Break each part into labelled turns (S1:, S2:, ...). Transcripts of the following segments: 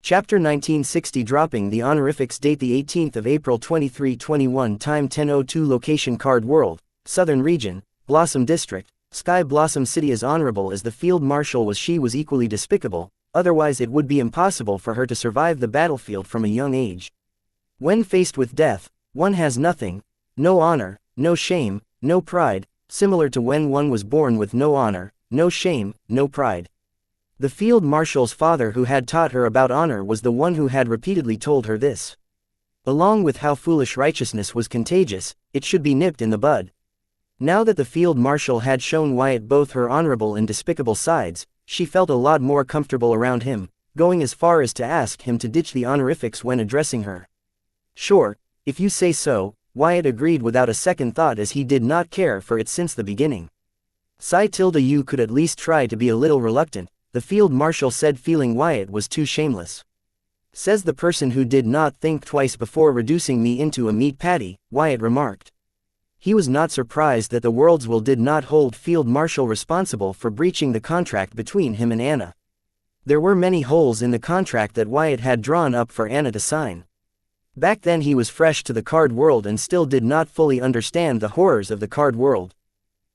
S1: Chapter 1960 Dropping the honorifics. Date the 18th of April 2321. Time 10:02. Location Card World, Southern Region, Blossom District, Sky Blossom City. As honorable as the Field Marshal was, she was equally despicable, otherwise it would be impossible for her to survive the battlefield from a young age. When faced with death, one has nothing, no honor, no shame, no pride, similar to when one was born with no honor, no shame, no pride. The Field Marshal's father, who had taught her about honor, was the one who had repeatedly told her this. Along with how foolish righteousness was contagious, it should be nipped in the bud. Now that the Field Marshal had shown Wyatt both her honorable and despicable sides, she felt a lot more comfortable around him, going as far as to ask him to ditch the honorifics when addressing her. Sure, if you say so, Wyatt agreed without a second thought, as he did not care for it since the beginning. You could at least try to be a little reluctant, the Field Marshal said, feeling Wyatt was too shameless. Says the person who did not think twice before reducing me into a meat patty, Wyatt remarked. He was not surprised that the World's Will did not hold Field Marshal responsible for breaching the contract between him and Anna. There were many holes in the contract that Wyatt had drawn up for Anna to sign. Back then he was fresh to the card world and still did not fully understand the horrors of the card world,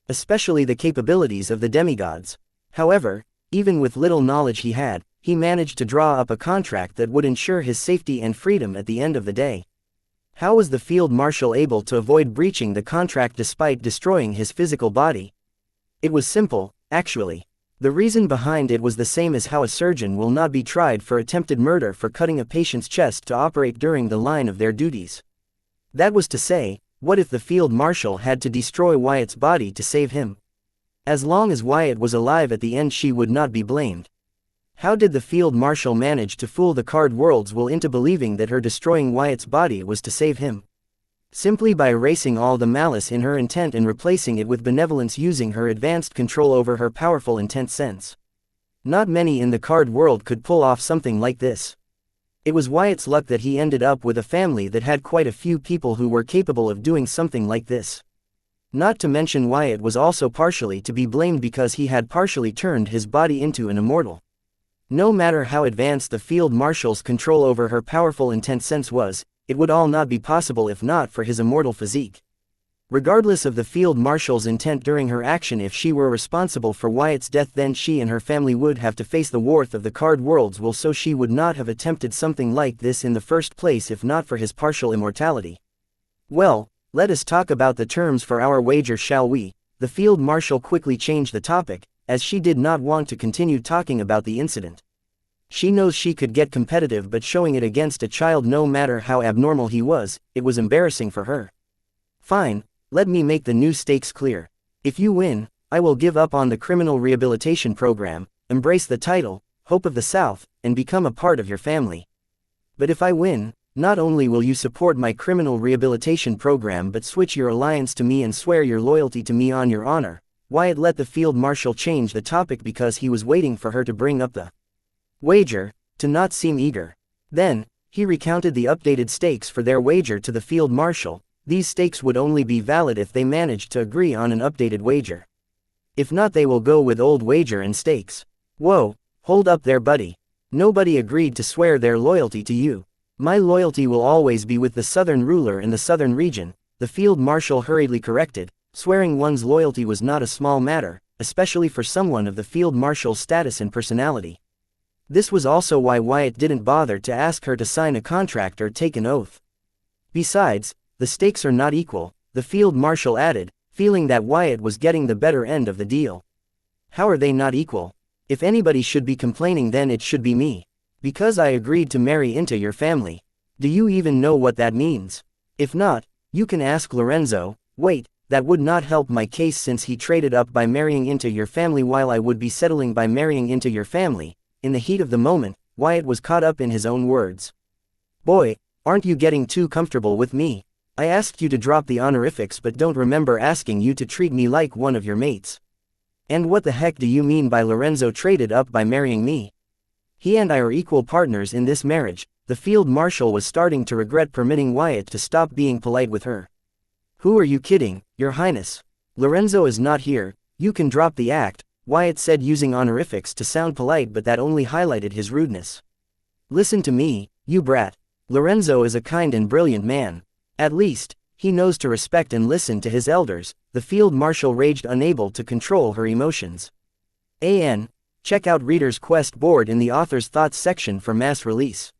S1: especially the capabilities of the demigods. However, even with little knowledge he managed to draw up a contract that would ensure his safety and freedom at the end of the day. How was the Field Marshal able to avoid breaching the contract despite destroying his physical body? It was simple, actually. The reason behind it was the same as how a surgeon will not be tried for attempted murder for cutting a patient's chest to operate during the line of their duties. That was to say, what if the Field Marshal had to destroy Wyatt's body to save him? As long as Wyatt was alive at the end, she would not be blamed. How did the Field Marshal manage to fool the Card World's Will into believing that her destroying Wyatt's body was to save him? Simply by erasing all the malice in her intent and replacing it with benevolence, using her advanced control over her powerful intent sense. Not many in the card world could pull off something like this. It was Wyatt's luck that he ended up with a family that had quite a few people who were capable of doing something like this. Not to mention Wyatt was also partially to be blamed because he had partially turned his body into an immortal. No matter how advanced the Field Marshal's control over her powerful intent sense was, it would all not be possible if not for his immortal physique. Regardless of the Field Marshal's intent during her action, if she were responsible for Wyatt's death, then she and her family would have to face the wrath of the Card World's Will, so she would not have attempted something like this in the first place if not for his partial immortality. Well, let us talk about the terms for our wager, shall we? The Field Marshal quickly changed the topic, as she did not want to continue talking about the incident. She knows she could get competitive, but showing it against a child, no matter how abnormal he was, it was embarrassing for her. Fine, let me make the new stakes clear. If you win, I will give up on the criminal rehabilitation program, embrace the title, Hope of the South, and become a part of your family. But if I win, not only will you support my criminal rehabilitation program but switch your alliance to me and swear your loyalty to me on your honor. Wyatt let the Field Marshal change the topic because he was waiting for her to bring up the wager, to not seem eager. Then, he recounted the updated stakes for their wager to the Field Marshal. These stakes would only be valid if they managed to agree on an updated wager. If not, they will go with old wager and stakes. Whoa, hold up there, buddy. Nobody agreed to swear their loyalty to you. My loyalty will always be with the Southern ruler in the Southern region, the Field Marshal hurriedly corrected. Swearing one's loyalty was not a small matter, especially for someone of the Field Marshal's status and personality. This was also why Wyatt didn't bother to ask her to sign a contract or take an oath. Besides, the stakes are not equal, the Field Marshal added, feeling that Wyatt was getting the better end of the deal. How are they not equal? If anybody should be complaining, then it should be me. Because I agreed to marry into your family. Do you even know what that means? If not, you can ask Lorenzo. Wait, that would not help my case since he traded up by marrying into your family while I would be settling by marrying into your family. In the heat of the moment, Wyatt was caught up in his own words. Boy, aren't you getting too comfortable with me? I asked you to drop the honorifics but don't remember asking you to treat me like one of your mates. And what the heck do you mean by Lorenzo traded up by marrying me? He and I are equal partners in this marriage. The Field Marshal was starting to regret permitting Wyatt to stop being polite with her. Who are you kidding, Your Highness? Lorenzo is not here, you can drop the act, Wyatt said, using honorifics to sound polite, but that only highlighted his rudeness. Listen to me, you brat. Lorenzo is a kind and brilliant man. At least, he knows to respect and listen to his elders," the field marshal raged, unable to control her emotions. Check out Reader's Quest board in the author's thoughts section for mass release.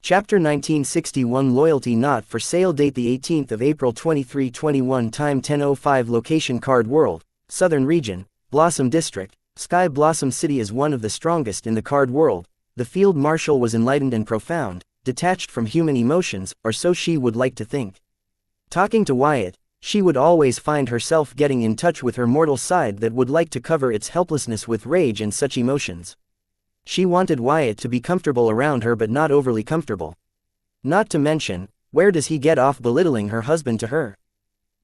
S1: Chapter 1961 Loyalty Not for Sale. Date the 18th of April 2321. Time 10:05. Location Card World, Southern Region, Blossom District. Sky Blossom City is one of the strongest in the card world. The field marshal was enlightened and profound, detached from human emotions, or so she would like to think. Talking to Wyatt, she would always find herself getting in touch with her mortal side that would like to cover its helplessness with rage and such emotions. She wanted Wyatt to be comfortable around her but not overly comfortable. Not to mention, where does he get off belittling her husband to her?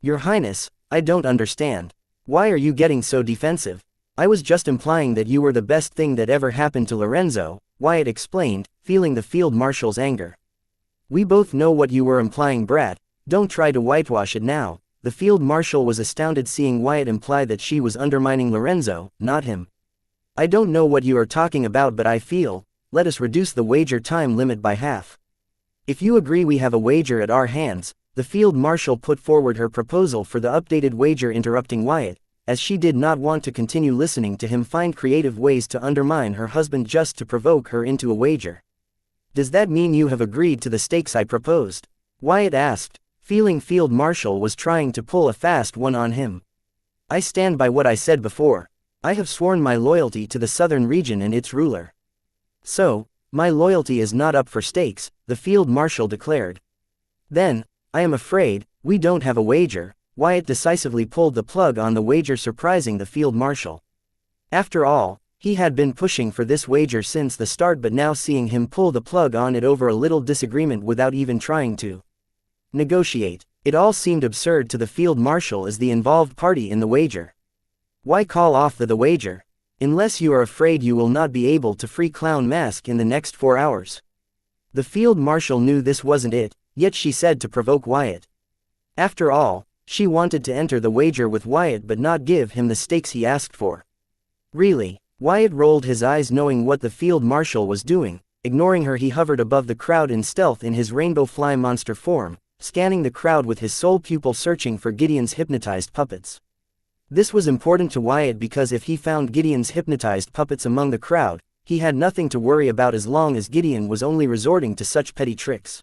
S1: "Your Highness, I don't understand. Why are you getting so defensive? I was just implying that you were the best thing that ever happened to Lorenzo," Wyatt explained, feeling the field marshal's anger. "We both know what you were implying, brat. Don't try to whitewash it now." The field marshal was astounded seeing Wyatt imply that she was undermining Lorenzo, not him. "I don't know what you are talking about, but I feel, let us reduce the wager time limit by half. If you agree, we have a wager at our hands." The field marshal put forward her proposal for the updated wager, interrupting Wyatt, as she did not want to continue listening to him find creative ways to undermine her husband just to provoke her into a wager. "Does that mean you have agreed to the stakes I proposed?" Wyatt asked, feeling field marshal was trying to pull a fast one on him. "I stand by what I said before. I have sworn my loyalty to the southern region and its ruler. So, my loyalty is not up for stakes," the field marshal declared. "Then, I am afraid, we don't have a wager." Wyatt decisively pulled the plug on the wager, surprising the field marshal. After all, he had been pushing for this wager since the start, but now seeing him pull the plug on it over a little disagreement without even trying to negotiate, it all seemed absurd to the field marshal as the involved party in the wager. "Why call off the wager? Unless you are afraid you will not be able to free Clown Mask in the next 4 hours. The field marshal knew this wasn't it, yet she said to provoke Wyatt. After all, she wanted to enter the wager with Wyatt but not give him the stakes he asked for. Really? Wyatt rolled his eyes knowing what the field marshal was doing. Ignoring her, he hovered above the crowd in stealth in his rainbow fly monster form, scanning the crowd with his soul pupil, searching for Gideon's hypnotized puppets. This was important to Wyatt because if he found Gideon's hypnotized puppets among the crowd, he had nothing to worry about as long as Gideon was only resorting to such petty tricks.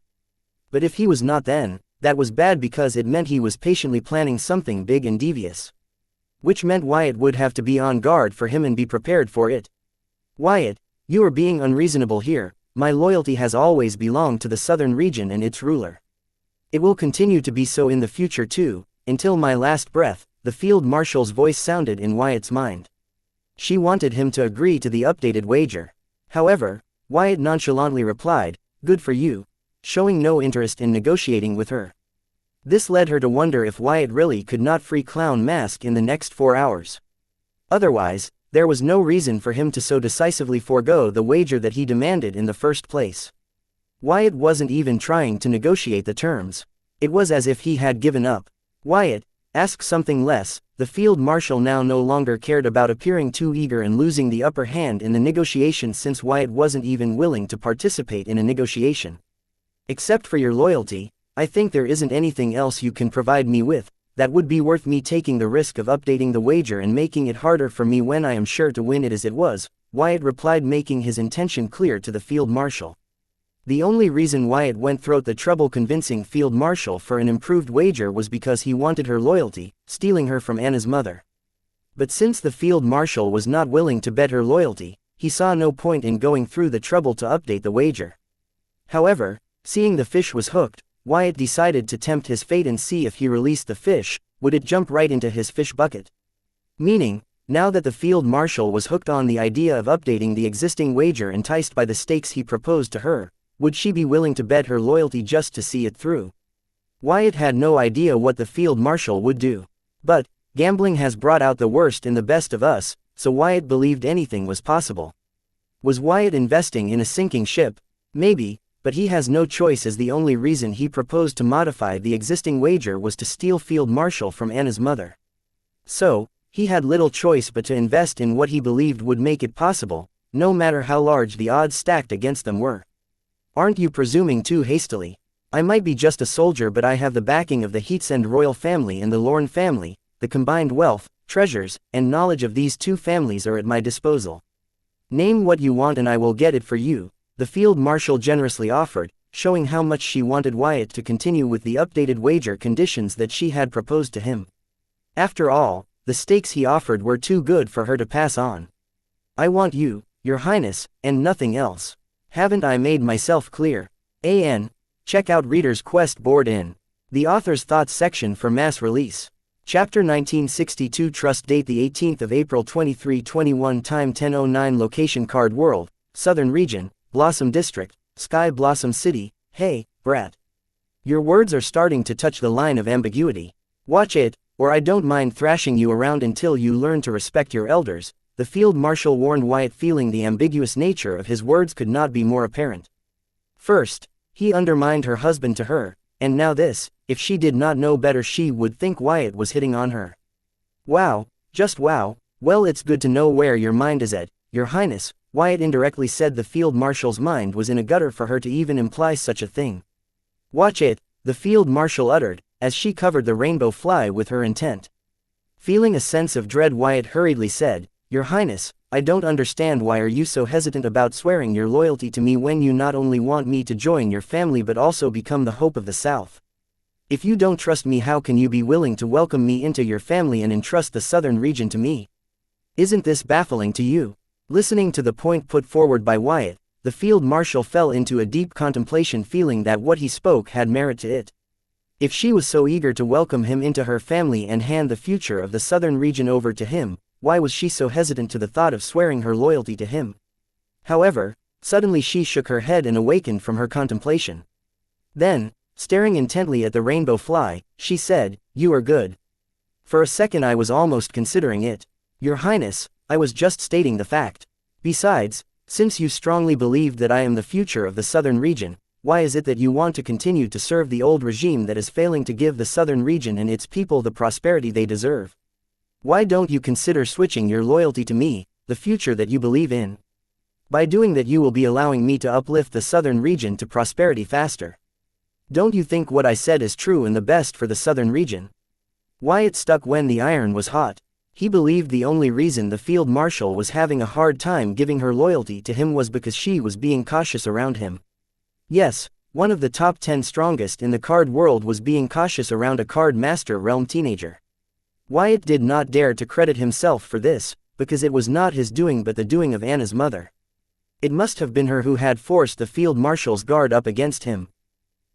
S1: But if he was not, then that was bad because it meant he was patiently planning something big and devious. Which meant Wyatt would have to be on guard for him and be prepared for it. "Wyatt, you are being unreasonable here. My loyalty has always belonged to the southern region and its ruler. It will continue to be so in the future too, until my last breath." The field marshal's voice sounded in Wyatt's mind. She wanted him to agree to the updated wager. However, Wyatt nonchalantly replied, "Good for you," showing no interest in negotiating with her. This led her to wonder if Wyatt really could not free Clown Mask in the next 4 hours. Otherwise, there was no reason for him to so decisively forego the wager that he demanded in the first place. Wyatt wasn't even trying to negotiate the terms. It was as if he had given up. "Wyatt, ask something less." The field marshal now no longer cared about appearing too eager and losing the upper hand in the negotiation, since Wyatt wasn't even willing to participate in a negotiation. "Except for your loyalty, I think there isn't anything else you can provide me with that would be worth me taking the risk of updating the wager and making it harder for me when I am sure to win it as it was," Wyatt replied, making his intention clear to the field marshal. The only reason Wyatt went through the trouble convincing field marshal for an improved wager was because he wanted her loyalty, stealing her from Anna's mother. But since the field marshal was not willing to bet her loyalty, he saw no point in going through the trouble to update the wager. However, seeing the fish was hooked, Wyatt decided to tempt his fate and see if he released the fish, would it jump right into his fish bucket. Meaning, now that the field marshal was hooked on the idea of updating the existing wager, enticed by the stakes he proposed to her, would she be willing to bet her loyalty just to see it through? Wyatt had no idea what the field marshal would do. But, gambling has brought out the worst in the best of us, so Wyatt believed anything was possible. Was Wyatt investing in a sinking ship? Maybe, but he has no choice, as the only reason he proposed to modify the existing wager was to steal field marshal from Anna's mother. So, he had little choice but to invest in what he believed would make it possible, no matter how large the odds stacked against them were. Aren't you presuming too hastily? I might be just a soldier, but I have the backing of the Heatsend royal family and the Lorne family. The combined wealth, treasures, and knowledge of these two families are at my disposal. Name what you want and I will get it for you, the field marshal generously offered, showing how much she wanted Wyatt to continue with the updated wager conditions that she had proposed to him. After all, the stakes he offered were too good for her to pass on. I want you, Your Highness, and nothing else. Haven't I made myself clear? Check out Reader's Quest board in the Author's Thoughts section for mass release. Chapter 1962. Trust. Date the 18th of April 2321. Time 10:09. Location Card World, Southern Region, Blossom District, Sky Blossom City. Hey, brat. Your words are starting to touch the line of ambiguity. Watch it, or I don't mind thrashing you around until you learn to respect your elders, the field marshal warned Wyatt, feeling the ambiguous nature of his words could not be more apparent. First, he undermined her husband to her, and now this. If she did not know better, she would think Wyatt was hitting on her. Wow, just wow. Well, it's good to know where your mind is at, Your Highness. Wyatt indirectly said the field marshal's mind was in a gutter for her to even imply such a thing. Watch it, the field marshal uttered, as she covered the rainbow fly with her intent. Feeling a sense of dread, Wyatt hurriedly said, Your Highness, I don't understand why are you so hesitant about swearing your loyalty to me when you not only want me to join your family but also become the hope of the South. If you don't trust me, how can you be willing to welcome me into your family and entrust the southern region to me? Isn't this baffling to you? Listening to the point put forward by Wyatt, the field marshal fell into a deep contemplation, feeling that what he spoke had merit to it. If she was so eager to welcome him into her family and hand the future of the southern region over to him, why was she so hesitant to the thought of swearing her loyalty to him? However, suddenly she shook her head and awakened from her contemplation. Then, staring intently at the rainbow fly, she said, You are good. For a second I was almost considering it. Your Highness, I was just stating the fact. Besides, since you strongly believe that I am the future of the southern region, why is it that you want to continue to serve the old regime that is failing to give the southern region and its people the prosperity they deserve? Why don't you consider switching your loyalty to me, the future that you believe in? By doing that you will be allowing me to uplift the southern region to prosperity faster. Don't you think what I said is true and the best for the southern region? Wyatt stuck when the iron was hot. He believed the only reason the field marshal was having a hard time giving her loyalty to him was because she was being cautious around him. Yes, one of the top 10 strongest in the card world was being cautious around a card master realm teenager. Wyatt did not dare to credit himself for this, because it was not his doing but the doing of Anna's mother. It must have been her who had forced the field marshal's guard up against him.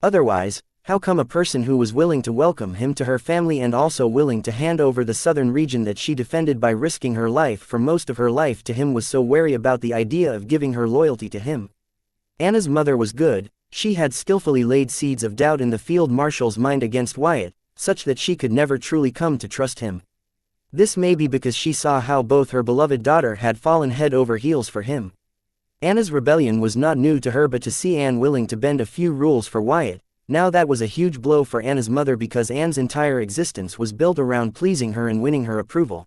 S1: Otherwise, how come a person who was willing to welcome him to her family and also willing to hand over the southern region that she defended by risking her life for most of her life to him was so wary about the idea of giving her loyalty to him? Anna's mother was good. She had skillfully laid seeds of doubt in the field marshal's mind against Wyatt, such that she could never truly come to trust him. This may be because she saw how both her beloved daughter had fallen head over heels for him. Anna's rebellion was not new to her, but to see Anne willing to bend a few rules for Wyatt, now that was a huge blow for Anna's mother, because Anne's entire existence was built around pleasing her and winning her approval.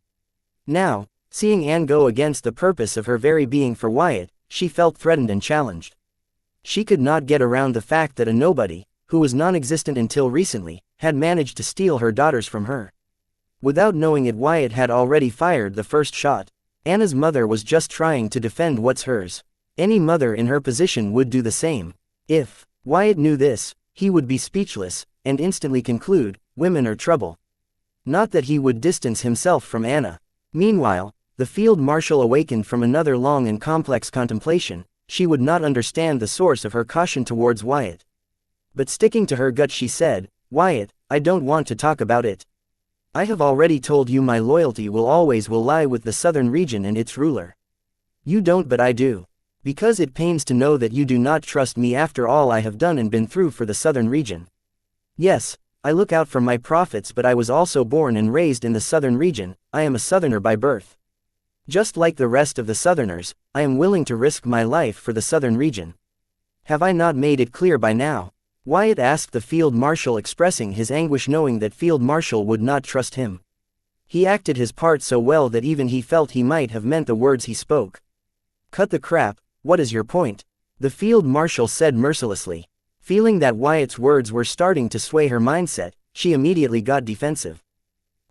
S1: Now, seeing Anne go against the purpose of her very being for Wyatt, she felt threatened and challenged. She could not get around the fact that a nobody, who was non-existent until recently, had managed to steal her daughters from her. Without knowing it, Wyatt had already fired the first shot. Anna's mother was just trying to defend what's hers. Any mother in her position would do the same. If Wyatt knew this, he would be speechless, and instantly conclude, women are trouble. Not that he would distance himself from Anna. Meanwhile, the field marshal awakened from another long and complex contemplation. She would not understand the source of her caution towards Wyatt. But sticking to her gut, she said, Wyatt, I don't want to talk about it. I have already told you my loyalty will always lie with the southern region and its ruler. You don't, but I do. Because it pains to know that you do not trust me after all I have done and been through for the southern region. Yes, I look out for my profits, but I was also born and raised in the southern region. I am a southerner by birth. Just like the rest of the southerners, I am willing to risk my life for the southern region. Have I not made it clear by now? Wyatt asked the field marshal, expressing his anguish knowing that field marshal would not trust him. He acted his part so well that even he felt he might have meant the words he spoke. Cut the crap. What is your point? the Field Marshal said mercilessly. Feeling that Wyatt's words were starting to sway her mindset, she immediately got defensive.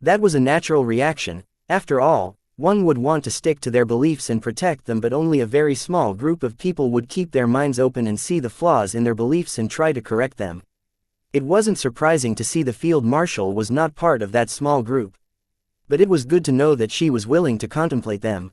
S1: That was a natural reaction. After all, one would want to stick to their beliefs and protect them, but only a very small group of people would keep their minds open and see the flaws in their beliefs and try to correct them. It wasn't surprising to see the Field Marshal was not part of that small group. But it was good to know that she was willing to contemplate them.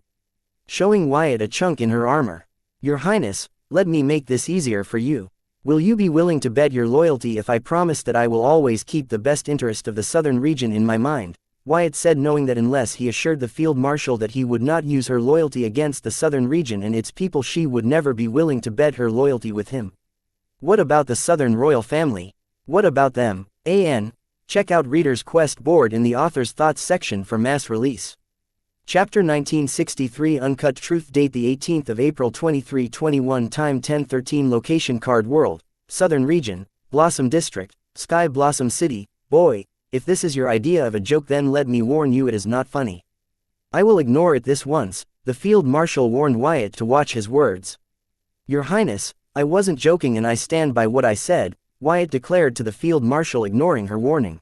S1: Showing Wyatt a chunk in her armor. Your Highness, let me make this easier for you. Will you be willing to bet your loyalty if I promise that I will always keep the best interest of the southern region in my mind? Wyatt said, knowing that unless he assured the Field Marshal that he would not use her loyalty against the southern region and its people, she would never be willing to bet her loyalty with him. What about the southern royal family? What about them? Check out Reader's Quest board in the author's thoughts section for mass release. Chapter 1963 Uncut Truth. Date the 18th of April 2321. Time 10:13. Location Card World, Southern Region, Blossom District, Sky Blossom City. Boy, if this is your idea of a joke, then let me warn you, it is not funny. I will ignore it this once, the Field Marshal warned Wyatt to watch his words. Your Highness, I wasn't joking and I stand by what I said, Wyatt declared to the Field Marshal, ignoring her warning.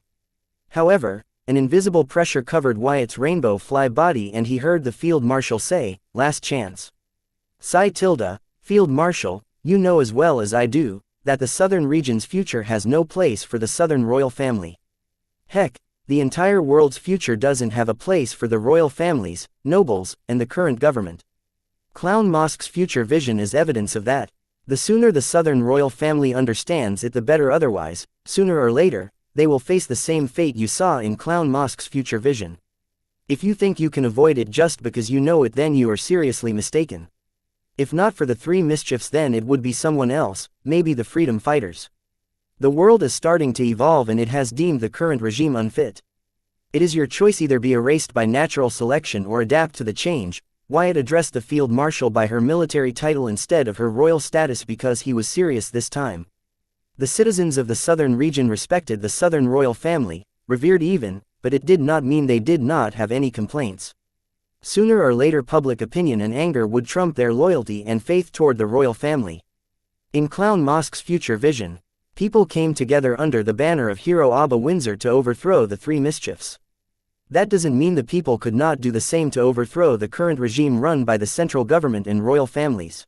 S1: However, an invisible pressure covered Wyatt's rainbow fly body and he heard the Field Marshal say, last chance. Field Marshal, you know as well as I do, that the southern region's future has no place for the southern royal family. Heck, the entire world's future doesn't have a place for the royal families, nobles, and the current government. Clown Mosque's future vision is evidence of that. The sooner the southern royal family understands it, the better. Otherwise, sooner or later, they will face the same fate you saw in Clown Mosque's future vision. If you think you can avoid it just because you know it, then you are seriously mistaken. If not for the three mischiefs, then it would be someone else, maybe the freedom fighters. The world is starting to evolve and it has deemed the current regime unfit. It is your choice: either be erased by natural selection or adapt to the change. Wyatt addressed the Field Marshal by her military title instead of her royal status because he was serious this time. The citizens of the southern region respected the southern royal family, revered even, but it did not mean they did not have any complaints. Sooner or later, public opinion and anger would trump their loyalty and faith toward the royal family. In Clown Mosque's future vision, people came together under the banner of Hero Abba Windsor to overthrow the three mischiefs. That doesn't mean the people could not do the same to overthrow the current regime run by the central government and royal families.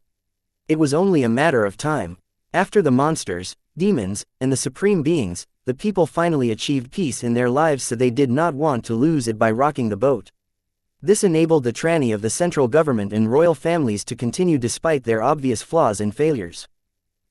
S1: It was only a matter of time. After the monsters, demons, and the supreme beings, the people finally achieved peace in their lives, so they did not want to lose it by rocking the boat. This enabled the tyranny of the central government and royal families to continue despite their obvious flaws and failures.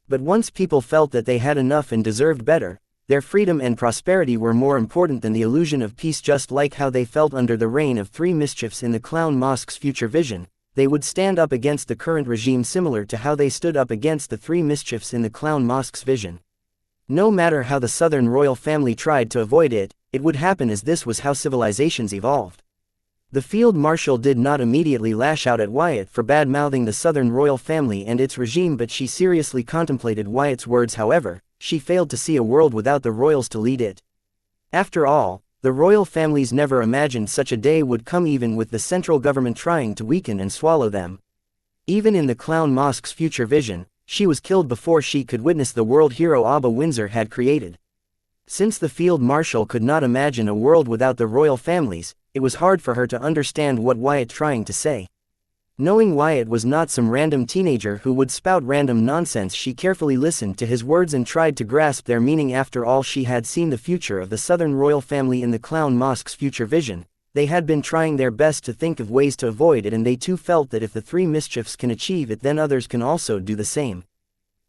S1: But once people felt that they had enough and deserved better, their freedom and prosperity were more important than the illusion of peace. Just like how they felt under the reign of three mischiefs in the Clown Mosque's future vision, they would stand up against the current regime similar to how they stood up against the three mischiefs in the Clown Mosque's vision. No matter how the southern royal family tried to avoid it, it would happen, as this was how civilizations evolved. The Field Marshal did not immediately lash out at Wyatt for bad-mouthing the southern royal family and its regime, but she seriously contemplated Wyatt's words. However, she failed to see a world without the royals to lead it. After all, the royal families never imagined such a day would come, even with the central government trying to weaken and swallow them. Even in the Clown Mosque's future vision, she was killed before she could witness the world Hero Abba Windsor had created. Since the Field Marshal could not imagine a world without the royal families, it was hard for her to understand what Wyatt trying to say. Knowing Wyatt was not some random teenager who would spout random nonsense, she carefully listened to his words and tried to grasp their meaning. After all, she had seen the future of the southern royal family in the Clown Mosque's future vision. They had been trying their best to think of ways to avoid it, and they too felt that if the three mischiefs can achieve it, then others can also do the same.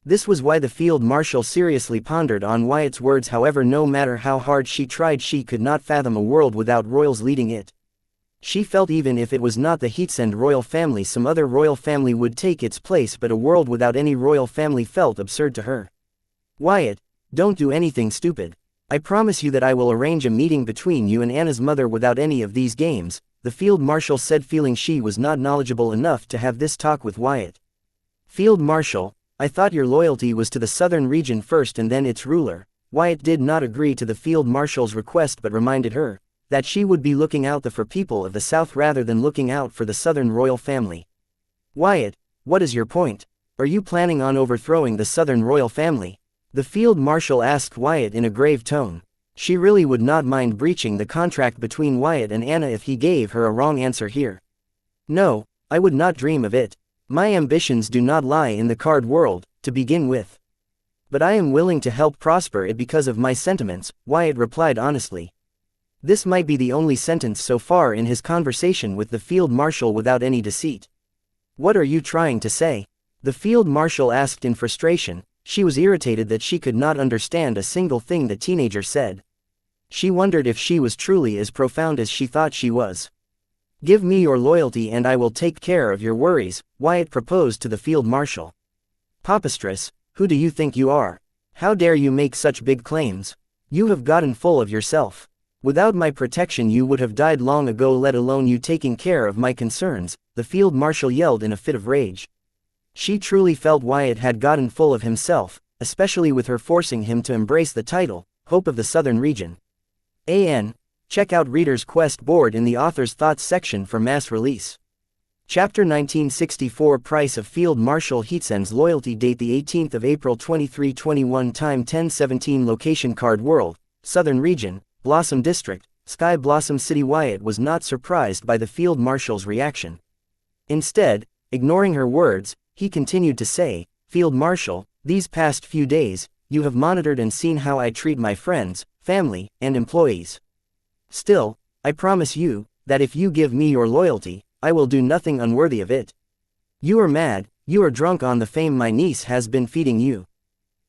S1: This was why the Field Marshal seriously pondered on Wyatt's words. However, no matter how hard she tried, she could not fathom a world without royals leading it. She felt even if it was not the Heatsend royal family, some other royal family would take its place, but a world without any royal family felt absurd to her. Wyatt, don't do anything stupid. I promise you that I will arrange a meeting between you and Anna's mother without any of these games, the Field Marshal said, feeling she was not knowledgeable enough to have this talk with Wyatt. Field Marshal, I thought your loyalty was to the southern region first and then its ruler. Wyatt did not agree to the Field Marshal's request but reminded her that she would be looking out for people of the south rather than looking out for the southern royal family. Wyatt, what is your point? Are you planning on overthrowing the Southern royal family? The field marshal asked Wyatt in a grave tone. She really would not mind breaching the contract between Wyatt and Anna if he gave her a wrong answer here. No, I would not dream of it. My ambitions do not lie in the card world, to begin with. But I am willing to help prosper it because of my sentiments, Wyatt replied honestly. This might be the only sentence so far in his conversation with the field marshal without any deceit. What are you trying to say? The field marshal asked in frustration. She was irritated that she could not understand a single thing the teenager said. She wondered if she was truly as profound as she thought she was. Give me your loyalty and I will take care of your worries, Wyatt proposed to the field marshal. Preposterous, who do you think you are? How dare you make such big claims? You have gotten full of yourself. Without my protection you would have died long ago, let alone you taking care of my concerns, the field marshal yelled in a fit of rage. She truly felt Wyatt had gotten full of himself, especially with her forcing him to embrace the title, Hope of the Southern Region. Check out Reader's Quest board in the author's thoughts section for mass release. Chapter 1964 Price of Field Marshal Heatsen's Loyalty. Date the 18th of April 2321. Time 10:17. Location Card World, Southern Region, Blossom District, Sky Blossom City. Wyatt was not surprised by the field marshal's reaction. Instead, ignoring her words, he continued to say, Field Marshal, these past few days, you have monitored and seen how I treat my friends, family, and employees. Still, I promise you, that if you give me your loyalty, I will do nothing unworthy of it. You are mad, you are drunk on the fame my niece has been feeding you.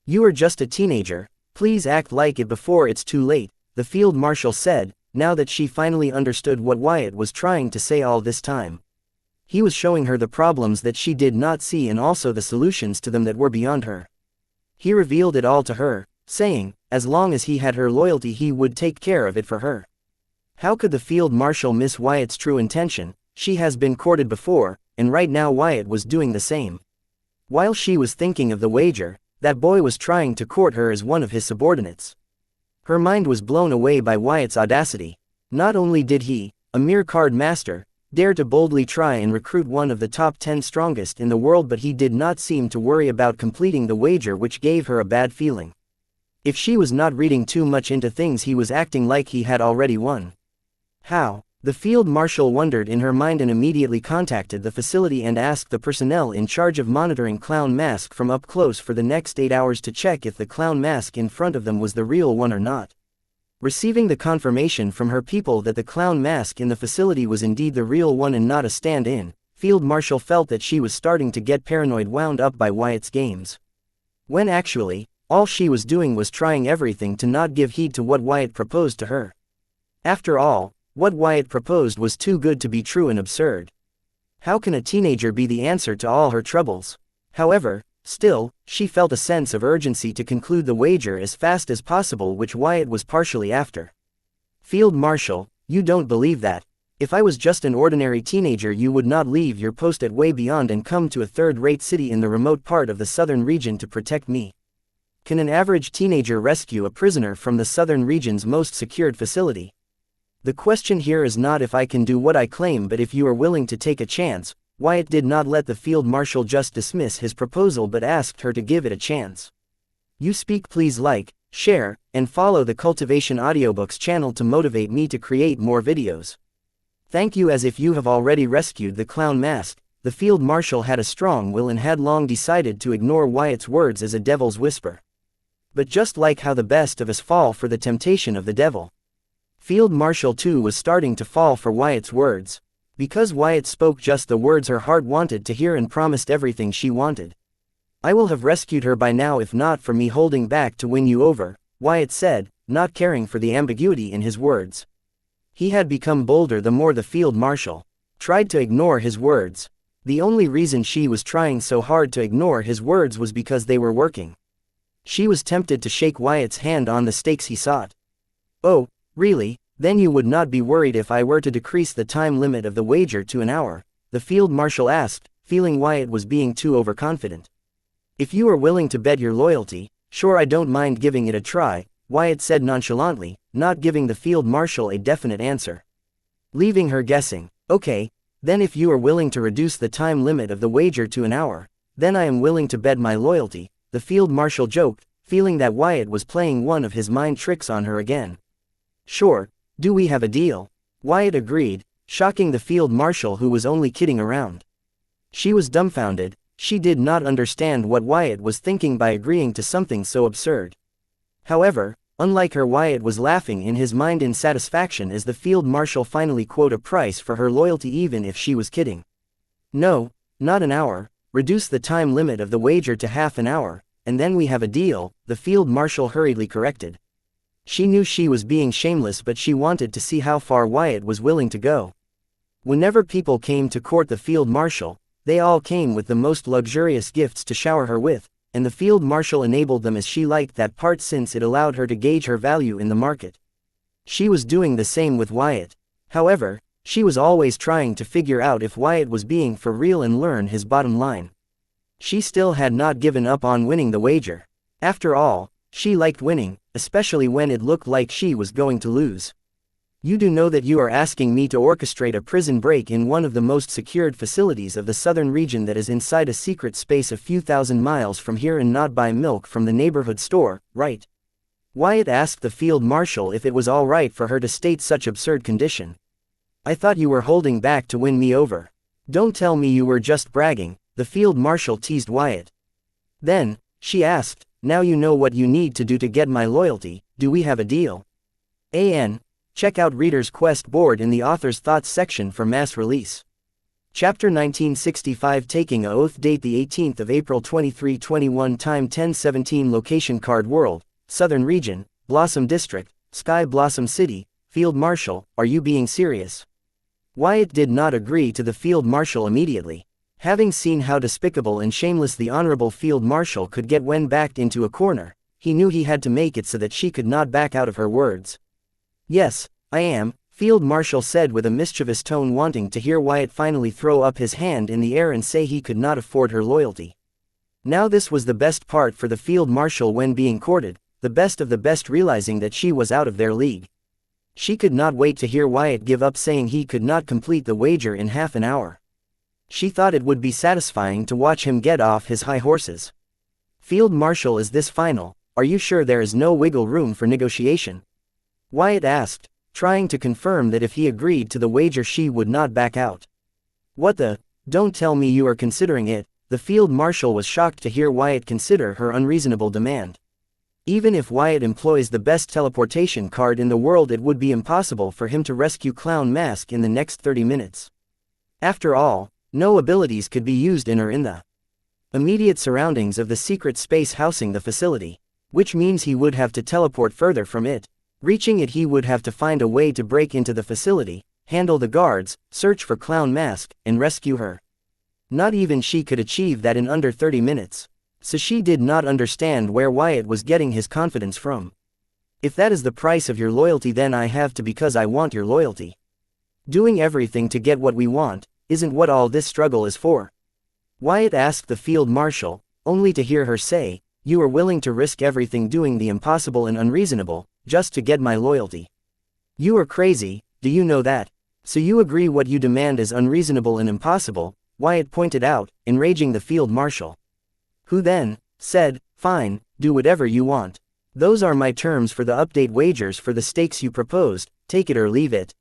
S1: You are just a teenager, please act like it before it's too late, the field marshal said, now that she finally understood what Wyatt was trying to say all this time. He was showing her the problems that she did not see and also the solutions to them that were beyond her. He revealed it all to her, saying, as long as he had her loyalty he would take care of it for her. How could the field marshal miss Wyatt's true intention? She has been courted before, and right now Wyatt was doing the same. While she was thinking of the wager, that boy was trying to court her as one of his subordinates. Her mind was blown away by Wyatt's audacity. Not only did he, a mere card master, dare to boldly try and recruit one of the top 10 strongest in the world, but he did not seem to worry about completing the wager, which gave her a bad feeling. If she was not reading too much into things, he was acting like he had already won. How? The field marshal wondered in her mind and immediately contacted the facility and asked the personnel in charge of monitoring Clown Mask from up close for the next 8 hours to check if the clown mask in front of them was the real one or not. Receiving the confirmation from her people that the clown mask in the facility was indeed the real one and not a stand-in, Field Marshal felt that she was starting to get paranoid, wound up by Wyatt's games. When actually, all she was doing was trying everything to not give heed to what Wyatt proposed to her. After all, what Wyatt proposed was too good to be true and absurd. How can a teenager be the answer to all her troubles? However, still, she felt a sense of urgency to conclude the wager as fast as possible, which Wyatt was partially after. Field Marshal, you don't believe that. If I was just an ordinary teenager, you would not leave your post at way beyond and come to a third-rate city in the remote part of the southern region to protect me. Can an average teenager rescue a prisoner from the southern region's most secured facility? The question here is not if I can do what I claim, but if you are willing to take a chance. Wyatt did not let the field marshal just dismiss his proposal but asked her to give it a chance. You speak. Please like, share, and follow the Cultivation Audiobooks channel to motivate me to create more videos. Thank you. As if you have already rescued the clown mask, the field marshal had a strong will and had long decided to ignore Wyatt's words as a devil's whisper. But just like how the best of us fall for the temptation of the devil, Field Marshal too was starting to fall for Wyatt's words. Because Wyatt spoke just the words her heart wanted to hear and promised everything she wanted. I will have rescued her by now if not for me holding back to win you over, Wyatt said, not caring for the ambiguity in his words. He had become bolder the more the field marshal tried to ignore his words. The only reason she was trying so hard to ignore his words was because they were working. She was tempted to shake Wyatt's hand on the stakes he sought. Oh, really? Then you would not be worried if I were to decrease the time limit of the wager to an hour? The field marshal asked, feeling Wyatt was being too overconfident. If you are willing to bet your loyalty, sure, I don't mind giving it a try, Wyatt said nonchalantly, not giving the field marshal a definite answer. Leaving her guessing. Okay, then if you are willing to reduce the time limit of the wager to an hour, Then I am willing to bet my loyalty, the field marshal joked, feeling that Wyatt was playing one of his mind tricks on her again. Sure, do we have a deal? Wyatt agreed, shocking the field marshal who was only kidding around. She was dumbfounded. She did not understand what Wyatt was thinking by agreeing to something so absurd. However, unlike her, Wyatt was laughing in his mind in satisfaction as the field marshal finally quoted a price for her loyalty even if she was kidding. No, not an hour, reduce the time limit of the wager to half an hour, and then we have a deal, the field marshal hurriedly corrected. She knew she was being shameless, but she wanted to see how far Wyatt was willing to go. Whenever people came to court the field marshal, they all came with the most luxurious gifts to shower her with, and the field marshal enabled them as she liked that part since it allowed her to gauge her value in the market. She was doing the same with Wyatt. However, she was always trying to figure out if Wyatt was being for real and learn his bottom line. She still had not given up on winning the wager. After all, she liked winning, especially when it looked like she was going to lose. You do know that you are asking me to orchestrate a prison break in one of the most secured facilities of the southern region that is inside a secret space a few thousand miles from here and not buy milk from the neighborhood store, right? Wyatt asked the field marshal if it was all right for her to state such absurd condition. I thought you were holding back to win me over. Don't tell me you were just bragging, the field marshal teased Wyatt. Then, she asked, now you know what you need to do to get my loyalty, do we have a deal? Check out Reader's Quest board in the author's thoughts section for mass release. Chapter 1965 Taking a Oath. Date the 18th of April 2321. Time 10:17. Location Card World, Southern Region, Blossom District, Sky Blossom City. Field Marshal, are you being serious? Wyatt did not agree to the Field Marshal immediately. Having seen how despicable and shameless the Honorable Field Marshal could get when backed into a corner, he knew he had to make it so that she could not back out of her words. Yes, I am, Field Marshal said with a mischievous tone, wanting to hear Wyatt finally throw up his hand in the air and say he could not afford her loyalty. Now this was the best part for the Field Marshal when being courted, the best of the best, realizing that she was out of their league. She could not wait to hear Wyatt give up, saying he could not complete the wager in half an hour. She thought it would be satisfying to watch him get off his high horses. Field Marshal, is this final? Are you sure there is no wiggle room for negotiation? Wyatt asked, trying to confirm that if he agreed to the wager she would not back out. What the? Don't tell me you are considering it. The Field Marshal was shocked to hear Wyatt consider her unreasonable demand. Even if Wyatt employs the best teleportation card in the world, it would be impossible for him to rescue Clown Mask in the next 30 minutes. After all, no abilities could be used in or in the immediate surroundings of the secret space housing the facility, which means he would have to teleport further from it. Reaching it, he would have to find a way to break into the facility, handle the guards, search for Clown Mask, and rescue her. Not even she could achieve that in under 30 minutes. So she did not understand where Wyatt was getting his confidence from. If that is the price of your loyalty, then I have to, because I want your loyalty. Doing everything to get what we want, isn't what all this struggle is for? Wyatt asked the Field Marshal, only to hear her say, you are willing to risk everything, doing the impossible and unreasonable, just to get my loyalty. You are crazy, do you know that? So you agree what you demand is unreasonable and impossible, Wyatt pointed out, enraging the Field Marshal. Who then said, fine, do whatever you want. Those are my terms for the update wagers for the stakes you proposed, take it or leave it.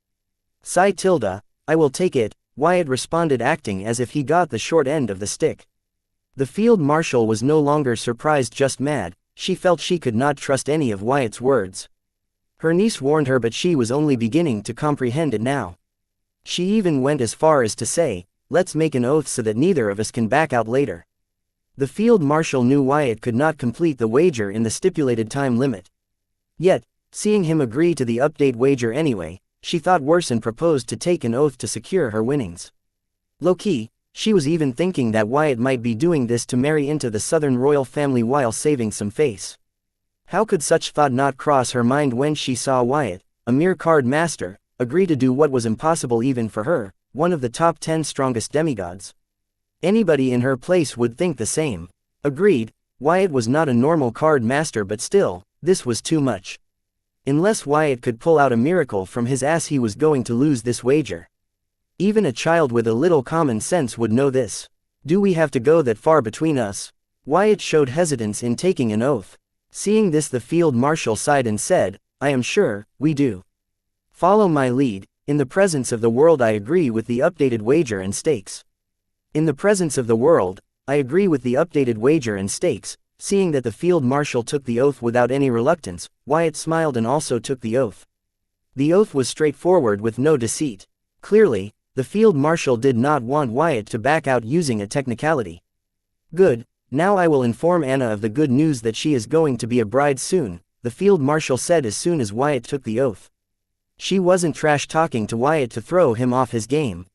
S1: I will take it, Wyatt responded, acting as if he got the short end of the stick. The Field Marshal was no longer surprised, just mad. She felt she could not trust any of Wyatt's words. Her niece warned her, but she was only beginning to comprehend it now. She even went as far as to say, let's make an oath so that neither of us can back out later. The Field Marshal knew Wyatt could not complete the wager in the stipulated time limit. Yet, seeing him agree to the update wager anyway, she thought worse and proposed to take an oath to secure her winnings. Low-key, she was even thinking that Wyatt might be doing this to marry into the Southern royal family while saving some face. How could such thought not cross her mind when she saw Wyatt, a mere card master, agree to do what was impossible even for her, one of the top 10 strongest demigods? Anybody in her place would think the same. Agreed, Wyatt was not a normal card master, but still, this was too much. Unless Wyatt could pull out a miracle from his ass, he was going to lose this wager. Even a child with a little common sense would know this. Do we have to go that far between us? Wyatt showed hesitance in taking an oath. Seeing this, the field marshal sighed and said, I am sure, we do. Follow my lead. In the presence of the world, I agree with the updated wager and stakes. In the presence of the world, I agree with the updated wager and stakes. Seeing that the field marshal took the oath without any reluctance, Wyatt smiled and also took the oath. The oath was straightforward with no deceit. Clearly, the field marshal did not want Wyatt to back out using a technicality. Good, now I will inform Anna of the good news that she is going to be a bride soon, the field marshal said as soon as Wyatt took the oath. She wasn't trash-talking to Wyatt to throw him off his game.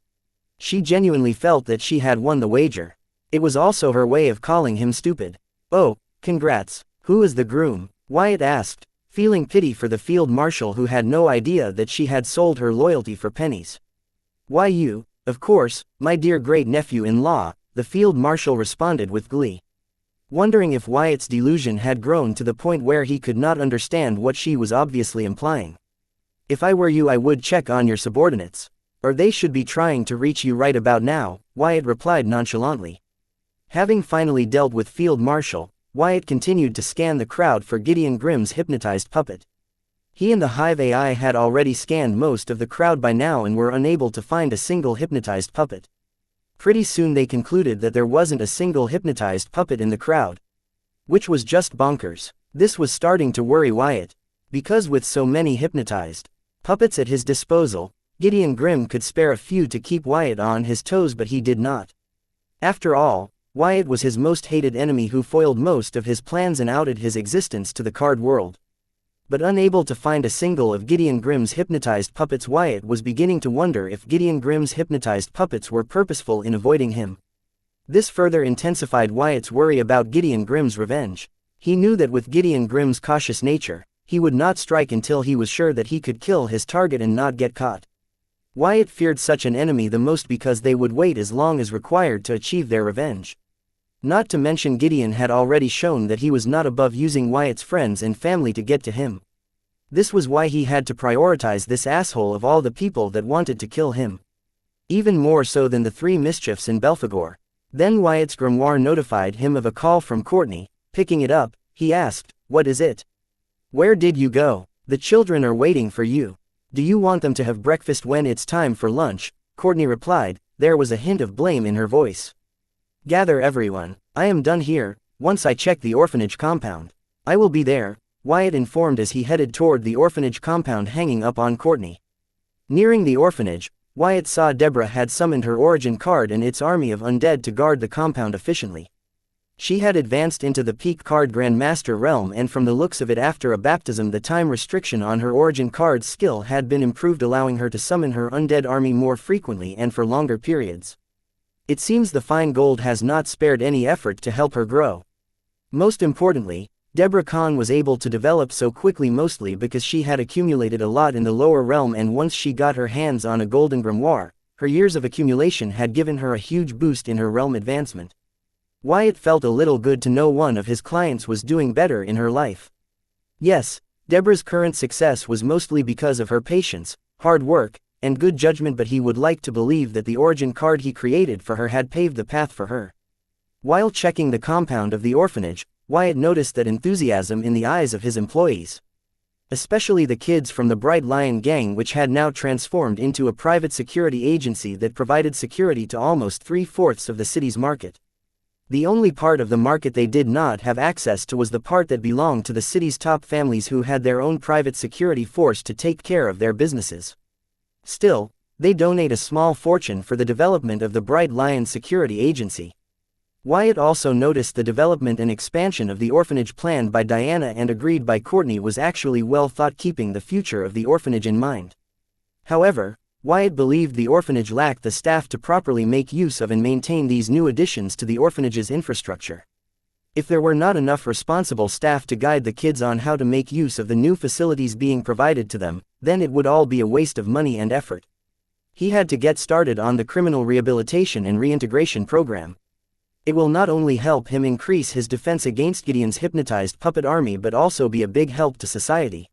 S1: She genuinely felt that she had won the wager. It was also her way of calling him stupid. Oh, congrats. Who is the groom? Wyatt asked, feeling pity for the field marshal who had no idea that she had sold her loyalty for pennies. Why you, of course, my dear great-nephew-in-law, the field marshal responded with glee. Wondering if Wyatt's delusion had grown to the point where he could not understand what she was obviously implying. If I were you, I would check on your subordinates. Or they should be trying to reach you right about now, Wyatt replied nonchalantly. Having finally dealt with Field Marshal, Wyatt continued to scan the crowd for Gideon Grimm's hypnotized puppet. He and the Hive AI had already scanned most of the crowd by now and were unable to find a single hypnotized puppet. Pretty soon they concluded that there wasn't a single hypnotized puppet in the crowd. Which was just bonkers. This was starting to worry Wyatt. Because with so many hypnotized puppets at his disposal, Gideon Grimm could spare a few to keep Wyatt on his toes, but he did not. After all, Wyatt was his most hated enemy who foiled most of his plans and outed his existence to the card world. But unable to find a single of Gideon Grimm's hypnotized puppets, Wyatt was beginning to wonder if Gideon Grimm's hypnotized puppets were purposeful in avoiding him. This further intensified Wyatt's worry about Gideon Grimm's revenge. He knew that with Gideon Grimm's cautious nature, he would not strike until he was sure that he could kill his target and not get caught. Wyatt feared such an enemy the most because they would wait as long as required to achieve their revenge. Not to mention Gideon had already shown that he was not above using Wyatt's friends and family to get to him. This was why he had to prioritize this asshole of all the people that wanted to kill him. Even more so than the three mischiefs in Belphegor. Then Wyatt's grimoire notified him of a call from Courtney. Picking it up, he asked, "What is it? Where did you go? The children are waiting for you. Do you want them to have breakfast when it's time for lunch?" Courtney replied. There was a hint of blame in her voice. "Gather everyone. I am done here. Once I check the orphanage compound, I will be there," Wyatt informed as he headed toward the orphanage compound hanging up on Courtney. Nearing the orphanage, Wyatt saw Deborah had summoned her origin card and its army of undead to guard the compound efficiently. She had advanced into the peak card Grandmaster realm, and from the looks of it, after a baptism, the time restriction on her origin card's skill had been improved, allowing her to summon her undead army more frequently and for longer periods. It seems the fine gold has not spared any effort to help her grow. Most importantly, Deborah Khan was able to develop so quickly mostly because she had accumulated a lot in the lower realm, and once she got her hands on a golden grimoire, her years of accumulation had given her a huge boost in her realm advancement. Wyatt felt a little good to know one of his clients was doing better in her life. Yes, Deborah's current success was mostly because of her patience, hard work, and good judgment, but he would like to believe that the origin card he created for her had paved the path for her. While checking the compound of the orphanage, Wyatt noticed that enthusiasm in the eyes of his employees. Especially the kids from the Bright Lion gang, which had now transformed into a private security agency that provided security to almost 3/4 of the city's market. The only part of the market they did not have access to was the part that belonged to the city's top families, who had their own private security force to take care of their businesses. Still, they donate a small fortune for the development of the Bright Lion Security Agency. Wyatt also noticed the development and expansion of the orphanage planned by Diana and agreed by Courtney was actually well thought, keeping the future of the orphanage in mind. However, Wyatt believed the orphanage lacked the staff to properly make use of and maintain these new additions to the orphanage's infrastructure. If there were not enough responsible staff to guide the kids on how to make use of the new facilities being provided to them, then it would all be a waste of money and effort. He had to get started on the criminal rehabilitation and reintegration program. It will not only help him increase his defense against Gideon's hypnotized puppet army, but also be a big help to society.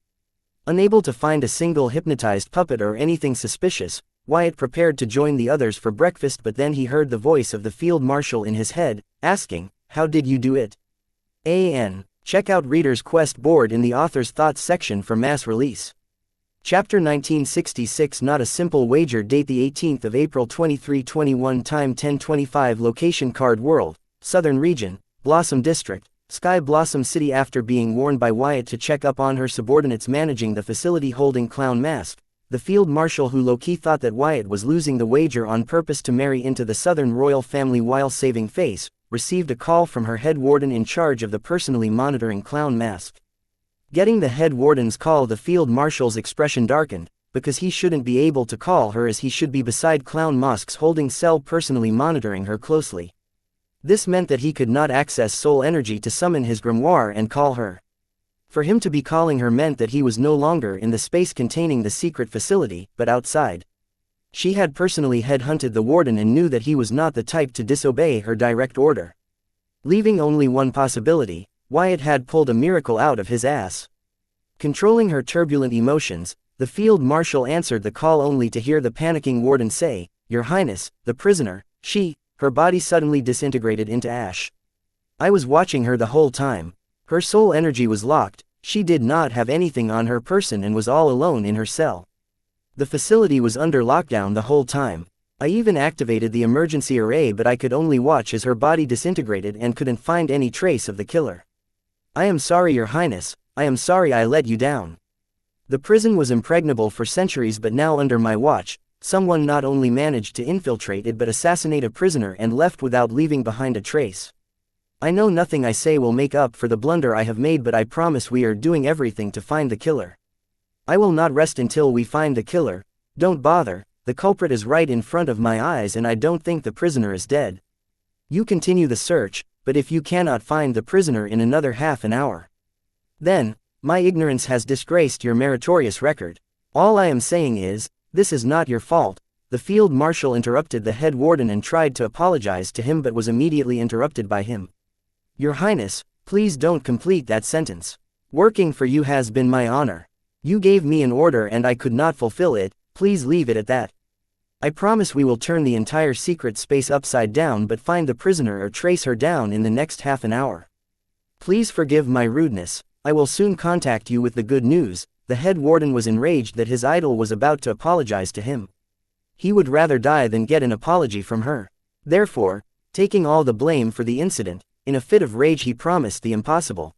S1: Unable to find a single hypnotized puppet or anything suspicious, Wyatt prepared to join the others for breakfast, but then he heard the voice of the field marshal in his head, asking, "How did you do it?" Check out Reader's Quest board in the author's thoughts section for mass release. Chapter 1966 Not a Simple Wager. Date the 18th of April 2321. Time 10:25. Location Card World, Southern Region, Blossom District, Sky Blossom City. After being warned by Wyatt to check up on her subordinates managing the facility holding Clown Mask, the field marshal, who low-key thought that Wyatt was losing the wager on purpose to marry into the Southern royal family while saving face, received a call from her head warden in charge of the personally monitoring Clown Mask. Getting the head warden's call, the field marshal's expression darkened, because he shouldn't be able to call her as he should be beside Clown Mask's holding cell personally monitoring her closely. This meant that he could not access soul energy to summon his grimoire and call her. For him to be calling her meant that he was no longer in the space containing the secret facility, but outside. She had personally headhunted the warden and knew that he was not the type to disobey her direct order. Leaving only one possibility, Wyatt had pulled a miracle out of his ass. Controlling her turbulent emotions, the field marshal answered the call only to hear the panicking warden say, "Your Highness, the prisoner, her body suddenly disintegrated into ash. I was watching her the whole time. Her soul energy was locked, she did not have anything on her person and was all alone in her cell. The facility was under lockdown the whole time. I even activated the emergency array, but I could only watch as her body disintegrated and couldn't find any trace of the killer. I am sorry, Your Highness, I am sorry I let you down. The prison was impregnable for centuries, but now under my watch, someone not only managed to infiltrate it but assassinate a prisoner and left without leaving behind a trace. I know nothing I say will make up for the blunder I have made, but I promise we are doing everything to find the killer. I will not rest until we find the killer. Don't bother, the culprit is right in front of my eyes and I don't think the prisoner is dead. You continue the search, but if you cannot find the prisoner in another half an hour, then, my ignorance has disgraced your meritorious record. All I am saying is, this is not your fault." The field marshal interrupted the head warden and tried to apologize to him but was immediately interrupted by him. "Your Highness, please don't complete that sentence. Working for you has been my honor. You gave me an order and I could not fulfill it, please leave it at that. I promise we will turn the entire secret space upside down but find the prisoner or trace her down in the next half an hour. Please forgive my rudeness, I will soon contact you with the good news." The head warden was enraged that his idol was about to apologize to him. He would rather die than get an apology from her. Therefore, taking all the blame for the incident, in a fit of rage he promised the impossible.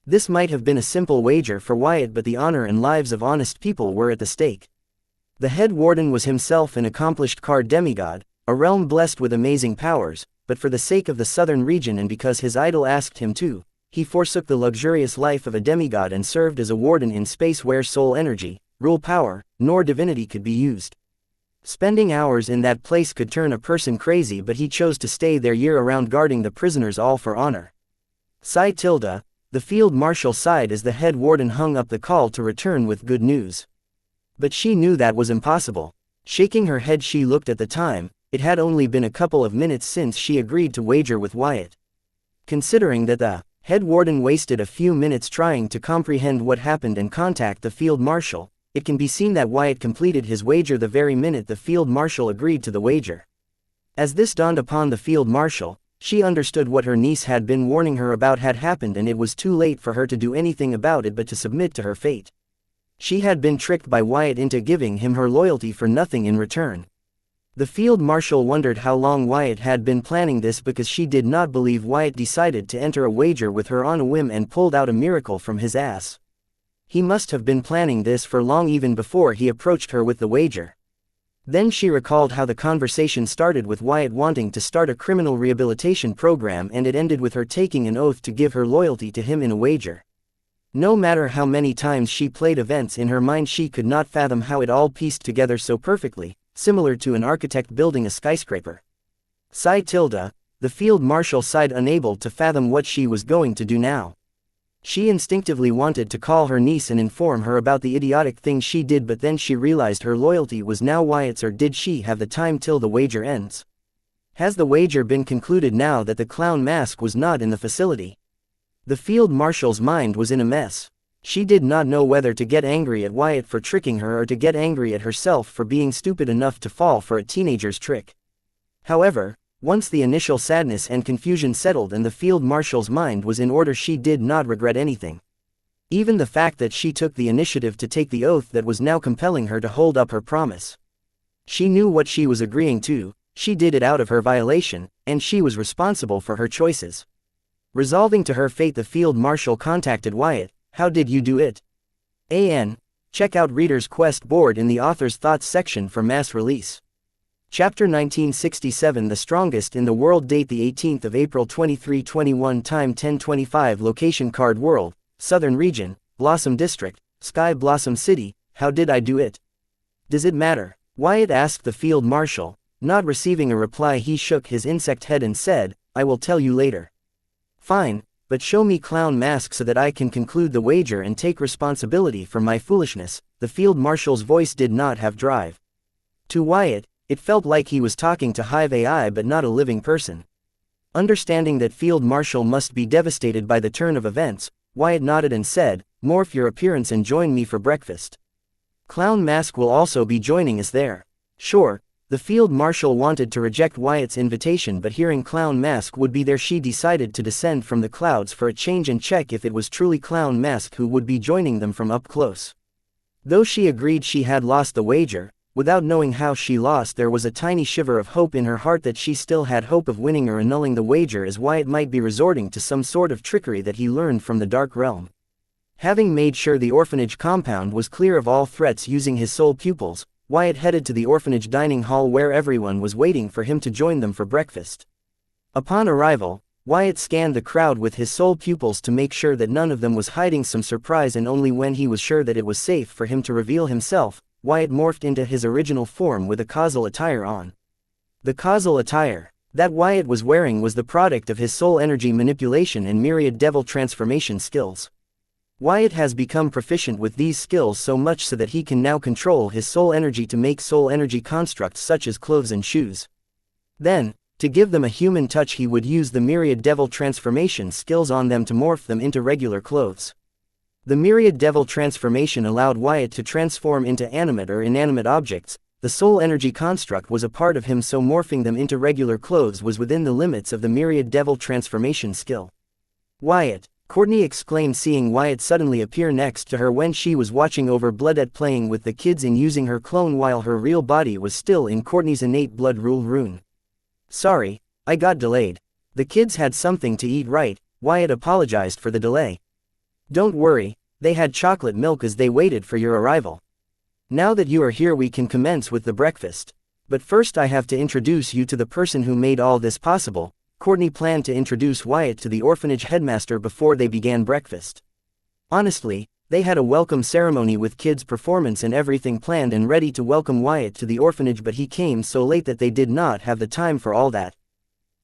S1: This might have been a simple wager for Wyatt, but the honor and lives of honest people were at the stake. The head warden was himself an accomplished card demigod, a realm blessed with amazing powers, but for the sake of the southern region and because his idol asked him to, he forsook the luxurious life of a demigod and served as a warden in space where soul energy, rule power, nor divinity could be used. Spending hours in that place could turn a person crazy, but he chose to stay there year-round guarding the prisoners, all for honor. The field marshal sighed as the head warden hung up the call to return with good news. But she knew that was impossible. Shaking her head, she looked at the time. It had only been a couple of minutes since she agreed to wager with Wyatt. Considering that the head warden wasted a few minutes trying to comprehend what happened and contact the field marshal, it can be seen that Wyatt completed his wager the very minute the field marshal agreed to the wager. As this dawned upon the field marshal, she understood what her niece had been warning her about had happened, and it was too late for her to do anything about it but to submit to her fate. She had been tricked by Wyatt into giving him her loyalty for nothing in return. The field marshal wondered how long Wyatt had been planning this, because she did not believe Wyatt decided to enter a wager with her on a whim and pulled out a miracle from his ass. He must have been planning this for long, even before he approached her with the wager. Then she recalled how the conversation started with Wyatt wanting to start a criminal rehabilitation program, and it ended with her taking an oath to give her loyalty to him in a wager. No matter how many times she played events in her mind, she could not fathom how it all pieced together so perfectly, similar to an architect building a skyscraper. The field marshal sighed, unable to fathom what she was going to do now. She instinctively wanted to call her niece and inform her about the idiotic thing she did, but then she realized her loyalty was now Wyatt's, or did she have the time till the wager ends? Has the wager been concluded now that the clown mask was not in the facility? The field marshal's mind was in a mess. She did not know whether to get angry at Wyatt for tricking her or to get angry at herself for being stupid enough to fall for a teenager's trick. However, once the initial sadness and confusion settled and the field marshal's mind was in order, she did not regret anything. Even the fact that she took the initiative to take the oath that was now compelling her to hold up her promise. She knew what she was agreeing to, she did it out of her violation, and she was responsible for her choices. Resolving to her fate, the field marshal contacted Wyatt. How did you do it? Check out Reader's Quest board in the author's thoughts section for mass release. Chapter 1967, The Strongest in the World. Date the 18th of April 2321. Time 10:25. Location Card World, Southern Region, Blossom District, Sky Blossom City. How did I do it? Does it matter? Wyatt asked the field marshal. Not receiving a reply, he shook his insect head and said, I will tell you later. Fine, but show me clown mask so that I can conclude the wager and take responsibility for my foolishness. The field marshal's voice did not have drive. To Wyatt, it felt like he was talking to Hive AI but not a living person. Understanding that field marshal must be devastated by the turn of events, Wyatt nodded and said, morph your appearance and join me for breakfast. Clown mask will also be joining us there. Sure. The field marshal wanted to reject Wyatt's invitation, but hearing Clown Mask would be there, she decided to descend from the clouds for a change and check if it was truly Clown Mask who would be joining them from up close. Though she agreed she had lost the wager, without knowing how she lost, there was a tiny shiver of hope in her heart that she still had hope of winning or annulling the wager, as Wyatt might be resorting to some sort of trickery that he learned from the Dark Realm. Having made sure the orphanage compound was clear of all threats using his soul pupils, Wyatt headed to the orphanage dining hall where everyone was waiting for him to join them for breakfast. Upon arrival, Wyatt scanned the crowd with his soul pupils to make sure that none of them was hiding some surprise, and only when he was sure that it was safe for him to reveal himself, Wyatt morphed into his original form with a causal attire on. The causal attire that Wyatt was wearing was the product of his soul energy manipulation and myriad devil transformation skills. Wyatt has become proficient with these skills so much so that he can now control his soul energy to make soul energy constructs such as clothes and shoes. Then, to give them a human touch, he would use the myriad devil transformation skills on them to morph them into regular clothes. The myriad devil transformation allowed Wyatt to transform into animate or inanimate objects. The soul energy construct was a part of him, so morphing them into regular clothes was within the limits of the myriad devil transformation skill. Wyatt, Courtney exclaimed, seeing Wyatt suddenly appear next to her when she was watching over Bloodette playing with the kids and using her clone while her real body was still in Courtney's innate blood rule rune. Sorry, I got delayed. The kids had something to eat, right? Wyatt apologized for the delay. Don't worry, they had chocolate milk as they waited for your arrival. Now that you are here, we can commence with the breakfast. But first I have to introduce you to the person who made all this possible. Courtney planned to introduce Wyatt to the orphanage headmaster before they began breakfast. Honestly, they had a welcome ceremony with kids' performance and everything planned and ready to welcome Wyatt to the orphanage, but he came so late that they did not have the time for all that.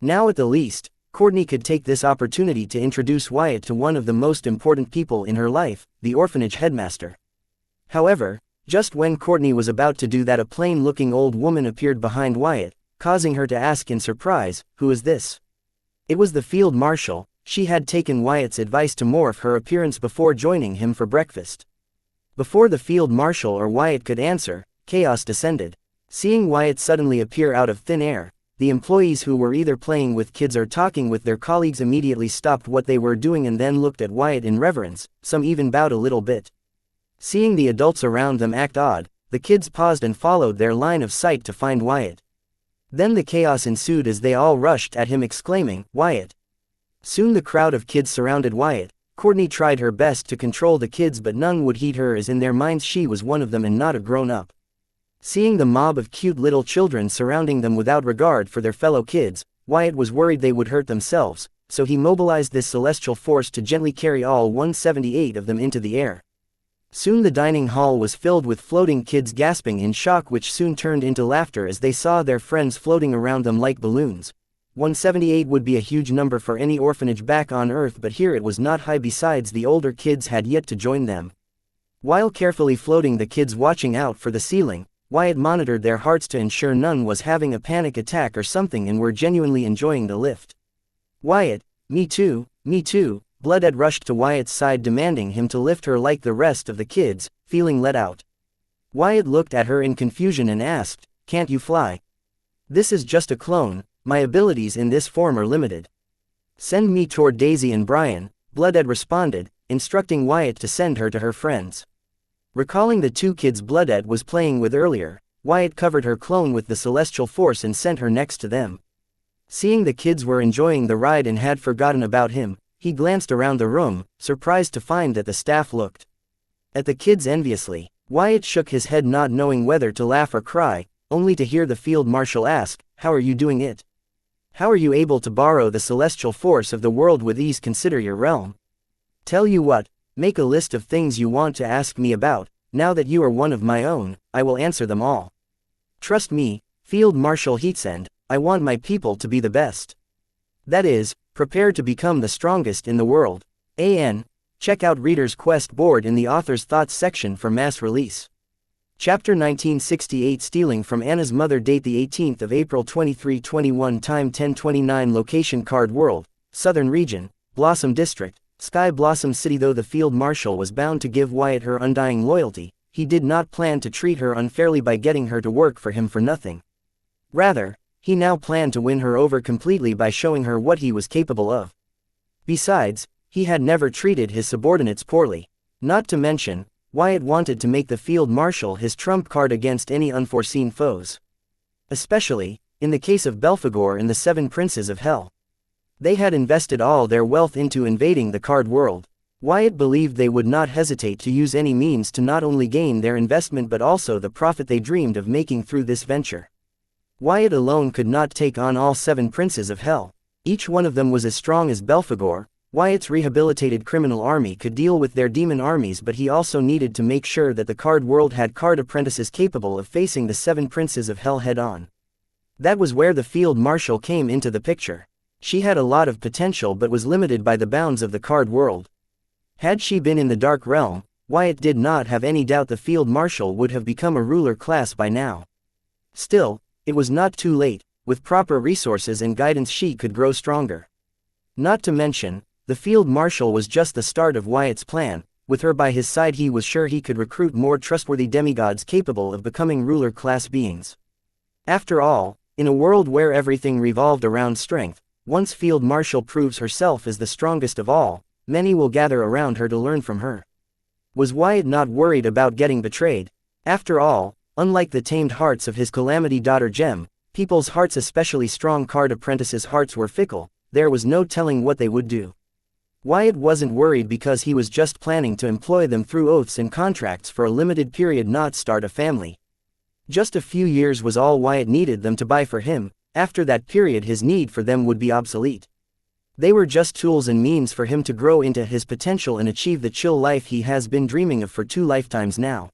S1: Now at the least, Courtney could take this opportunity to introduce Wyatt to one of the most important people in her life, the orphanage headmaster. However, just when Courtney was about to do that, a plain-looking old woman appeared behind Wyatt, causing her to ask in surprise, "Who is this?" It was the field marshal. She had taken Wyatt's advice to morph her appearance before joining him for breakfast. Before the field marshal or Wyatt could answer, chaos descended. Seeing Wyatt suddenly appear out of thin air, the employees who were either playing with kids or talking with their colleagues immediately stopped what they were doing and then looked at Wyatt in reverence. Some even bowed a little bit. Seeing the adults around them act odd, the kids paused and followed their line of sight to find Wyatt. Then the chaos ensued as they all rushed at him exclaiming, "Wyatt!" Soon the crowd of kids surrounded Wyatt. Courtney tried her best to control the kids, but none would heed her, as in their minds she was one of them and not a grown-up. Seeing the mob of cute little children surrounding them without regard for their fellow kids, Wyatt was worried they would hurt themselves, so he mobilized this celestial force to gently carry all 178 of them into the air. Soon the dining hall was filled with floating kids gasping in shock, which soon turned into laughter as they saw their friends floating around them like balloons. 178 would be a huge number for any orphanage back on Earth, but here it was not high. Besides, the older kids had yet to join them. While carefully floating, the kids watching out for the ceiling, Wyatt monitored their hearts to ensure none was having a panic attack or something and were genuinely enjoying the lift. "Wyatt, me too, Blooded rushed to Wyatt's side demanding him to lift her like the rest of the kids, feeling let out. Wyatt looked at her in confusion and asked, "Can't you fly? This is just a clone, my abilities in this form are limited." "Send me toward Daisy and Brian," Blooded responded, instructing Wyatt to send her to her friends. Recalling the two kids Blooded was playing with earlier, Wyatt covered her clone with the celestial force and sent her next to them. Seeing the kids were enjoying the ride and had forgotten about him, he glanced around the room, surprised to find that the staff looked at the kids enviously. Wyatt shook his head not knowing whether to laugh or cry, only to hear the field marshal ask, "How are you doing it? How are you able to borrow the celestial force of the world with ease? Consider your realm. Tell you what, make a list of things you want to ask me about, now that you are one of my own, I will answer them all. Trust me, Field Marshal Heatsend, I want my people to be the best. That is, prepare to become the strongest in the world. Check out Reader's Quest board in the author's thoughts section for mass release. Chapter 1968 Stealing from Anna's Mother. Date the 18th of April 2321. Time 10:29. Location Card World, Southern Region, Blossom District, Sky Blossom City. Though the Field Marshal was bound to give Wyatt her undying loyalty, he did not plan to treat her unfairly by getting her to work for him for nothing. Rather, he now planned to win her over completely by showing her what he was capable of. Besides, he had never treated his subordinates poorly. Not to mention, Wyatt wanted to make the Field Marshal his trump card against any unforeseen foes. Especially, in the case of Belphegor and the Seven Princes of Hell. They had invested all their wealth into invading the card world. Wyatt believed they would not hesitate to use any means to not only gain their investment but also the profit they dreamed of making through this venture. Wyatt alone could not take on all seven Princes of Hell. Each one of them was as strong as Belphegor. Wyatt's rehabilitated criminal army could deal with their demon armies, but he also needed to make sure that the card world had card apprentices capable of facing the seven Princes of Hell head-on. That was where the Field Marshal came into the picture. She had a lot of potential but was limited by the bounds of the card world. Had she been in the Dark Realm, Wyatt did not have any doubt the Field Marshal would have become a ruler class by now. Still, it was not too late. With proper resources and guidance she could grow stronger. Not to mention, the Field Marshal was just the start of Wyatt's plan. With her by his side he was sure he could recruit more trustworthy demigods capable of becoming ruler class beings. After all, in a world where everything revolved around strength, once Field Marshal proves herself as the strongest of all, many will gather around her to learn from her. Was Wyatt not worried about getting betrayed? After all, unlike the tamed hearts of his calamity daughter Gem, people's hearts, especially strong card apprentices' hearts, were fickle. There was no telling what they would do. Wyatt wasn't worried because he was just planning to employ them through oaths and contracts for a limited period, not start a family. Just a few years was all Wyatt needed them to buy for him. After that period his need for them would be obsolete. They were just tools and means for him to grow into his potential and achieve the chill life he has been dreaming of for 2 lifetimes now.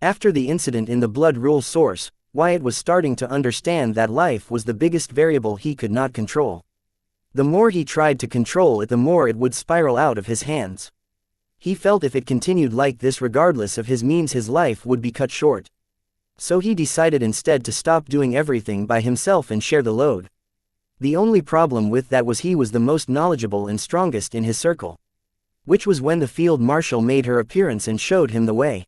S1: After the incident in the Blood Rule Source, Wyatt was starting to understand that life was the biggest variable he could not control. The more he tried to control it, the more it would spiral out of his hands. He felt if it continued like this, regardless of his means, his life would be cut short. So he decided instead to stop doing everything by himself and share the load. The only problem with that was he was the most knowledgeable and strongest in his circle. Which was when the Field Marshal made her appearance and showed him the way.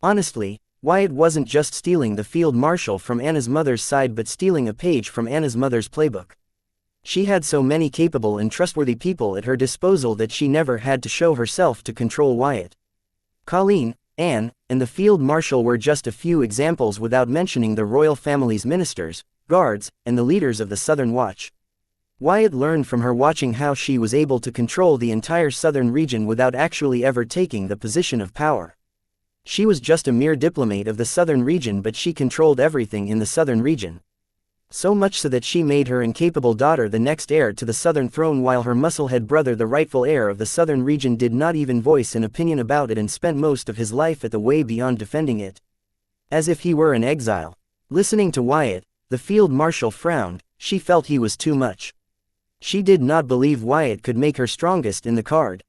S1: Honestly, Wyatt wasn't just stealing the Field Marshal from Anna's mother's side but stealing a page from Anna's mother's playbook. She had so many capable and trustworthy people at her disposal that she never had to show herself to control Wyatt. Colleen, Anne, and the Field Marshal were just a few examples, without mentioning the royal family's ministers, guards, and the leaders of the Southern Watch. Wyatt learned from her watching how she was able to control the entire southern region without actually ever taking the position of power. She was just a mere diplomat of the southern region, but she controlled everything in the southern region. So much so that she made her incapable daughter the next heir to the southern throne, while her musclehead brother, the rightful heir of the southern region, did not even voice an opinion about it and spent most of his life at the way beyond defending it. As if he were in exile. Listening to Wyatt, the Field Marshal frowned. She felt he was too much. She did not believe Wyatt could make her strongest in the card.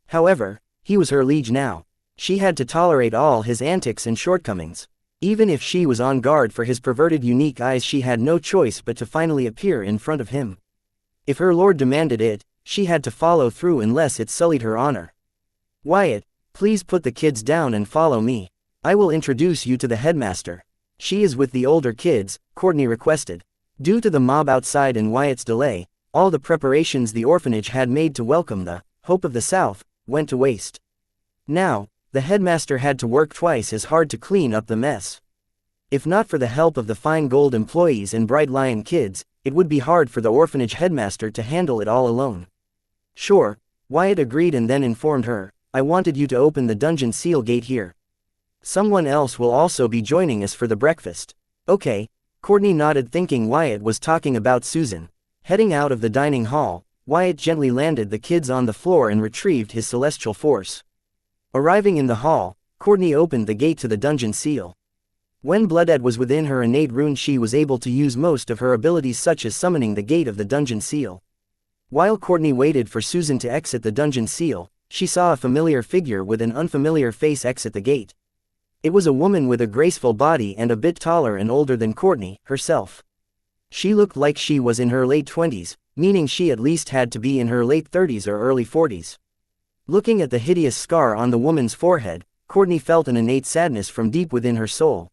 S1: However, he was her liege now. She had to tolerate all his antics and shortcomings. Even if she was on guard for his perverted unique eyes, she had no choice but to finally appear in front of him. If her lord demanded it, she had to follow through unless it sullied her honor. Wyatt, please put the kids down and follow me. I will introduce you to the headmaster. She is with the older kids, Courtney requested. Due to the mob outside and Wyatt's delay, all the preparations the orphanage had made to welcome the Hope of the South went to waste. Now, the headmaster had to work twice as hard to clean up the mess. If not for the help of the fine gold employees and bright lion kids, it would be hard for the orphanage headmaster to handle it all alone. Sure, Wyatt agreed and then informed her, I wanted you to open the dungeon seal gate here. Someone else will also be joining us for the breakfast. Okay, Courtney nodded thinking Wyatt was talking about Susan. Heading out of the dining hall, Wyatt gently landed the kids on the floor and retrieved his celestial force. Arriving in the hall, Courtney opened the gate to the dungeon seal. When Blooded was within her innate rune, she was able to use most of her abilities such as summoning the gate of the dungeon seal. While Courtney waited for Susan to exit the dungeon seal, she saw a familiar figure with an unfamiliar face exit the gate. It was a woman with a graceful body and a bit taller and older than Courtney herself. She looked like she was in her late 20s, meaning she at least had to be in her late 30s or early 40s. Looking at the hideous scar on the woman's forehead, Courtney felt an innate sadness from deep within her soul.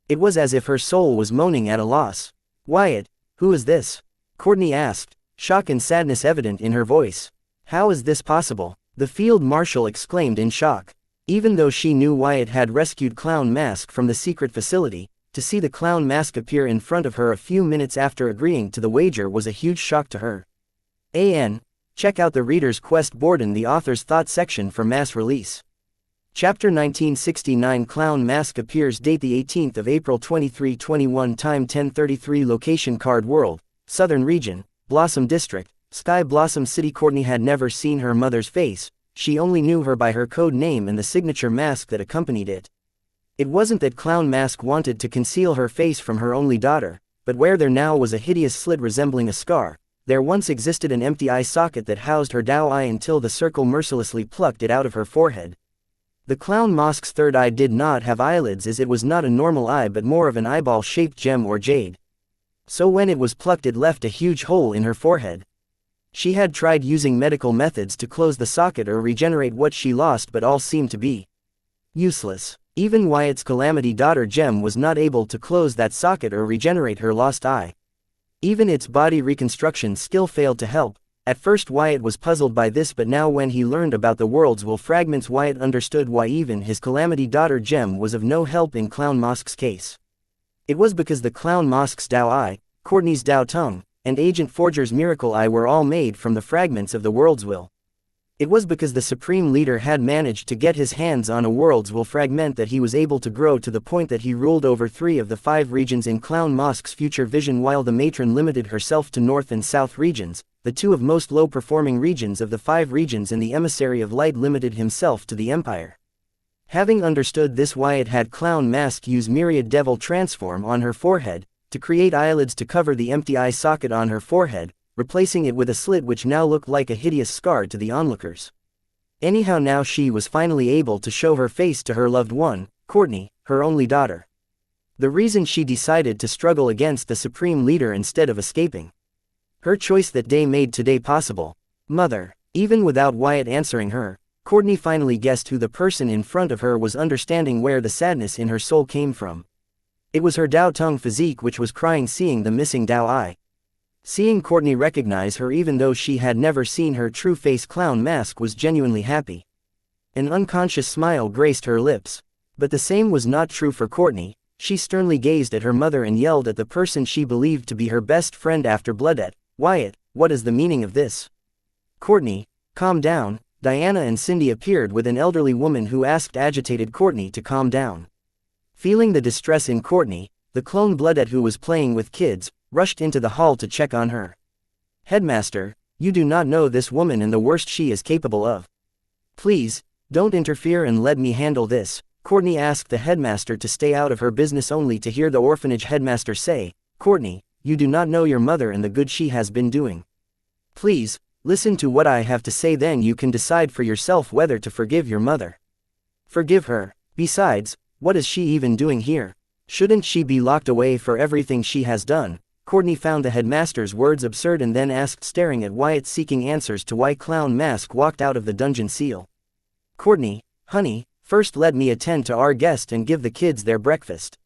S1: It was as if her soul was moaning at a loss. Wyatt, who is this? Courtney asked, shock and sadness evident in her voice. How is this possible? The field marshal exclaimed in shock. Even though she knew Wyatt had rescued Clown Mask from the secret facility, to see the Clown Mask appear in front of her a few minutes after agreeing to the wager was a huge shock to her. Check out the Reader's Quest board in the author's thought section for mass release. Chapter 1969 Clown Mask appears. Date the 18th of April 2321. Time 10:33. Location Card World, Southern Region, Blossom District, Sky Blossom City. Courtney had never seen her mother's face, she only knew her by her code name and the signature mask that accompanied it. It wasn't that Clown Mask wanted to conceal her face from her only daughter, but where there now was a hideous slit resembling a scar, there once existed an empty eye socket that housed her Dao eye until the circle mercilessly plucked it out of her forehead. The Clown Mask's third eye did not have eyelids, as it was not a normal eye but more of an eyeball-shaped gem or jade. So when it was plucked, it left a huge hole in her forehead. She had tried using medical methods to close the socket or regenerate what she lost, but all seemed to be useless. Even Wyatt's Calamity daughter Gem was not able to close that socket or regenerate her lost eye. Even its body reconstruction skill failed to help. At first Wyatt was puzzled by this, but now when he learned about the world's will fragments, Wyatt understood why even his Calamity daughter Gem was of no help in Clown Mask's case. It was because the Clown Mask's Dao Eye, Courtney's Dao Tongue, and Agent Forger's Miracle Eye were all made from the fragments of the world's will. It was because the Supreme Leader had managed to get his hands on a world's will fragment that he was able to grow to the point that he ruled over 3 of the 5 regions in Clown Mask's future vision, while the matron limited herself to North and South regions. The 2 of most low-performing regions of the 5 regions, and the Emissary of Light limited himself to the Empire. Having understood this, Wyatt had Clown Mask use Myriad Devil Transform on her forehead, to create eyelids to cover the empty eye socket on her forehead, replacing it with a slit which now looked like a hideous scar to the onlookers. Anyhow, now she was finally able to show her face to her loved one, Courtney, her only daughter. The reason she decided to struggle against the Supreme Leader instead of escaping. Her choice that day made today possible. Mother. Even without Wyatt answering her, Courtney finally guessed who the person in front of her was, understanding where the sadness in her soul came from. It was her Dao Tongue physique which was crying, seeing the missing Dao Eye. Seeing Courtney recognize her even though she had never seen her true face, Clown Mask was genuinely happy. An unconscious smile graced her lips. But the same was not true for Courtney. She sternly gazed at her mother and yelled at the person she believed to be her best friend after Blooded, Wyatt, what is the meaning of this? Courtney, calm down. Diana and Cindy appeared with an elderly woman who asked agitated Courtney to calm down. Feeling the distress in Courtney, the clone Blooded, who was playing with kids, rushed into the hall to check on her. Headmaster, you do not know this woman and the worst she is capable of. Please, don't interfere and let me handle this. Courtney asked the headmaster to stay out of her business, only to hear the orphanage headmaster say, Courtney, you do not know your mother and the good she has been doing. Please, listen to what I have to say, then you can decide for yourself whether to forgive your mother. Forgive her. Besides, what is she even doing here? Shouldn't she be locked away for everything she has done? Courtney found the headmaster's words absurd and then asked, staring at Wyatt, seeking answers to why Clown Mask walked out of the dungeon seal. "Courtney, honey, first let me attend to our guest and give the kids their breakfast.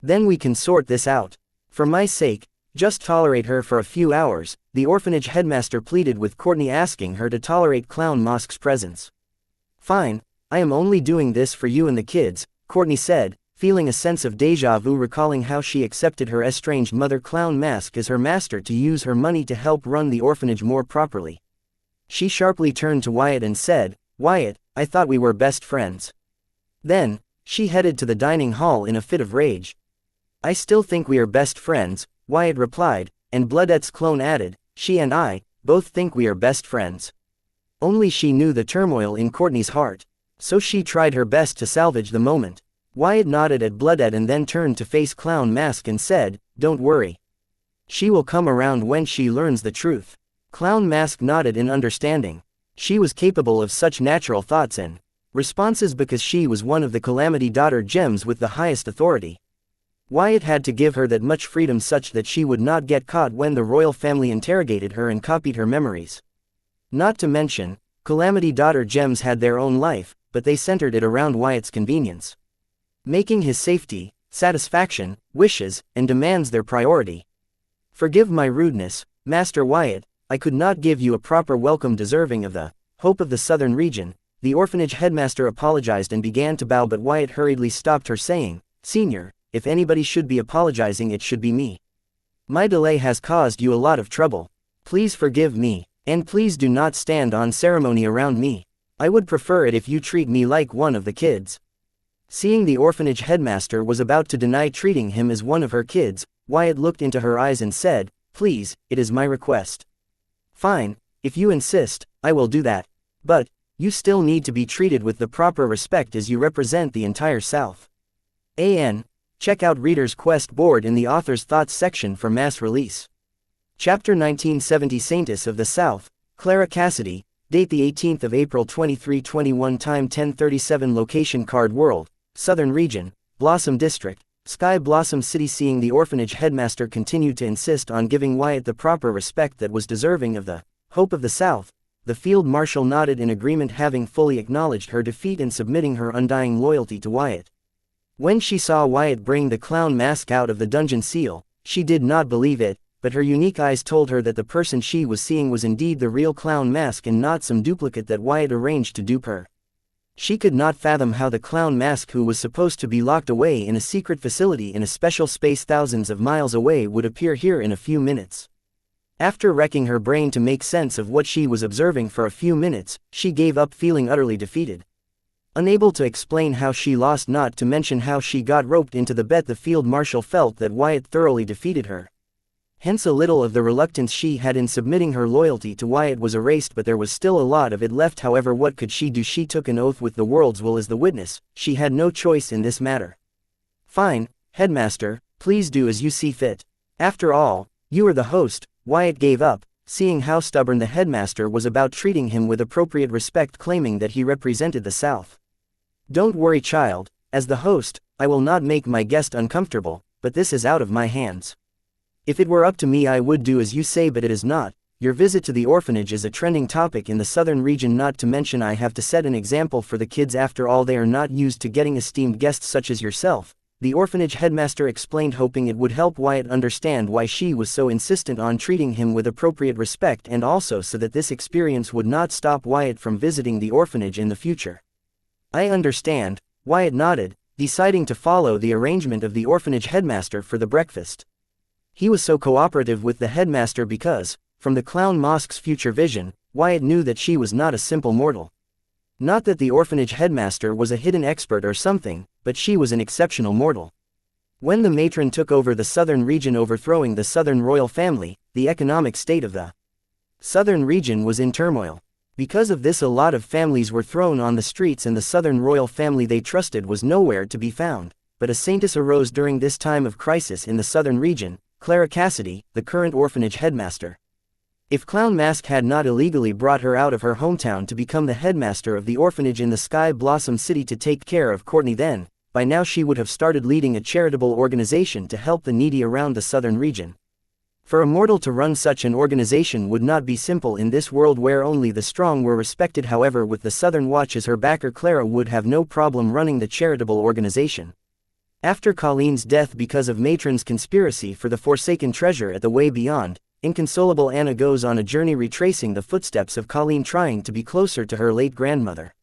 S1: Then we can sort this out. For my sake, just tolerate her for a few hours," the orphanage headmaster pleaded, with Courtney asking her to tolerate Clown Mask's presence. "Fine, I am only doing this for you and the kids," Courtney said, feeling a sense of déjà vu, recalling how she accepted her estranged mother Clown Mask as her master to use her money to help run the orphanage more properly. She sharply turned to Wyatt and said, "Wyatt, I thought we were best friends." Then, she headed to the dining hall in a fit of rage. "I still think we are best friends," Wyatt replied, and Bloodette's clone added, "She and I both think we are best friends." Only she knew the turmoil in Courtney's heart, so she tried her best to salvage the moment. Wyatt nodded at Bloodette and then turned to face Clown Mask and said, "Don't worry. She will come around when she learns the truth." Clown Mask nodded in understanding. She was capable of such natural thoughts and responses because she was one of the Calamity Daughter gems with the highest authority. Wyatt had to give her that much freedom such that she would not get caught when the royal family interrogated her and copied her memories. Not to mention, Calamity Daughter gems had their own life, but they centered it around Wyatt's convenience, making his safety, satisfaction, wishes, and demands their priority. "Forgive my rudeness, Master Wyatt, I could not give you a proper welcome deserving of the hope of the southern region," the orphanage headmaster apologized and began to bow, but Wyatt hurriedly stopped her, saying, "Senior, if anybody should be apologizing, it should be me. My delay has caused you a lot of trouble. Please forgive me, and please do not stand on ceremony around me. I would prefer it if you treat me like one of the kids." Seeing the orphanage headmaster was about to deny treating him as one of her kids, Wyatt looked into her eyes and said, "Please, it is my request." "Fine, if you insist, I will do that. But you still need to be treated with the proper respect as you represent the entire South." Check out Reader's Quest board in the author's thoughts section for mass release. Chapter 1970, Saintess of the South, Clara Cassidy, date the 18th of April 2321, time 10:37, location Card World, Southern Region, Blossom District, Sky Blossom City. Seeing the orphanage headmaster continued to insist on giving Wyatt the proper respect that was deserving of the hope of the South, the field marshal nodded in agreement, having fully acknowledged her defeat and submitting her undying loyalty to Wyatt. When she saw Wyatt bring the Clown Mask out of the dungeon seal, she did not believe it, but her unique eyes told her that the person she was seeing was indeed the real Clown Mask and not some duplicate that Wyatt arranged to dupe her. She could not fathom how the Clown Mask, who was supposed to be locked away in a secret facility in a special space thousands of miles away, would appear here in a few minutes. After wrecking her brain to make sense of what she was observing for a few minutes, she gave up, feeling utterly defeated. Unable to explain how she lost, not to mention how she got roped into the bet, the field marshal felt that Wyatt thoroughly defeated her. Hence a little of the reluctance she had in submitting her loyalty to Wyatt was erased, but there was still a lot of it left. However, what could she do? She took an oath with the world's will as the witness. She had no choice in this matter. "Fine, headmaster, please do as you see fit. After all, you are the host." Wyatt gave up, seeing how stubborn the headmaster was about treating him with appropriate respect, claiming that he represented the South. "Don't worry, child, as the host, I will not make my guest uncomfortable, but this is out of my hands. If it were up to me, I would do as you say, but it is not. Your visit to the orphanage is a trending topic in the southern region, not to mention I have to set an example for the kids. After all, they are not used to getting esteemed guests such as yourself," the orphanage headmaster explained, hoping it would help Wyatt understand why she was so insistent on treating him with appropriate respect, and also so that this experience would not stop Wyatt from visiting the orphanage in the future. "I understand," Wyatt nodded, deciding to follow the arrangement of the orphanage headmaster for the breakfast. He was so cooperative with the headmaster because, from the Clown Mask's future vision, Wyatt knew that she was not a simple mortal. Not that the orphanage headmaster was a hidden expert or something, but she was an exceptional mortal. When the matron took over the southern region, overthrowing the southern royal family, the economic state of the southern region was in turmoil. Because of this, a lot of families were thrown on the streets, and the southern royal family they trusted was nowhere to be found. But a saintess arose during this time of crisis in the southern region, Clara Cassidy, the current orphanage headmaster. If Clown Mask had not illegally brought her out of her hometown to become the headmaster of the orphanage in the Sky Blossom City to take care of Courtney, then, by now she would have started leading a charitable organization to help the needy around the southern region. For a mortal to run such an organization would not be simple in this world where only the strong were respected. However, with the Southern Watch as her backer, Clara would have no problem running the charitable organization. After Colleen's death because of Matron's conspiracy for the Forsaken Treasure at the Way Beyond, inconsolable Anna goes on a journey retracing the footsteps of Colleen, trying to be closer to her late grandmother.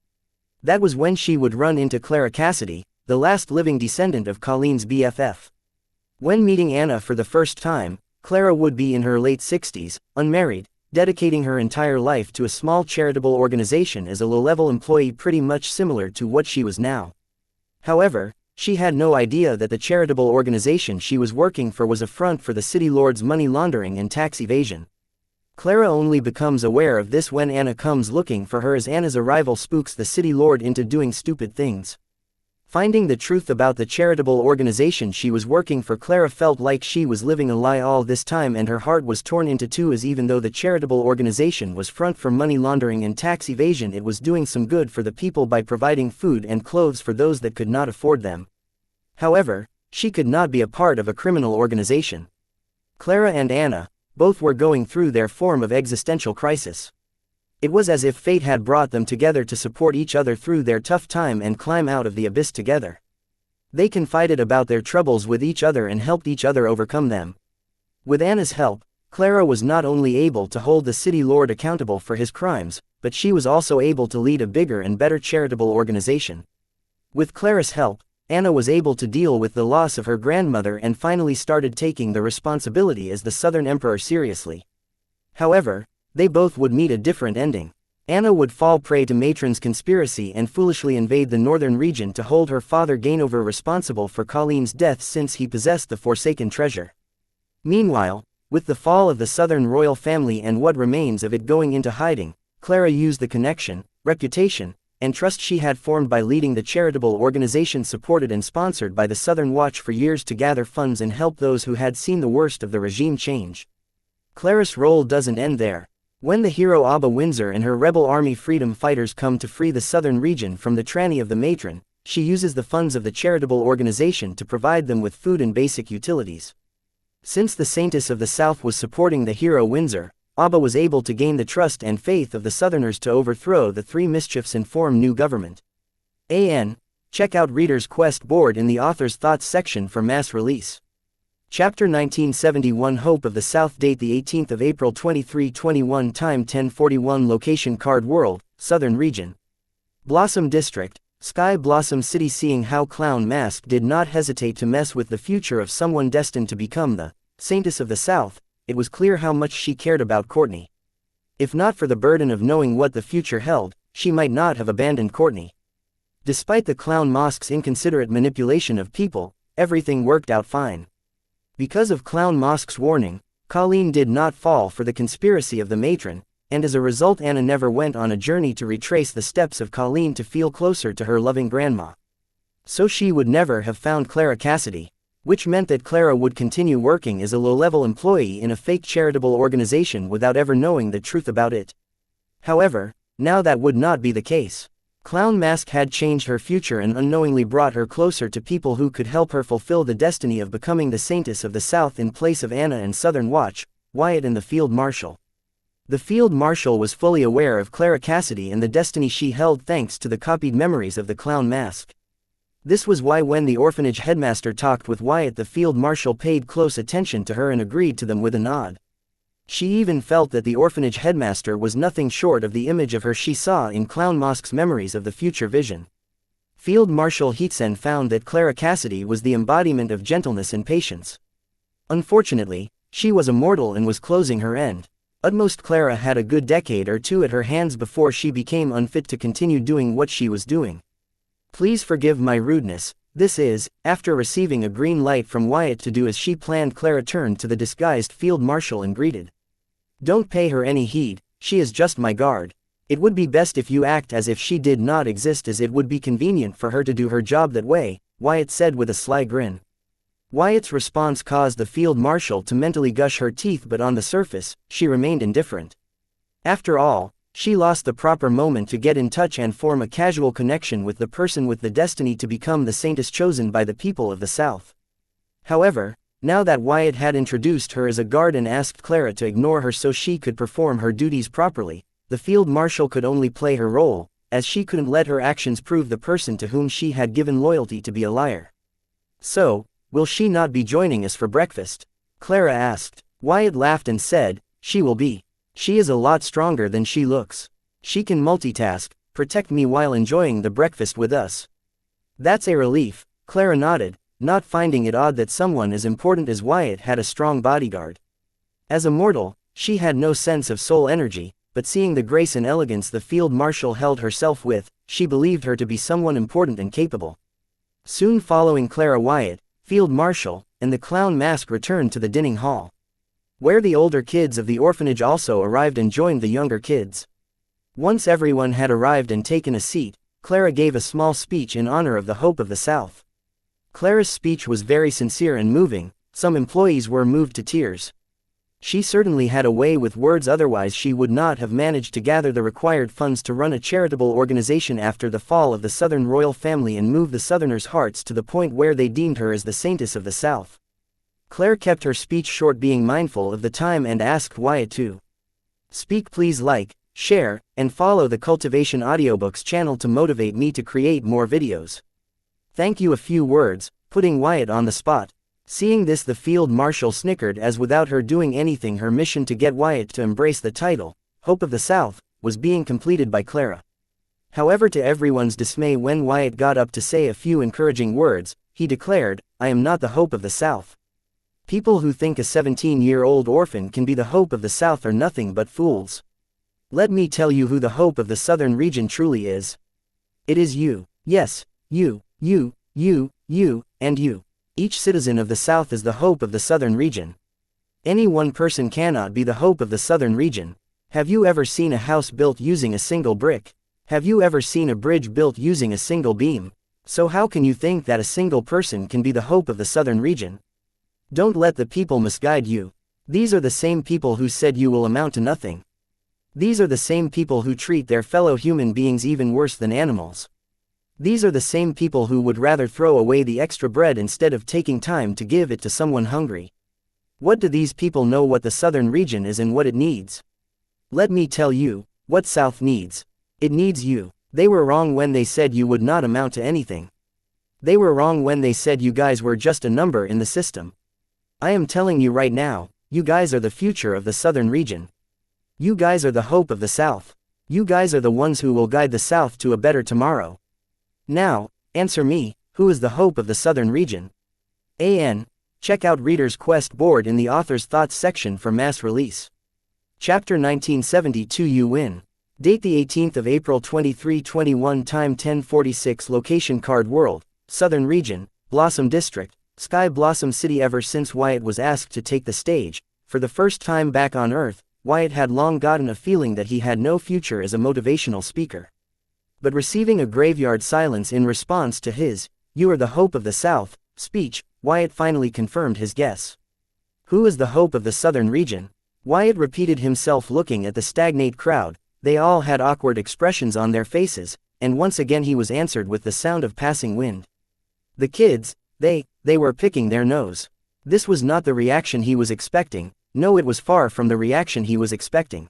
S1: That was when she would run into Clara Cassidy, the last living descendant of Colleen's BFF. When meeting Anna for the first time, Clara would be in her late 60s, unmarried, dedicating her entire life to a small charitable organization as a low-level employee, pretty much similar to what she was now. However, she had no idea that the charitable organization she was working for was a front for the city lord's money laundering and tax evasion. Clara only becomes aware of this when Anna comes looking for her, as Anna's arrival spooks the city lord into doing stupid things. Finding the truth about the charitable organization she was working for, Clara felt like she was living a lie all this time, and her heart was torn into two, as even though the charitable organization was front for money laundering and tax evasion, it was doing some good for the people by providing food and clothes for those that could not afford them. However, she could not be a part of a criminal organization. Clara and Anna, both were going through their form of existential crisis. It was as if fate had brought them together to support each other through their tough time and climb out of the abyss together. They confided about their troubles with each other and helped each other overcome them. With Anna's help, Clara was not only able to hold the city lord accountable for his crimes, but she was also able to lead a bigger and better charitable organization. With Clara's help, Anna was able to deal with the loss of her grandmother and finally started taking the responsibility as the Southern Emperor seriously. However, they both would meet a different ending. Anna would fall prey to Matron's conspiracy and foolishly invade the northern region to hold her father Gainover responsible for Colleen's death, since he possessed the Forsaken Treasure. Meanwhile, with the fall of the Southern royal family and what remains of it going into hiding, Clara used the connection, reputation, and trust she had formed by leading the charitable organization supported and sponsored by the Southern Watch for years to gather funds and help those who had seen the worst of the regime change. Clara's role doesn't end there. When the hero Abba Windsor and her rebel army freedom fighters come to free the southern region from the tyranny of the matron, she uses the funds of the charitable organization to provide them with food and basic utilities. Since the Saintess of the South was supporting the hero Windsor, Abba was able to gain the trust and faith of the Southerners to overthrow the three mischiefs and form new government. Check out Reader's Quest board in the author's thoughts section for mass release. Chapter 1971 Hope of the South. Date the 18th of April 2321. Time 10:41. Location Card World, Southern Region. Blossom District, Sky Blossom City. Seeing how Clown Mask did not hesitate to mess with the future of someone destined to become the Saintess of the South, it was clear how much she cared about Courtney. If not for the burden of knowing what the future held, she might not have abandoned Courtney. Despite the Clown Mask's inconsiderate manipulation of people, everything worked out fine. Because of Clown Mask's warning, Colleen did not fall for the conspiracy of the matron, and as a result Anna never went on a journey to retrace the steps of Colleen to feel closer to her loving grandma. So she would never have found Clara Cassidy, which meant that Clara would continue working as a low-level employee in a fake charitable organization without ever knowing the truth about it. However, now that would not be the case. Clown Mask had changed her future and unknowingly brought her closer to people who could help her fulfill the destiny of becoming the Saintess of the South in place of Anna and Southern Watch, Wyatt and the Field Marshal. The Field Marshal was fully aware of Clara Cassidy and the destiny she held thanks to the copied memories of the Clown Mask. This was why when the orphanage headmaster talked with Wyatt, the Field Marshal paid close attention to her and agreed to them with a nod. She even felt that the orphanage headmaster was nothing short of the image of her she saw in Clown Mask's memories of the future vision. Field Marshal Heatsen found that Clara Cassidy was the embodiment of gentleness and patience. Unfortunately, she was a mortal and was closing her end. Utmost Clara had a good decade or two at her hands before she became unfit to continue doing what she was doing. Please forgive my rudeness. This is, after receiving a green light from Wyatt to do as she planned, Clara turned to the disguised Field Marshal and greeted. Don't pay her any heed, she is just my guard. It would be best if you act as if she did not exist, as it would be convenient for her to do her job that way, Wyatt said with a sly grin. Wyatt's response caused the Field Marshal to mentally gush her teeth, but on the surface, she remained indifferent. After all, she lost the proper moment to get in touch and form a casual connection with the person with the destiny to become the saintess chosen by the people of the South. However, Now that Wyatt had introduced her as a guard and asked Clara to ignore her so she could perform her duties properly, the field marshal could only play her role, as she couldn't let her actions prove the person to whom she had given loyalty to be a liar. So, will she not be joining us for breakfast? Clara asked. Wyatt laughed and said, she will be. She is a lot stronger than she looks. She can multitask, protect me while enjoying the breakfast with us. That's a relief, Clara nodded, not finding it odd that someone as important as Wyatt had a strong bodyguard. As a mortal, she had no sense of soul energy, but seeing the grace and elegance the field marshal held herself with, she believed her to be someone important and capable. Soon following Clara, Wyatt, field marshal, and the clown mask returned to the dining hall, where the older kids of the orphanage also arrived and joined the younger kids. Once everyone had arrived and taken a seat, Clara gave a small speech in honor of the Hope of the South. Clara's speech was very sincere and moving. Some employees were moved to tears. She certainly had a way with words, otherwise she would not have managed to gather the required funds to run a charitable organization after the fall of the Southern royal family and move the Southerners' hearts to the point where they deemed her as the saintess of the South. Claire kept her speech short, being mindful of the time, and asked Wyatt to speak. Please like, share, and follow the Cultivation Audiobooks channel to motivate me to create more videos. Thank you. A few words, putting Wyatt on the spot. Seeing this, the field marshal snickered, as without her doing anything, her mission to get Wyatt to embrace the title, Hope of the South, was being completed by Clara. However, to everyone's dismay, when Wyatt got up to say a few encouraging words, he declared, I am not the Hope of the South. People who think a 17-year-old orphan can be the Hope of the South are nothing but fools. Let me tell you who the Hope of the Southern region truly is. It is you. Yes, you, and you. Each citizen of the South is the Hope of the Southern region. Any one person cannot be the Hope of the Southern region. Have you ever seen a house built using a single brick? Have you ever seen a bridge built using a single beam? So how can you think that a single person can be the Hope of the Southern region? Don't let the people misguide you. These are the same people who said you will amount to nothing. These are the same people who treat their fellow human beings even worse than animals. These are the same people who would rather throw away the extra bread instead of taking time to give it to someone hungry. What do these people know what the Southern region is and what it needs? Let me tell you what South needs. It needs you. They were wrong when they said you would not amount to anything. They were wrong when they said you guys were just a number in the system. I am telling you right now, you guys are the future of the Southern region. You guys are the Hope of the South. You guys are the ones who will guide the South to a better tomorrow. Now, answer me, who is the Hope of the Southern region? Check out Reader's Quest board in the author's thoughts section for mass release. Chapter 1972. You win. Date the 18th of April 2321. Time 10:46. Location Card World, Southern Region, Blossom District, Sky Blossom City. Ever since Wyatt was asked to take the stage, for the first time back on Earth, Wyatt had long gotten a feeling that he had no future as a motivational speaker. But receiving a graveyard silence in response to his, "You are the Hope of the South," speech, Wyatt finally confirmed his guess. Who is the Hope of the Southern region? Wyatt repeated himself, looking at the stagnant crowd. They all had awkward expressions on their faces, and once again he was answered with the sound of passing wind. The kids, they were picking their nose. This was not the reaction he was expecting. No, it was far from the reaction he was expecting.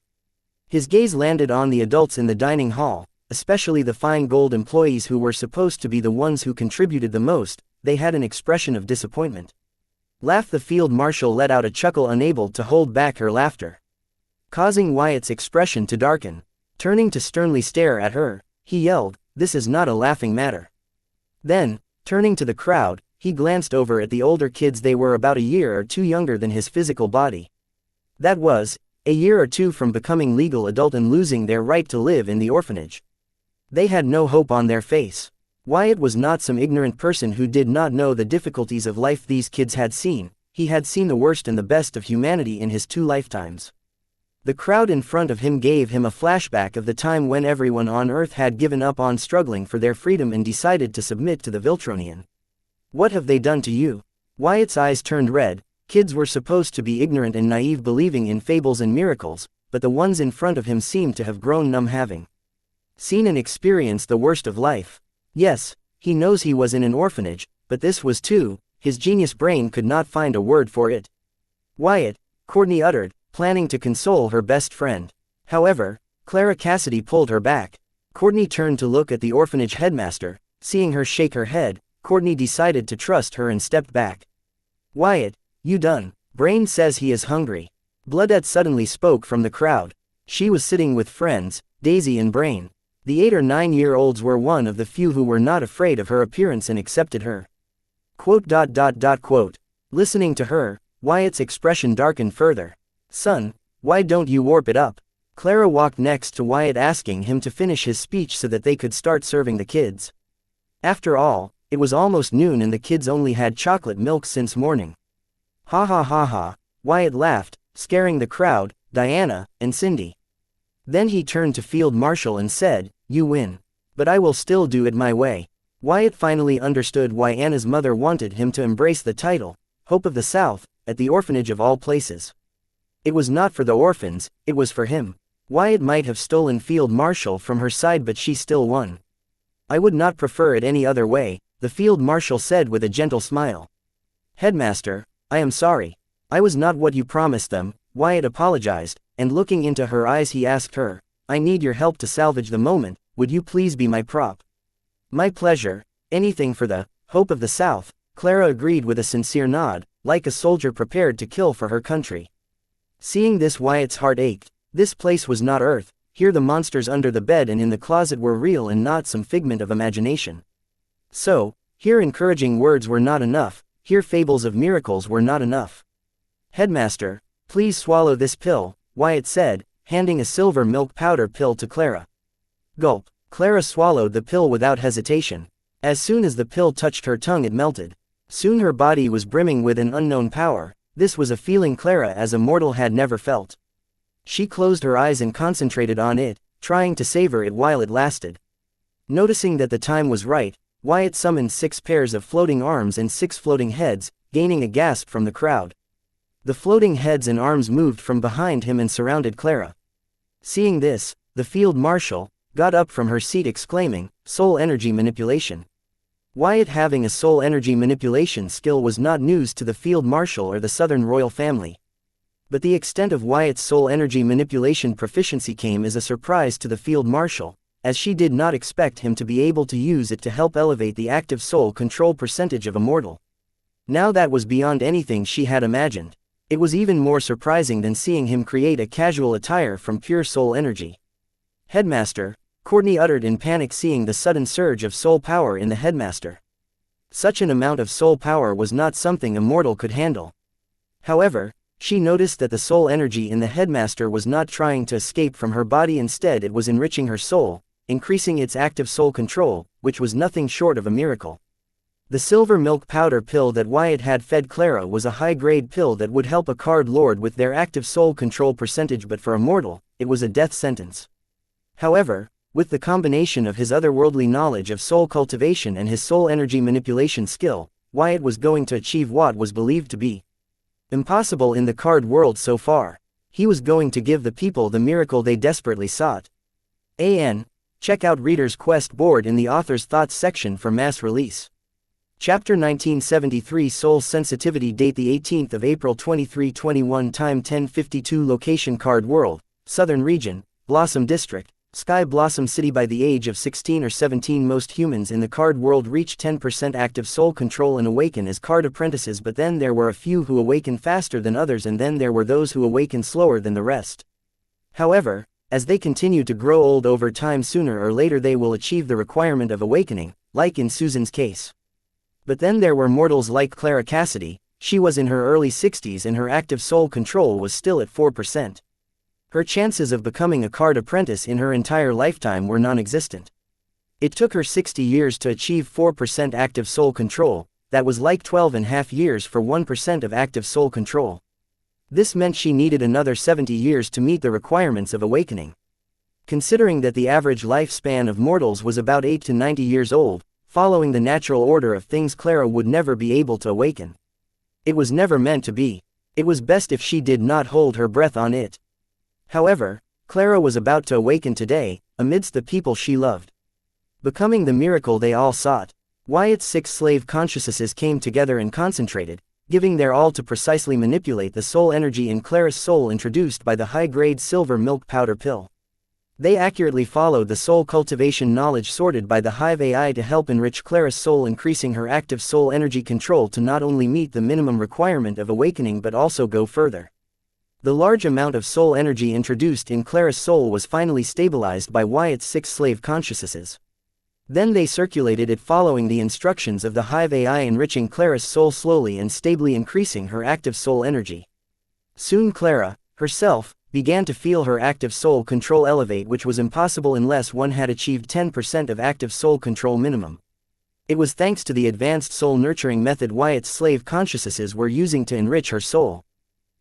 S1: His gaze landed on the adults in the dining hall, especially the fine gold employees who were supposed to be the ones who contributed the most. They had an expression of disappointment. The field marshal let out a chuckle, unable to hold back her laughter, causing Wyatt's expression to darken. Turning to sternly stare at her, he yelled, "This is not a laughing matter." Then, turning to the crowd, he glanced over at the older kids. They were about a year or two younger than his physical body. That was, a year or two from becoming legal adult and losing their right to live in the orphanage. They had no hope on their face. Wyatt was not some ignorant person who did not know the difficulties of life these kids had seen. He had seen the worst and the best of humanity in his 2 lifetimes. The crowd in front of him gave him a flashback of the time when everyone on Earth had given up on struggling for their freedom and decided to submit to the Viltronian. What have they done to you? Wyatt's eyes turned red. Kids were supposed to be ignorant and naive, believing in fables and miracles, but the ones in front of him seemed to have grown numb, having seen and experienced the worst of life. Yes, he knows he was in an orphanage, but this was too his genius brain could not find a word for it. Wyatt, Courtney uttered, planning to console her best friend. However, Clara Cassidy pulled her back. Courtney turned to look at the orphanage headmaster. Seeing her shake her head, Courtney decided to trust her and stepped back. Wyatt, you done? Brain says he is hungry. Bloodette suddenly spoke from the crowd. She was sitting with friends, Daisy and Brain. The 8 or 9-year-olds were one of the few who were not afraid of her appearance and accepted her. Quote. Listening to her, Wyatt's expression darkened further. Son, why don't you warp it up? Clara walked next to Wyatt asking him to finish his speech so that they could start serving the kids. After all, it was almost noon and the kids only had chocolate milk since morning. Ha ha ha ha, Wyatt laughed, scaring the crowd, Diana, and Cindy. Then he turned to Field Marshal and said, you win. But I will still do it my way. Wyatt finally understood why Anna's mother wanted him to embrace the title, Hope of the South, at the orphanage of all places. It was not for the orphans, it was for him. Wyatt might have stolen Field Marshal from her side but she still won. I would not prefer it any other way, the Field Marshal said with a gentle smile. Headmaster, I am sorry. I was not what you promised them, Wyatt apologized, and looking into her eyes he asked her, I need your help to salvage the moment, would you please be my prop? My pleasure, anything for the Hope of the South, Clara agreed with a sincere nod, like a soldier prepared to kill for her country. Seeing this Wyatt's heart ached. This place was not Earth, here the monsters under the bed and in the closet were real and not some figment of imagination. So, here encouraging words were not enough, here fables of miracles were not enough. Headmaster, please swallow this pill, Wyatt said, handing a silver milk powder pill to Clara. Gulp. Clara swallowed the pill without hesitation. As soon as the pill touched her tongue it melted. Soon her body was brimming with an unknown power. This was a feeling Clara as a mortal had never felt. She closed her eyes and concentrated on it, trying to savor it while it lasted. Noticing that the time was right, Wyatt summoned 6 pairs of floating arms and 6 floating heads, gaining a gasp from the crowd. The floating heads and arms moved from behind him and surrounded Clara. Seeing this, the Field Marshal got up from her seat exclaiming, soul energy manipulation. Wyatt having a soul energy manipulation skill was not news to the Field Marshal or the Southern royal family. But the extent of Wyatt's soul energy manipulation proficiency came as a surprise to the Field Marshal, as she did not expect him to be able to use it to help elevate the active soul control percentage of a mortal. Now that was beyond anything she had imagined. It was even more surprising than seeing him create a casual attire from pure soul energy. Headmaster, Courtney uttered in panic seeing the sudden surge of soul power in the headmaster. Such an amount of soul power was not something a mortal could handle. However, she noticed that the soul energy in the headmaster was not trying to escape from her body, instead it was enriching her soul, increasing its active soul control, which was nothing short of a miracle. The silver milk powder pill that Wyatt had fed Clara was a high-grade pill that would help a card lord with their active soul control percentage, but for a mortal, it was a death sentence. However, with the combination of his otherworldly knowledge of soul cultivation and his soul energy manipulation skill, Wyatt was going to achieve what was believed to be impossible in the card world so far. He was going to give the people the miracle they desperately sought. Check out Reader's Quest board in the author's thoughts section for mass release. Chapter 1973 Soul Sensitivity. Date the 18th of April 2321. Time 10:52. Location Card World, Southern Region, Blossom District, Sky Blossom City. By the age of 16 or 17 most humans in the card world reach 10% active soul control and awaken as card apprentices, but then there were a few who awaken faster than others, and then there were those who awaken slower than the rest. However, as they continue to grow old over time, sooner or later they will achieve the requirement of awakening, like in Susan's case. But then there were mortals like Clara Cassidy. She was in her early 60s and her active soul control was still at 4%. Her chances of becoming a card apprentice in her entire lifetime were non-existent. It took her 60 years to achieve 4% active soul control. That was like 12.5 years for 1% of active soul control. This meant she needed another 70 years to meet the requirements of awakening. Considering that the average lifespan of mortals was about 8 to 90 years old, following the natural order of things, Clara would never be able to awaken. It was never meant to be. It was best if she did not hold her breath on it. However, Clara was about to awaken today, amidst the people she loved. Becoming the miracle they all sought. Wyatt's 6 slave consciousnesses came together and concentrated, giving their all to precisely manipulate the soul energy in Clara's soul introduced by the high-grade silver milk powder pill. They accurately followed the soul cultivation knowledge sorted by the Hive AI to help enrich Clara's soul, increasing her active soul energy control to not only meet the minimum requirement of awakening but also go further. The large amount of soul energy introduced in Clara's soul was finally stabilized by Wyatt's 6 slave consciousnesses. Then they circulated it following the instructions of the Hive AI, enriching Clara's soul slowly and stably, increasing her active soul energy. Soon Clara, herself, began to feel her active soul control elevate, which was impossible unless one had achieved 10% of active soul control minimum. It was thanks to the advanced soul nurturing method Wyatt's slave consciousnesses were using to enrich her soul.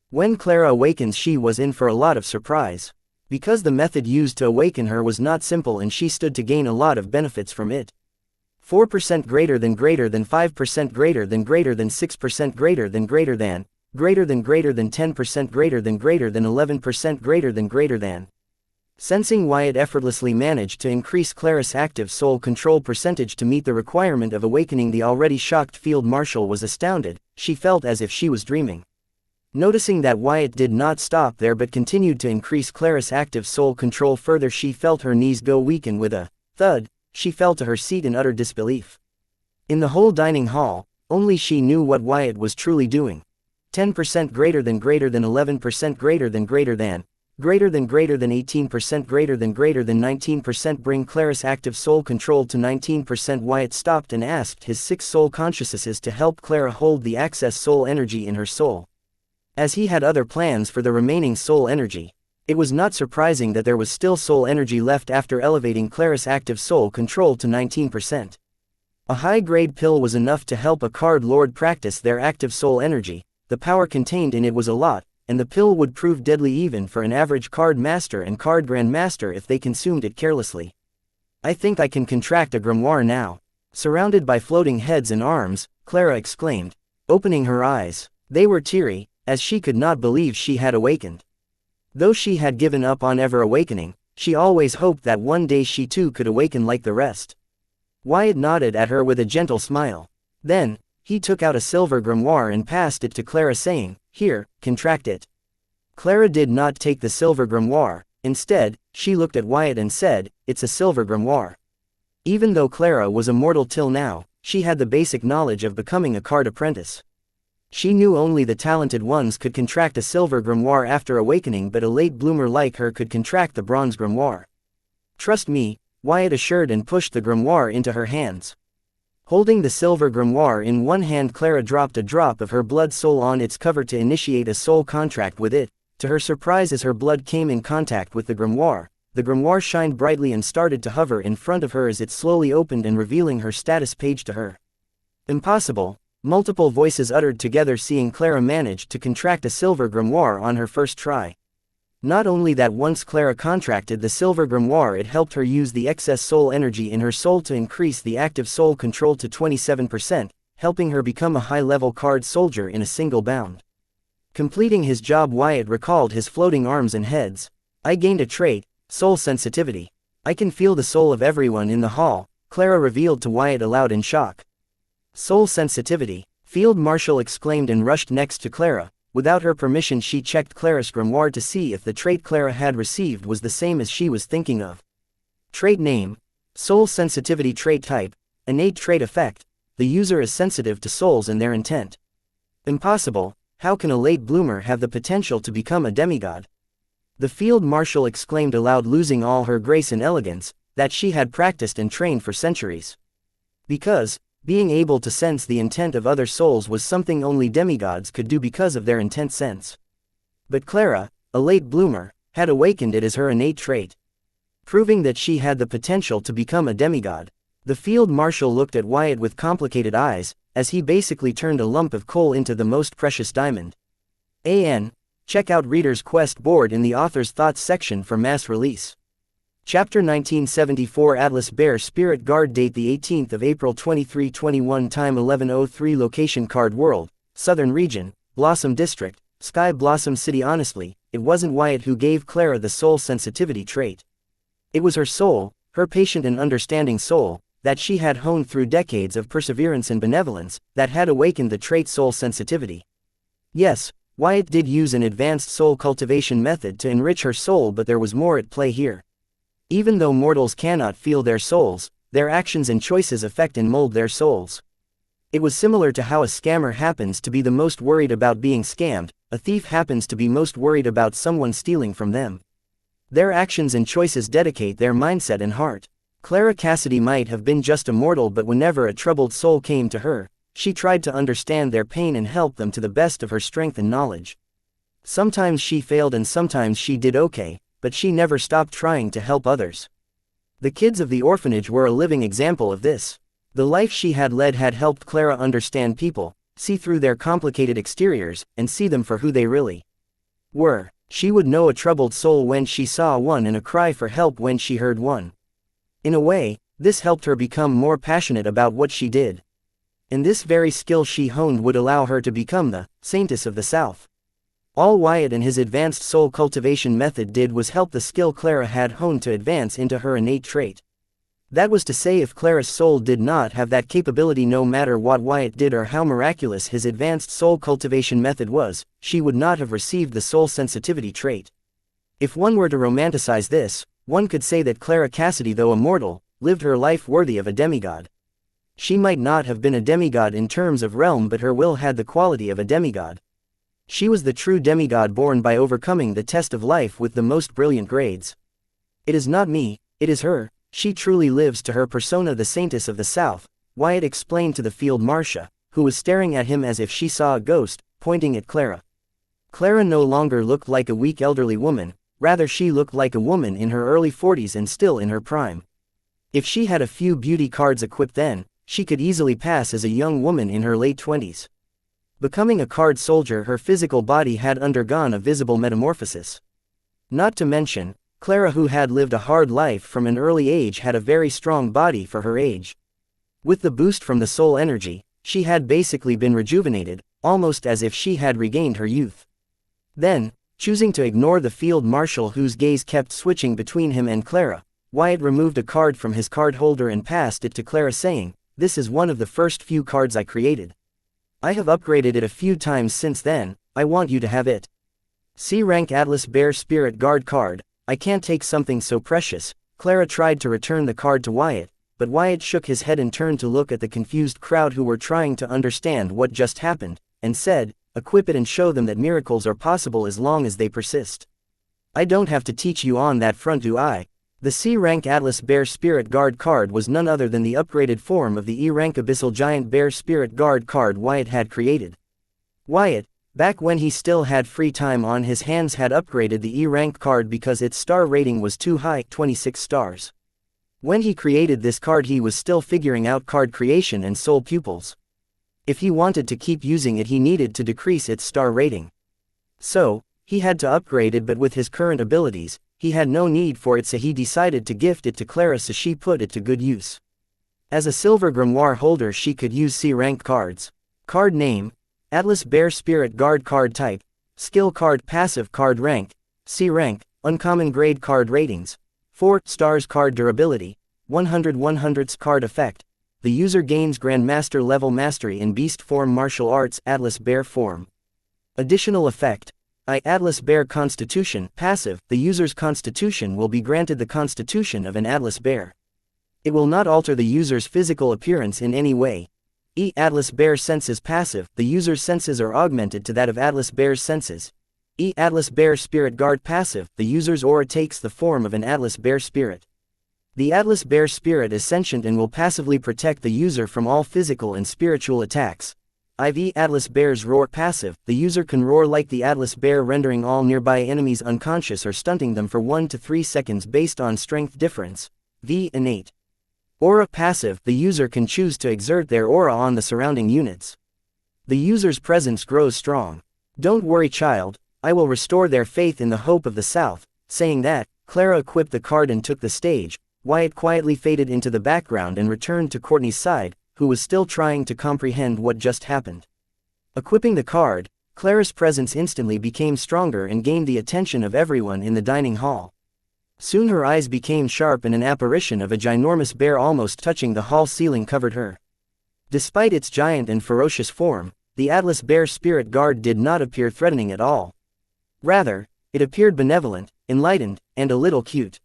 S1: When Clara awakens, she was in for a lot of surprise. Because the method used to awaken her was not simple and she stood to gain a lot of benefits from it. 4% greater than 5% greater than 6% greater than 10% greater than 11% greater than. Sensing Wyatt effortlessly managed to increase Clara's active soul control percentage to meet the requirement of awakening, the already shocked Field Marshal was astounded. She felt as if she was dreaming. Noticing that Wyatt did not stop there but continued to increase Clara's active soul control further, she felt her knees go weak and with a thud, she fell to her seat in utter disbelief. In the whole dining hall, only she knew what Wyatt was truly doing. 10% greater than 11% greater than 18% greater than 19% bring Clara's active soul control to 19%. Wyatt stopped and asked his 6 soul consciousnesses to help Clara hold the excess soul energy in her soul. As he had other plans for the remaining soul energy, it was not surprising that there was still soul energy left after elevating Clara's active soul control to 19%. A high-grade pill was enough to help a card lord practice their active soul energy. The power contained in it was a lot, and the pill would prove deadly even for an average card master and card grandmaster if they consumed it carelessly. I think I can contract a grimoire now. Surrounded by floating heads and arms, Clara exclaimed, opening her eyes. They were teary, as she could not believe she had awakened. Though she had given up on ever awakening, she always hoped that one day she too could awaken like the rest. Wyatt nodded at her with a gentle smile. Then, he took out a silver grimoire and passed it to Clara, saying, "Here, contract it." Clara did not take the silver grimoire. Instead, she looked at Wyatt and said, "It's a silver grimoire." Even though Clara was a mortal till now, she had the basic knowledge of becoming a card apprentice. She knew only the talented ones could contract a silver grimoire after awakening, but a late bloomer like her could contract the bronze grimoire. "Trust me," Wyatt assured and pushed the grimoire into her hands. Holding the silver grimoire in one hand, Clara dropped a drop of her blood soul on its cover to initiate a soul contract with it. To her surprise, as her blood came in contact with the grimoire shined brightly and started to hover in front of her as it slowly opened and revealing her status page to her. "Impossible," multiple voices uttered together, seeing Clara managed to contract a silver grimoire on her first try. Not only that, once Clara contracted the silver grimoire, it helped her use the excess soul energy in her soul to increase the active soul control to 27%, helping her become a high-level card soldier in a single bound. Completing his job, Wyatt recalled his floating arms and heads. "I gained a trait, soul sensitivity. I can feel the soul of everyone in the hall," Clara revealed to Wyatt aloud in shock. "Soul sensitivity," Field Marshal exclaimed and rushed next to Clara. Without her permission, she checked Clara's grimoire to see if the trait Clara had received was the same as she was thinking of. Trait name: Soul sensitivity. Trait type: innate. Trait effect: the user is sensitive to souls and their intent. "Impossible, how can a late bloomer have the potential to become a demigod?" The Field Marshal exclaimed aloud, losing all her grace and elegance, that she had practiced and trained for centuries. Because, being able to sense the intent of other souls was something only demigods could do because of their intent sense. But Clara, a late bloomer, had awakened it as her innate trait, proving that she had the potential to become a demigod. The Field Marshal looked at Wyatt with complicated eyes, as he basically turned a lump of coal into the most precious diamond. Check out Reader's Quest board in the author's thoughts section for mass release. Chapter 1974 Atlas Bear Spirit Guard. Date the 18th of April 2321. Time 11:03. Location Card World, Southern Region, Blossom District, Sky Blossom City. Honestly, it wasn't Wyatt who gave Clara the soul sensitivity trait. It was her soul, her patient and understanding soul, that she had honed through decades of perseverance and benevolence, that had awakened the trait soul sensitivity. Yes, Wyatt did use an advanced soul cultivation method to enrich her soul, but there was more at play here. Even though mortals cannot feel their souls, their actions and choices affect and mold their souls. It was similar to how a scammer happens to be the most worried about being scammed, a thief happens to be most worried about someone stealing from them. Their actions and choices dedicate their mindset and heart. Clara Cassidy might have been just a mortal, but whenever a troubled soul came to her, she tried to understand their pain and help them to the best of her strength and knowledge. Sometimes she failed and sometimes she did okay, but she never stopped trying to help others. The kids of the orphanage were a living example of this. The life she had led had helped Clara understand people, see through their complicated exteriors, and see them for who they really were. She would know a troubled soul when she saw one and a cry for help when she heard one. In a way, this helped her become more passionate about what she did. And this very skill she honed would allow her to become the Saintess of the South. All Wyatt and his advanced soul cultivation method did was help the skill Clara had honed to advance into her innate trait. That was to say, if Clara's soul did not have that capability, no matter what Wyatt did or how miraculous his advanced soul cultivation method was, she would not have received the soul sensitivity trait. If one were to romanticize this, one could say that Clara Cassidy, though a mortal, lived her life worthy of a demigod. She might not have been a demigod in terms of realm, but her will had the quality of a demigod. She was the true demigod, born by overcoming the test of life with the most brilliant grades. It is not me, it is her. She truly lives to her persona, the Saintess of the South, Wyatt explained to the field Marcia, who was staring at him as if she saw a ghost, pointing at Clara. Clara no longer looked like a weak elderly woman, rather she looked like a woman in her early 40s and still in her prime. If she had a few beauty cards equipped then, she could easily pass as a young woman in her late 20s. Becoming a card soldier, her physical body had undergone a visible metamorphosis. Not to mention, Clara, who had lived a hard life from an early age, had a very strong body for her age. With the boost from the soul energy, she had basically been rejuvenated, almost as if she had regained her youth. Then, choosing to ignore the field marshal whose gaze kept switching between him and Clara, Wyatt removed a card from his card holder and passed it to Clara, saying, "This is one of the first few cards I created. I have upgraded it a few times since then, I want you to have it. C-Rank Atlas Bear Spirit Guard card. I can't take something so precious." Clara tried to return the card to Wyatt, but Wyatt shook his head and turned to look at the confused crowd who were trying to understand what just happened, and said, "Equip it and show them that miracles are possible as long as they persist. I don't have to teach you on that front, do I?" The C-Rank Atlas Bear Spirit Guard card was none other than the upgraded form of the E-Rank Abyssal Giant Bear Spirit Guard card Wyatt had created. Wyatt, back when he still had free time on his hands, had upgraded the E-Rank card because its star rating was too high, 26 stars. When he created this card, he was still figuring out card creation and soul pupils. If he wanted to keep using it, he needed to decrease its star rating. So, he had to upgrade it, but with his current abilities, he had no need for it, so he decided to gift it to Clara so she put it to good use. As a silver grimoire holder, she could use C-Rank cards. Card name: Atlas Bear Spirit Guard. Card type: Skill card. Passive card. Rank: C-Rank. Uncommon grade. Card ratings: 4 stars. Card durability: 100/100. Card effect: the user gains Grandmaster level mastery in Beast form, martial arts, Atlas Bear form. Additional effect: Atlas Bear Constitution. Passive: the user's constitution will be granted the constitution of an Atlas Bear. It will not alter the user's physical appearance in any way. Atlas Bear Senses. Passive: the user's senses are augmented to that of Atlas Bear's senses. Atlas Bear Spirit Guard. Passive: the user's aura takes the form of an Atlas Bear spirit. The Atlas Bear spirit is sentient and will passively protect the user from all physical and spiritual attacks. Atlas Bear's Roar. Passive: the user can roar like the Atlas Bear, rendering all nearby enemies unconscious or stunting them for 1 to 3 seconds based on strength difference. Innate Aura. Passive: the user can choose to exert their aura on the surrounding units. The user's presence grows strong. "Don't worry, child, I will restore their faith in the hope of the South." Saying that, Clara equipped the card and took the stage. Wyatt quietly faded into the background and returned to Courtney's side, who was still trying to comprehend what just happened. Equipping the card, Clara's presence instantly became stronger and gained the attention of everyone in the dining hall. Soon her eyes became sharp and an apparition of a ginormous bear almost touching the hall ceiling covered her. Despite its giant and ferocious form, the Atlas Bear spirit guard did not appear threatening at all. Rather, it appeared benevolent, enlightened, and a little cute.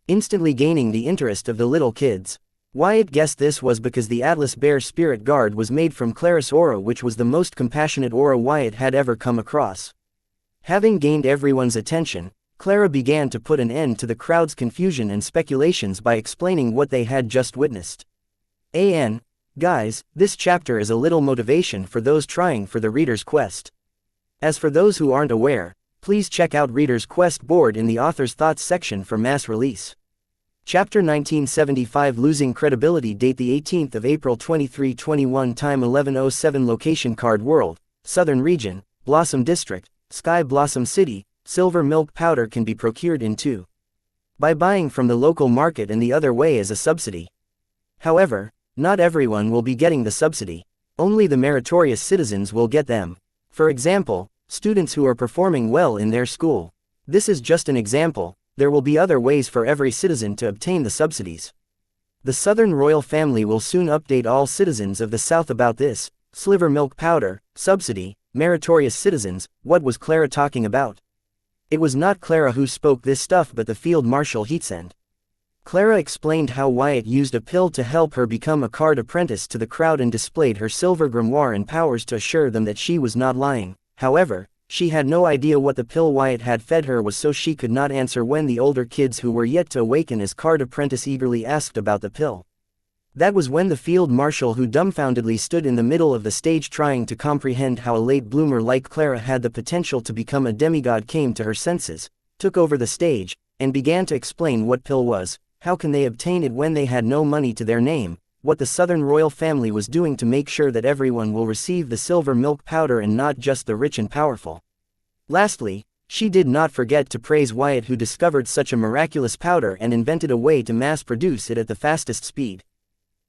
S1: Instantly gaining the interest of the little kids. Wyatt guessed this was because the Atlas Bear spirit guard was made from Claris aura, which was the most compassionate aura Wyatt had ever come across. Having gained everyone's attention, Clara began to put an end to the crowd's confusion and speculations by explaining what they had just witnessed. Guys, this chapter is a little motivation for those trying for the Reader's Quest. As for those who aren't aware, please check out Reader's Quest board in the author's thoughts section for mass release. Chapter 1975 Losing Credibility. Date the 18th of April 2321. Time 11:07. Location Card World, Southern Region, Blossom District, Sky Blossom City. Silver milk powder can be procured in 2. by buying from the local market and the other way as a subsidy. However, not everyone will be getting the subsidy. Only the meritorious citizens will get them. For example, students who are performing well in their school. This is just an example. There will be other ways for every citizen to obtain the subsidies. The Southern royal family will soon update all citizens of the South about this. Sliver milk powder, subsidy, meritorious citizens. What was Clara talking about? It was not Clara who spoke this stuff but the Field Marshal Heatsend. Clara explained how Wyatt used a pill to help her become a card apprentice to the crowd and displayed her silver grimoire and powers to assure them that she was not lying. However, she had no idea what the pill Wyatt had fed her was, so she could not answer when the older kids who were yet to awaken as card apprentice eagerly asked about the pill. That was when the field marshal, who dumbfoundedly stood in the middle of the stage trying to comprehend how a late bloomer like Clara had the potential to become a demigod, came to her senses, took over the stage, and began to explain what pill was, how can they obtain it when they had no money to their name, what the Southern royal family was doing to make sure that everyone will receive the silver milk powder and not just the rich and powerful. Lastly, she did not forget to praise Wyatt, who discovered such a miraculous powder and invented a way to mass produce it at the fastest speed,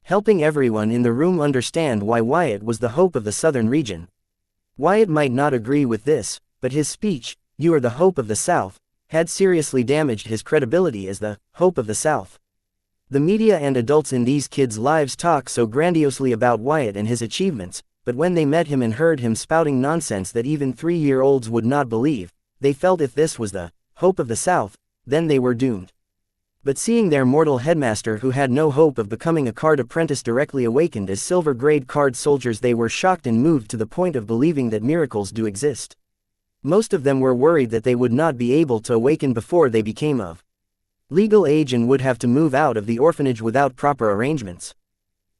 S1: helping everyone in the room understand why Wyatt was the hope of the Southern region. Wyatt might not agree with this, but his speech, "You are the hope of the South," had seriously damaged his credibility as the hope of the South. The media and adults in these kids' lives talk so grandiosely about Wyatt and his achievements, but when they met him and heard him spouting nonsense that even 3-year-olds would not believe, they felt if this was the hope of the South, then they were doomed. But seeing their mortal headmaster, who had no hope of becoming a card apprentice, directly awakened as silver-grade card soldiers, they were shocked and moved to the point of believing that miracles do exist. Most of them were worried that they would not be able to awaken before they became of legal age and would have to move out of the orphanage without proper arrangements.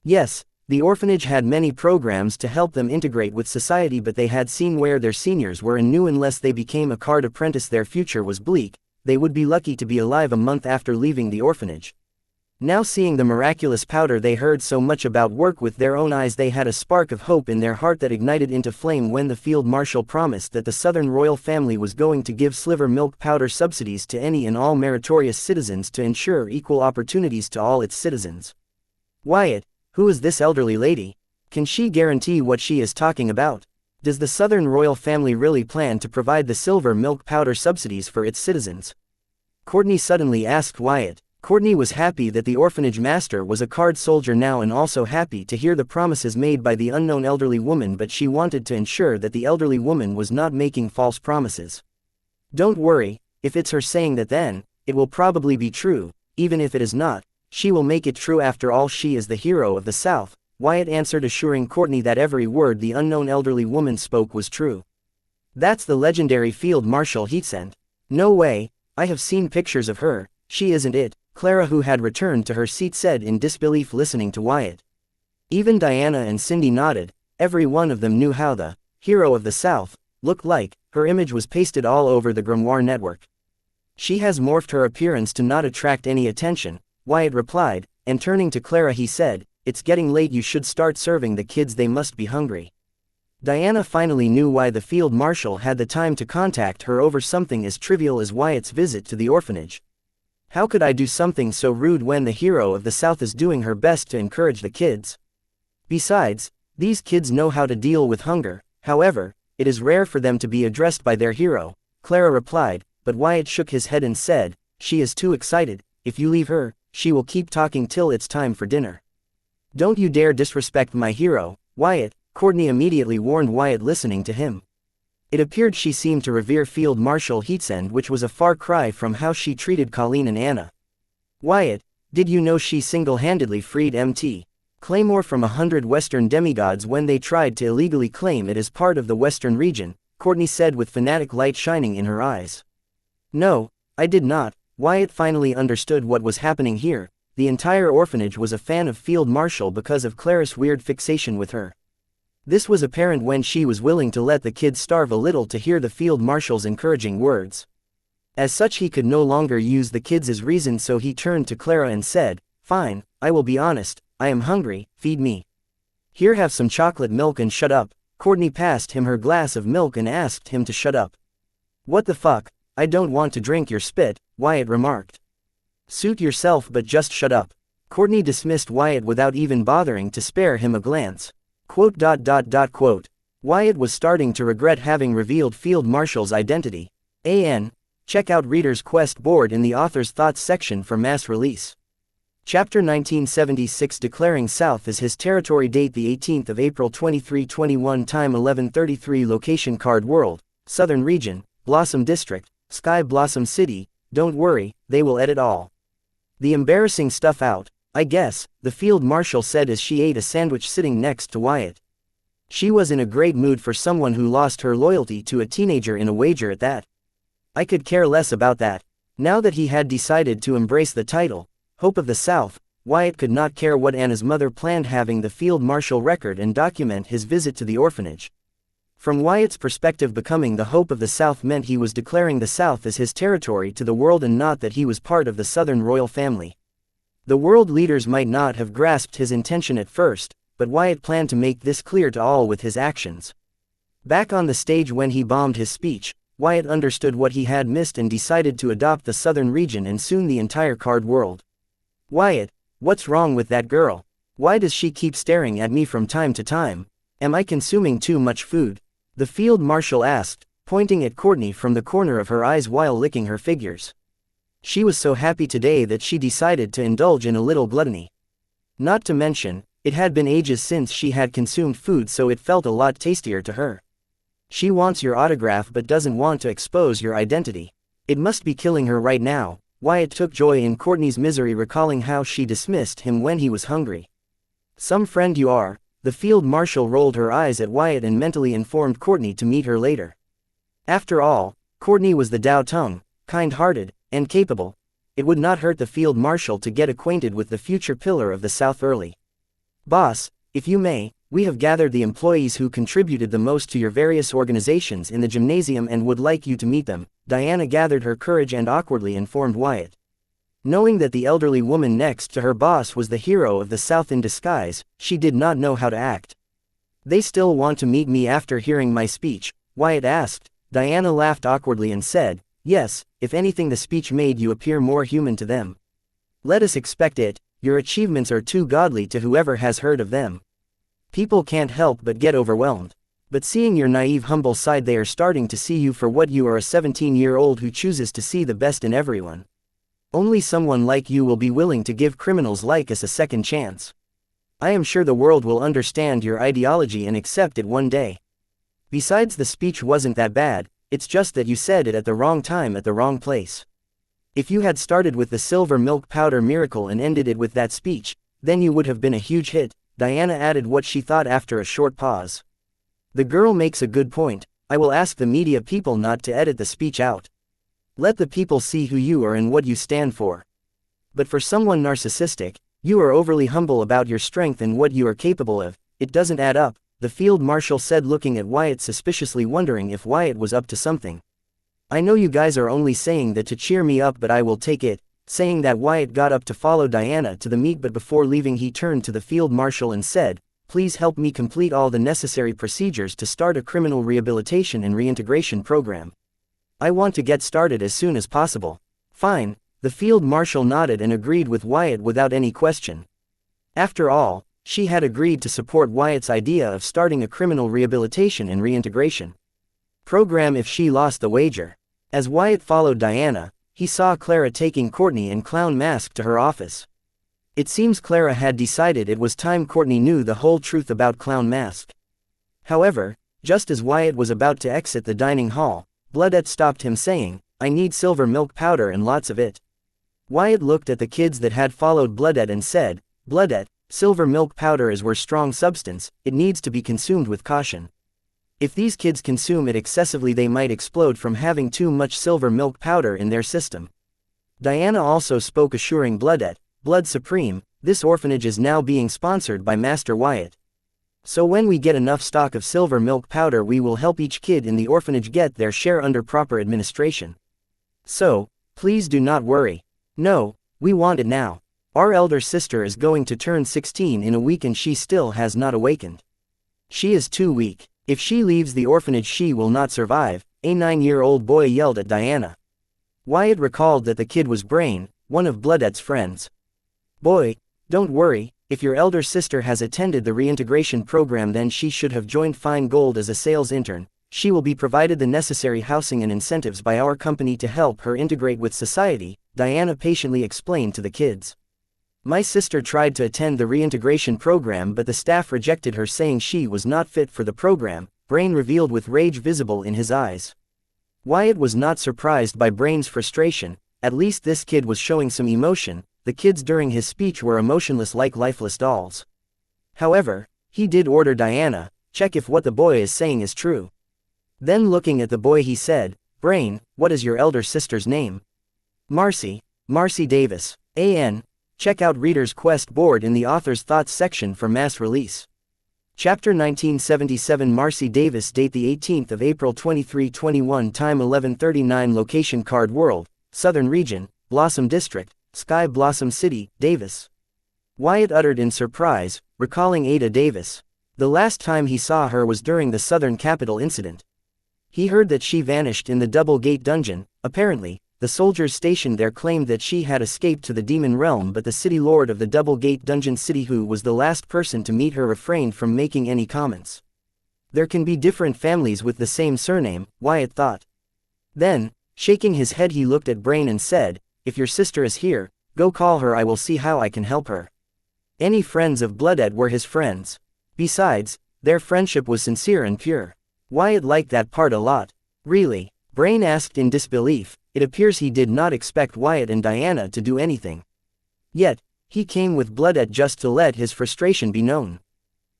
S1: Yes, the orphanage had many programs to help them integrate with society, but they had seen where their seniors were and knew unless they became a card apprentice their future was bleak. They would be lucky to be alive a month after leaving the orphanage. Now, seeing the miraculous powder they heard so much about work with their own eyes, they had a spark of hope in their heart that ignited into flame when the field marshal promised that the Southern royal family was going to give sliver milk powder subsidies to any and all meritorious citizens to ensure equal opportunities to all its citizens. Wyatt, who is this elderly lady? Can she guarantee what she is talking about? Does the Southern royal family really plan to provide the silver milk powder subsidies for its citizens? Courtney suddenly asked Wyatt. Courtney was happy that the orphanage master was a card soldier now, and also happy to hear the promises made by the unknown elderly woman, but she wanted to ensure that the elderly woman was not making false promises. Don't worry, if it's her saying that, then it will probably be true. Even if it is not, she will make it true. After all, she is the hero of the South, Wyatt answered, assuring Courtney that every word the unknown elderly woman spoke was true. That's the legendary Field Marshal Heatsend. No way, I have seen pictures of her. She isn't it, Clara, who had returned to her seat, said in disbelief, listening to Wyatt. Even Diana and Cindy nodded. Every one of them knew how the hero of the South looked like. Her image was pasted all over the Grimoire network. She has morphed her appearance to not attract any attention, Wyatt replied, and turning to Clara he said, "It's getting late, you should start serving the kids, they must be hungry." Diana finally knew why the field marshal had the time to contact her over something as trivial as Wyatt's visit to the orphanage. How could I do something so rude when the hero of the South is doing her best to encourage the kids? Besides, these kids know how to deal with hunger. However, it is rare for them to be addressed by their hero, Clara replied, but Wyatt shook his head and said, she is too excited. If you leave her, she will keep talking till it's time for dinner. Don't you dare disrespect my hero, Wyatt, Courtney immediately warned Wyatt, listening to him. It appeared she seemed to revere Field Marshal Heatsend, which was a far cry from how she treated Colleen and Anna. Wyatt, did you know she single-handedly freed Mt. Claymore from 100 Western demigods when they tried to illegally claim it as part of the Western region? Courtney said with fanatic light shining in her eyes. No, I did not. Wyatt finally understood what was happening here. The entire orphanage was a fan of Field Marshal because of Clara's weird fixation with her. This was apparent when she was willing to let the kids starve a little to hear the Field Marshal's encouraging words. As such, he could no longer use the kids as reason, so he turned to Clara and said, "Fine, I will be honest, I am hungry, feed me. Here, have some chocolate milk and shut up." Courtney passed him her glass of milk and asked him to shut up. "What the fuck, I don't want to drink your spit," Wyatt remarked. "Suit yourself, but just shut up." Courtney dismissed Wyatt without even bothering to spare him a glance. Wyatt was starting to regret having revealed Field Marshal's identity. Check out Reader's Quest board in the author's thoughts section for mass release. Chapter 1976, declaring South as his territory. Date the 18th of April 2321. Time 11:33. Location Card World, Southern Region, Blossom District, Sky Blossom City. Don't worry, they will edit all the embarrassing stuff out, I guess, the Field Marshal said as she ate a sandwich sitting next to Wyatt. She was in a great mood for someone who lost her loyalty to a teenager in a wager at that. I could care less about that. Now that he had decided to embrace the title, Hope of the South, Wyatt could not care what Anna's mother planned, having the Field Marshal record and document his visit to the orphanage. From Wyatt's perspective, becoming the Hope of the South meant he was declaring the South as his territory to the world, and not that he was part of the Southern royal family. The world leaders might not have grasped his intention at first, but Wyatt planned to make this clear to all with his actions. Back on the stage when he bombed his speech, Wyatt understood what he had missed and decided to adopt the Southern region and soon the entire card world. "Wyatt, what's wrong with that girl? Why does she keep staring at me from time to time? Am I consuming too much food?" the Field Marshal asked, pointing at Courtney from the corner of her eyes while licking her figures. She was so happy today that she decided to indulge in a little gluttony. Not to mention, it had been ages since she had consumed food, so it felt a lot tastier to her. She wants your autograph but doesn't want to expose your identity. It must be killing her right now. Wyatt took joy in Courtney's misery, recalling how she dismissed him when he was hungry. "Some friend you are." The Field Marshal rolled her eyes at Wyatt and mentally informed Courtney to meet her later. After all, Courtney was the Dao Tung, kind-hearted, and capable. It would not hurt the Field Marshal to get acquainted with the future pillar of the South early. "Boss, if you may, we have gathered the employees who contributed the most to your various organizations in the gymnasium and would like you to meet them," Diana gathered her courage and awkwardly informed Wyatt. Knowing that the elderly woman next to her boss was the hero of the South in disguise, she did not know how to act. "They still want to meet me after hearing my speech?" Wyatt asked. Diana laughed awkwardly and said, "Yes, if anything the speech made you appear more human to them. Let us expect it. Your achievements are too godly to whoever has heard of them. People can't help but get overwhelmed. But seeing your naive, humble side, they are starting to see you for what you are, a 17-year-old who chooses to see the best in everyone. Only someone like you will be willing to give criminals like us a second chance. I am sure the world will understand your ideology and accept it one day. Besides, the speech wasn't that bad, it's just that you said it at the wrong time at the wrong place. If you had started with the silver milk powder miracle and ended it with that speech, then you would have been a huge hit," Diana added what she thought after a short pause. "The girl makes a good point. I will ask the media people not to edit the speech out. Let the people see who you are and what you stand for. But for someone narcissistic, you are overly humble about your strength and what you are capable of. It doesn't add up," the Field Marshal said, looking at Wyatt suspiciously, wondering if Wyatt was up to something. "I know you guys are only saying that to cheer me up, but I will take it." Saying that, Wyatt got up to follow Diana to the meet, but before leaving he turned to the Field Marshal and said, "Please help me complete all the necessary procedures to start a criminal rehabilitation and reintegration program. I want to get started as soon as possible." "Fine," the Field Marshal nodded and agreed with Wyatt without any question. After all, she had agreed to support Wyatt's idea of starting a criminal rehabilitation and reintegration program if she lost the wager. As Wyatt followed Diana, he saw Clara taking Courtney and Clown Mask to her office. It seems Clara had decided it was time Courtney knew the whole truth about Clown Mask. However, just as Wyatt was about to exit the dining hall, Bloodette stopped him saying, "I need silver milk powder and lots of it." Wyatt looked at the kids that had followed Bloodette and said, "Bloodette, silver milk powder is strong substance, it needs to be consumed with caution. If these kids consume it excessively they might explode from having too much silver milk powder in their system." Diana also spoke assuring Bloodette, "Blood Supreme, this orphanage is now being sponsored by Master Wyatt. So when we get enough stock of silver milk powder we will help each kid in the orphanage get their share under proper administration. So, please do not worry. No, we want it now. Our elder sister is going to turn 16 in a week and she still has not awakened. She is too weak. If she leaves the orphanage she will not survive," a 9-year-old boy yelled at Diana. Wyatt recalled that the kid was Brain, one of Bloodette's friends. "Boy, don't worry, if your elder sister has attended the reintegration program then she should have joined Fine Gold as a sales intern. She will be provided the necessary housing and incentives by our company to help her integrate with society," Diana patiently explained to the kids. "My sister tried to attend the reintegration program but the staff rejected her saying she was not fit for the program," Brain revealed with rage visible in his eyes. Wyatt was not surprised by Brain's frustration, at least this kid was showing some emotion. The kids during his speech were emotionless like lifeless dolls. However, he did order Diana, "Check if what the boy is saying is true." Then looking at the boy he said, "Brain, what is your elder sister's name?" "Marcy Davis. A.N. Check out Reader's Quest board in the author's thoughts section for mass release. Chapter 1977 Marcy Davis. Date the 18th of April 2321. Time 11:39. Location Card World, Southern Region, Blossom District, Sky Blossom City, Davis. Wyatt uttered in surprise, recalling Ada Davis. The last time he saw her was during the Southern Capital incident. He heard that she vanished in the Double Gate dungeon. Apparently, the soldiers stationed there claimed that she had escaped to the demon realm, but the city lord of the Double Gate dungeon city, who was the last person to meet her, refrained from making any comments. There can be different families with the same surname, Wyatt thought. Then, shaking his head, he looked at Brain and said, "If your sister is here, go call her. I will see how I can help her." Any friends of Bloodette were his friends. Besides, their friendship was sincere and pure. Wyatt liked that part a lot. "Really?" Brain asked in disbelief. It appears he did not expect Wyatt and Diana to do anything. Yet, he came with Bloodette just to let his frustration be known.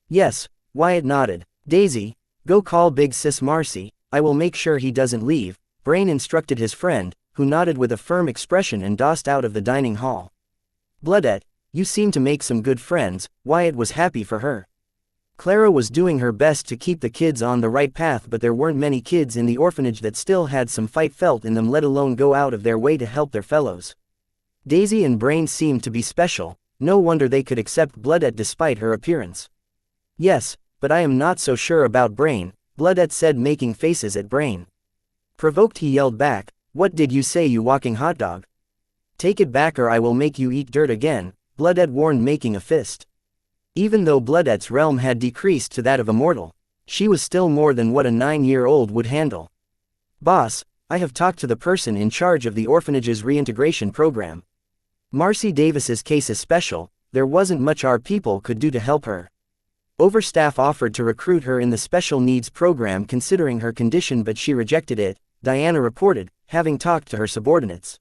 S1: "Yes," Wyatt nodded. "Daisy, go call big sis Marcy, I will make sure he doesn't leave," Brain instructed his friend, who nodded with a firm expression and dossed out of the dining hall. "Bloodette, you seem to make some good friends," Wyatt was happy for her. Clara was doing her best to keep the kids on the right path, but there weren't many kids in the orphanage that still had some fight felt in them, let alone go out of their way to help their fellows. Daisy and Brain seemed to be special, no wonder they could accept Bloodette despite her appearance. "Yes, but I am not so sure about Brain," Bloodette said, making faces at Brain. Provoked, he yelled back, "What did you say, you walking hot dog? Take it back or I will make you eat dirt again," Bloodette warned, making a fist. Even though Bloodette's realm had decreased to that of a mortal, she was still more than what a 9-year-old would handle. "Boss, I have talked to the person in charge of the orphanage's reintegration program. Marcy Davis's case is special, there wasn't much our people could do to help her. Overstaff offered to recruit her in the special needs program considering her condition, but she rejected it," Diana reported, having talked to her subordinates.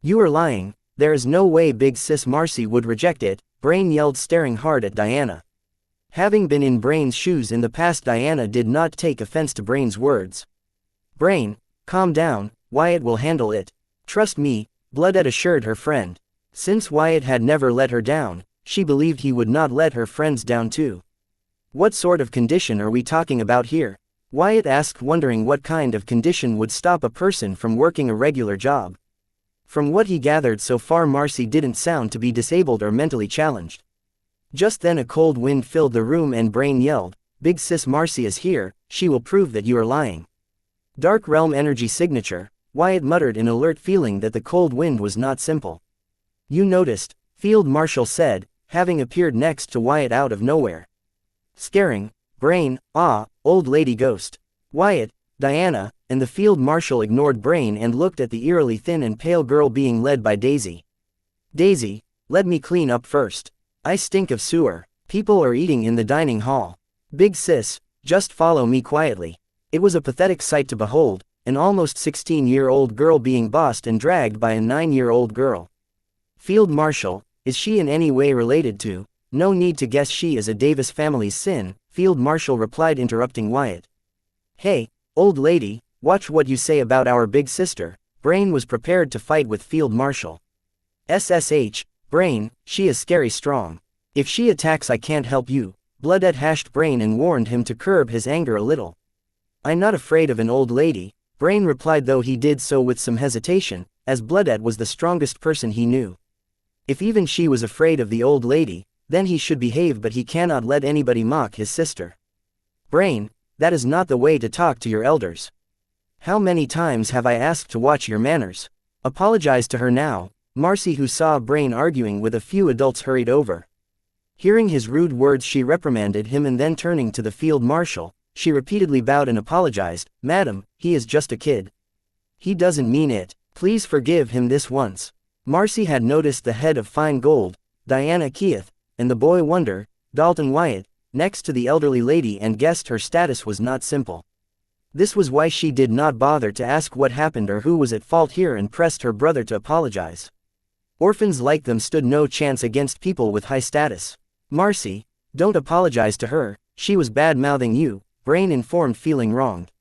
S1: "You are lying, there is no way big sis Marcy would reject it," Brain yelled, staring hard at Diana. Having been in Brain's shoes in the past, Diana did not take offense to Brain's words. "Brain, calm down, Wyatt will handle it. Trust me," Bloodette assured her friend. Since Wyatt had never let her down, she believed he would not let her friends down too. "What sort of condition are we talking about here?" Wyatt asked, wondering what kind of condition would stop a person from working a regular job. From what he gathered so far, Marcy didn't sound to be disabled or mentally challenged. Just then a cold wind filled the room and Brain yelled, "Big sis Marcy is here, she will prove that you are lying." "Dark Realm energy signature," Wyatt muttered in alert, feeling that the cold wind was not simple. "You noticed," Field Marshal said, having appeared next to Wyatt out of nowhere. "Scaring." Brain, "Ah, old lady ghost." Wyatt, Diana, and the field marshal ignored Brain and looked at the eerily thin and pale girl being led by Daisy. Daisy, let me clean up first. I stink of sewer. People are eating in the dining hall. Big sis, just follow me quietly. It was a pathetic sight to behold, an almost 16-year-old girl being bossed and dragged by a 9-year-old girl. Field Marshal, is she in any way related to? No need to guess, she is a Davis family's sin, Field Marshal replied, interrupting Wyatt. Hey, old lady, watch what you say about our big sister. Brain was prepared to fight with Field Marshal. SSH, Brain, she is scary strong. If she attacks I can't help you. Bloodette hashed Brain and warned him to curb his anger a little. I'm not afraid of an old lady, Brain replied, though he did so with some hesitation, as Bloodette was the strongest person he knew. If even she was afraid of the old lady, then he should behave, but he cannot let anybody mock his sister. Brain, that is not the way to talk to your elders. How many times have I asked to watch your manners? Apologize to her now. Marcy, who saw Brain arguing with a few adults, hurried over. Hearing his rude words, she reprimanded him, and then turning to the field marshal, she repeatedly bowed and apologized. Madam, he is just a kid. He doesn't mean it. Please forgive him this once. Marcy had noticed the head of fine gold, Diana Keith, and the boy wonder, Dalton Wyatt, next to the elderly lady, and guessed her status was not simple. This was why she did not bother to ask what happened or who was at fault here, and pressed her brother to apologize. Orphans like them stood no chance against people with high status. Marcy, don't apologize to her, she was bad-mouthing you, Brain informed, feeling wronged.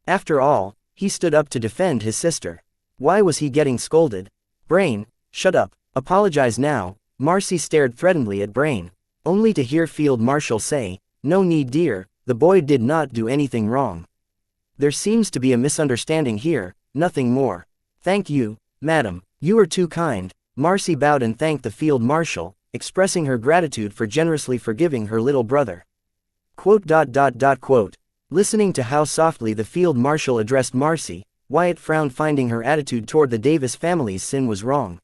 S1: After all, he stood up to defend his sister. Why was he getting scolded? Brain, shut up, apologize now. Marcy stared threateningly at Brain, only to hear Field Marshal say, no need, dear, the boy did not do anything wrong. There seems to be a misunderstanding here, nothing more. Thank you, madam, you are too kind. Marcy bowed and thanked the Field Marshal, expressing her gratitude for generously forgiving her little brother. Quote. Listening to how softly the Field Marshal addressed Marcy, Wyatt frowned, finding her attitude toward the Davis family's sin was wrong.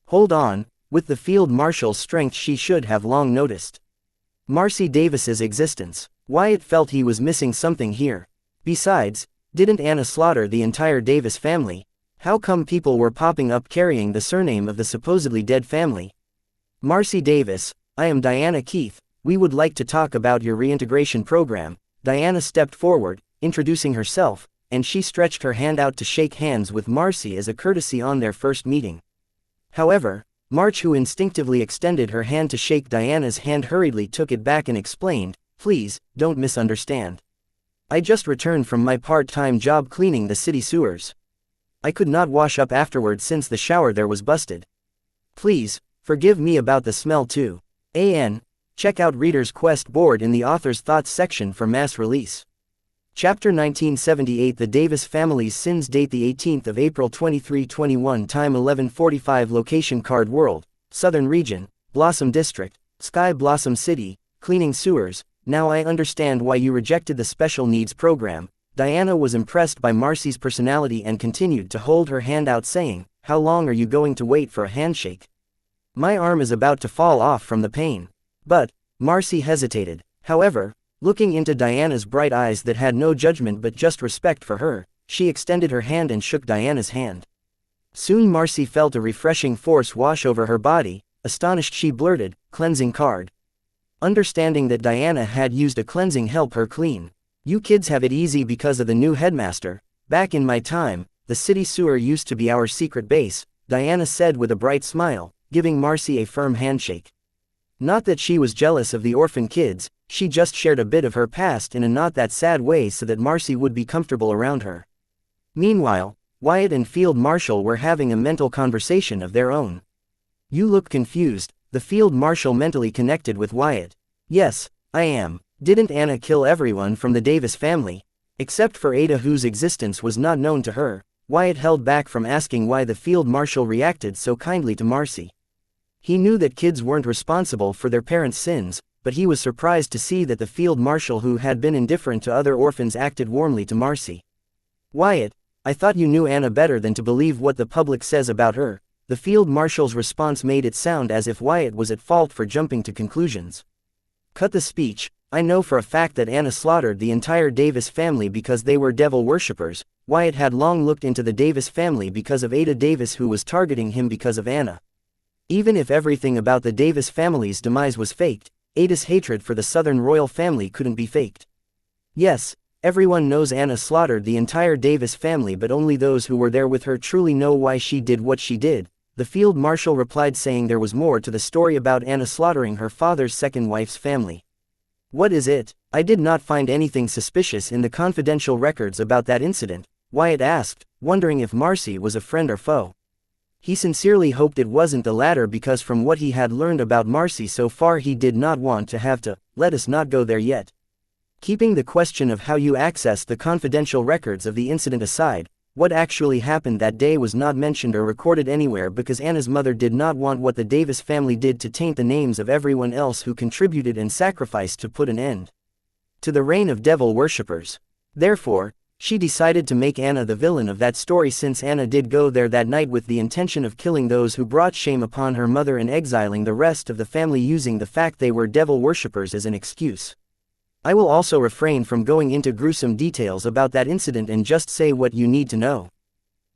S1: Hold on, with the Field Marshal's strength she should have long noticed Marcy Davis's existence. Wyatt felt he was missing something here. Besides, didn't Anna slaughter the entire Davis family? How come people were popping up carrying the surname of the supposedly dead family? Marcy Davis, I am Diana Keith. We would like to talk about your reintegration program. Diana stepped forward, introducing herself, and she stretched her hand out to shake hands with Marcy as a courtesy on their first meeting. However, March, who instinctively extended her hand to shake Diana's hand, hurriedly took it back and explained, please, don't misunderstand. I just returned from my part-time job cleaning the city sewers. I could not wash up afterward since the shower there was busted. Please, forgive me about the smell too. Check out Reader's Quest board in the author's thoughts section for mass release. Chapter 1978, The Davis Family's Sins. Date the 18th of April 2321. Time 11:45. Location Card World, Southern Region, Blossom District, Sky Blossom City, cleaning sewers. Now I understand why you rejected the special needs program. Diana was impressed by Marcy's personality and continued to hold her hand out, saying, how long are you going to wait for a handshake? My arm is about to fall off from the pain. But, Marcy hesitated. However, looking into Diana's bright eyes that had no judgment but just respect for her, she extended her hand and shook Diana's hand. Soon Marcy felt a refreshing force wash over her body. Astonished, she blurted, cleansing card. Understanding that Diana had used a cleansing help her clean. You kids have it easy because of the new headmaster. Back in my time, the city sewer used to be our secret base, Diana said with a bright smile, giving Marcy a firm handshake. Not that she was jealous of the orphan kids, she just shared a bit of her past in a not that sad way so that Marcy would be comfortable around her. Meanwhile, Wyatt and Field Marshal were having a mental conversation of their own. You look confused. The Field Marshal mentally connected with Wyatt. Yes, I am. Didn't Anna kill everyone from the Davis family? Except for Ada, whose existence was not known to her. Wyatt held back from asking why the Field Marshal reacted so kindly to Marcy. He knew that kids weren't responsible for their parents' sins, but he was surprised to see that the Field Marshal, who had been indifferent to other orphans, acted warmly to Marcy. Wyatt, I thought you knew Anna better than to believe what the public says about her. The Field Marshal's response made it sound as if Wyatt was at fault for jumping to conclusions. Cut the speech. I know for a fact that Anna slaughtered the entire Davis family because they were devil worshippers. Wyatt had long looked into the Davis family because of Ada Davis, who was targeting him because of Anna. Even if everything about the Davis family's demise was faked, Ada's hatred for the Southern royal family couldn't be faked. Yes, everyone knows Anna slaughtered the entire Davis family, but only those who were there with her truly know why she did what she did, the field marshal replied, saying there was more to the story about Anna slaughtering her father's second wife's family. What is it? I did not find anything suspicious in the confidential records about that incident, Wyatt asked, wondering if Marcy was a friend or foe. He sincerely hoped it wasn't the latter, because from what he had learned about Marcy so far, he did not want to have to. Let us not go there yet. Keeping the question of how you accessed the confidential records of the incident aside, what actually happened that day was not mentioned or recorded anywhere because Anna's mother did not want what the Davis family did to taint the names of everyone else who contributed and sacrificed to put an end to the reign of devil worshippers. Therefore, she decided to make Anna the villain of that story, since Anna did go there that night with the intention of killing those who brought shame upon her mother and exiling the rest of the family, using the fact they were devil worshippers as an excuse. I will also refrain from going into gruesome details about that incident and just say what you need to know.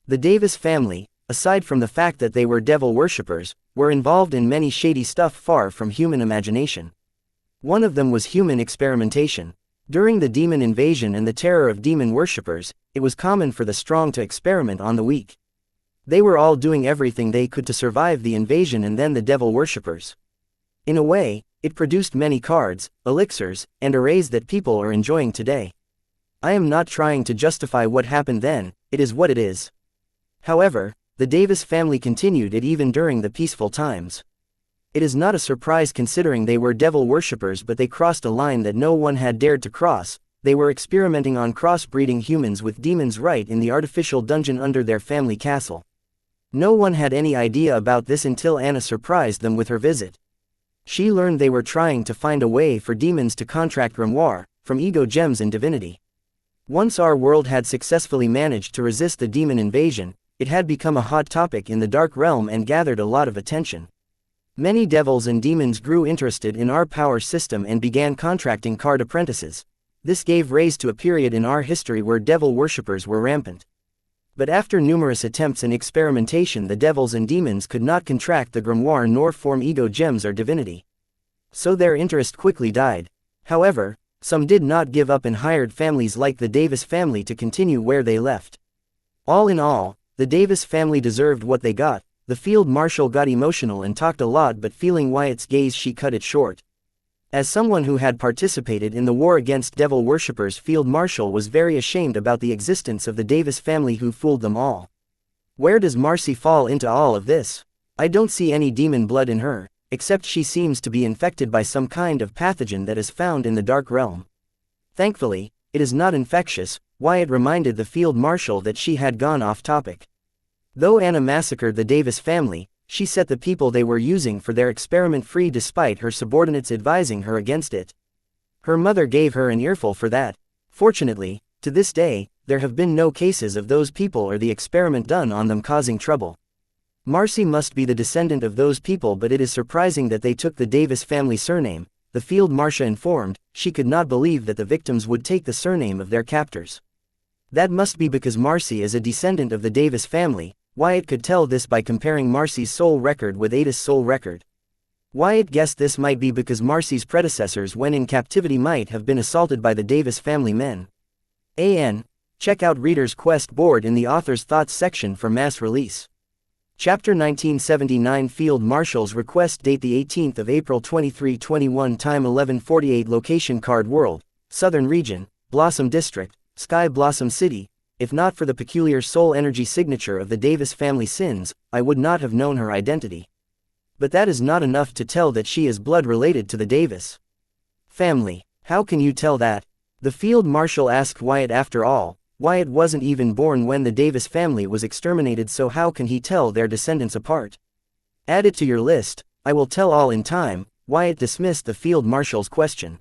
S1: The Davis family, aside from the fact that they were devil worshippers, were involved in many shady stuff far from human imagination. One of them was human experimentation. During the demon invasion and the terror of demon worshippers, it was common for the strong to experiment on the weak. They were all doing everything they could to survive the invasion and then the devil worshippers. In a way, it produced many cards, elixirs, and arrays that people are enjoying today. I am not trying to justify what happened then, it is what it is. However, the Davis family continued it even during the peaceful times. It is not a surprise considering they were devil worshippers, but they crossed a line that no one had dared to cross. They were experimenting on crossbreeding humans with demons right in the artificial dungeon under their family castle. No one had any idea about this until Anna surprised them with her visit. She learned they were trying to find a way for demons to contract grimoire, from ego gems and divinity. Once our world had successfully managed to resist the demon invasion, it had become a hot topic in the dark realm and gathered a lot of attention. Many devils and demons grew interested in our power system and began contracting card apprentices. This gave rise to a period in our history where devil worshippers were rampant. But after numerous attempts and experimentation, the devils and demons could not contract the grimoire nor form ego gems or divinity. So their interest quickly died. However, some did not give up and hired families like the Davis family to continue where they left. All in all, the Davis family deserved what they got. The field marshal got emotional and talked a lot, but feeling Wyatt's gaze, she cut it short. As someone who had participated in the war against devil worshippers, field marshal was very ashamed about the existence of the Davis family who fooled them all. Where does Marcy fall into all of this? I don't see any demon blood in her, except she seems to be infected by some kind of pathogen that is found in the dark realm. Thankfully, it is not infectious. Wyatt reminded the field marshal that she had gone off topic. Though Anna massacred the Davis family, she set the people they were using for their experiment free despite her subordinates advising her against it. Her mother gave her an earful for that. Fortunately, to this day, there have been no cases of those people or the experiment done on them causing trouble. Marcy must be the descendant of those people, but it is surprising that they took the Davis family surname, the field marshal informed. She could not believe that the victims would take the surname of their captors. That must be because Marcy is a descendant of the Davis family. Wyatt could tell this by comparing Marcy's soul record with Ada's soul record. Wyatt guessed this might be because Marcy's predecessors when in captivity might have been assaulted by the Davis family men. Check out Reader's Quest board in the author's thoughts section for mass release. Chapter 1979 Field Marshal's Request. Date the 18th of April 2321. Time 11:48. Location Card World, Southern Region, Blossom District, Sky Blossom City. If not for the peculiar soul energy signature of the Davis family sins, I would not have known her identity. But that is not enough to tell that she is blood related to the Davis family. How can you tell that? The field marshal asked Wyatt. After all, Wyatt wasn't even born when the Davis family was exterminated, so how can he tell their descendants apart? Add it to your list. I will tell all in time. Wyatt dismissed the field marshal's question.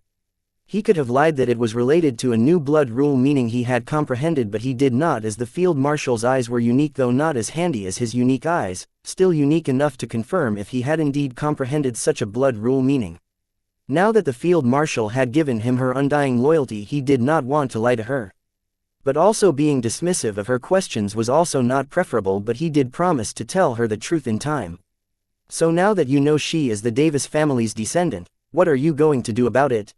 S1: He could have lied that it was related to a new blood rule, meaning he had comprehended, but he did not, as the field marshal's eyes were unique, though not as handy as his unique eyes, still unique enough to confirm if he had indeed comprehended such a blood rule meaning. Now that the field marshal had given him her undying loyalty, he did not want to lie to her. But also being dismissive of her questions was also not preferable, but he did promise to tell her the truth in time. So now that you know she is the Davis family's descendant, what are you going to do about it?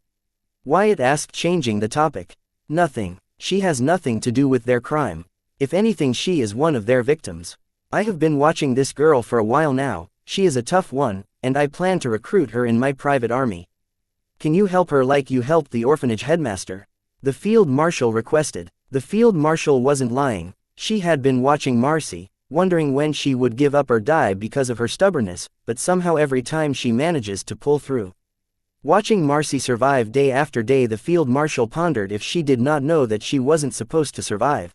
S1: Wyatt asked, changing the topic. Nothing. She has nothing to do with their crime. If anything, she is one of their victims. I have been watching this girl for a while now. She is a tough one, and I plan to recruit her in my private army. Can you help her like you helped the orphanage headmaster? The field marshal requested. The field marshal wasn't lying. She had been watching Marcy, wondering when she would give up or die because of her stubbornness, but somehow every time she manages to pull through. Watching Marcy survive day after day, the field marshal pondered if she did not know that she wasn't supposed to survive.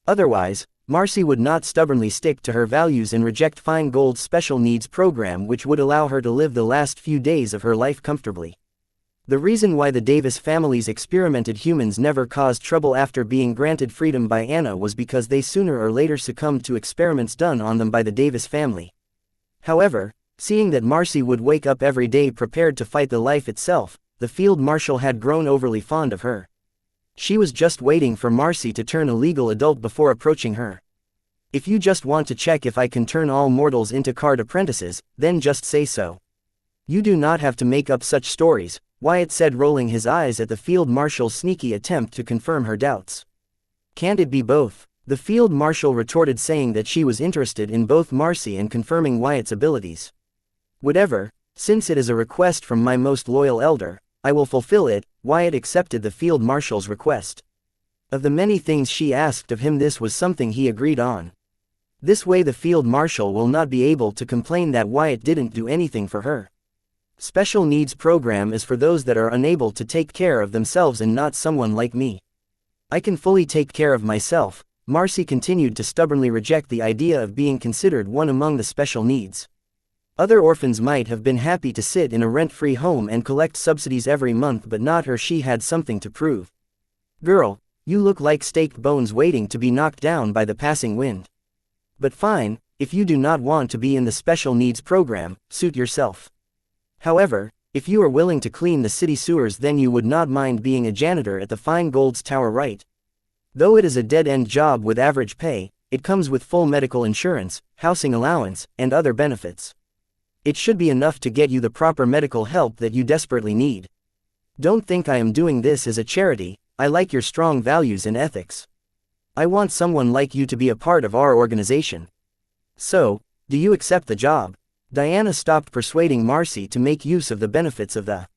S1: Otherwise, Marcy would not stubbornly stick to her values and reject Feingold's special needs program, which would allow her to live the last few days of her life comfortably. The reason why the Davis family's experimented humans never caused trouble after being granted freedom by Anna was because they sooner or later succumbed to experiments done on them by the Davis family. However, seeing that Marcy would wake up every day prepared to fight the life itself, the field marshal had grown overly fond of her. She was just waiting for Marcy to turn a legal adult before approaching her. If you just want to check if I can turn all mortals into card apprentices, then just say so. You do not have to make up such stories, Wyatt said, rolling his eyes at the field marshal's sneaky attempt to confirm her doubts. Can't it be both? The field marshal retorted, saying that she was interested in both Marcy and confirming Wyatt's abilities. Whatever, since it is a request from my most loyal elder, I will fulfill it. Wyatt accepted the field marshal's request. Of the many things she asked of him, this was something he agreed on. This way the field marshal will not be able to complain that Wyatt didn't do anything for her. Special needs program is for those that are unable to take care of themselves and not someone like me. I can fully take care of myself. Marcy continued to stubbornly reject the idea of being considered one among the special needs. Other orphans might have been happy to sit in a rent-free home and collect subsidies every month, but not her. She had something to prove. Girl, you look like staked bones waiting to be knocked down by the passing wind. But fine, if you do not want to be in the special needs program, suit yourself. However, if you are willing to clean the city sewers, then you would not mind being a janitor at the Feingold's tower, right? Though it is a dead-end job with average pay, it comes with full medical insurance, housing allowance, and other benefits. It should be enough to get you the proper medical help that you desperately need. Don't think I am doing this as a charity. I like your strong values and ethics. I want someone like you to be a part of our organization. So, do you accept the job? Diana stopped persuading Marcy to make use of the benefits of the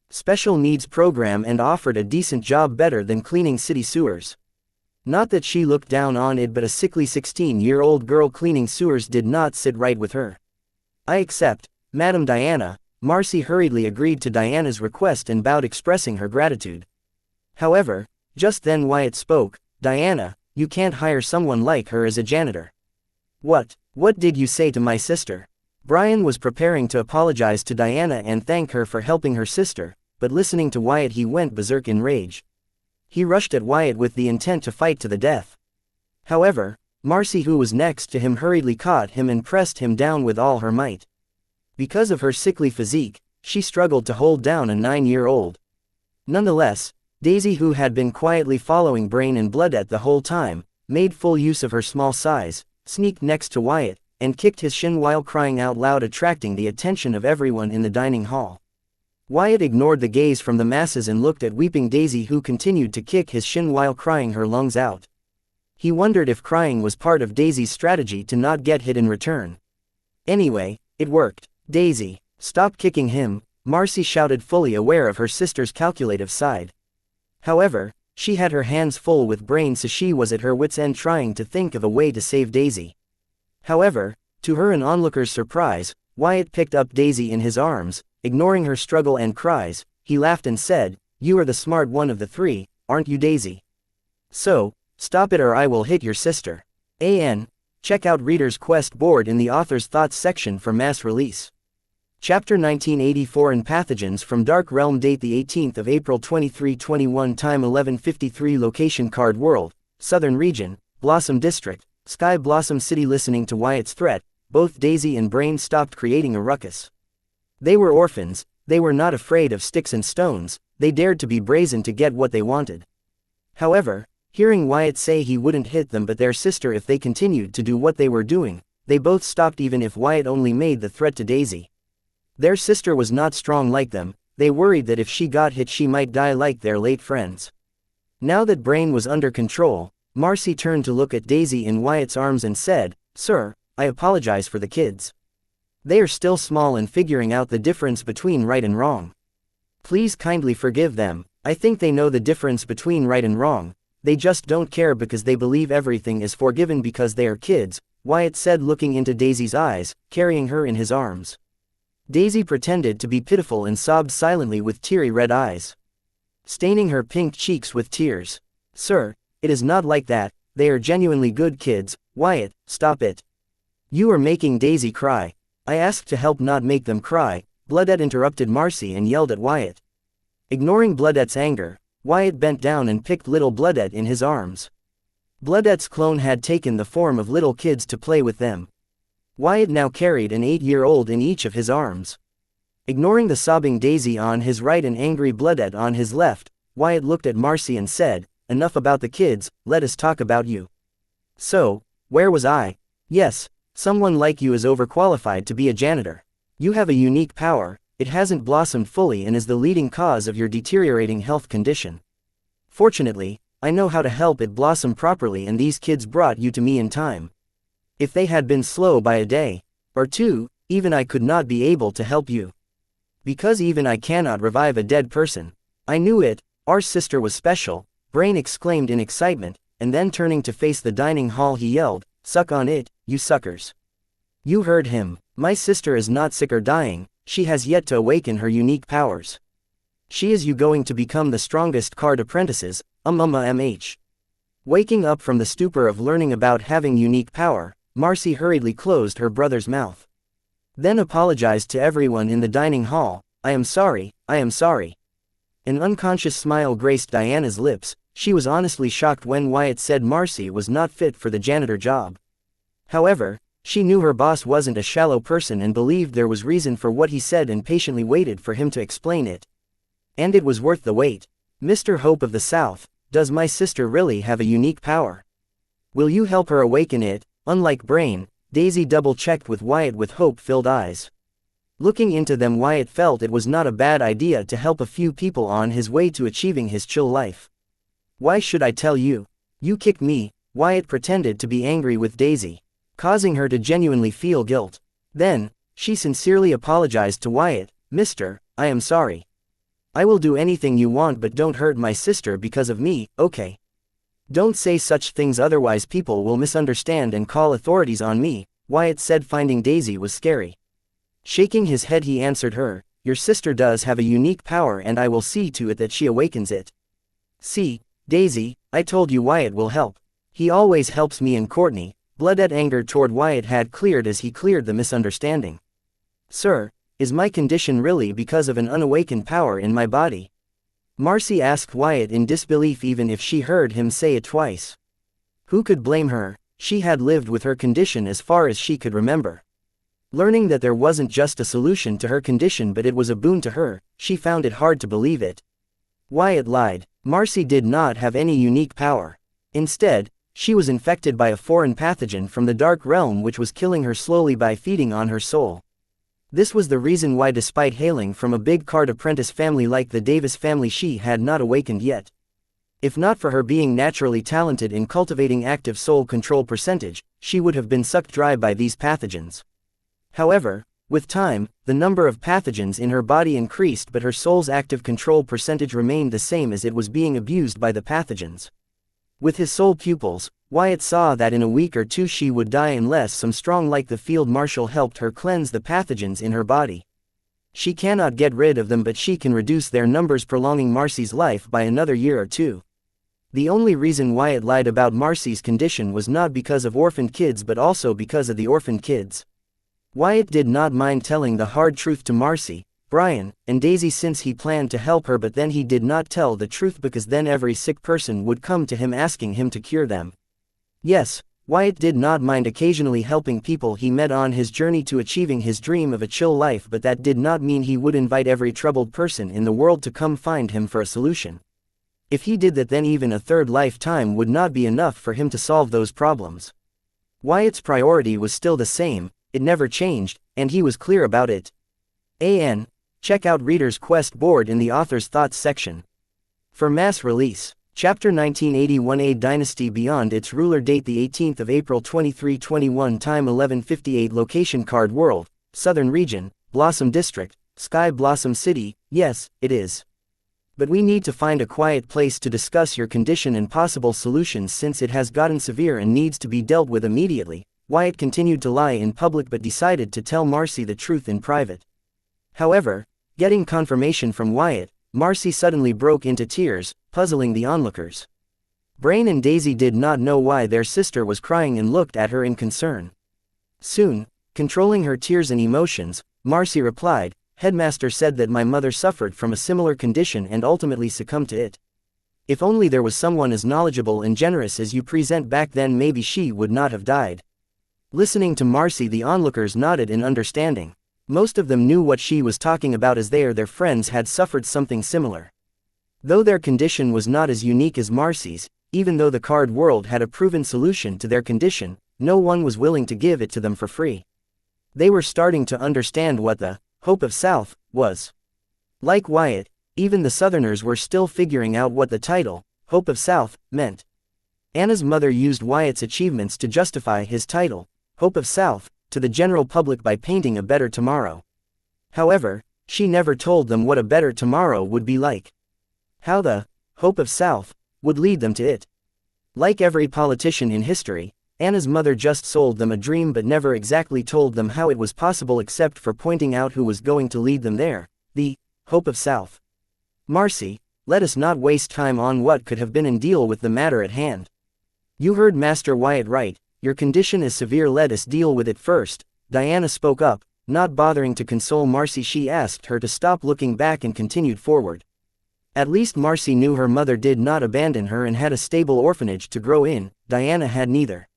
S1: special needs program and offered a decent job, better than cleaning city sewers. Not that she looked down on it, but a sickly 16-year-old girl cleaning sewers did not sit right with her. I accept, Madam Diana. Marcy hurriedly agreed to Diana's request and bowed, expressing her gratitude. However, just then Wyatt spoke. Diana, you can't hire someone like her as a janitor. What did you say to my sister? Brian was preparing to apologize to Diana and thank her for helping her sister, but listening to Wyatt he went berserk in rage. He rushed at Wyatt with the intent to fight to the death. However, Marcy, who was next to him, hurriedly caught him and pressed him down with all her might. Because of her sickly physique, she struggled to hold down a 9-year-old. Nonetheless, Daisy, who had been quietly following Brain and Bloodette the whole time, made full use of her small size, sneaked next to Wyatt, and kicked his shin while crying out loud, attracting the attention of everyone in the dining hall. Wyatt ignored the gaze from the masses and looked at weeping Daisy, who continued to kick his shin while crying her lungs out. He wondered if crying was part of Daisy's strategy to not get hit in return. Anyway, it worked. Daisy, stop kicking him, Marcy shouted, fully aware of her sister's calculative side. However, she had her hands full with Brain, so she was at her wits' end trying to think of a way to save Daisy. However, to her and onlookers' surprise, Wyatt picked up Daisy in his arms. Ignoring her struggle and cries, he laughed and said, "You are the smart one of the three, aren't you, Daisy? So, stop it or I will hit your sister." Check out Reader's Quest board in the author's thoughts section for mass release. Chapter 1984 in Pathogens from Dark Realm. Date the 18th of April 2321. Time 11:53. Location Card World, Southern Region, Blossom District, Sky Blossom City. Listening to Wyatt's threat, both Daisy and Brain stopped creating a ruckus. They were orphans, They were not afraid of sticks and stones, they dared to be brazen to get what they wanted. However, hearing Wyatt say he wouldn't hit them but their sister if they continued to do what they were doing, they both stopped even if Wyatt only made the threat to Daisy. Their sister was not strong like them, they worried that if she got hit she might die like their late friends. Now that Brain was under control, Marcy turned to look at Daisy in Wyatt's arms and said, "Sir, I apologize for the kids. They are still small and figuring out the difference between right and wrong. Please kindly forgive them. I think they know the difference between right and wrong, they just don't care because they believe everything is forgiven because they are kids," Wyatt said looking into Daisy's eyes, carrying her in his arms. Daisy pretended to be pitiful and sobbed silently with teary red eyes, staining her pink cheeks with tears. "Sir, it is not like that, they are genuinely good kids." "Wyatt, stop it. You are making Daisy cry." "I asked to help not make them cry," Bloodette interrupted Marcy and yelled at Wyatt. Ignoring Bloodette's anger, Wyatt bent down and picked little Bloodette in his arms. Bloodette's clone had taken the form of little kids to play with them. Wyatt now carried an 8-year-old in each of his arms. Ignoring the sobbing Daisy on his right and angry Bloodette on his left, Wyatt looked at Marcy and said, "Enough about the kids, let us talk about you. So, where was I? Yes, someone like you is overqualified to be a janitor. You have a unique power, it hasn't blossomed fully and is the leading cause of your deteriorating health condition. Fortunately, I know how to help it blossom properly and these kids brought you to me in time. If they had been slow by a day or two, even I could not be able to help you. Because even I cannot revive a dead person." "I knew it, our sister was special," Brain exclaimed in excitement, and then turning to face the dining hall he yelled, "Suck on it, you suckers. You heard him, my sister is not sick or dying, she has yet to awaken her unique powers. She is going to become the strongest card apprentices, mh. Waking up from the stupor of learning about having unique power, Marcy hurriedly closed her brother's mouth. Then apologized to everyone in the dining hall. I am sorry. An unconscious smile graced Diana's lips, she was honestly shocked when Wyatt said Marcy was not fit for the janitor job. However, she knew her boss wasn't a shallow person and believed there was reason for what he said and patiently waited for him to explain it. And it was worth the wait. "Mr. Hope of the South, does my sister really have a unique power? Will you help her awaken it?" Unlike Brain, Daisy double-checked with Wyatt with hope-filled eyes. Looking into them, Wyatt felt it was not a bad idea to help a few people on his way to achieving his chill life. "Why should I tell you? You kicked me." Wyatt pretended to be angry with Daisy, causing her to genuinely feel guilt. Then, she sincerely apologized to Wyatt. "Mister, I am sorry. I will do anything you want but don't hurt my sister because of me, okay? Don't say such things otherwise people will misunderstand and call authorities on me," Wyatt said, finding Daisy was scary. Shaking his head he answered her, "Your sister does have a unique power and I will see to it that she awakens it. See, Daisy, I told you Wyatt will help. He always helps me and Courtney." Bloodette anger toward Wyatt had cleared as he cleared the misunderstanding. "Sir, is my condition really because of an unawakened power in my body?" Marcy asked Wyatt in disbelief even if she heard him say it twice. Who could blame her? She had lived with her condition as far as she could remember. Learning that there wasn't just a solution to her condition but it was a boon to her, she found it hard to believe it. Wyatt lied. Marcy did not have any unique power. Instead, she was infected by a foreign pathogen from the dark realm which was killing her slowly by feeding on her soul. This was the reason why, despite hailing from a big card apprentice family like the Davis family, she had not awakened yet. If not for her being naturally talented in cultivating active soul control percentage, she would have been sucked dry by these pathogens. However, with time, the number of pathogens in her body increased but her soul's active control percentage remained the same as it was being abused by the pathogens. With his soul pupils, Wyatt saw that in a week or two she would die unless some strong like the field marshal helped her cleanse the pathogens in her body. She cannot get rid of them but she can reduce their numbers, prolonging Marcy's life by another year or two. The only reason Wyatt lied about Marcy's condition was not because of orphaned kids but also because of the orphaned kids. Wyatt did not mind telling the hard truth to Marcy, Brian, and Daisy since he planned to help her, but then he did not tell the truth because then every sick person would come to him asking him to cure them. Yes, Wyatt did not mind occasionally helping people he met on his journey to achieving his dream of a chill life, but that did not mean he would invite every troubled person in the world to come find him for a solution. If he did that, then even a third lifetime would not be enough for him to solve those problems. Wyatt's priority was still the same, it never changed, and he was clear about it. Check out Reader's Quest board in the author's thoughts section. For mass release. Chapter 1981A Dynasty Beyond its ruler. Date the 18th of April 2321. Time 11:58. Location Card World, Southern Region, Blossom District, Sky Blossom City. Yes, it is. But we need to find a quiet place to discuss your condition and possible solutions since it has gotten severe and needs to be dealt with immediately. Wyatt continued to lie in public but decided to tell Marcy the truth in private. However, getting confirmation from Wyatt, Marcy suddenly broke into tears, puzzling the onlookers. Brain and Daisy did not know why their sister was crying and looked at her in concern. Soon, controlling her tears and emotions, Marcy replied, "Headmaster said that my mother suffered from a similar condition and ultimately succumbed to it. If only there was someone as knowledgeable and generous as you present back then, maybe she would not have died." Listening to Marcy, the onlookers nodded in understanding. Most of them knew what she was talking about as they or their friends had suffered something similar. Though their condition was not as unique as Marcy's, even though the card world had a proven solution to their condition, no one was willing to give it to them for free. They were starting to understand what the Hope of South was. Like Wyatt, even the Southerners were still figuring out what the title, Hope of South, meant. Anna's mother used Wyatt's achievements to justify his title, Hope of South, to the general public by painting a better tomorrow. However, she never told them what a better tomorrow would be like. How the Hope of South would lead them to it. Like every politician in history, Anna's mother just sold them a dream but never exactly told them how it was possible except for pointing out who was going to lead them there, the Hope of South. Marcy, let us not waste time on what could have been and deal with the matter at hand. You heard Master Wyatt right. Your condition is severe, let us deal with it first. Diana spoke up, not bothering to console Marcy. She asked her to stop looking back and continued forward. At least Marcy knew her mother did not abandon her and had a stable orphanage to grow in. Diana had neither.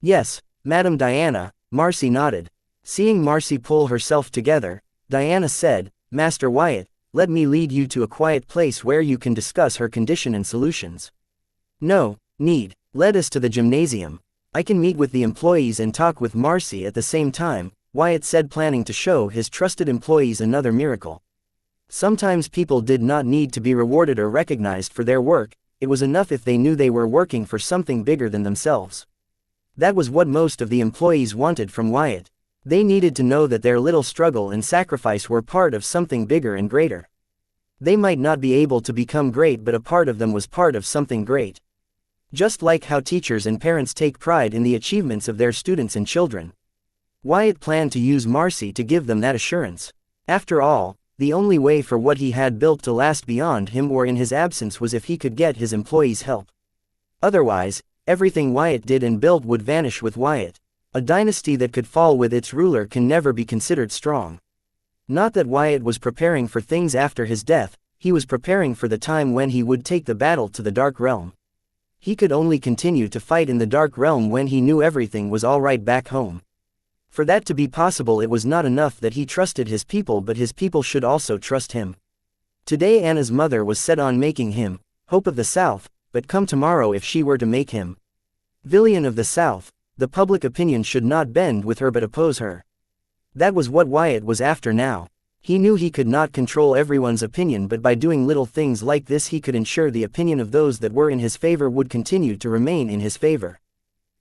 S1: Yes, Madam Diana, Marcy nodded. Seeing Marcy pull herself together, Diana said, Master Wyatt, let me lead you to a quiet place where you can discuss her condition and solutions. No need. Lead us to the gymnasium. I can meet with the employees and talk with Marcy at the same time, Wyatt said, planning to show his trusted employees another miracle. Sometimes people did not need to be rewarded or recognized for their work, it was enough if they knew they were working for something bigger than themselves. That was what most of the employees wanted from Wyatt. They needed to know that their little struggle and sacrifice were part of something bigger and greater. They might not be able to become great, but a part of them was part of something great. Just like how teachers and parents take pride in the achievements of their students and children. Wyatt planned to use Marcy to give them that assurance. After all, the only way for what he had built to last beyond him or in his absence was if he could get his employees' help. Otherwise, everything Wyatt did and built would vanish with Wyatt. A dynasty that could fall with its ruler can never be considered strong. Not that Wyatt was preparing for things after his death, he was preparing for the time when he would take the battle to the Dark Realm. He could only continue to fight in the Dark Realm when he knew everything was alright back home. For that to be possible, it was not enough that he trusted his people, but his people should also trust him. Today Anna's mother was set on making him Hope of the South, but come tomorrow if she were to make him Villain of the South, the public opinion should not bend with her but oppose her. That was what Wyatt was after now. He knew he could not control everyone's opinion, but by doing little things like this he could ensure the opinion of those that were in his favor would continue to remain in his favor.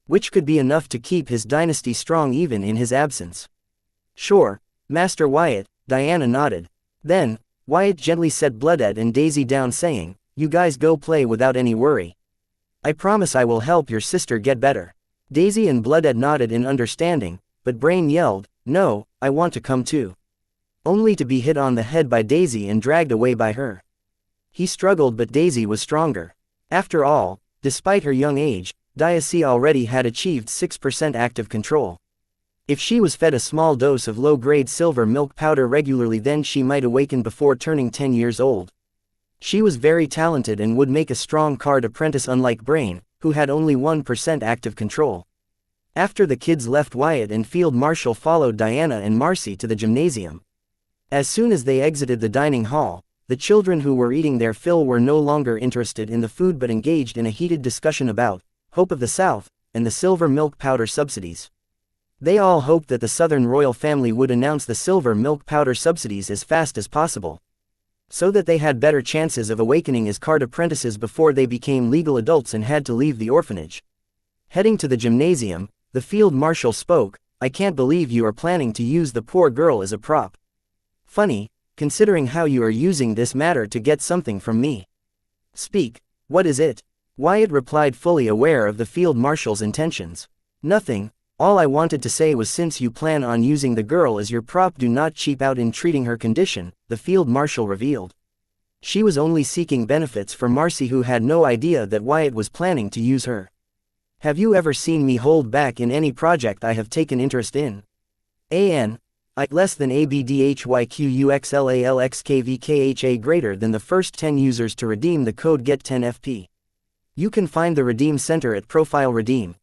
S1: Which could be enough to keep his dynasty strong even in his absence. Sure, Master Wyatt, Diana nodded. Then, Wyatt gently set Blooded and Daisy down, saying, You guys go play without any worry. I promise I will help your sister get better. Daisy and Blooded nodded in understanding, but Brain yelled, No, I want to come too. Only to be hit on the head by Daisy and dragged away by her. He struggled, but Daisy was stronger. After all, despite her young age, Daisy already had achieved 6% active control. If she was fed a small dose of low-grade silver milk powder regularly, then she might awaken before turning 10 years old. She was very talented and would make a strong card apprentice, unlike Brain, who had only 1% active control. After the kids left, Wyatt and Field Marshal followed Diana and Marcy to the gymnasium. As soon as they exited the dining hall, the children who were eating their fill were no longer interested in the food but engaged in a heated discussion about Hope of the South and the silver milk powder subsidies. They all hoped that the Southern royal family would announce the silver milk powder subsidies as fast as possible, so that they had better chances of awakening as card apprentices before they became legal adults and had to leave the orphanage. Heading to the gymnasium, the field marshal spoke. "I can't believe you are planning to use the poor girl as a prop. Funny, considering how you are using this matter to get something from me." "Speak, what is it?" Wyatt replied, fully aware of the field marshal's intentions. "Nothing. All I wanted to say was, since you plan on using the girl as your prop, do not cheap out in treating her condition," the field marshal revealed. She was only seeking benefits for Marcy, who had no idea that Wyatt was planning to use her. "Have you ever seen me hold back in any project I have taken interest in? I less than ABDHYQUXLALXKVKHA greater than the first 10 users to redeem the code GET10FP. You can find the Redeem Center at Profile Redeem.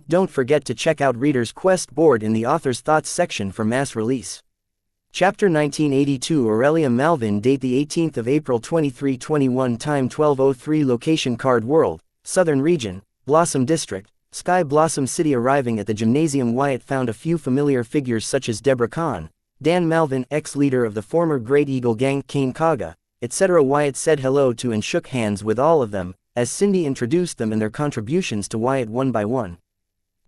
S1: Don't forget to check out Reader's Quest board in the Author's Thoughts section for mass release." Chapter 1982. Aurelia Malvin. Date the 18th of April 2321. Time 12:03. Location Card World, Southern Region, Blossom District, Sky Blossom City. Arriving at the gymnasium, Wyatt found a few familiar figures such as Deborah Kahn, Dan Malvin, ex-leader of the former Great Eagle Gang, Kane Kaga, etc. Wyatt said hello to and shook hands with all of them, as Cindy introduced them and their contributions to Wyatt one by one.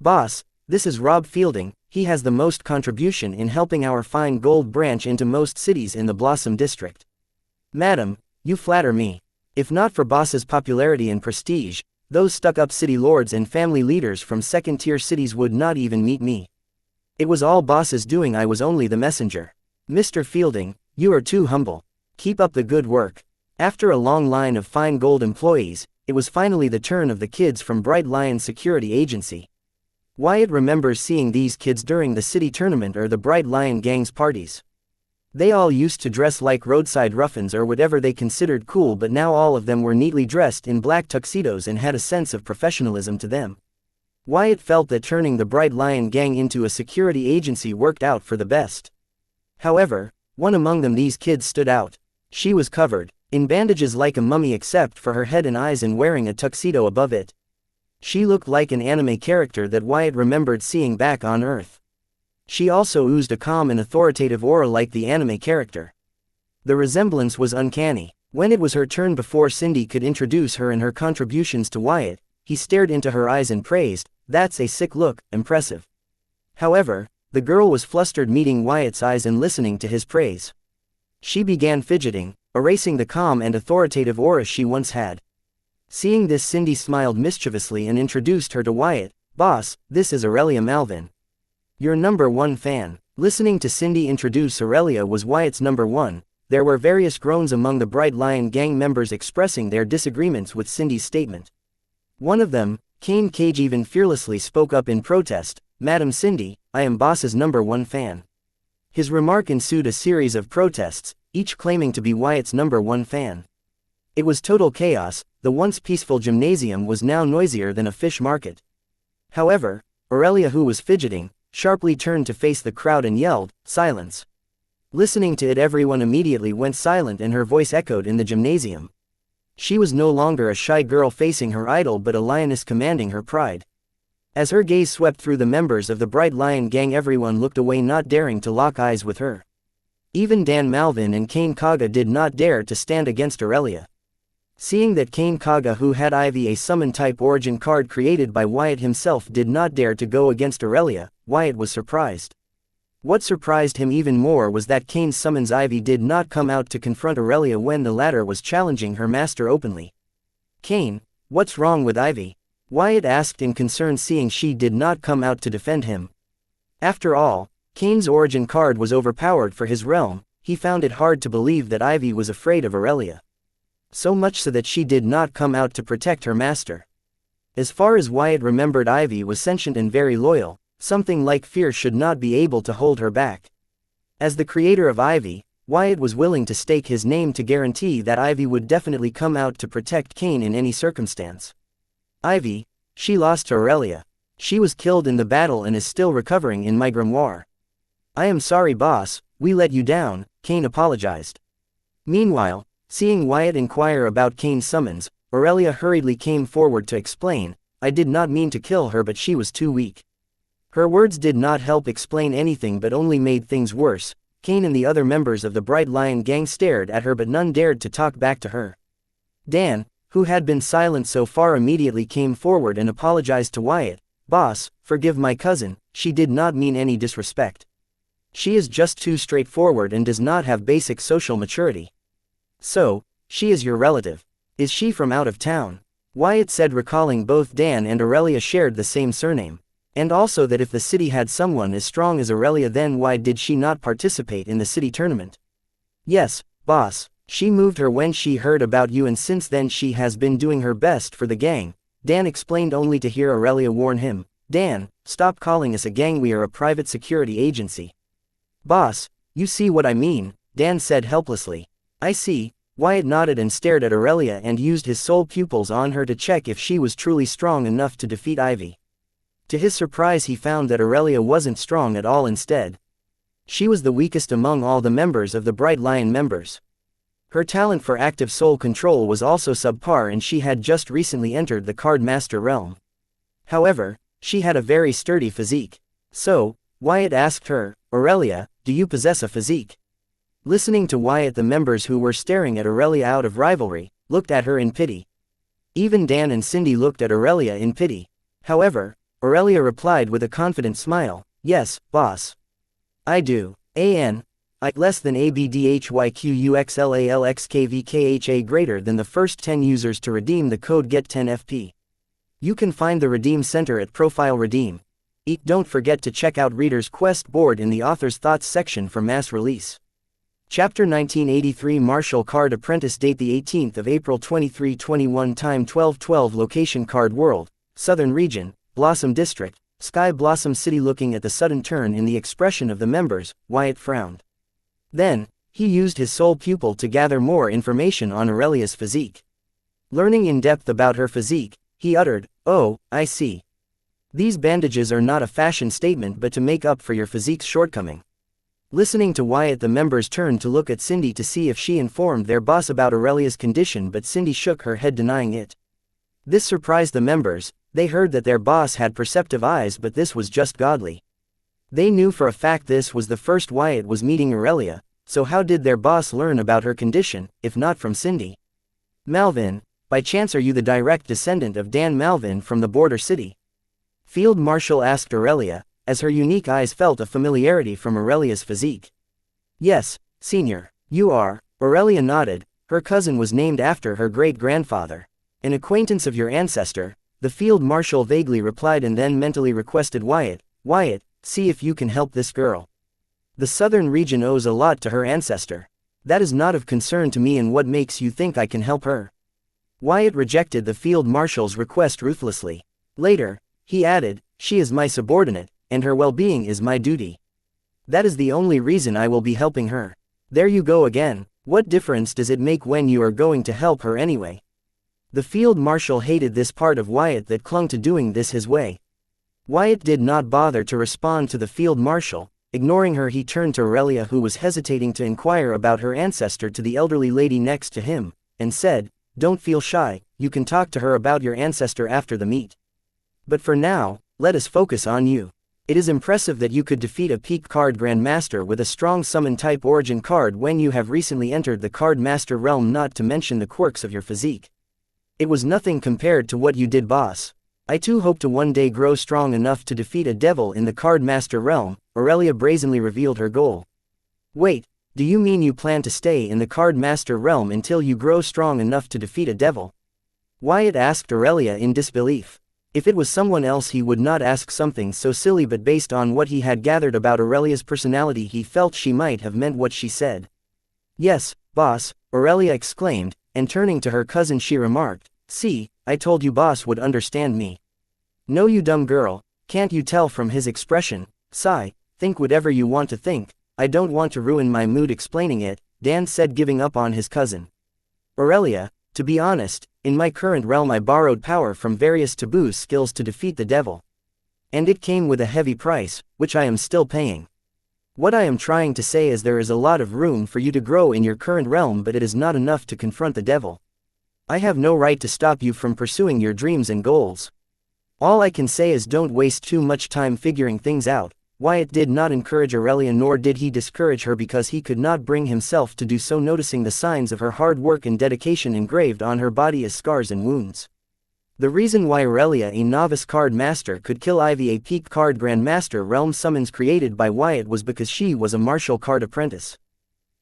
S1: "Boss, this is Rob Fielding. He has the most contribution in helping our fine gold branch into most cities in the Blossom District." "Madam, you flatter me. If not for Boss's popularity and prestige, those stuck-up city lords and family leaders from second-tier cities would not even meet me. It was all Boss's doing. I was only the messenger." "Mr. Fielding, you are too humble. Keep up the good work." After a long line of fine gold employees, it was finally the turn of the kids from Bright Lion Security Agency. Wyatt remembers seeing these kids during the city tournament or the Bright Lion Gang's parties. They all used to dress like roadside ruffians or whatever they considered cool, but now all of them were neatly dressed in black tuxedos and had a sense of professionalism to them. Wyatt felt that turning the Bright Lion Gang into a security agency worked out for the best. However, one among them, these kids, stood out. She was covered in bandages like a mummy except for her head and eyes, and wearing a tuxedo above it. She looked like an anime character that Wyatt remembered seeing back on Earth. She also oozed a calm and authoritative aura like the anime character. The resemblance was uncanny. When it was her turn, before Cindy could introduce her and her contributions to Wyatt, he stared into her eyes and praised, "That's a sick look, impressive." However, the girl was flustered meeting Wyatt's eyes and listening to his praise. She began fidgeting, erasing the calm and authoritative aura she once had. Seeing this, Cindy smiled mischievously and introduced her to Wyatt. "Boss, this is Aurelia Malvin. Your #1 fan." Listening to Cindy introduce Aurelia was Wyatt's #1. There were various groans among the Bright Lion Gang members expressing their disagreements with Cindy's statement. One of them, Kane Cage, even fearlessly spoke up in protest. "Madam Cindy, I am Boss's #1 fan." His remark ensued a series of protests, each claiming to be Wyatt's #1 fan. It was total chaos. The once peaceful gymnasium was now noisier than a fish market. However, Aurelia, who was fidgeting, sharply turned to face the crowd and yelled, "Silence." Listening to it, everyone immediately went silent and her voice echoed in the gymnasium. She was no longer a shy girl facing her idol, but a lioness commanding her pride. As her gaze swept through the members of the Bright Lion Gang, everyone looked away, not daring to lock eyes with her. Even Dan Malvin and Kane Kaga did not dare to stand against Aurelia. Seeing that Kane Kaga, who had Ivy, a summon-type origin card created by Wyatt himself, did not dare to go against Aurelia, Wyatt was surprised. What surprised him even more was that Kane summons Ivy did not come out to confront Aurelia when the latter was challenging her master openly. "Kane, what's wrong with Ivy?" Wyatt asked in concern, seeing she did not come out to defend him. After all, Kane's origin card was overpowered for his realm. He found it hard to believe that Ivy was afraid of Aurelia. So much so that she did not come out to protect her master. As far as Wyatt remembered, Ivy was sentient and very loyal. Something like fear should not be able to hold her back. As the creator of Ivy, Wyatt was willing to stake his name to guarantee that Ivy would definitely come out to protect Kane in any circumstance. Ivy, she lost to Aurelia. She was killed in the battle and is still recovering in my grimoire. I am sorry boss, we let you down, Kane apologized. Meanwhile, seeing Wyatt inquire about Kane's summons, Aurelia hurriedly came forward to explain, I did not mean to kill her but she was too weak. Her words did not help explain anything but only made things worse. Kane and the other members of the Bright Lion gang stared at her but none dared to talk back to her. Dan, who had been silent so far, immediately came forward and apologized to Wyatt. Boss, forgive my cousin, she did not mean any disrespect. She is just too straightforward and does not have basic social maturity. So, she is your relative. Is she from out of town? Wyatt said, recalling both Dan and Aurelia shared the same surname. And also that if the city had someone as strong as Aurelia, then why did she not participate in the city tournament? Yes, boss, she moved her when she heard about you and since then she has been doing her best for the gang, Dan explained, only to hear Aurelia warn him, Dan, stop calling us a gang, we are a private security agency. Boss, you see what I mean, Dan said helplessly. I see. Wyatt nodded and stared at Aurelia and used his soul pupils on her to check if she was truly strong enough to defeat Ivy. To his surprise he found that Aurelia wasn't strong at all. Instead, she was the weakest among all the members of the Bright Lion members. Her talent for active soul control was also subpar and she had just recently entered the Card Master realm. However, she had a very sturdy physique. So, Wyatt asked her, Aurelia, do you possess a physique? Listening to Wyatt, the members who were staring at Aurelia out of rivalry, looked at her in pity. Even Dan and Cindy looked at Aurelia in pity. However, Aurelia replied with a confident smile, yes, boss. I do. I less than ABDHYQUXLALXKVKHA greater than the first 10 users to redeem the code GET10FP. You can find the Redeem Center at Profile Redeem. Don't forget to check out Reader's Quest board in the Author's Thoughts section for mass release. Chapter 1983 Martial Card Apprentice. Date the 18th of April 2321. Time 12:12. Location Card World, Southern Region, Blossom District, Sky Blossom City. Looking at the sudden turn in the expression of the members, Wyatt frowned. Then, he used his soul pupil to gather more information on Aurelia's physique. Learning in depth about her physique, he uttered, oh, I see. These bandages are not a fashion statement but to make up for your physique's shortcoming. Listening to Wyatt, the members turned to look at Cindy to see if she informed their boss about Aurelia's condition, but Cindy shook her head denying it. This surprised the members. They heard that their boss had perceptive eyes, but this was just godly. They knew for a fact this was the first Wyatt was meeting Aurelia, so how did their boss learn about her condition, if not from Cindy? Malvin, by chance are you the direct descendant of Dan Malvin from the border city? Field Marshal asked Aurelia, as her unique eyes felt a familiarity from Aurelia's physique. Yes, senior, you are. Aurelia nodded. Her cousin was named after her great-grandfather. An acquaintance of your ancestor, the Field Marshal vaguely replied and then mentally requested Wyatt, see if you can help this girl. The Southern region owes a lot to her ancestor. That is not of concern to me, and what makes you think I can help her? Wyatt rejected the Field Marshal's request ruthlessly. Later, he added, she is my subordinate, and her well-being is my duty. That is the only reason I will be helping her. There you go again. What difference does it make when you are going to help her anyway? The Field Marshal hated this part of Wyatt that clung to doing this his way. Wyatt did not bother to respond to the Field Marshal. Ignoring her, he turned to Aurelia, who was hesitating to inquire about her ancestor, to the elderly lady next to him, and said, don't feel shy, you can talk to her about your ancestor after the meet. But for now, let us focus on you. It is impressive that you could defeat a peak card grandmaster with a strong summon type origin card when you have recently entered the Card Master realm, not to mention the quirks of your physique. It was nothing compared to what you did, boss. I too hope to one day grow strong enough to defeat a devil in the Card Master realm. Aurelia brazenly revealed her goal. Wait, do you mean you plan to stay in the Card Master realm until you grow strong enough to defeat a devil? Wyatt asked Aurelia in disbelief. If it was someone else he would not ask something so silly, but based on what he had gathered about Aurelia's personality he felt she might have meant what she said. Yes, boss, Aurelia exclaimed, and turning to her cousin she remarked, see, I told you boss would understand me. No, you dumb girl, can't you tell from his expression? Sigh, think whatever you want to think, I don't want to ruin my mood explaining it, Dan said, giving up on his cousin. Aurelia, to be honest, in my current realm I borrowed power from various taboo skills to defeat the devil. And it came with a heavy price, which I am still paying. What I am trying to say is there is a lot of room for you to grow in your current realm, but it is not enough to confront the devil. I have no right to stop you from pursuing your dreams and goals. All I can say is don't waste too much time figuring things out. Wyatt did not encourage Aurelia, nor did he discourage her, because he could not bring himself to do so, noticing the signs of her hard work and dedication engraved on her body as scars and wounds. The reason why Aurelia, a novice card master, could kill Ivy, a peak card grandmaster realm summons created by Wyatt, was because she was a martial card apprentice.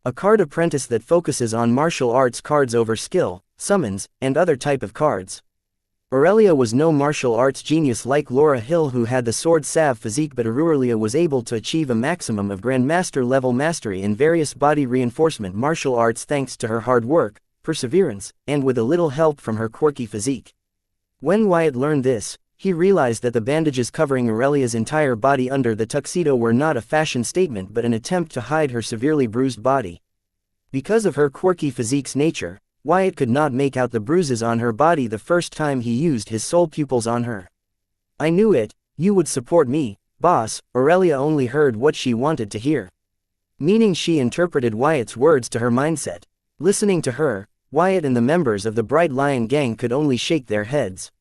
S1: A card apprentice that focuses on martial arts cards over skill, summons, and other type of cards. Aurelia was no martial arts genius like Laura Hill, who had the sword salve physique, but Aurelia was able to achieve a maximum of grandmaster level mastery in various body reinforcement martial arts thanks to her hard work, perseverance, and with a little help from her quirky physique. When Wyatt learned this, he realized that the bandages covering Aurelia's entire body under the tuxedo were not a fashion statement but an attempt to hide her severely bruised body. Because of her quirky physique's nature, Wyatt could not make out the bruises on her body the first time he used his soul pupils on her. I knew it, you would support me, boss. Aurelia only heard what she wanted to hear. Meaning she interpreted Wyatt's words to her mindset. Listening to her, Wyatt and the members of the Bright Lion gang could only shake their heads.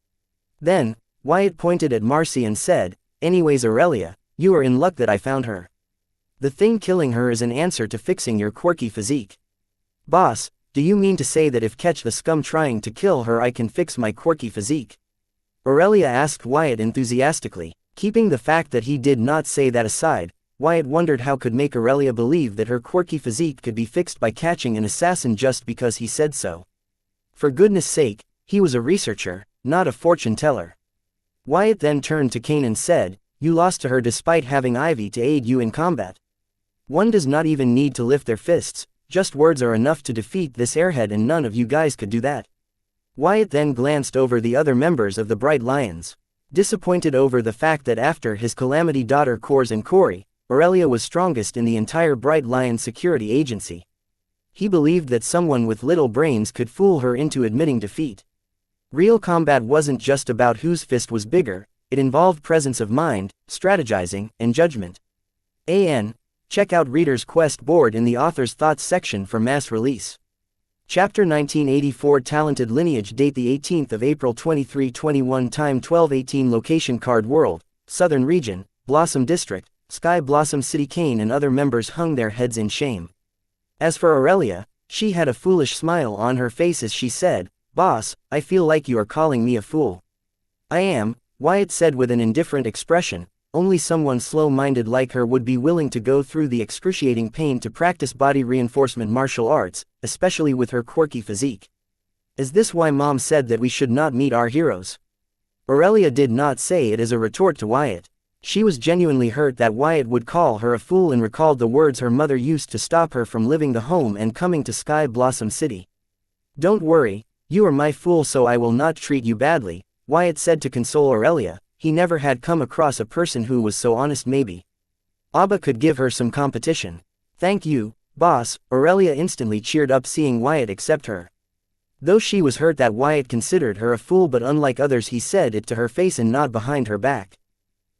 S1: Then, Wyatt pointed at Marcy and said, anyways Aurelia, you are in luck that I found her. The thing killing her is an answer to fixing your quirky physique. Boss, do you mean to say that if catch the scum trying to kill her I can fix my quirky physique? Aurelia asked Wyatt enthusiastically. Keeping the fact that he did not say that aside, Wyatt wondered how could make Aurelia believe that her quirky physique could be fixed by catching an assassin just because he said so. For goodness sake, he was a researcher, not a fortune teller. Wyatt then turned to Kane and said, you lost to her despite having Ivy to aid you in combat. One does not even need to lift their fists, just words are enough to defeat this airhead, and none of you guys could do that. Wyatt then glanced over the other members of the Bright Lions. Disappointed over the fact that after his Calamity daughter Kors and Corey, Aurelia was strongest in the entire Bright Lion security agency. He believed that someone with little brains could fool her into admitting defeat. Real combat wasn't just about whose fist was bigger, it involved presence of mind, strategizing, and judgment. Check out Reader's Quest board in the author's thoughts section for mass release. Chapter 1984 Talented Lineage. Date the 18th of April 2321. Time 12:18. Location Card World, Southern Region, Blossom District, Sky Blossom City. Kane and other members hung their heads in shame. As for Aurelia, she had a foolish smile on her face as she said, boss, I feel like you are calling me a fool. I am, Wyatt said with an indifferent expression. Only someone slow-minded like her would be willing to go through the excruciating pain to practice body reinforcement martial arts, especially with her quirky physique. Is this why Mom said that we should not meet our heroes? Aurelia did not say it as a retort to Wyatt. She was genuinely hurt that Wyatt would call her a fool and recalled the words her mother used to stop her from leaving the home and coming to Sky Blossom City. Don't worry, you are my fool, so I will not treat you badly, Wyatt said to console Aurelia. He never had come across a person who was so honest. Maybe Abba could give her some competition. Thank you, boss. Aurelia instantly cheered up seeing Wyatt accept her. Though she was hurt that Wyatt considered her a fool, but unlike others he said it to her face and not behind her back.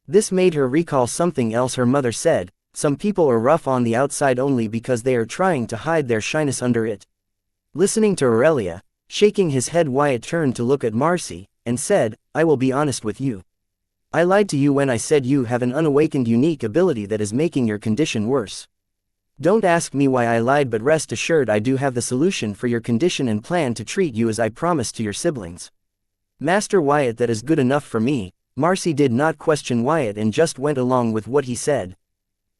S1: This made her recall something else her mother said, some people are rough on the outside only because they are trying to hide their shyness under it. Listening to Aurelia, shaking his head, Wyatt turned to look at Marcy, and said, I will be honest with you. I lied to you when I said you have an unawakened unique ability that is making your condition worse. Don't ask me why I lied, but rest assured I do have the solution for your condition and plan to treat you as I promised to your siblings. Master Wyatt, that is good enough for me. Marcy did not question Wyatt and just went along with what he said.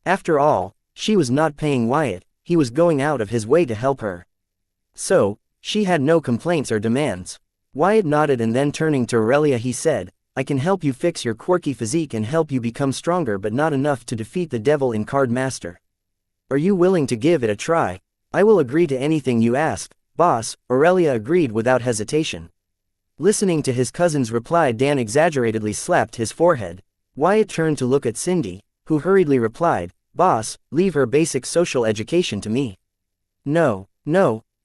S1: After all, she was not paying Wyatt, he was going out of his way to help her. So, she had no complaints or demands. Wyatt nodded and then turning to Aurelia he said, I can help you fix your quirky physique and help you become stronger, but not enough to defeat the devil in Card Master. Are you willing to give it a try? I will agree to anything you ask, boss. Aurelia agreed without hesitation. Listening to his cousin's reply, Dan exaggeratedly slapped his forehead. Wyatt turned to look at Cindy, who hurriedly replied, boss, leave her basic social education to me. No,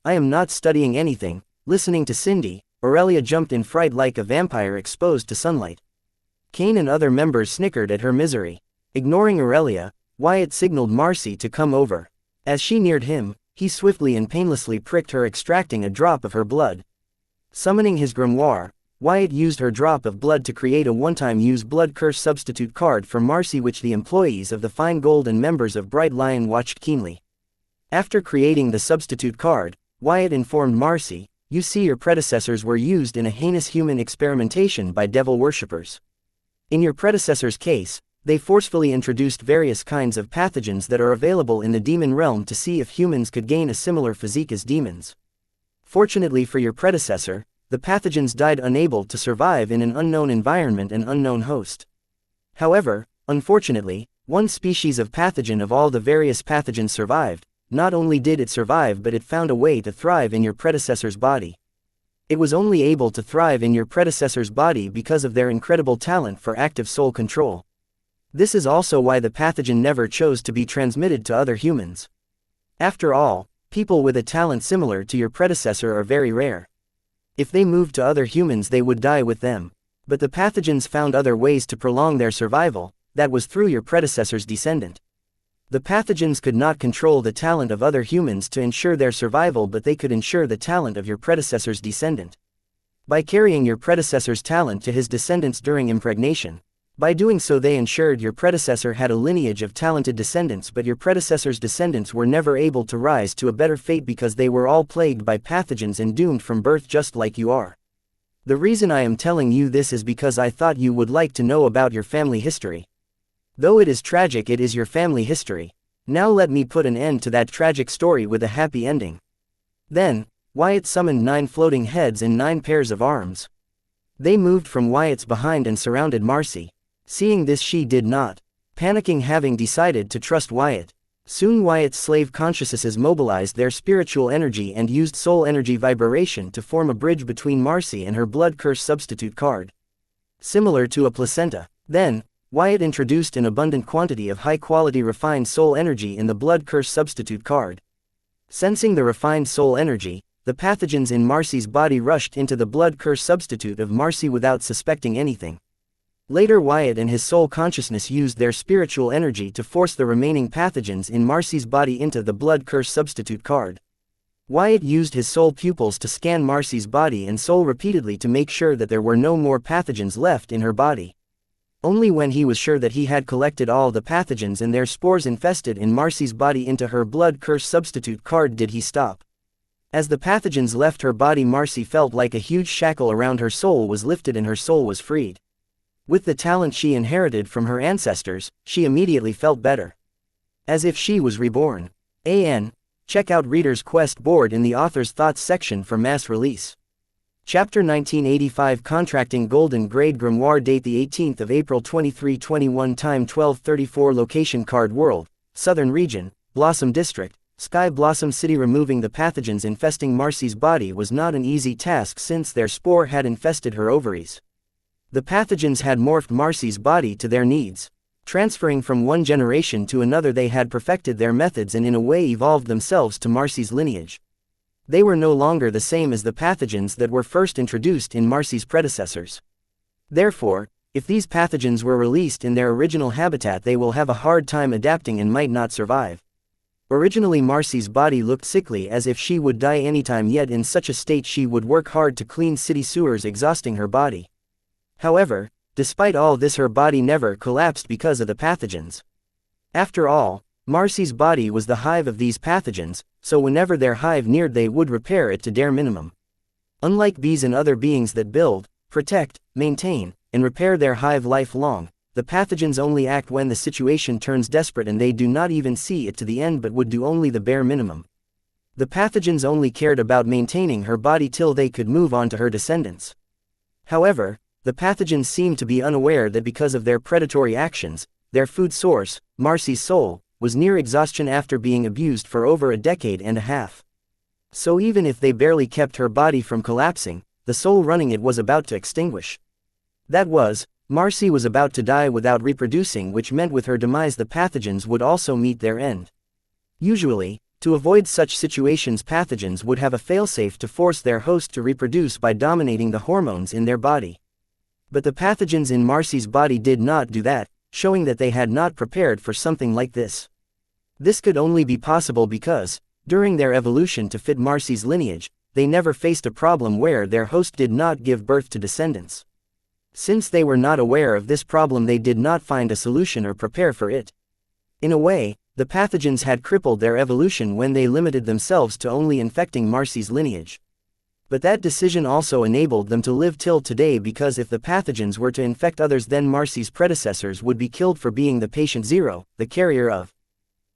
S1: I am not studying anything. Listening to Cindy, Aurelia jumped in fright like a vampire exposed to sunlight. Kane and other members snickered at her misery. Ignoring Aurelia, Wyatt signaled Marcy to come over. As she neared him, he swiftly and painlessly pricked her, extracting a drop of her blood. Summoning his grimoire, Wyatt used her drop of blood to create a one-time use blood curse substitute card for Marcy, which the employees of the Fine Gold and members of Bright Lion watched keenly. After creating the substitute card, Wyatt informed Marcy, "You see, your predecessors were used in a heinous human experimentation by devil worshippers. In your predecessors' case, they forcefully introduced various kinds of pathogens that are available in the demon realm to see if humans could gain a similar physique as demons. Fortunately for your predecessor, the pathogens died unable to survive in an unknown environment and unknown host. However, unfortunately, one species of pathogen of all the various pathogens survived. Not only did it survive, but it found a way to thrive in your predecessor's body. It was only able to thrive in your predecessor's body because of their incredible talent for active soul control. This is also why the pathogen never chose to be transmitted to other humans. After all, people with a talent similar to your predecessor are very rare. If they moved to other humans, they would die with them. But the pathogens found other ways to prolong their survival. That was through your predecessor's descendant. The pathogens could not control the talent of other humans to ensure their survival, but they could ensure the talent of your predecessor's descendant. By carrying your predecessor's talent to his descendants during impregnation. By doing so, they ensured your predecessor had a lineage of talented descendants, but your predecessor's descendants were never able to rise to a better fate because they were all plagued by pathogens and doomed from birth, just like you are. The reason I am telling you this is because I thought you would like to know about your family history. Though it is tragic, it is your family history. Now let me put an end to that tragic story with a happy ending." Then, Wyatt summoned 9 floating heads and 9 pairs of arms. They moved from Wyatt's behind and surrounded Marcy. Seeing this, she did not panicking, having decided to trust Wyatt. Soon Wyatt's slave consciousnesses mobilized their spiritual energy and used soul energy vibration to form a bridge between Marcy and her blood curse substitute card. Similar to a placenta. Then, Wyatt introduced an abundant quantity of high-quality refined soul energy in the blood curse substitute card. Sensing the refined soul energy, the pathogens in Marcy's body rushed into the blood curse substitute of Marcy without suspecting anything. Later, Wyatt and his soul consciousness used their spiritual energy to force the remaining pathogens in Marcy's body into the blood curse substitute card. Wyatt used his soul pupils to scan Marcy's body and soul repeatedly to make sure that there were no more pathogens left in her body. Only when he was sure that he had collected all the pathogens and their spores infested in Marcy's body into her blood curse substitute card did he stop. As the pathogens left her body, Marcy felt like a huge shackle around her soul was lifted and her soul was freed. With the talent she inherited from her ancestors, she immediately felt better. As if she was reborn. Check out Reader's Quest board in the author's thoughts section for mass release. Chapter 1985 Contracting Golden Grade Grimoire. Date the 18th of April 2321. Time 12:34. Location Card World, Southern Region, Blossom District, Sky Blossom City. Removing the pathogens infesting Marcy's body was not an easy task since their spore had infested her ovaries. The pathogens had morphed Marcy's body to their needs. Transferring from one generation to another, they had perfected their methods and in a way evolved themselves to Marcy's lineage. They were no longer the same as the pathogens that were first introduced in Marcy's predecessors. Therefore, if these pathogens were released in their original habitat, they will have a hard time adapting and might not survive. Originally, Marcy's body looked sickly, as if she would die anytime, yet in such a state she would work hard to clean city sewers, exhausting her body. However, despite all this, her body never collapsed because of the pathogens. After all, Marcy's body was the hive of these pathogens, so whenever their hive neared, they would repair it to their minimum. Unlike bees and other beings that build, protect, maintain, and repair their hive lifelong, the pathogens only act when the situation turns desperate, and they do not even see it to the end but would do only the bare minimum. The pathogens only cared about maintaining her body till they could move on to her descendants. However, the pathogens seemed to be unaware that because of their predatory actions, their food source, Marcy's soul, was near exhaustion after being abused for over a decade and a half. So even if they barely kept her body from collapsing, the soul running it was about to extinguish. That was, Marcy was about to die without reproducing, which meant with her demise the pathogens would also meet their end. Usually, to avoid such situations, pathogens would have a failsafe to force their host to reproduce by dominating the hormones in their body. But the pathogens in Marcy's body did not do that, showing that they had not prepared for something like this. This could only be possible because, during their evolution to fit Marcy's lineage, they never faced a problem where their host did not give birth to descendants. Since they were not aware of this problem, they did not find a solution or prepare for it. In a way, the pathogens had crippled their evolution when they limited themselves to only infecting Marcy's lineage. But that decision also enabled them to live till today, because if the pathogens were to infect others, then Marcy's predecessors would be killed for being the patient zero, the carrier of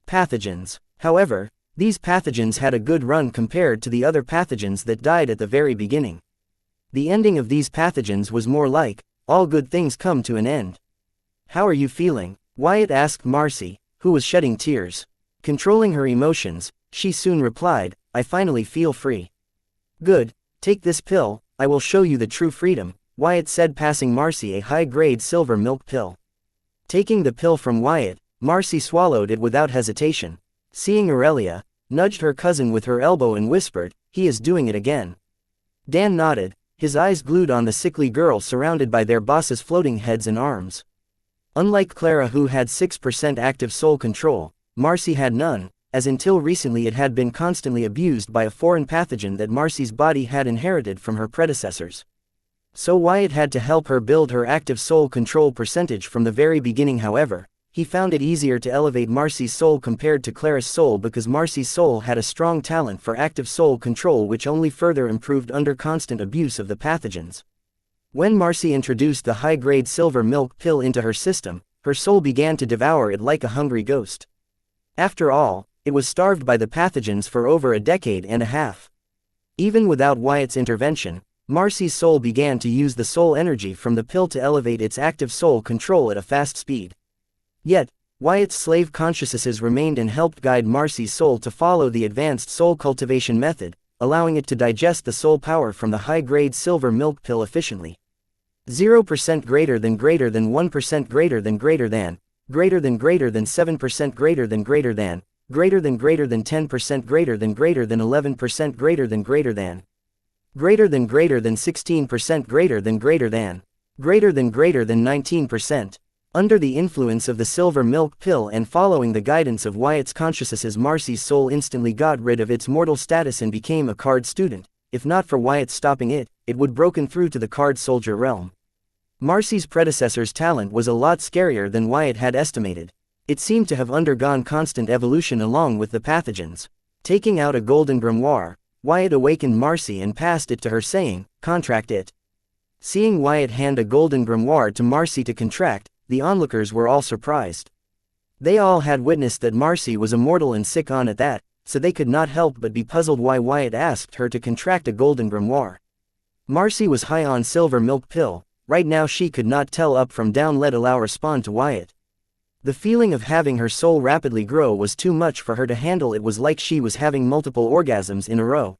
S1: pathogens. However, these pathogens had a good run compared to the other pathogens that died at the very beginning. The ending of these pathogens was more like, all good things come to an end. "How are you feeling?" Wyatt asked Marcy, who was shedding tears. Controlling her emotions, she soon replied, "I finally feel free." "Good, take this pill, I will show you the true freedom," Wyatt said, passing Marcy a high-grade silver milk pill. Taking the pill from Wyatt, Marcy swallowed it without hesitation. Seeing Aurelia, nudged her cousin with her elbow and whispered, "He is doing it again." Dan nodded, his eyes glued on the sickly girl surrounded by their bosses' floating heads and arms. Unlike Clara, who had 6% active soul control, Marcy had none, as until recently it had been constantly abused by a foreign pathogen that Marcy's body had inherited from her predecessors. So Wyatt had to help her build her active soul control percentage from the very beginning. However, he found it easier to elevate Marcy's soul compared to Clara's soul because Marcy's soul had a strong talent for active soul control, which only further improved under constant abuse of the pathogens. When Marcy introduced the high-grade silver milk pill into her system, her soul began to devour it like a hungry ghost. After all, it was starved by the pathogens for over a decade and a half. Even without Wyatt's intervention, Marcy's soul began to use the soul energy from the pill to elevate its active soul control at a fast speed. Yet, Wyatt's slave consciousnesses remained and helped guide Marcy's soul to follow the advanced soul cultivation method, allowing it to digest the soul power from the high-grade silver milk pill efficiently. 0% greater than 1% greater than 7% greater than 10% greater than 10% greater than 11% greater than 11% greater than 16% greater than 19%. Under the influence of the silver milk pill and following the guidance of Wyatt's consciousnesses, Marcy's soul instantly got rid of its mortal status and became a card student. If not for Wyatt stopping it, it would broken through to the card soldier realm. Marcy's predecessor's talent was a lot scarier than Wyatt had estimated. It seemed to have undergone constant evolution along with the pathogens. Taking out a golden grimoire, Wyatt awakened Marcy and passed it to her, saying, "Contract it." Seeing Wyatt hand a golden grimoire to Marcy to contract, the onlookers were all surprised. They all had witnessed that Marcy was immortal and sick on at that, so they could not help but be puzzled why Wyatt asked her to contract a golden grimoire. Marcy was high on silver milk pill, right now she could not tell up from down, let alone respond to Wyatt. The feeling of having her soul rapidly grow was too much for her to handle. It was like she was having multiple orgasms in a row.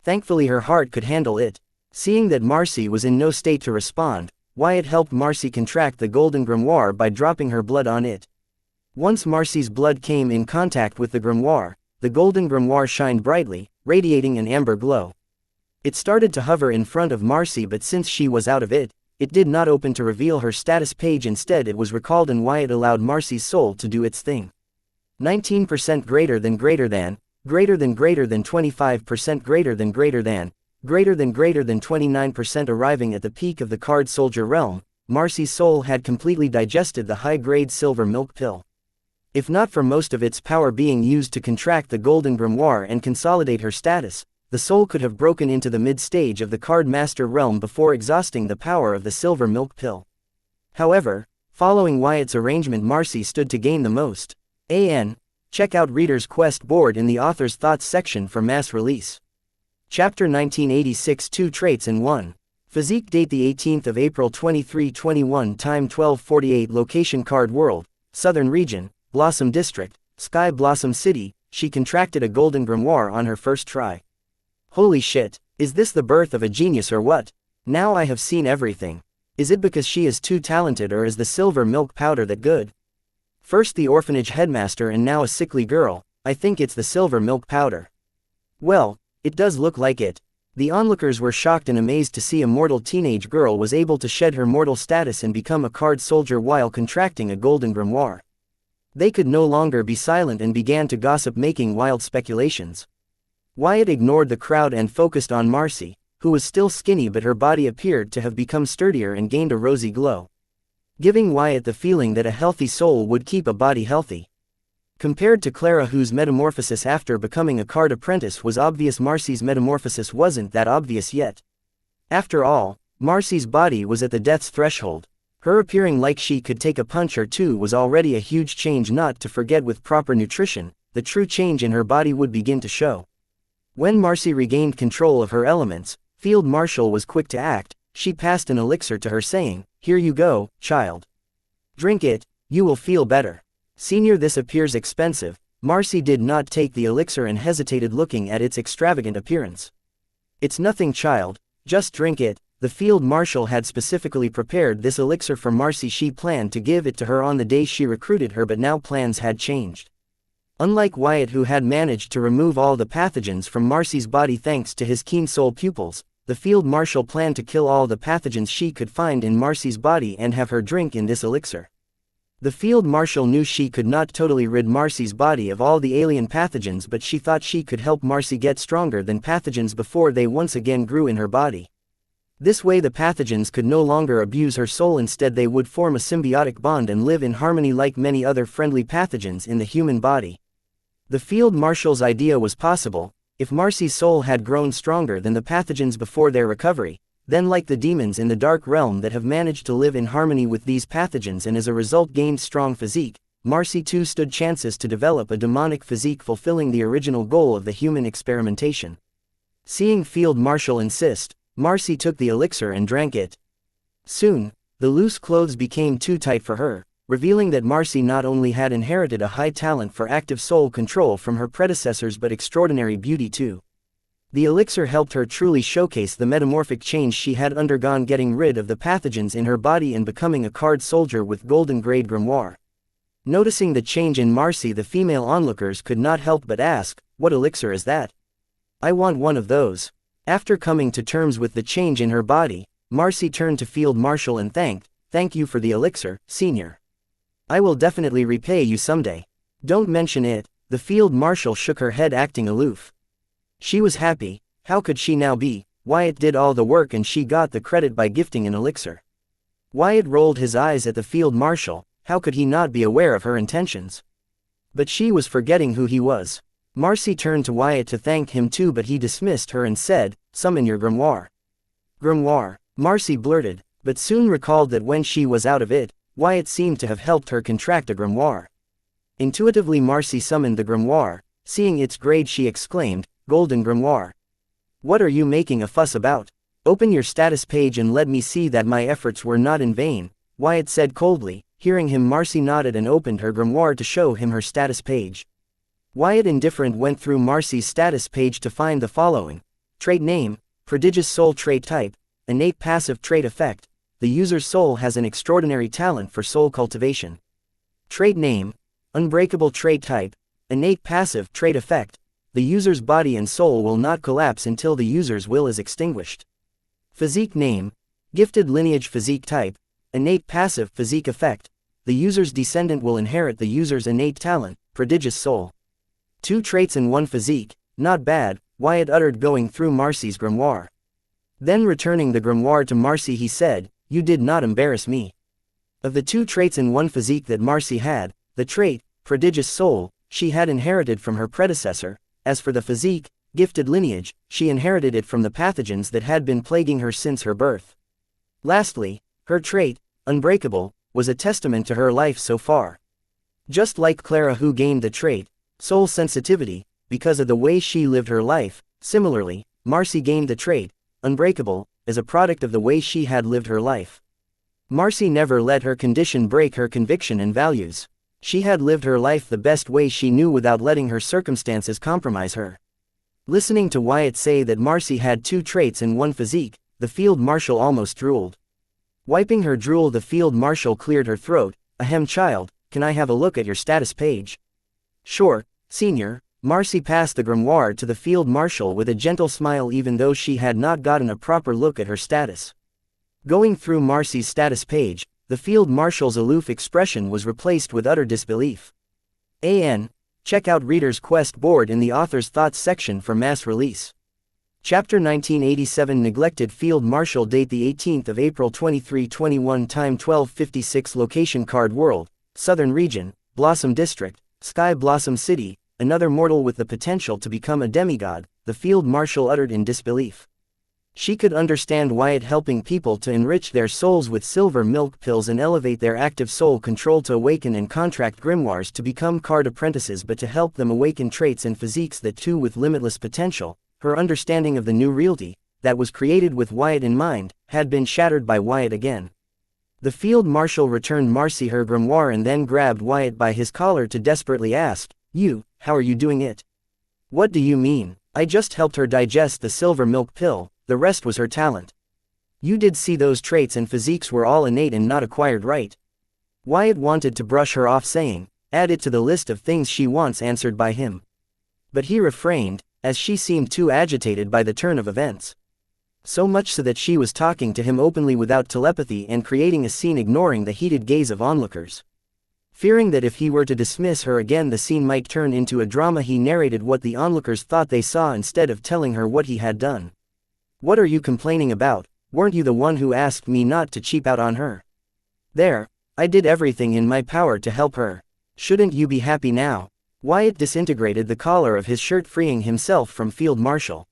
S1: Thankfully her heart could handle it. Seeing that Marcy was in no state to respond, Wyatt helped Marcy contract the golden grimoire by dropping her blood on it. Once Marcy's blood came in contact with the grimoire, the golden grimoire shined brightly, radiating an amber glow. It started to hover in front of Marcy, but since she was out of it, it did not open to reveal her status page. Instead it was recalled, and Wyatt allowed Marcy's soul to do its thing. 19% greater than 25% greater than 29%. Arriving at the peak of the card soldier realm, Marcy's soul had completely digested the high-grade silver milk pill. If not for most of its power being used to contract the golden grimoire and consolidate her status, the soul could have broken into the mid-stage of the card master realm before exhausting the power of the silver milk pill. However, following Wyatt's arrangement, Marcy stood to gain the most. Check out Reader's Quest board in the author's thoughts section for mass release. Chapter 1986, 2 Traits in 1. Physique. Date the 18th of April 2321. Time 12:48. Location Card World, Southern Region, Blossom District, Sky Blossom City. She contracted a golden grimoire on her first try. Holy shit, is this the birth of a genius or what? Now I have seen everything. Is it because she is too talented, or is the silver milk powder that good? First the orphanage headmaster and now a sickly girl. I think it's the silver milk powder. Well, it does look like it. The onlookers were shocked and amazed to see a mortal teenage girl was able to shed her mortal status and become a card soldier while contracting a golden grimoire. They could no longer be silent and began to gossip, making wild speculations. Wyatt ignored the crowd and focused on Marcy, who was still skinny but her body appeared to have become sturdier and gained a rosy glow, giving Wyatt the feeling that a healthy soul would keep a body healthy. Compared to Clara, whose metamorphosis after becoming a card apprentice was obvious, Marcy's metamorphosis wasn't that obvious yet. After all, Marcy's body was at the death's threshold. Her appearing like she could take a punch or two was already a huge change, not to forget with proper nutrition, the true change in her body would begin to show. When Marcy regained control of her elements, Field Marshal was quick to act. She passed an elixir to her saying, "Here you go, child. Drink it, you will feel better." "Senior, this appears expensive." Marcy did not take the elixir and hesitated, looking at its extravagant appearance. "It's nothing, child, just drink it." The Field Marshal had specifically prepared this elixir for Marcy. She planned to give it to her on the day she recruited her, but now plans had changed. Unlike Wyatt, who had managed to remove all the pathogens from Marcy's body thanks to his keen soul pupils, the Field Marshal planned to kill all the pathogens she could find in Marcy's body and have her drink in this elixir. The Field Marshal knew she could not totally rid Marcy's body of all the alien pathogens, but she thought she could help Marcy get stronger than pathogens before they once again grew in her body. This way the pathogens could no longer abuse her soul, instead they would form a symbiotic bond and live in harmony like many other friendly pathogens in the human body. The Field Marshal's idea was possible. If Marcy's soul had grown stronger than the pathogens before their recovery, then like the demons in the dark realm that have managed to live in harmony with these pathogens and as a result gained strong physique, Marcy too stood chances to develop a demonic physique, fulfilling the original goal of the human experimentation. Seeing Field Marshal insist, Marcy took the elixir and drank it. Soon, the loose clothes became too tight for her, revealing that Marcy not only had inherited a high talent for active soul control from her predecessors but extraordinary beauty too. The elixir helped her truly showcase the metamorphic change she had undergone, getting rid of the pathogens in her body and becoming a card soldier with golden grade grimoire. Noticing the change in Marcy, the female onlookers could not help but ask, "What elixir is that? I want one of those." After coming to terms with the change in her body, Marcy turned to Field Marshal and "Thank you for the elixir, Senior. I will definitely repay you someday." "Don't mention it." The Field Marshal shook her head, acting aloof. She was happy. How could she now be? Wyatt did all the work and she got the credit by gifting an elixir. Wyatt rolled his eyes at the Field Marshal. How could he not be aware of her intentions? But she was forgetting who he was. Marcy turned to Wyatt to thank him too, but he dismissed her and said, "Summon your grimoire." "Grimoire," Marcy blurted, but soon recalled that when she was out of it, Wyatt seemed to have helped her contract a grimoire. Intuitively Marcy summoned the grimoire. Seeing its grade, she exclaimed, "Golden grimoire. What are you making a fuss about? Open your status page and let me see that my efforts were not in vain," Wyatt said coldly. Hearing him, Marcy nodded and opened her grimoire to show him her status page. Wyatt, indifferent, went through Marcy's status page to find the following: trait name, prodigious soul; trait type, innate passive; trait effect, the user's soul has an extraordinary talent for soul cultivation. Trait name, unbreakable; trait type, innate passive; trait effect, the user's body and soul will not collapse until the user's will is extinguished. Physique name, gifted lineage; physique type, innate passive; physique effect, the user's descendant will inherit the user's innate talent, prodigious soul. 2 traits and 1 physique, not bad, Wyatt uttered, going through Marcy's grimoire. Then returning the grimoire to Marcy, he said, "You did not embarrass me." Of the 2 traits and 1 physique that Marcy had, the trait, prodigious soul, she had inherited from her predecessor. As for the physique, gifted lineage, she inherited it from the pathogens that had been plaguing her since her birth. Lastly, her trait, unbreakable, was a testament to her life so far. Just like Clara, who gained the trait, soul sensitivity, because of the way she lived her life, similarly, Marcy gained the trait, unbreakable, as a product of the way she had lived her life. Marcy never let her condition break her conviction and values. She had lived her life the best way she knew without letting her circumstances compromise her. Listening to Wyatt say that Marcy had 2 traits and 1 physique, the Field Marshal almost drooled. Wiping her drool, the Field Marshal cleared her throat. "Ahem, child, can I have a look at your status page?" "Sure, Senior." Marcy passed the grimoire to the field marshal with a gentle smile even though she had not gotten a proper look at her status. Going through Marcy's status page, the field marshal's aloof expression was replaced with utter disbelief. Check out Reader's Quest board in the author's thoughts section for mass release. Chapter 1987 Neglected Field Marshal. Date the 18th of April 2321. Time 12:56. Location Card World, Southern Region, Blossom District, Sky Blossom City. Another mortal with the potential to become a demigod, the field marshal uttered in disbelief. She could understand Wyatt helping people to enrich their souls with silver milk pills and elevate their active soul control to awaken and contract grimoires to become card apprentices, but to help them awaken traits and physiques that too with limitless potential. Her understanding of the new reality, that was created with Wyatt in mind, had been shattered by Wyatt again. The field marshal returned Marcy her grimoire and then grabbed Wyatt by his collar to desperately ask, how are you doing it? What do you mean? I just helped her digest the silver milk pill, the rest was her talent. You did see those traits and physiques were all innate and not acquired, right? Wyatt wanted to brush her off saying, add it to the list of things she wants answered by him. But he refrained, as she seemed too agitated by the turn of events. So much so that she was talking to him openly without telepathy and creating a scene ignoring the heated gaze of onlookers. Fearing that if he were to dismiss her again the scene might turn into a drama, he narrated what the onlookers thought they saw instead of telling her what he had done. What are you complaining about? Weren't you the one who asked me not to cheap out on her? There, I did everything in my power to help her. Shouldn't you be happy now? Wyatt disintegrated the collar of his shirt, freeing himself from field marshal.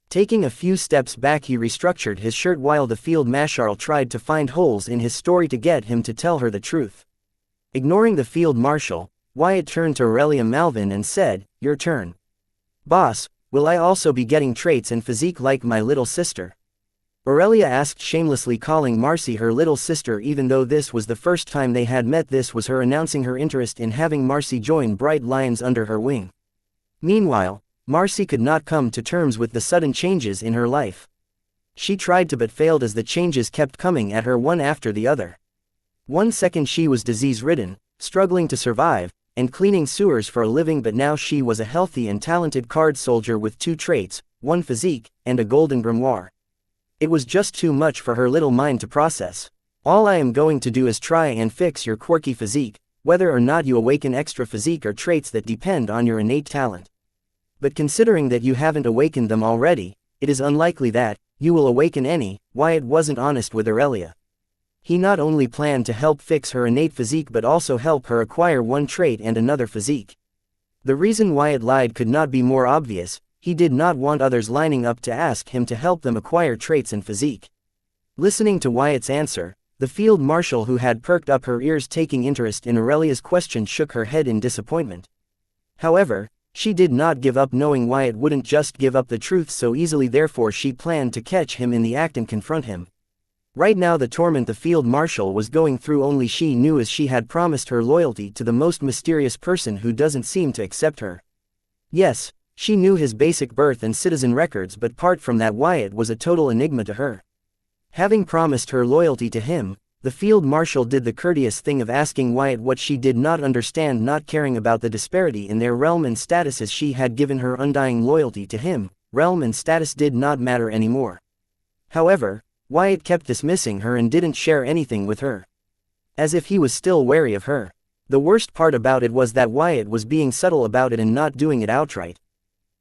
S1: Taking a few steps back, he restructured his shirt while the field marshal tried to find holes in his story to get him to tell her the truth. Ignoring the field marshal, Wyatt turned to Aurelia Malvin and said, your turn. Boss, will I also be getting traits and physique like my little sister? Aurelia asked, shamelessly calling Marcy her little sister even though this was the first time they had met. This was her announcing her interest in having Marcy join Bright Lions under her wing. Meanwhile, Marcy could not come to terms with the sudden changes in her life. She tried to but failed as the changes kept coming at her one after the other. 1 second she was disease-ridden, struggling to survive, and cleaning sewers for a living, but now she was a healthy and talented card soldier with 2 traits, 1 physique, and a golden grimoire. It was just too much for her little mind to process. All I am going to do is try and fix your quirky physique, whether or not you awaken extra physique or traits that depend on your innate talent. But considering that you haven't awakened them already, it is unlikely that you will awaken any. Wyatt wasn't honest with Aurelia. He not only planned to help fix her innate physique but also help her acquire 1 trait and another physique. The reason Wyatt lied could not be more obvious. He did not want others lining up to ask him to help them acquire traits and physique. Listening to Wyatt's answer, the field marshal, who had perked up her ears taking interest in Aurelia's question, shook her head in disappointment. However, she did not give up, knowing Wyatt wouldn't just give up the truth so easily. Therefore she planned to catch him in the act and confront him. Right now the torment the field marshal was going through only she knew, as she had promised her loyalty to the most mysterious person who doesn't seem to accept her. Yes, she knew his basic birth and citizen records, but apart from that Wyatt was a total enigma to her. Having promised her loyalty to him, the field marshal did the courteous thing of asking Wyatt what she did not understand, not caring about the disparity in their realm and status, as she had given her undying loyalty to him. Realm and status did not matter anymore. However, Wyatt kept dismissing her and didn't share anything with her, as if he was still wary of her. The worst part about it was that Wyatt was being subtle about it and not doing it outright,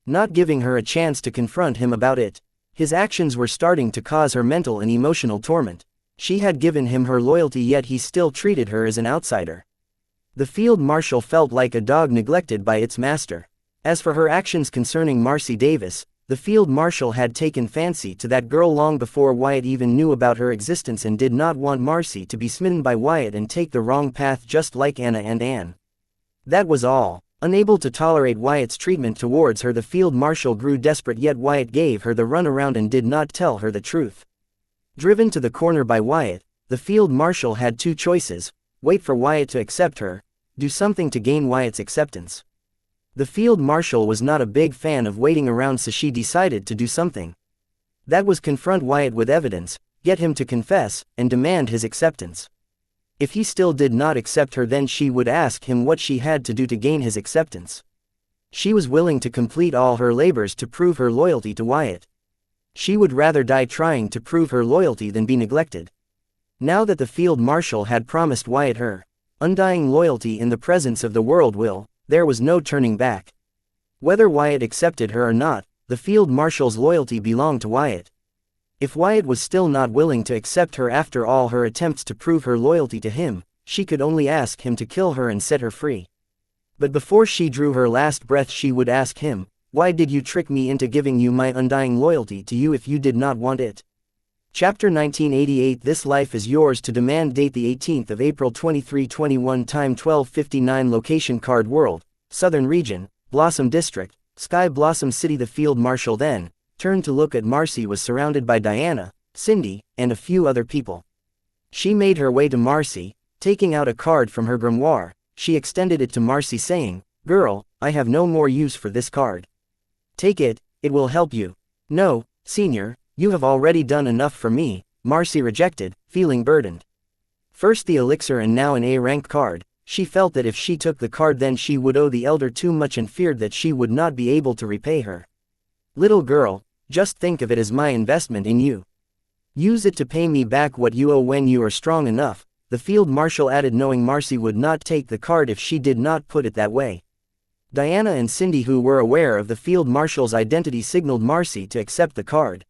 S1: not giving her a chance to confront him about it. His actions were starting to cause her mental and emotional torment. She had given him her loyalty, yet he still treated her as an outsider. The field marshal felt like a dog neglected by its master. As for her actions concerning Marcy Davis, the field marshal had taken fancy to that girl long before Wyatt even knew about her existence, and did not want Marcy to be smitten by Wyatt and take the wrong path just like Anna and Anne. That was all. Unable to tolerate Wyatt's treatment towards her, the field marshal grew desperate, yet Wyatt gave her the runaround and did not tell her the truth. Driven to the corner by Wyatt, the field marshal had 2 choices: wait for Wyatt to accept her, do something to gain Wyatt's acceptance. The field marshal was not a big fan of waiting around, so she decided to do something. That was confront Wyatt with evidence, get him to confess, and demand his acceptance. If he still did not accept her, then she would ask him what she had to do to gain his acceptance. She was willing to complete all her labors to prove her loyalty to Wyatt. She would rather die trying to prove her loyalty than be neglected. Now that the field marshal had promised Wyatt her undying loyalty in the presence of the world will, there was no turning back. Whether Wyatt accepted her or not, the field marshal's loyalty belonged to Wyatt. If Wyatt was still not willing to accept her after all her attempts to prove her loyalty to him, she could only ask him to kill her and set her free. But before she drew her last breath she would ask him, "Why did you trick me into giving you my undying loyalty to you if you did not want it?" Chapter 1988 This life is yours to demand. Date the 18th of April 2321. Time 12:59. Location Card World, Southern Region, Blossom District, Sky Blossom City. The field marshal then turned to look at Marcy was surrounded by Diana, Cindy, and a few other people. She made her way to Marcy, taking out a card from her grimoire. She extended it to Marcy saying, "Girl, I have no more use for this card. Take it, it will help you." "No, senior, you have already done enough for me," Marcy rejected, feeling burdened. First the elixir and now an A-rank card. She felt that if she took the card then she would owe the elder too much and feared that she would not be able to repay her. "Little girl, just think of it as my investment in you. Use it to pay me back what you owe when you are strong enough," the field marshal added, knowing Marcy would not take the card if she did not put it that way. Diana and Cindy, who were aware of the field marshal's identity, signaled Marcy to accept the card.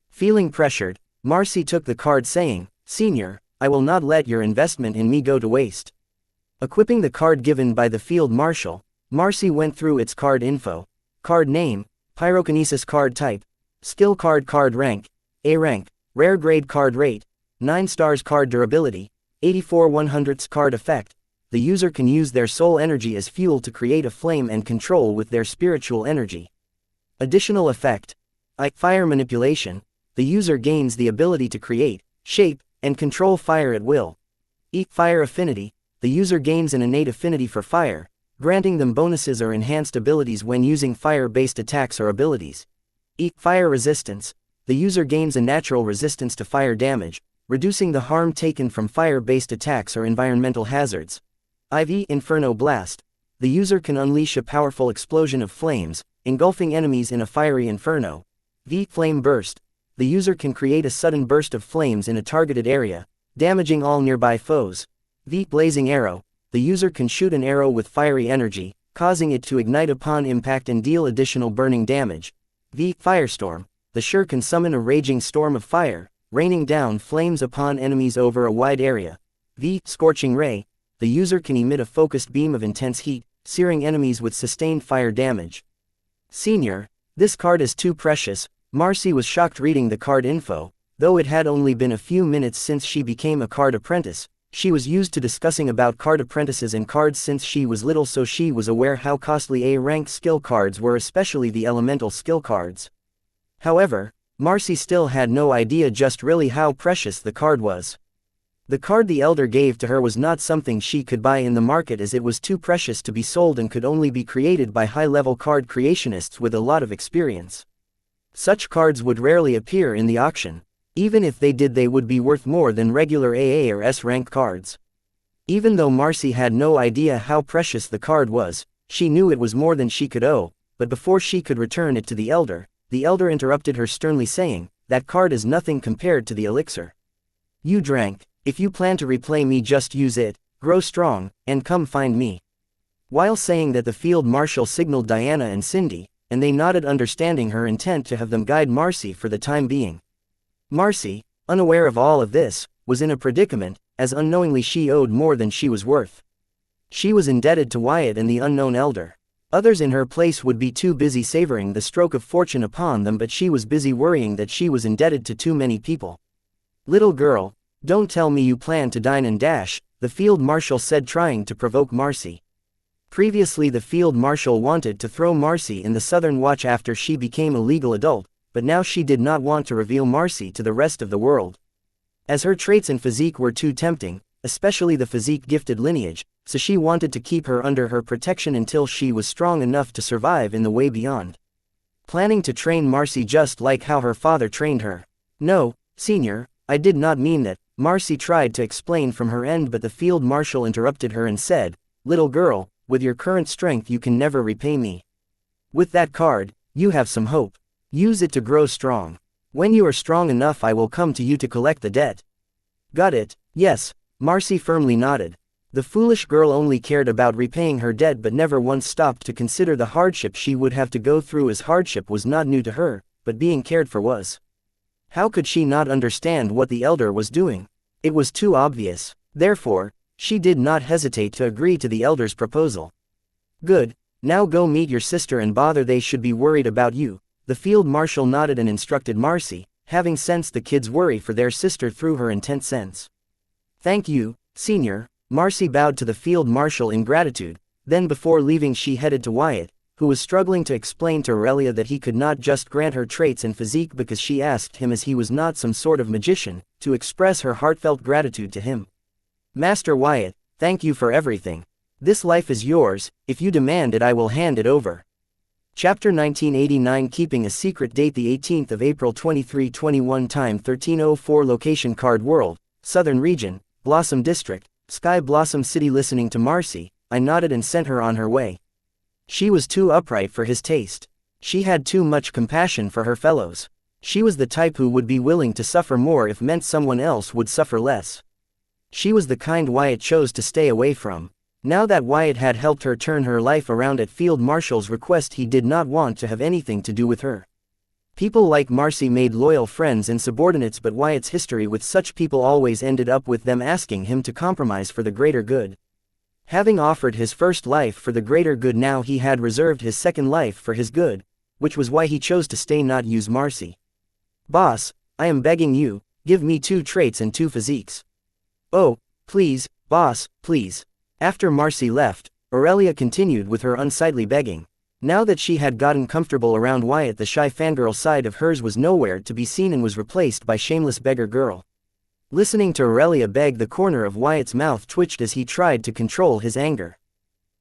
S1: Feeling pressured, Marcy took the card saying, "Senior, I will not let your investment in me go to waste." Equipping the card given by the field marshal, Marcy went through its card info. Card name, pyrokinesis. Card type, skill card. Card rank, A rank. Rare grade. Card rate, 9 stars. Card durability, 84/100ths. Card effect, the user can use their soul energy as fuel to create a flame and control with their spiritual energy. Additional effect, fire manipulation, the user gains the ability to create, shape, and control fire at will. Fire affinity, the user gains an innate affinity for fire, granting them bonuses or enhanced abilities when using fire-based attacks or abilities. Fire resistance, the user gains a natural resistance to fire damage, reducing the harm taken from fire-based attacks or environmental hazards. Inferno blast, the user can unleash a powerful explosion of flames, engulfing enemies in a fiery inferno. Flame burst, the user can create a sudden burst of flames in a targeted area, damaging all nearby foes. Blazing arrow, the user can shoot an arrow with fiery energy, causing it to ignite upon impact and deal additional burning damage. Firestorm, the user can summon a raging storm of fire, raining down flames upon enemies over a wide area. Scorching ray, the user can emit a focused beam of intense heat, searing enemies with sustained fire damage. Senior, this card is too precious. Marcy was shocked reading the card info. Though it had only been a few minutes since she became a card apprentice, she was used to discussing about card apprentices and cards since she was little, so she was aware how costly A-ranked skill cards were, especially the elemental skill cards. However, Marcy still had no idea just really how precious the card was. The card the elder gave to her was not something she could buy in the market, as it was too precious to be sold and could only be created by high-level card creationists with a lot of experience. Such cards would rarely appear in the auction. Even if they did, they would be worth more than regular AA or S-rank cards. Even though Marcy had no idea how precious the card was, she knew it was more than she could owe, but before she could return it to the elder interrupted her sternly, saying, "That card is nothing compared to the elixir you drank. If you plan to repay me, just use it, grow strong, and come find me." While saying that, the field marshal signaled Diana and Cindy, and they nodded, understanding her intent to have them guide Marcy for the time being. Marcy, unaware of all of this, was in a predicament, as unknowingly she owed more than she was worth. She was indebted to Wyatt and the unknown elder. Others in her place would be too busy savoring the stroke of fortune upon them, but she was busy worrying that she was indebted to too many people. "Little girl, don't tell me you plan to dine and dash," the field marshal said, trying to provoke Marcy. Previously the field marshal wanted to throw Marcy in the Southern Watch after she became a legal adult, but now she did not want to reveal Marcy to the rest of the world, as her traits and physique were too tempting, especially the physique-gifted lineage, so she wanted to keep her under her protection until she was strong enough to survive in the way beyond. Planning to train Marcy just like how her father trained her. "No, senior, I did not mean that," Marcy tried to explain from her end, but the field marshal interrupted her and said, "Little girl, with your current strength you can never repay me. With that card, you have some hope. Use it to grow strong. When you are strong enough I will come to you to collect the debt. Got it? Yes, Marcy firmly nodded. The foolish girl only cared about repaying her debt but never once stopped to consider the hardship she would have to go through, as hardship was not new to her, but being cared for was. How could she not understand what the elder was doing? It was too obvious. Therefore, she did not hesitate to agree to the elder's proposal. Good, now go meet your sister and bother, they should be worried about you. The field marshal nodded and instructed Marcy, having sensed the kids' worry for their sister through her intense sense. Thank you, Senior. Marcy bowed to the field marshal in gratitude, then before leaving she headed to Wyatt, who was struggling to explain to Aurelia that he could not just grant her traits and physique because she asked him, as he was not some sort of magician, to express her heartfelt gratitude to him. Master Wyatt, thank you for everything. This life is yours, if you demand it I will hand it over. Chapter 1989, Keeping a Secret, date the 18th of April 2321, time 13:04, location Card World, Southern Region, Blossom District, Sky Blossom City. Listening to Marcy, I nodded and sent her on her way. She was too upright for his taste. She had too much compassion for her fellows. She was the type who would be willing to suffer more if meant someone else would suffer less. She was the kind Wyatt chose to stay away from. Now that Wyatt had helped her turn her life around at Field Marshal's request, he did not want to have anything to do with her. People like Marcy made loyal friends and subordinates, but Wyatt's history with such people always ended up with them asking him to compromise for the greater good. Having offered his first life for the greater good, now he had reserved his second life for his good, which was why he chose to stay, not use Marcy. Boss, I am begging you, give me 2 traits and 2 physiques. Oh, please, boss, please. After Marcy left, Aurelia continued with her unsightly begging. Now that she had gotten comfortable around Wyatt, the shy fangirl side of hers was nowhere to be seen and was replaced by shameless beggar girl. Listening to Aurelia beg, the corner of Wyatt's mouth twitched as he tried to control his anger.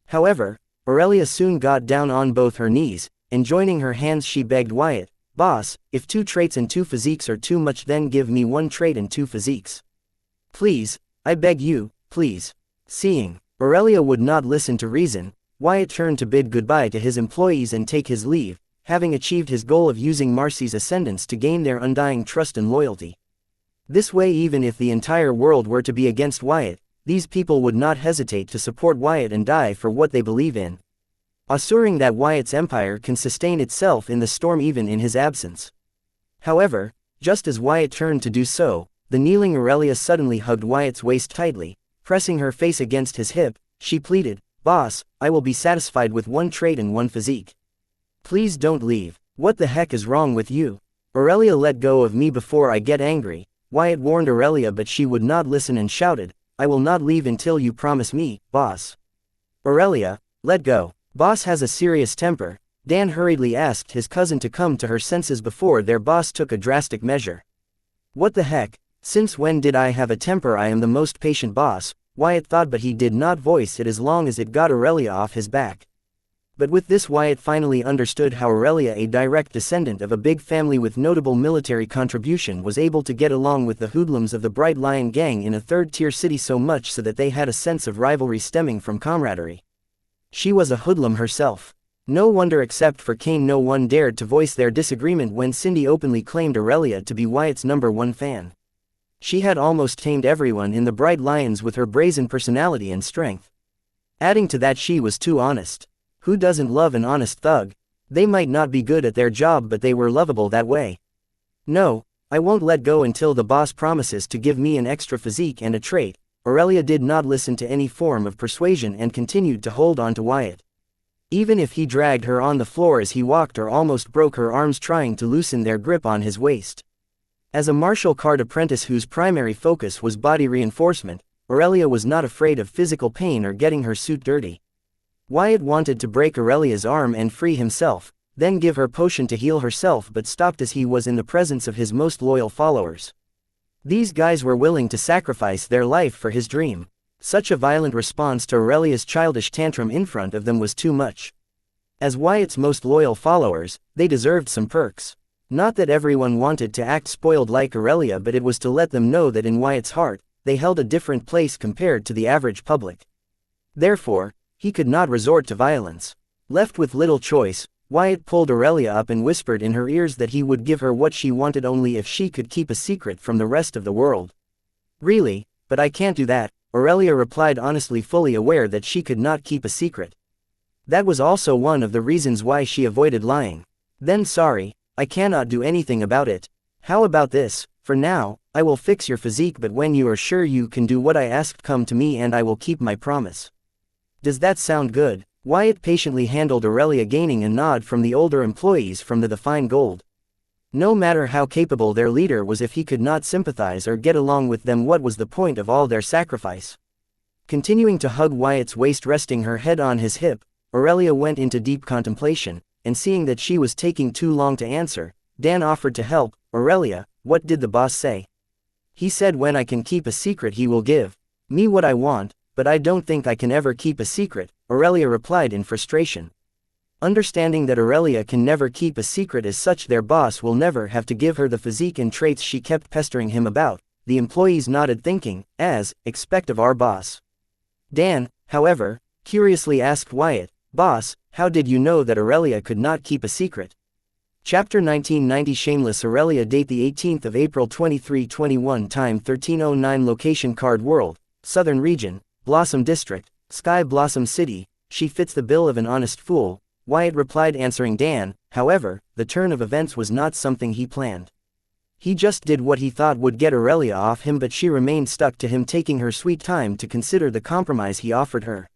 S1: However, Aurelia soon got down on both her knees, and joining her hands she begged Wyatt, Boss, if 2 traits and 2 physiques are too much, then give me 1 trait and 2 physiques. Please, I beg you, please. Seeing Aurelia would not listen to reason, Wyatt turned to bid goodbye to his employees and take his leave, having achieved his goal of using Marcy's ascendance to gain their undying trust and loyalty. This way, even if the entire world were to be against Wyatt, these people would not hesitate to support Wyatt and die for what they believe in, assuring that Wyatt's empire can sustain itself in the storm even in his absence. However, just as Wyatt turned to do so, the kneeling Aurelia suddenly hugged Wyatt's waist tightly, pressing her face against his hip. She pleaded, Boss, I will be satisfied with 1 trait and 1 physique. Please don't leave. What the heck is wrong with you? Aurelia, let go of me before I get angry, Wyatt warned Aurelia, but she would not listen and shouted, I will not leave until you promise me, boss. Aurelia, let go. Boss has a serious temper. Dan hurriedly asked his cousin to come to her senses before their boss took a drastic measure. What the heck? Since when did I have a temper? I am the most patient boss, Wyatt thought, but he did not voice it as long as it got Aurelia off his back. But with this, Wyatt finally understood how Aurelia, a direct descendant of a big family with notable military contribution, was able to get along with the hoodlums of the Bright Lion gang in a third-tier city, so much so that they had a sense of rivalry stemming from camaraderie. She was a hoodlum herself. No wonder, except for Kane, no one dared to voice their disagreement when Cindy openly claimed Aurelia to be Wyatt's #1 fan. She had almost tamed everyone in the Bright Lions with her brazen personality and strength. Adding to that, she was too honest. Who doesn't love an honest thug? They might not be good at their job, but they were lovable that way. No, I won't let go until the boss promises to give me an extra physique and a trait. Aurelia did not listen to any form of persuasion and continued to hold on to Wyatt. Even if he dragged her on the floor as he walked or almost broke her arms trying to loosen their grip on his waist. As a martial card apprentice whose primary focus was body reinforcement, Aurelia was not afraid of physical pain or getting her suit dirty. Wyatt wanted to break Aurelia's arm and free himself, then give her potion to heal herself, but stopped as he was in the presence of his most loyal followers. These guys were willing to sacrifice their life for his dream. Such a violent response to Aurelia's childish tantrum in front of them was too much. As Wyatt's most loyal followers, they deserved some perks. Not that everyone wanted to act spoiled like Aurelia, but it was to let them know that in Wyatt's heart, they held a different place compared to the average public. Therefore, he could not resort to violence. Left with little choice, Wyatt pulled Aurelia up and whispered in her ears that he would give her what she wanted only if she could keep a secret from the rest of the world. Really? But I can't do that, Aurelia replied honestly, fully aware that she could not keep a secret. That was also one of the reasons why she avoided lying. Then sorry, I cannot do anything about it. How about this? For now, I will fix your physique, but when you are sure you can do what I asked, come to me and I will keep my promise. Does that sound good? Wyatt patiently handled Aurelia, gaining a nod from the older employees from the Fine Gold. No matter how capable their leader was, if he could not sympathize or get along with them, what was the point of all their sacrifice? Continuing to hug Wyatt's waist, resting her head on his hip, Aurelia went into deep contemplation, and seeing that she was taking too long to answer, Dan offered to help. Aurelia, what did the boss say? He said when I can keep a secret he will give me what I want, but I don't think I can ever keep a secret, Aurelia replied in frustration. Understanding that Aurelia can never keep a secret, as such their boss will never have to give her the physique and traits she kept pestering him about, the employees nodded, thinking, as expect of our boss. Dan, however, curiously asked Wyatt, boss, how did you know that Aurelia could not keep a secret? Chapter 1990 Shameless Aurelia. Date the 18th of April 2321. Time 1309. Location Card World, Southern Region, Blossom District, Sky Blossom City. She fits the bill of an honest fool, Wyatt replied, answering Dan. However, the turn of events was not something he planned. He just did what he thought would get Aurelia off him, but she remained stuck to him, taking her sweet time to consider the compromise he offered her.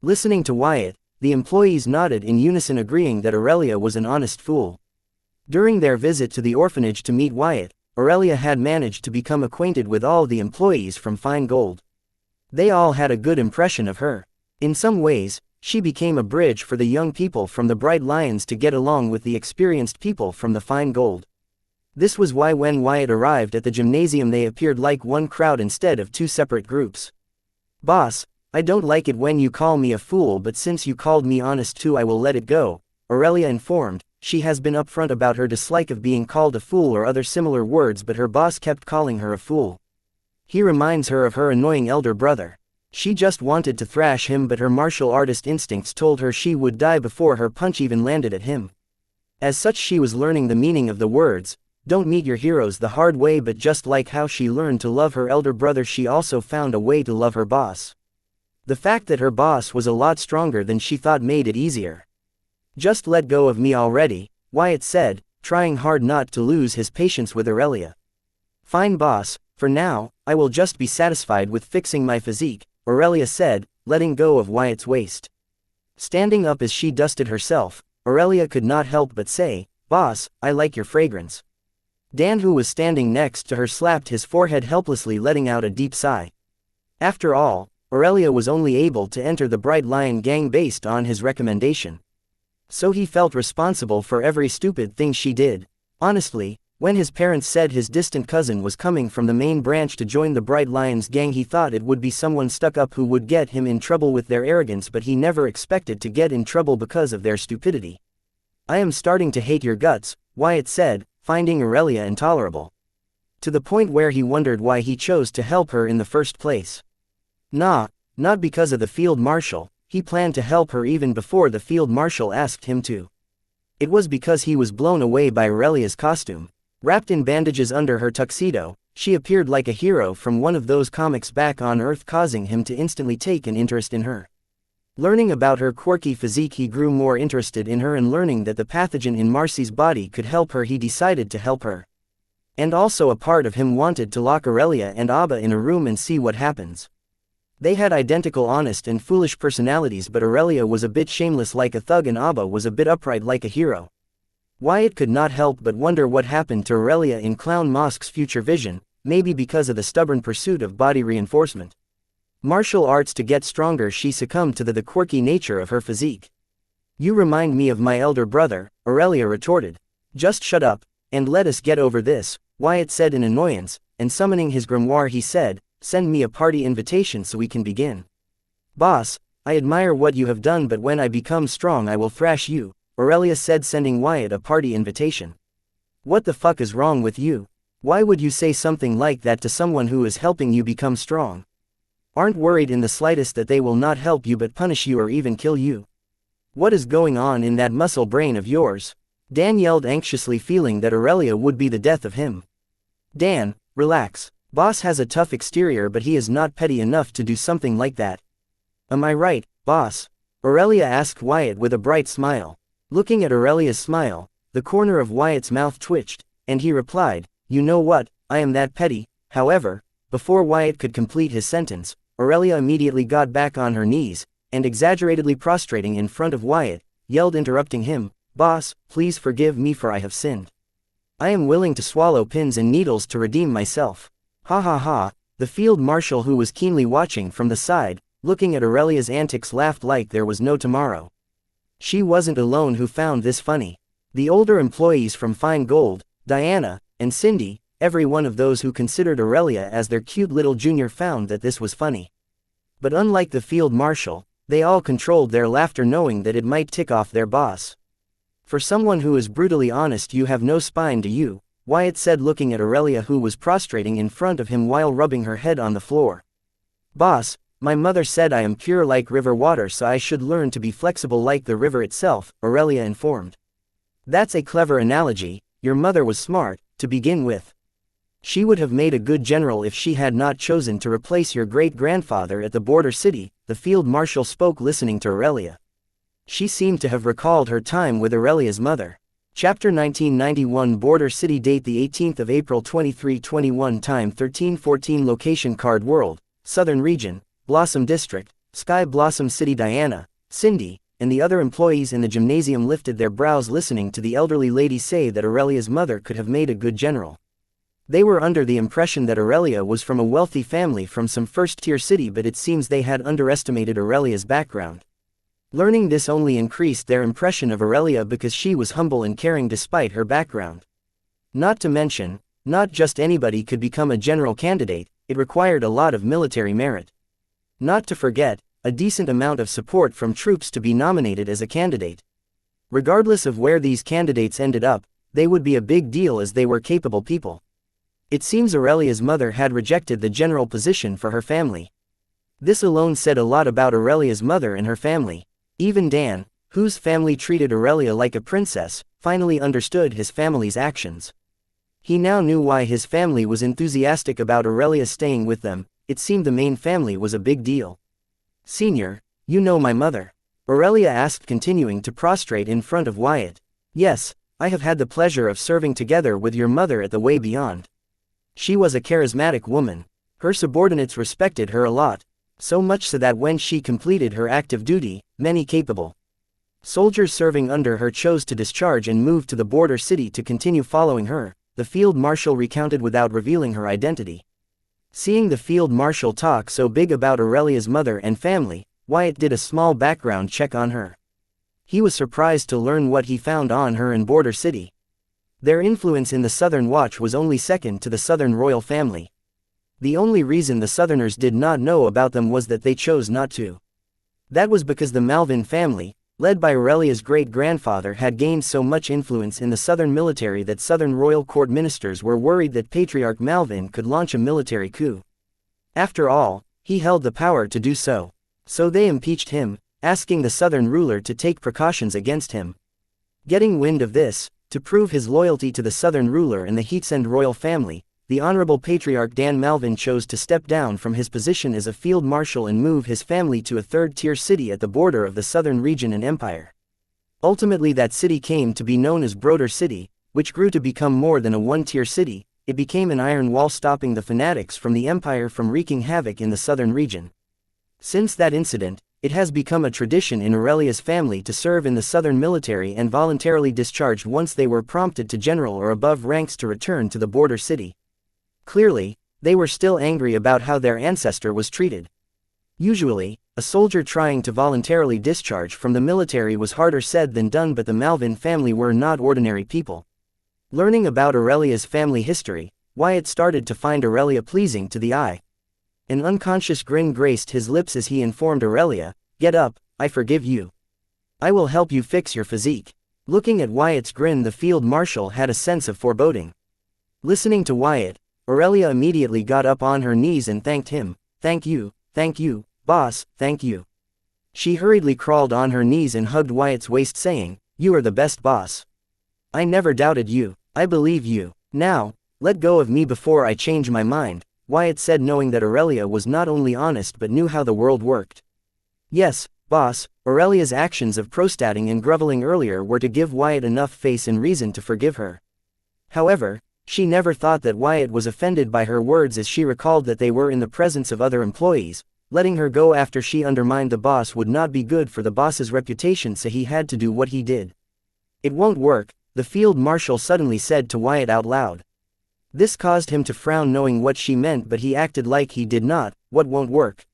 S1: Listening to Wyatt, the employees nodded in unison, agreeing that Aurelia was an honest fool. During their visit to the orphanage to meet Wyatt, Aurelia had managed to become acquainted with all the employees from Fine Gold. They all had a good impression of her. In some ways, she became a bridge for the young people from the Bright Lions to get along with the experienced people from the Fine Gold. This was why when Wyatt arrived at the gymnasium they appeared like one crowd instead of two separate groups. Boss, I don't like it when you call me a fool, but since you called me honest too I will let it go, Aurelia informed. She has been upfront about her dislike of being called a fool or other similar words, but her boss kept calling her a fool. He reminds her of her annoying elder brother. She just wanted to thrash him, but her martial artist instincts told her she would die before her punch even landed at him. As such, she was learning the meaning of the words, don't meet your heroes the hard way, but just like how she learned to love her elder brother, she also found a way to love her boss. The fact that her boss was a lot stronger than she thought made it easier. Just let go of me already, Wyatt said, trying hard not to lose his patience with Aurelia. Fine boss, for now, I will just be satisfied with fixing my physique, Aurelia said, letting go of Wyatt's waist. Standing up as she dusted herself, Aurelia could not help but say, boss, I like your fragrance. Dan, who was standing next to her, slapped his forehead helplessly, letting out a deep sigh. After all, Aurelia was only able to enter the Bright Lion gang based on his recommendation. So he felt responsible for every stupid thing she did. Honestly, when his parents said his distant cousin was coming from the main branch to join the Bright Lions gang, he thought it would be someone stuck up who would get him in trouble with their arrogance, but he never expected to get in trouble because of their stupidity. I am starting to hate your guts, Wyatt said, finding Aurelia intolerable. To the point where he wondered why he chose to help her in the first place. Nah, not because of the field marshal. He planned to help her even before the field marshal asked him to. It was because he was blown away by Aurelia's costume. Wrapped in bandages under her tuxedo, she appeared like a hero from one of those comics back on Earth, causing him to instantly take an interest in her. Learning about her quirky physique, he grew more interested in her, and learning that the pathogen in Marcy's body could help her, he decided to help her. And also a part of him wanted to lock Aurelia and Abba in a room and see what happens. They had identical honest and foolish personalities, but Aurelia was a bit shameless like a thug and Abba was a bit upright like a hero. Wyatt could not help but wonder what happened to Aurelia in Clown Mosk's future vision, maybe because of the stubborn pursuit of body reinforcement. Martial arts to get stronger, she succumbed to the quirky nature of her physique. You remind me of my elder brother, Aurelia retorted. Just shut up, and let us get over this, Wyatt said in annoyance, and summoning his grimoire he said, send me a party invitation so we can begin. Boss, I admire what you have done, but when I become strong I will thrash you, Aurelia said, sending Wyatt a party invitation. What the fuck is wrong with you? Why would you say something like that to someone who is helping you become strong? Aren't worried in the slightest that they will not help you but punish you or even kill you. What is going on in that muscle brain of yours? Dan yelled anxiously, feeling that Aurelia would be the death of him. Dan, relax. Boss has a tough exterior, but he is not petty enough to do something like that. Am I right, boss? Aurelia asked Wyatt with a bright smile. Looking at Aurelia's smile, the corner of Wyatt's mouth twitched, and he replied, "You know what, I am that petty." However, before Wyatt could complete his sentence, Aurelia immediately got back on her knees, and exaggeratedly prostrating in front of Wyatt, yelled, interrupting him, "Boss, please forgive me, for I have sinned. I am willing to swallow pins and needles to redeem myself." Ha ha ha. The field marshal, who was keenly watching from the side, looking at Aurelia's antics, laughed like there was no tomorrow. She wasn't alone who found this funny. The older employees from Fine Gold, Diana, and Cindy, every one of those who considered Aurelia as their cute little junior, found that this was funny. But unlike the field marshal, they all controlled their laughter, knowing that it might tick off their boss. "For someone who is brutally honest, you have no spine, do you?" Wyatt said, looking at Aurelia, who was prostrating in front of him while rubbing her head on the floor. "Boss, my mother said I am pure like river water, so I should learn to be flexible like the river itself," Aurelia informed. "That's a clever analogy. Your mother was smart, to begin with. She would have made a good general if she had not chosen to replace your great-grandfather at the border city," the field marshal spoke, listening to Aurelia. She seemed to have recalled her time with Aurelia's mother. Chapter 1991, Border City, date the 18th of April 2321, time 13:14, location Card World, Southern Region, Blossom District, Sky Blossom City. Diana, Cindy, and the other employees in the gymnasium lifted their brows, listening to the elderly lady say that Aurelia's mother could have made a good general. They were under the impression that Aurelia was from a wealthy family from some first-tier city, but it seems they had underestimated Aurelia's background. Learning this only increased their impression of Aurelia, because she was humble and caring despite her background. Not to mention, not just anybody could become a general candidate, it required a lot of military merit. Not to forget, a decent amount of support from troops to be nominated as a candidate. Regardless of where these candidates ended up, they would be a big deal as they were capable people. It seems Aurelia's mother had rejected the general position for her family. This alone said a lot about Aurelia's mother and her family. Even Dan, whose family treated Aurelia like a princess, finally understood his family's actions. He now knew why his family was enthusiastic about Aurelia staying with them. It seemed the main family was a big deal. "Senior, you know my mother?" Aurelia asked, continuing to prostrate in front of Wyatt. "Yes, I have had the pleasure of serving together with your mother at the Way Beyond. She was a charismatic woman. Her subordinates respected her a lot. So much so that when she completed her active duty, many capable soldiers serving under her chose to discharge and move to the border city to continue following her," the field marshal recounted without revealing her identity. Seeing the field marshal talk so big about Aurelia's mother and family, Wyatt did a small background check on her. He was surprised to learn what he found on her in Border City. Their influence in the Southern Watch was only second to the Southern royal family. The only reason the Southerners did not know about them was that they chose not to. That was because the Malvin family, led by Aurelia's great-grandfather, had gained so much influence in the Southern military that Southern royal court ministers were worried that Patriarch Malvin could launch a military coup. After all, he held the power to do so. So they impeached him, asking the Southern ruler to take precautions against him. Getting wind of this, to prove his loyalty to the Southern ruler and the Heatsend royal family, the Honorable Patriarch Dan Malvin chose to step down from his position as a field marshal and move his family to a third-tier city at the border of the Southern region and empire. Ultimately, that city came to be known as Border City, which grew to become more than a one-tier city. It became an iron wall stopping the fanatics from the empire from wreaking havoc in the Southern region. Since that incident, it has become a tradition in Aurelia's family to serve in the Southern military and voluntarily discharged once they were prompted to general or above ranks to return to the border city. Clearly, they were still angry about how their ancestor was treated. Usually, a soldier trying to voluntarily discharge from the military was harder said than done, but the Malvin family were not ordinary people. Learning about Aurelia's family history, Wyatt started to find Aurelia pleasing to the eye. An unconscious grin graced his lips as he informed Aurelia, "Get up, I forgive you. I will help you fix your physique." Looking at Wyatt's grin, the field marshal had a sense of foreboding. Listening to Wyatt, Aurelia immediately got up on her knees and thanked him. Thank you, boss, thank you." She hurriedly crawled on her knees and hugged Wyatt's waist saying, "You are the best boss. I never doubted you, I believe you. Now, let go of me before I change my mind," Wyatt said, knowing that Aurelia was not only honest but knew how the world worked. Yes, boss. Aurelia's actions of prostrating and groveling earlier were to give Wyatt enough face and reason to forgive her. However, she never thought that Wyatt was offended by her words, as she recalled that they were in the presence of other employees. Letting her go after she undermined the boss would not be good for the boss's reputation, so he had to do what he did. "It won't work," the field marshal suddenly said to Wyatt out loud. This caused him to frown, knowing what she meant, but he acted like he did not. "What won't work?"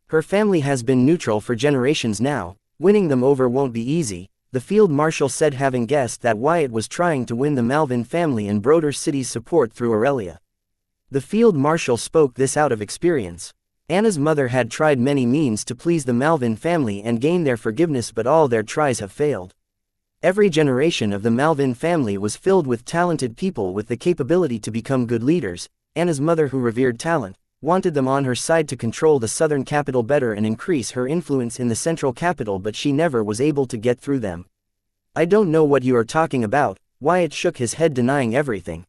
S1: "Her family has been neutral for generations now. Winning them over won't be easy," the field marshal said, having guessed that Wyatt was trying to win the Malvin family and Broder City's support through Aurelia. The field marshal spoke this out of experience. Anna's mother had tried many means to please the Malvin family and gain their forgiveness, but all their tries have failed. Every generation of the Malvin family was filled with talented people with the capability to become good leaders. Anna's mother, who revered talent, wanted them on her side to control the southern capital better and increase her influence in the central capital, but she never was able to get through them. "I don't know what you are talking about," Wyatt shook his head, denying everything.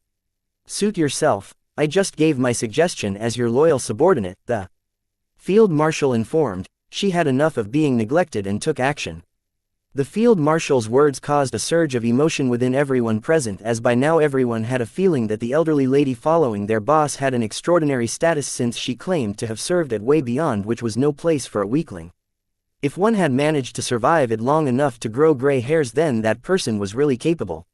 S1: "Suit yourself. I just gave my suggestion as your loyal subordinate," the field marshal informed. She had enough of being neglected and took action. The field marshal's words caused a surge of emotion within everyone present, as by now everyone had a feeling that the elderly lady following their boss had an extraordinary status, since she claimed to have served at Way Beyond, which was no place for a weakling. If one had managed to survive it long enough to grow gray hairs, then that person was really capable.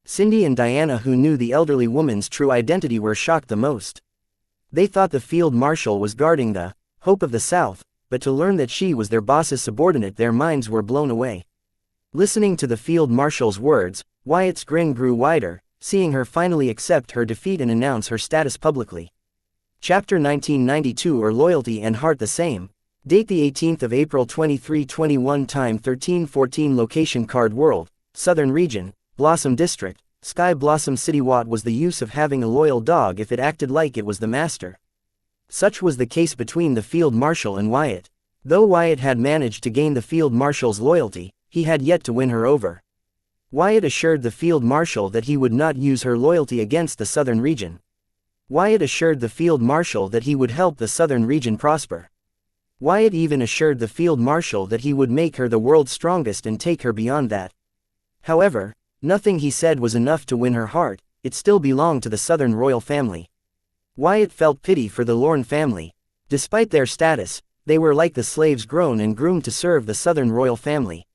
S1: Cindy and Diana, who knew the elderly woman's true identity, were shocked the most. They thought the field marshal was guarding the hope of the South, but to learn that she was their boss's subordinate, their minds were blown away. Listening to the field marshal's words, Wyatt's grin grew wider, seeing her finally accept her defeat and announce her status publicly. Chapter 1992, Are Loyalty and Heart the Same? Date the 18th of April 2321, Time 13:14, Location Card World, Southern Region, Blossom District, Sky Blossom City. What was the use of having a loyal dog if it acted like it was the master? Such was the case between the field marshal and Wyatt. Though Wyatt had managed to gain the field marshal's loyalty, he had yet to win her over. Wyatt assured the field marshal that he would not use her loyalty against the southern region. Wyatt assured the field marshal that he would help the southern region prosper. Wyatt even assured the field marshal that he would make her the world's strongest and take her beyond that. However, nothing he said was enough to win her heart. It still belonged to the southern royal family. Wyatt felt pity for the Lorne family. Despite their status, they were like the slaves grown and groomed to serve the southern royal family.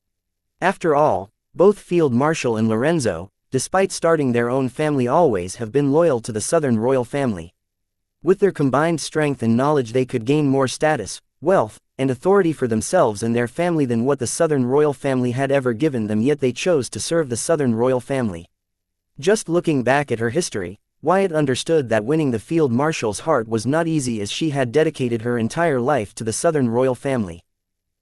S1: After all, both Field Marshal and Lorenzo, despite starting their own family, always have been loyal to the southern royal family. With their combined strength and knowledge, they could gain more status, wealth, and authority for themselves and their family than what the southern royal family had ever given them, yet they chose to serve the southern royal family. Just looking back at her history, Wyatt understood that winning the field marshal's heart was not easy, as she had dedicated her entire life to the southern royal family.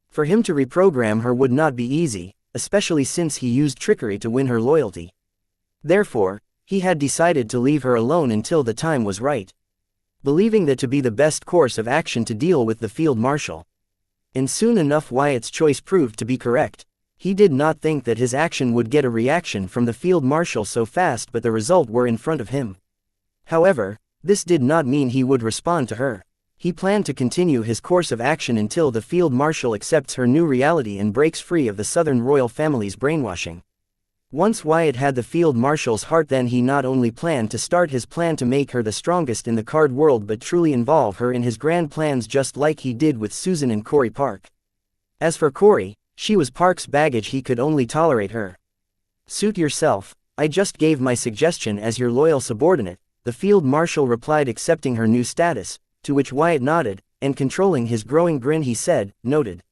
S1: For him to reprogram her would not be easy, especially since he used trickery to win her loyalty. Therefore, he had decided to leave her alone until the time was right, believing that to be the best course of action to deal with the field marshal. And soon enough Wyatt's choice proved to be correct. He did not think that his action would get a reaction from the field marshal so fast, but the result were in front of him. However, this did not mean he would respond to her. He planned to continue his course of action until the field marshal accepts her new reality and breaks free of the southern royal family's brainwashing. Once Wyatt had the field marshal's heart, then he not only planned to start his plan to make her the strongest in the card world, but truly involve her in his grand plans, just like he did with Susan and Corey Park. As for Corey, she was Park's baggage. He could only tolerate her. "Suit yourself. I just gave my suggestion as your loyal subordinate," the field marshal replied, accepting her new status, to which Wyatt nodded, and controlling his growing grin he said, "Noted."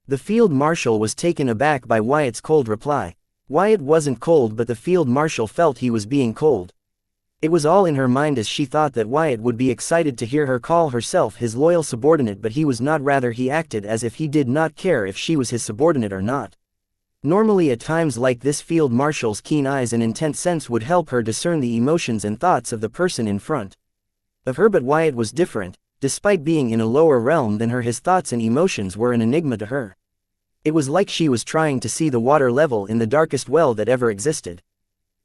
S1: The field marshal was taken aback by Wyatt's cold reply. Wyatt wasn't cold, but the field marshal felt he was being cold. It was all in her mind, as she thought that Wyatt would be excited to hear her call herself his loyal subordinate, but he was not. Rather, he acted as if he did not care if she was his subordinate or not. Normally at times like this, field marshal's keen eyes and intense sense would help her discern the emotions and thoughts of the person in front of her, but Wyatt was different. Despite being in a lower realm than her, his thoughts and emotions were an enigma to her. It was like she was trying to see the water level in the darkest well that ever existed.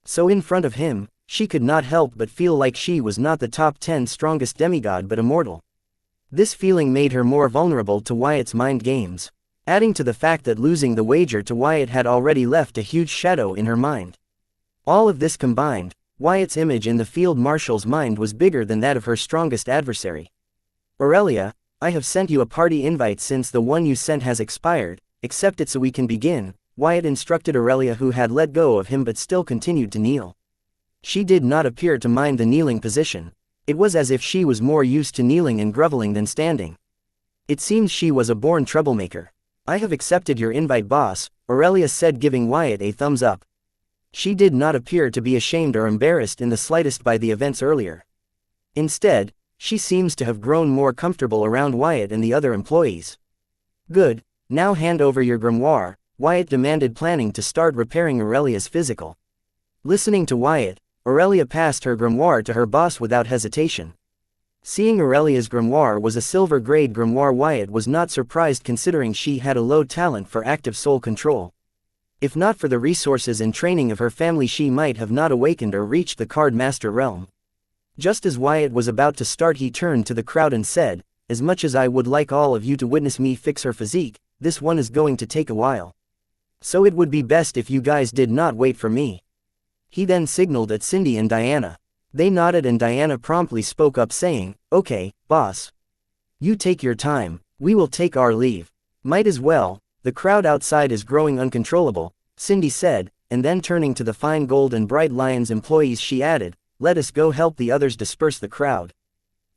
S1: So in front of him, she could not help but feel like she was not the top 10 strongest demigod but a mortal. This feeling made her more vulnerable to Wyatt's mind games, adding to the fact that losing the wager to Wyatt had already left a huge shadow in her mind. All of this combined, Wyatt's image in the field marshal's mind was bigger than that of her strongest adversary. Aurelia, I have sent you a party invite since the one you sent has expired. Accept it so we can begin, Wyatt instructed Aurelia, who had let go of him but still continued to kneel. She did not appear to mind the kneeling position. It was as if she was more used to kneeling and groveling than standing. It seems she was a born troublemaker. I have accepted your invite, boss, Aurelia said, giving Wyatt a thumbs up. She did not appear to be ashamed or embarrassed in the slightest by the events earlier. Instead, she seems to have grown more comfortable around Wyatt and the other employees. Good. Now hand over your grimoire, Wyatt demanded, planning to start repairing Aurelia's physical. Listening to Wyatt, Aurelia passed her grimoire to her boss without hesitation. Seeing Aurelia's grimoire was a silver-grade grimoire, Wyatt was not surprised considering she had a low talent for active soul control. If not for the resources and training of her family, she might have not awakened or reached the card master realm. Just as Wyatt was about to start, he turned to the crowd and said, as much as I would like all of you to witness me fix her physique, this one is going to take a while. So it would be best if you guys did not wait for me. He then signaled at Cindy and Diana. They nodded and Diana promptly spoke up, saying, okay, boss. You take your time, we will take our leave. Might as well, the crowd outside is growing uncontrollable, Cindy said, and then turning to the Fine Gold and Bright Lions employees she added, let us go help the others disperse the crowd.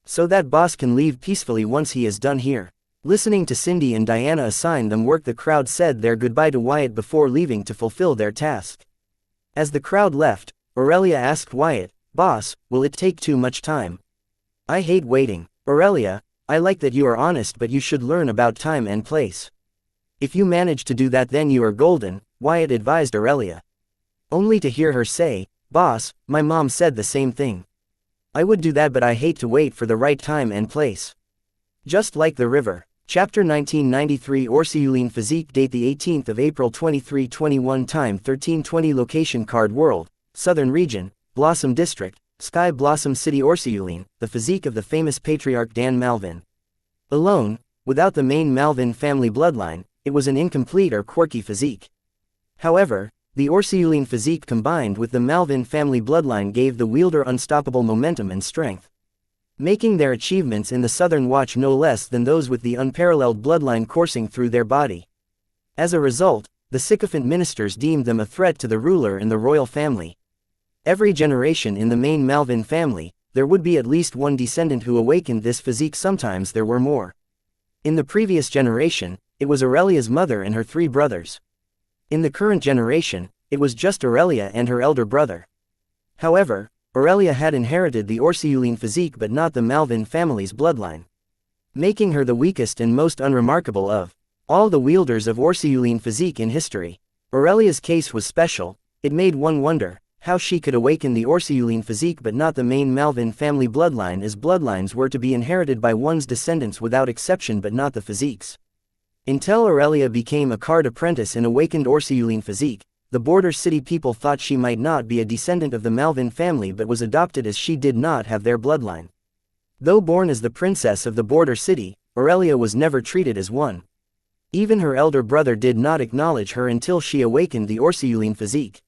S1: So that boss can leave peacefully once he is done here. Listening to Cindy and Diana assign them work, the crowd said their goodbye to Wyatt before leaving to fulfill their task. As the crowd left, Aurelia asked Wyatt, boss, will it take too much time? I hate waiting. Aurelia, I like that you are honest, but you should learn about time and place. If you manage to do that, then you are golden, Wyatt advised Aurelia. Only to hear her say, boss, my mom said the same thing. I would do that, but I hate to wait for the right time and place. Just like the river. Chapter 1993 Orsiuline Physique. Date the 18th of April 2321. Time 13:20. Location Card World, Southern Region, Blossom District, Sky Blossom City. Orsiuline, the physique of the famous patriarch Dan Malvin. Alone, without the main Malvin family bloodline, it was an incomplete or quirky physique. However, the Orsiuline physique combined with the Malvin family bloodline gave the wielder unstoppable momentum and strength, making their achievements in the Southern Watch no less than those with the unparalleled bloodline coursing through their body. As a result, the sycophant ministers deemed them a threat to the ruler and the royal family. Every generation in the main Malvin family, there would be at least one descendant who awakened this physique. Sometimes there were more. In the previous generation, it was Aurelia's mother and her 3 brothers. In the current generation, it was just Aurelia and her elder brother. However, Aurelia had inherited the Orsiuline physique but not the Malvin family's bloodline, making her the weakest and most unremarkable of all the wielders of Orsiuline physique in history. Aurelia's case was special. It made one wonder how she could awaken the Orsiuline physique but not the main Malvin family bloodline, as bloodlines were to be inherited by one's descendants without exception but not the physiques. Until Aurelia became a card apprentice and awakened Orsiuline physique, the border city people thought she might not be a descendant of the Malvin family but was adopted, as she did not have their bloodline. Though born as the princess of the border city, Aurelia was never treated as one. Even her elder brother did not acknowledge her until she awakened the Orsiuline physique.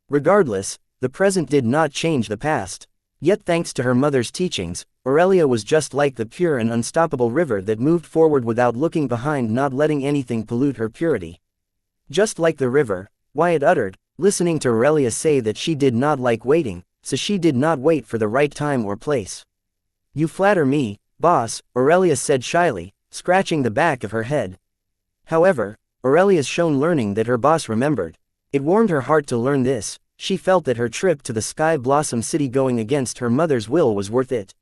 S1: Regardless, the present did not change the past. Yet thanks to her mother's teachings, Aurelia was just like the pure and unstoppable river that moved forward without looking behind, not letting anything pollute her purity. Just like the river, Wyatt uttered, listening to Aurelia say that she did not like waiting, so she did not wait for the right time or place. You flatter me, boss, Aurelia said shyly, scratching the back of her head. However, Aurelia's shown learning that her boss remembered. It warmed her heart to learn this. She felt that her trip to the Sky Blossom City going against her mother's will was worth it.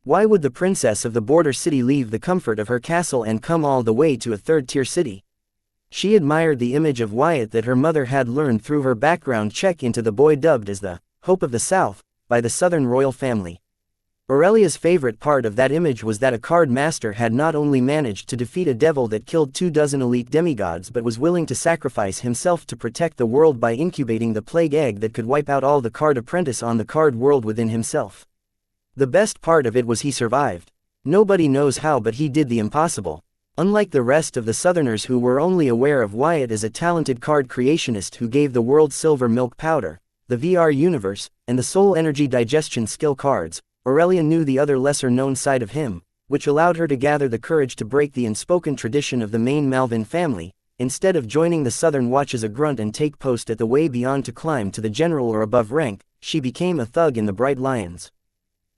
S1: Why would the princess of the border city leave the comfort of her castle and come all the way to a third-tier city? She admired the image of Wyatt that her mother had learned through her background check into the boy dubbed as the Hope of the South by the Southern royal family. Aurelia's favorite part of that image was that a card master had not only managed to defeat a devil that killed 24 elite demigods but was willing to sacrifice himself to protect the world by incubating the plague egg that could wipe out all the card apprentice on the card world within himself. The best part of it was he survived. Nobody knows how, but he did the impossible. Unlike the rest of the Southerners who were only aware of Wyatt as a talented card creationist who gave the world silver milk powder, the VR universe, and the soul energy digestion skill cards, Aurelia knew the other lesser-known side of him, which allowed her to gather the courage to break the unspoken tradition of the main Malvin family. Instead of joining the Southern Watch as a grunt and take post at the way beyond to climb to the general or above rank, she became a thug in the Bright Lions.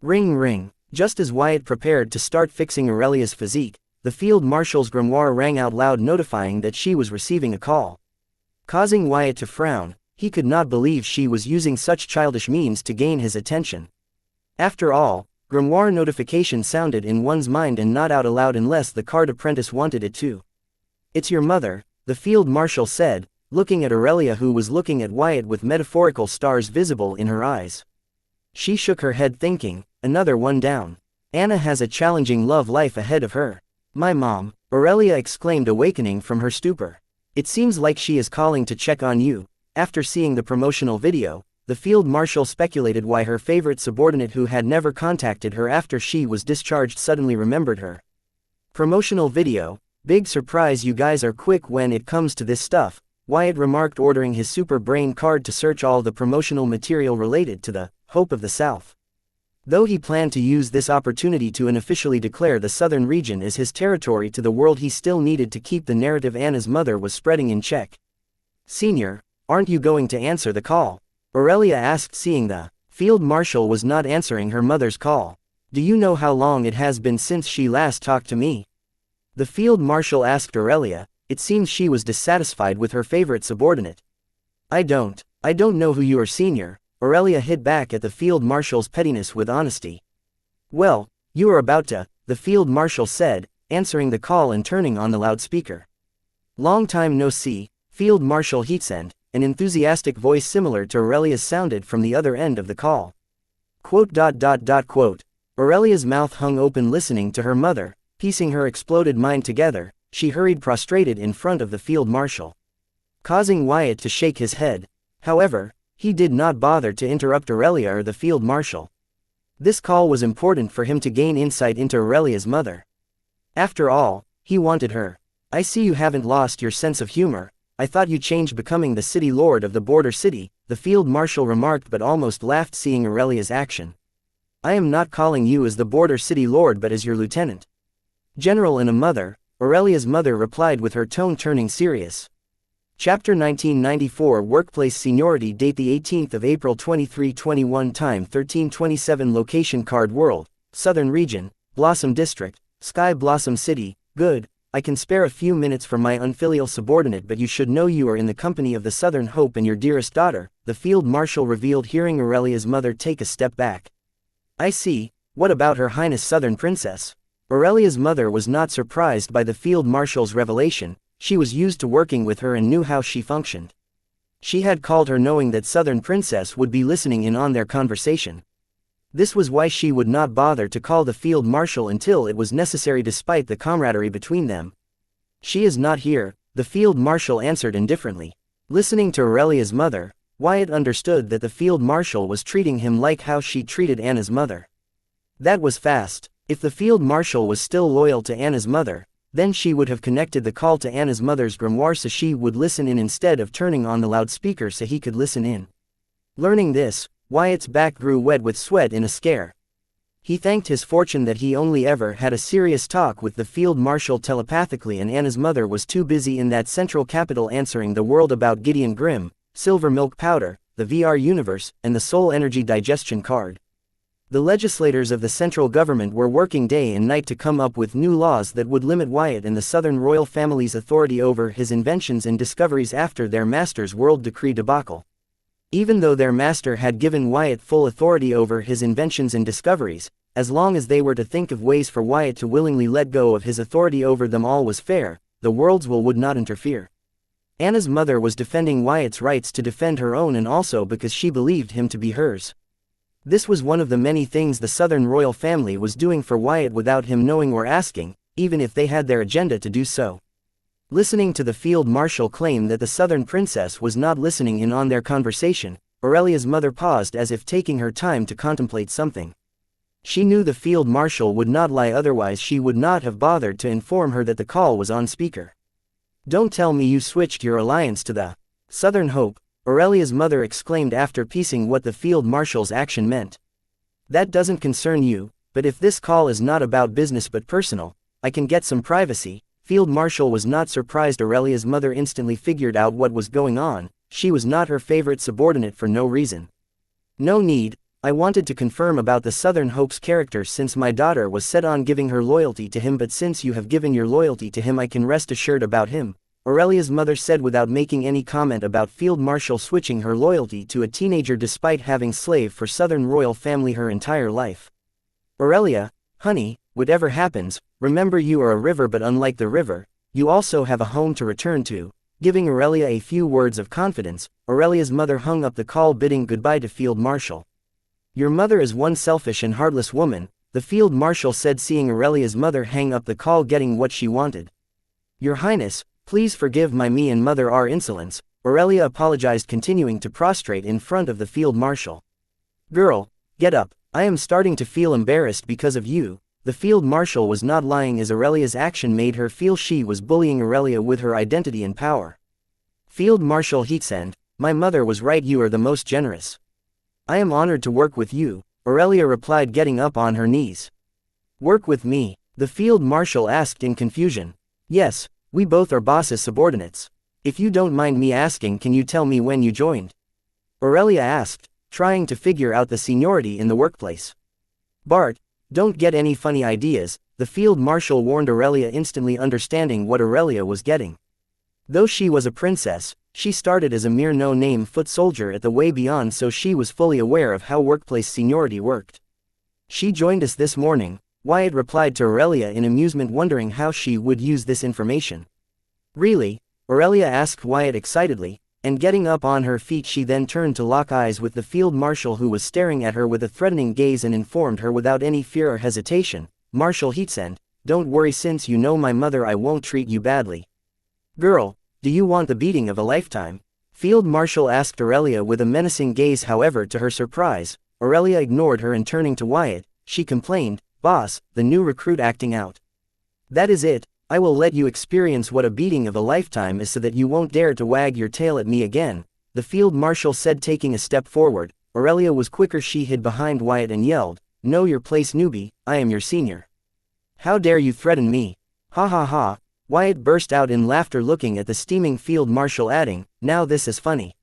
S1: Ring ring. Just as Wyatt prepared to start fixing Aurelia's physique, the field marshal's grimoire rang out loud, notifying that she was receiving a call. Causing Wyatt to frown, he could not believe she was using such childish means to gain his attention. After all, grimoire notification sounded in one's mind and not out aloud unless the card apprentice wanted it to. "It's your mother," the field marshal said, looking at Aurelia, who was looking at Wyatt with metaphorical stars visible in her eyes. She shook her head, thinking, another one down. Anna has a challenging love life ahead of her. "My mom," Aurelia exclaimed, awakening from her stupor. "It seems like she is calling to check on you." After seeing the promotional video, the field marshal speculated why her favorite subordinate, who had never contacted her after she was discharged, suddenly remembered her. "Promotional video? Big surprise, you guys are quick when it comes to this stuff," Wyatt remarked, ordering his super brain card to search all the promotional material related to the Hope of the South. Though he planned to use this opportunity to unofficially declare the southern region as his territory to the world, he still needed to keep the narrative Anna's mother was spreading in check. "Senior, aren't you going to answer the call?" Aurelia asked, seeing the field marshal was not answering her mother's call. "Do you know how long it has been since she last talked to me?" The field marshal asked Aurelia. It seems she was dissatisfied with her favorite subordinate. I don't know who you are, senior," Aurelia hit back at the field marshal's pettiness with honesty. "Well, you are about to," the field marshal said, answering the call and turning on the loudspeaker. "Long time no see, Field Marshal Heatsend," an enthusiastic voice similar to Aurelia's sounded from the other end of the call. Quote. Aurelia's mouth hung open, listening to her mother. Piecing her exploded mind together, she hurried prostrated in front of the field marshal, causing Wyatt to shake his head. However, he did not bother to interrupt Aurelia or the field marshal. This call was important for him to gain insight into Aurelia's mother. After all, he wanted her. "I see you haven't lost your sense of humor. I thought you changed, becoming the city lord of the border city," the field marshal remarked, but almost laughed seeing Aurelia's action. "I am not calling you as the border city lord but as your lieutenant general and a mother," Aurelia's mother replied, with her tone turning serious. Chapter 1994 Workplace Seniority. Date the 18th of April 2321. Time 13:27. Location Card World, Southern Region, Blossom District, Sky Blossom City. "Good. I can spare a few minutes from my unfilial subordinate, but you should know you are in the company of the Southern Hope and your dearest daughter," the field marshal revealed, hearing Aurelia's mother take a step back. "I see. What about Her Highness Southern Princess?" Aurelia's mother was not surprised by the field marshal's revelation. She was used to working with her and knew how she functioned. She had called her knowing that Southern Princess would be listening in on their conversation. This was why she would not bother to call the field marshal until it was necessary, despite the camaraderie between them. "She is not here," the field marshal answered indifferently. Listening to Aurelia's mother, Wyatt understood that the field marshal was treating him like how she treated Anna's mother. That was fast. If the field marshal was still loyal to Anna's mother, then she would have connected the call to Anna's mother's grimoire so she would listen in instead of turning on the loudspeaker so he could listen in. Learning this, Wyatt's back grew wet with sweat in a scare. He thanked his fortune that he only ever had a serious talk with the field marshal telepathically, and Anna's mother was too busy in that central capital answering the world about Gideon Grimm, silver milk powder, the VR universe, and the soul energy digestion card. The legislators of the central government were working day and night to come up with new laws that would limit Wyatt and the Southern royal family's authority over his inventions and discoveries after their master's world decree debacle. Even though their master had given Wyatt full authority over his inventions and discoveries, as long as they were to think of ways for Wyatt to willingly let go of his authority over them, all was fair. The world's will would not interfere. Anna's mother was defending Wyatt's rights to defend her own, and also because she believed him to be hers. This was one of the many things the Southern royal family was doing for Wyatt without him knowing or asking, even if they had their agenda to do so. Listening to the field marshal claim that the Southern princess was not listening in on their conversation, Aurelia's mother paused as if taking her time to contemplate something. She knew the field marshal would not lie, otherwise she would not have bothered to inform her that the call was on speaker. "Don't tell me you switched your alliance to the Southern Hope," Aurelia's mother exclaimed after piecing what the field marshal's action meant. "That doesn't concern you, but if this call is not about business but personal, I can get some privacy." Field Marshal was not surprised. Aurelia's mother instantly figured out what was going on. She was not her favorite subordinate for no reason. "No need, I wanted to confirm about the Southern Hope's character since my daughter was set on giving her loyalty to him, but since you have given your loyalty to him I can rest assured about him," Aurelia's mother said without making any comment about Field Marshal switching her loyalty to a teenager despite having slaved for Southern royal family her entire life. "Aurelia, honey, whatever happens, remember you are a river, but unlike the river, you also have a home to return to." Giving Aurelia a few words of confidence, Aurelia's mother hung up the call, bidding goodbye to Field Marshal. "Your mother is one selfish and heartless woman," the Field Marshal said, seeing Aurelia's mother hang up the call, getting what she wanted. "Your Highness, please forgive me and mother our insolence," Aurelia apologized, continuing to prostrate in front of the Field Marshal. "Girl, get up, I am starting to feel embarrassed because of you." The Field Marshal was not lying, as Aurelia's action made her feel she was bullying Aurelia with her identity and power. "Field Marshal Heatsend, my mother was right, you are the most generous. I am honored to work with you," Aurelia replied, getting up on her knees. "Work with me?" the Field Marshal asked in confusion. "Yes, we both are boss's subordinates. If you don't mind me asking, can you tell me when you joined?" Aurelia asked, trying to figure out the seniority in the workplace. "Bart, don't get any funny ideas," the Field Marshal warned Aurelia, instantly understanding what Aurelia was getting. Though she was a princess, she started as a mere no-name foot soldier at the Way Beyond, so she was fully aware of how workplace seniority worked. "She joined us this morning," Wyatt replied to Aurelia in amusement, wondering how she would use this information. "Really?" Aurelia asked Wyatt excitedly, and getting up on her feet she then turned to lock eyes with the Field Marshal, who was staring at her with a threatening gaze, and informed her without any fear or hesitation, "Marshal Heatsend, don't worry, since you know my mother I won't treat you badly." "Girl, do you want the beating of a lifetime?" Field Marshal asked Aurelia with a menacing gaze. However, to her surprise, Aurelia ignored her, and turning to Wyatt, she complained, "Boss, the new recruit acting out. That is it, I will let you experience what a beating of a lifetime is so that you won't dare to wag your tail at me again," the Field Marshal said, taking a step forward. Aurelia was quicker. She hid behind Wyatt and yelled, "Know your place, newbie, I am your senior. How dare you threaten me?" "Ha ha ha," Wyatt burst out in laughter, looking at the steaming Field Marshal, adding, "Now this is funny.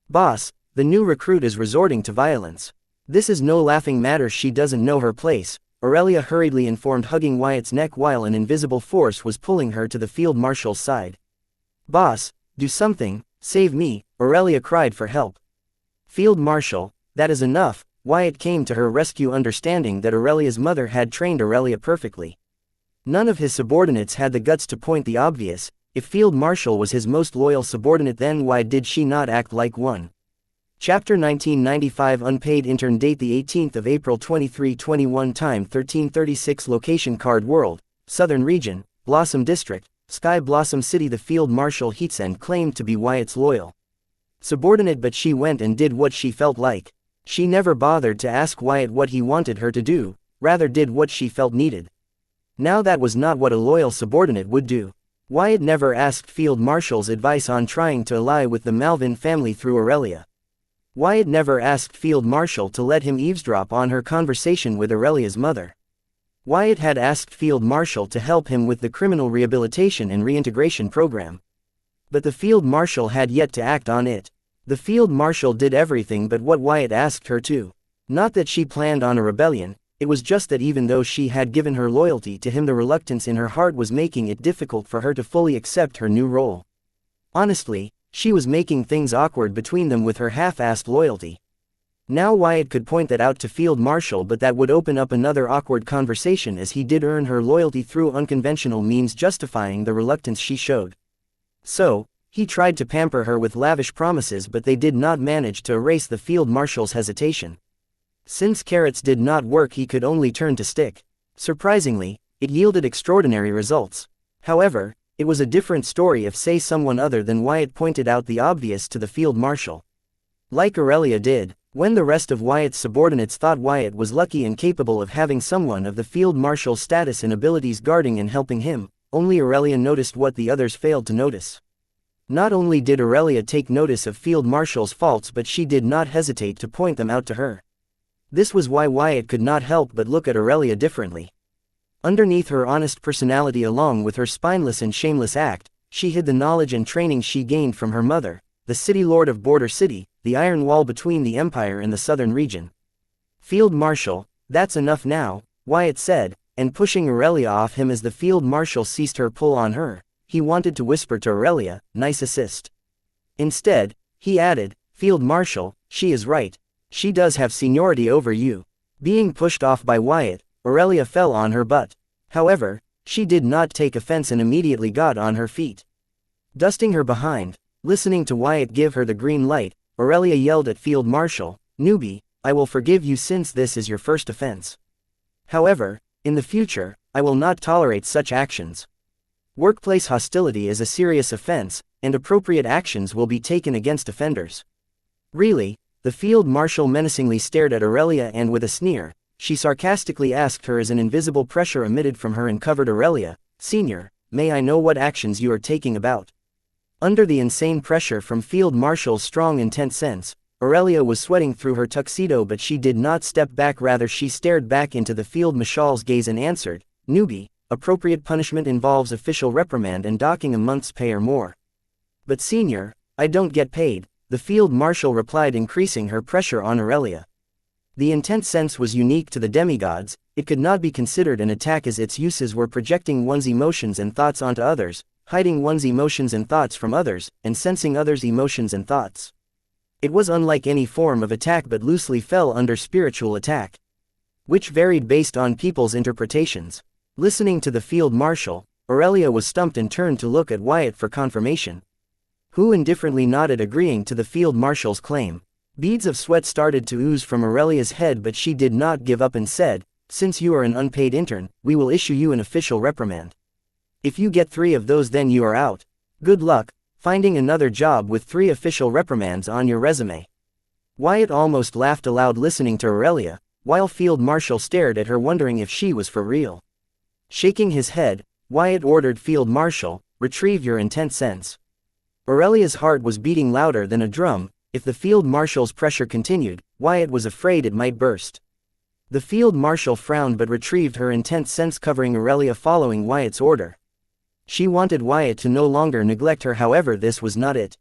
S1: Boss, the new recruit is resorting to violence. This is no laughing matter, she doesn't know her place," Aurelia hurriedly informed, hugging Wyatt's neck while an invisible force was pulling her to the Field Marshal's side. "Boss, do something, save me," Aurelia cried for help. "Field Marshal, that is enough," Wyatt came to her rescue, understanding that Aurelia's mother had trained Aurelia perfectly. None of his subordinates had the guts to point the obvious. If Field Marshal was his most loyal subordinate, then why did she not act like one? Chapter 1995 Unpaid Intern. Date the 18th of April 2321. Time 13:36. Location Card World, Southern Region, Blossom District, Sky Blossom City. The Field Marshal Heatsend claimed to be Wyatt's loyal subordinate, but she went and did what she felt like. She never bothered to ask Wyatt what he wanted her to do, rather did what she felt needed. Now that was not what a loyal subordinate would do. Wyatt never asked Field Marshal's advice on trying to ally with the Malvin family through Aurelia. Wyatt never asked Field Marshal to let him eavesdrop on her conversation with Aurelia's mother. Wyatt had asked Field Marshal to help him with the criminal rehabilitation and reintegration program. But the Field Marshal had yet to act on it. The Field Marshal did everything but what Wyatt asked her to. Not that she planned on a rebellion, it was just that even though she had given her loyalty to him, the reluctance in her heart was making it difficult for her to fully accept her new role. Honestly, she was making things awkward between them with her half-assed loyalty. Now Wyatt could point that out to Field Marshal, but that would open up another awkward conversation, as he did earn her loyalty through unconventional means, justifying the reluctance she showed. So, he tried to pamper her with lavish promises, but they did not manage to erase the Field Marshal's hesitation. Since carrots did not work, he could only turn to stick. Surprisingly, it yielded extraordinary results. However, it was a different story if, say, someone other than Wyatt pointed out the obvious to the field marshal. Like Aurelia did, when the rest of Wyatt's subordinates thought Wyatt was lucky and capable of having someone of the field marshal's status and abilities guarding and helping him, only Aurelia noticed what the others failed to notice. Not only did Aurelia take notice of field marshal's faults, but she did not hesitate to point them out to her. This was why Wyatt could not help but look at Aurelia differently. Underneath her honest personality, along with her spineless and shameless act, she hid the knowledge and training she gained from her mother, the city lord of Border City, the iron wall between the Empire and the southern region. Field Marshal, that's enough now, Wyatt said, and pushing Aurelia off him as the field marshal ceased her pull on her, he wanted to whisper to Aurelia, "Nice assist." Instead, he added, "Field Marshal, she is right. She does have seniority over you." Being pushed off by Wyatt, Aurelia fell on her butt. However, she did not take offense and immediately got on her feet. Dusting her behind, listening to Wyatt give her the green light, Aurelia yelled at Field Marshal, "Newbie, I will forgive you since this is your first offense. However, in the future, I will not tolerate such actions. Workplace hostility is a serious offense, and appropriate actions will be taken against offenders." "Really?" The field marshal menacingly stared at Aurelia, and with a sneer, she sarcastically asked her as an invisible pressure emitted from her and covered Aurelia, "Senior, may I know what actions you are taking about?" Under the insane pressure from Field Marshal's strong intense sense, Aurelia was sweating through her tuxedo, but she did not step back. Rather, she stared back into the Field Marshal's gaze and answered, "Newbie, appropriate punishment involves official reprimand and docking a month's pay or more." "But senior, I don't get paid," the Field Marshal replied, increasing her pressure on Aurelia. The intense sense was unique to the demigods. It could not be considered an attack, as its uses were projecting one's emotions and thoughts onto others, hiding one's emotions and thoughts from others, and sensing others' emotions and thoughts. It was unlike any form of attack, but loosely fell under spiritual attack, which varied based on people's interpretations. Listening to the Field Marshal, Aurelia was stumped and turned to look at Wyatt for confirmation, who indifferently nodded, agreeing to the Field Marshal's claim. Beads of sweat started to ooze from Aurelia's head, but she did not give up and said, "Since you are an unpaid intern, we will issue you an official reprimand. If you get 3 of those, then you are out. Good luck finding another job with 3 official reprimands on your resume." Wyatt almost laughed aloud listening to Aurelia, while Field Marshal stared at her, wondering if she was for real. Shaking his head, Wyatt ordered Field Marshal, "Retrieve your intense sense." Aurelia's heart was beating louder than a drum. If the Field Marshal's pressure continued, Wyatt was afraid it might burst. The Field Marshal frowned but retrieved her intense sense, covering Aurelia following Wyatt's order. She wanted Wyatt to no longer neglect her, however this was not it.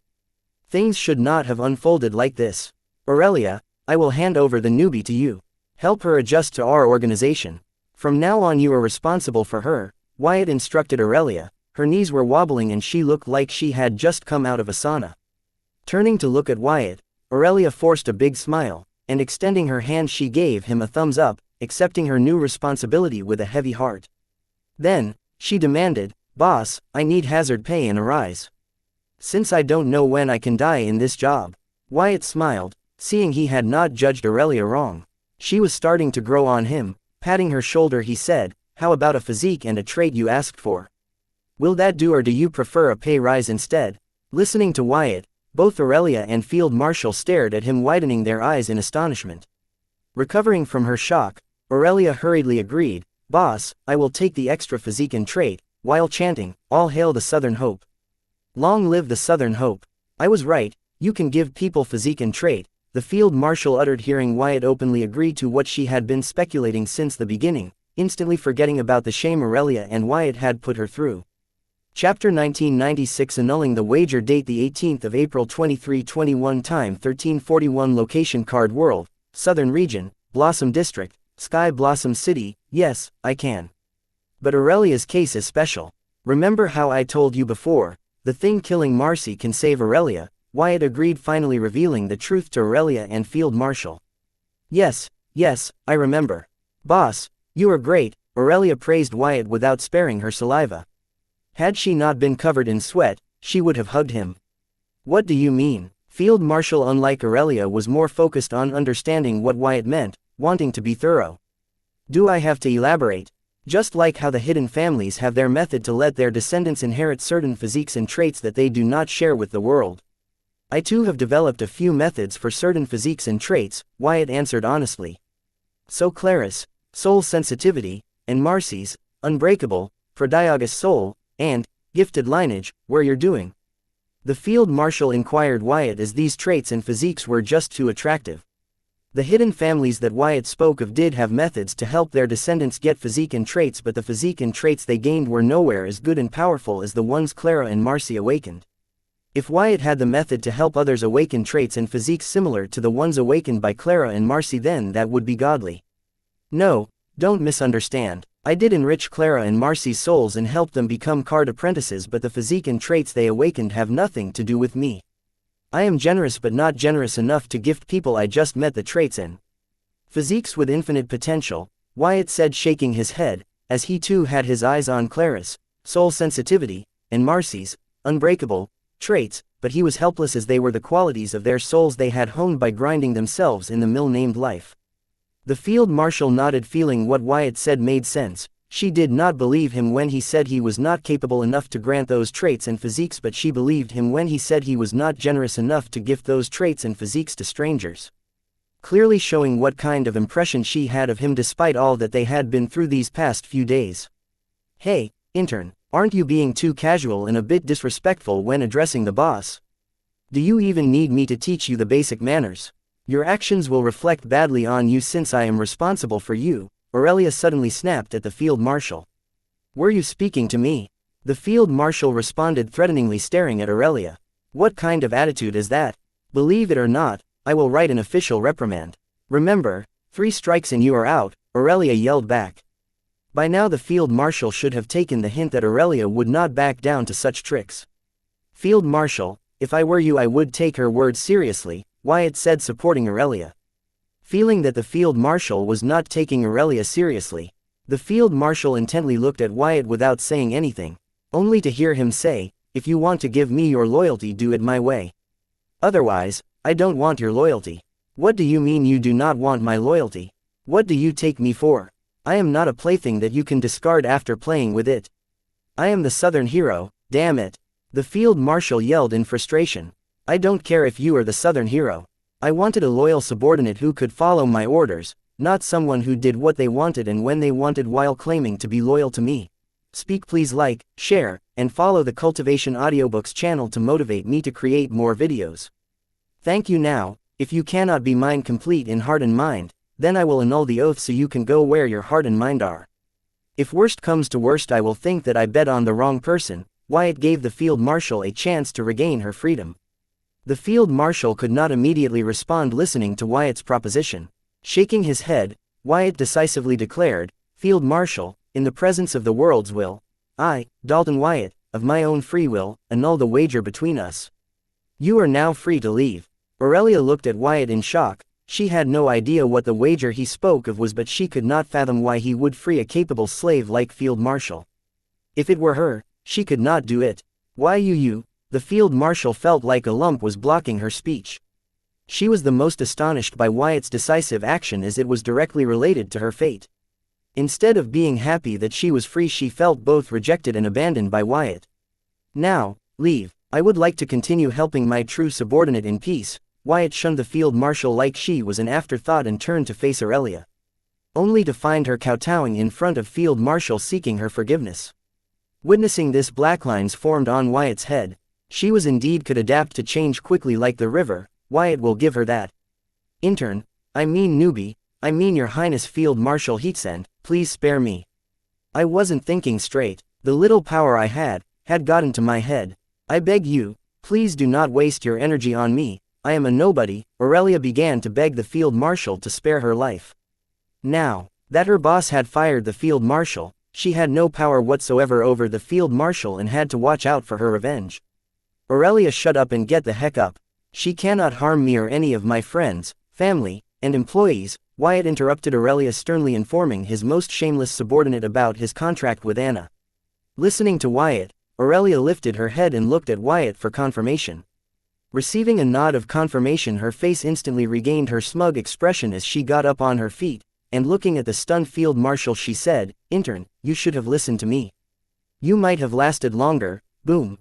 S1: Things should not have unfolded like this. "Aurelia, I will hand over the newbie to you. Help her adjust to our organization. From now on you are responsible for her," Wyatt instructed Aurelia. Her knees were wobbling and she looked like she had just come out of a sauna. Turning to look at Wyatt, Aurelia forced a big smile, and extending her hand she gave him a thumbs up, accepting her new responsibility with a heavy heart. Then, she demanded, "Boss, I need hazard pay and a rise. Since I don't know when I can die in this job." Wyatt smiled, seeing he had not judged Aurelia wrong. She was starting to grow on him. Patting her shoulder, he said, "How about a physique and a trait you asked for? Will that do, or do you prefer a pay rise instead?" Listening to Wyatt, both Aurelia and Field Marshal stared at him, widening their eyes in astonishment. Recovering from her shock, Aurelia hurriedly agreed, "Boss, I will take the extra physique and trait," while chanting, "All hail the Southern Hope. Long live the Southern Hope. I was right, you can give people physique and trait," the Field Marshal uttered, hearing Wyatt openly agree to what she had been speculating since the beginning, instantly forgetting about the shame Aurelia and Wyatt had put her through. Chapter 1996. Annulling the wager. Date the 18th of April 2321. Time 1341. Location Card World, Southern Region, Blossom District, Sky Blossom City. "Yes, I can. But Aurelia's case is special. Remember how I told you before, the thing killing Marcy can save Aurelia?" Wyatt agreed, finally revealing the truth to Aurelia and Field Marshal. Yes, I remember. "Boss, you are great," Aurelia praised Wyatt without sparing her saliva. Had she not been covered in sweat, she would have hugged him. "What do you mean?" Field Marshal, unlike Aurelia, was more focused on understanding what Wyatt meant. wanting to be thorough. Do I have to elaborate? Just like how the hidden families have their method to let their descendants inherit certain physiques and traits that they do not share with the world. I too have developed a few methods for certain physiques and traits, Wyatt answered honestly. So Claris, soul sensitivity, and Marcy's, unbreakable, for Diogenes soul, and, gifted lineage, where you're doing. The field marshal inquired Wyatt as these traits and physiques were just too attractive. The hidden families that Wyatt spoke of did have methods to help their descendants get physique and traits, but the physique and traits they gained were nowhere as good and powerful as the ones Clara and Marcy awakened. If Wyatt had the method to help others awaken traits and physiques similar to the ones awakened by Clara and Marcy, then that would be godly. No, don't misunderstand. I did enrich Clara and Marcy's souls and help them become card apprentices, but the physique and traits they awakened have nothing to do with me. I am generous but not generous enough to gift people I just met the traits in. Physiques with infinite potential, Wyatt said, shaking his head, as he too had his eyes on Clara's, soul sensitivity, and Marcy's, unbreakable, traits, but he was helpless as they were the qualities of their souls they had honed by grinding themselves in the mill named life. The field marshal nodded, feeling what Wyatt said made sense. She did not believe him when he said he was not capable enough to grant those traits and physiques, but she believed him when he said he was not generous enough to gift those traits and physiques to strangers. Clearly showing what kind of impression she had of him despite all that they had been through these past few days. Hey, intern, aren't you being too casual and a bit disrespectful when addressing the boss? Do you even need me to teach you the basic manners? Your actions will reflect badly on you since I am responsible for you. Aurelia suddenly snapped at the field marshal. Were you speaking to me? The field marshal responded threateningly, staring at Aurelia. What kind of attitude is that? Believe it or not, I will write an official reprimand. Remember, 3 strikes and you are out, Aurelia yelled back. By now the field marshal should have taken the hint that Aurelia would not back down to such tricks. Field marshal, if I were you I would take her words seriously, Wyatt said, supporting Aurelia. Feeling that the field marshal was not taking Aurelia seriously, the field marshal intently looked at Wyatt without saying anything, only to hear him say, if you want to give me your loyalty, do it my way. Otherwise, I don't want your loyalty. What do you mean you do not want my loyalty? What do you take me for? I am not a plaything that you can discard after playing with it. I am the Southern hero, damn it. The field marshal yelled in frustration. I don't care if you are the Southern hero. I wanted a loyal subordinate who could follow my orders, not someone who did what they wanted and when they wanted while claiming to be loyal to me. Speak, please like, share, and follow the Cultivation Audiobooks channel to motivate me to create more videos. Thank you. Now, if you cannot be mine complete in heart and mind, then I will annul the oath so you can go where your heart and mind are. If worst comes to worst I will think that I bet on the wrong person. Wyatt gave the field marshal a chance to regain her freedom. The field marshal could not immediately respond, listening to Wyatt's proposition. Shaking his head, Wyatt decisively declared, Field Marshal, in the presence of the world's will, I, Dalton Wyatt, of my own free will, annul the wager between us. You are now free to leave. Aurelia looked at Wyatt in shock. She had no idea what the wager he spoke of was, but she could not fathom why he would free a capable slave like Field Marshal. If it were her, she could not do it. Why you? The field marshal felt like a lump was blocking her speech. She was the most astonished by Wyatt's decisive action as it was directly related to her fate. Instead of being happy that she was free, she felt both rejected and abandoned by Wyatt. Now, leave. I would like to continue helping my true subordinate in peace. Wyatt shunned the field marshal like she was an afterthought and turned to face Aurelia. Only to find her kowtowing in front of field marshal seeking her forgiveness. Witnessing this, black lines formed on Wyatt's head. She was indeed could adapt to change quickly like the river. Wyatt will give her that. Intern, I mean newbie, I mean your highness Field Marshal Heatsend, please spare me. I wasn't thinking straight. The little power I had gotten to my head. I beg you, please do not waste your energy on me. I am a nobody. Aurelia began to beg the field marshal to spare her life. Now that her boss had fired the field marshal, she had no power whatsoever over the field marshal and had to watch out for her revenge. Aurelia, shut up and get the heck up. She cannot harm me or any of my friends, family, and employees. Wyatt interrupted Aurelia, sternly informing his most shameless subordinate about his contract with Anna. Listening to Wyatt, Aurelia lifted her head and looked at Wyatt for confirmation. Receiving a nod of confirmation, her face instantly regained her smug expression as she got up on her feet, and looking at the stunned field marshal she said, "Intern, you should have listened to me. You might have lasted longer." Boom.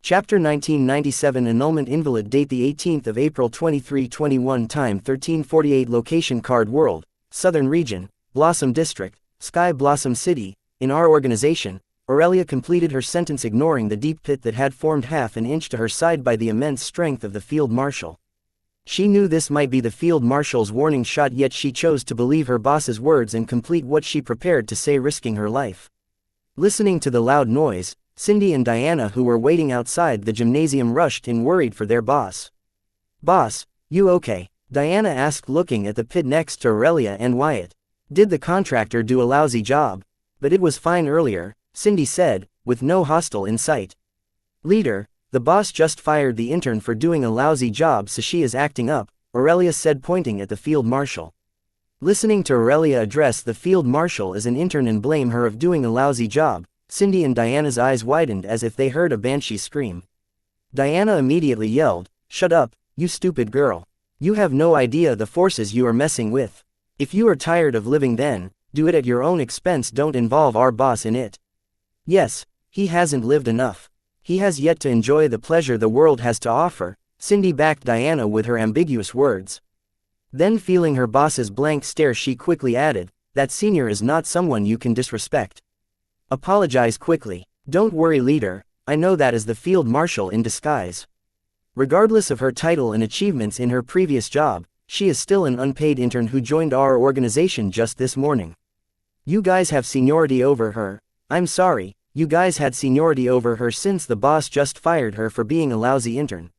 S1: Chapter 1997 Annulment Invalid Date the 18th of April 2321 Time 1348 Location Card World, Southern Region, Blossom District, Sky Blossom City. In our organization, Aurelia completed her sentence ignoring the deep pit that had formed half an inch to her side by the immense strength of the field marshal. She knew this might be the field marshal's warning shot, yet she chose to believe her boss's words and complete what she prepared to say, risking her life. Listening to the loud noise, Cindy and Diana, who were waiting outside the gymnasium, rushed in worried for their boss. "Boss, you okay?" Diana asked, looking at the pit next to Aurelia and Wyatt. "Did the contractor do a lousy job?" "But it was fine earlier," Cindy said, with no hostile in sight. "Leader, the boss just fired the intern for doing a lousy job, so she is acting up," Aurelia said, pointing at the field marshal. Listening to Aurelia address the field marshal as an intern and blame her of doing a lousy job, Cindy and Diana's eyes widened as if they heard a banshee scream. Diana immediately yelled, "Shut up, you stupid girl. You have no idea the forces you are messing with. If you are tired of living, then do it at your own expense. Don't involve our boss in it." "Yes, he hasn't lived enough. He has yet to enjoy the pleasure the world has to offer," Cindy backed Diana with her ambiguous words. Then, feeling her boss's blank stare, she quickly added, "That senior is not someone you can disrespect. Apologize quickly." "Don't worry, leader, I know that is the field marshal in disguise. Regardless of her title and achievements in her previous job, she is still an unpaid intern who joined our organization just this morning. You guys have seniority over her." "I'm sorry, you guys had seniority over her since the boss just fired her for being a lousy intern.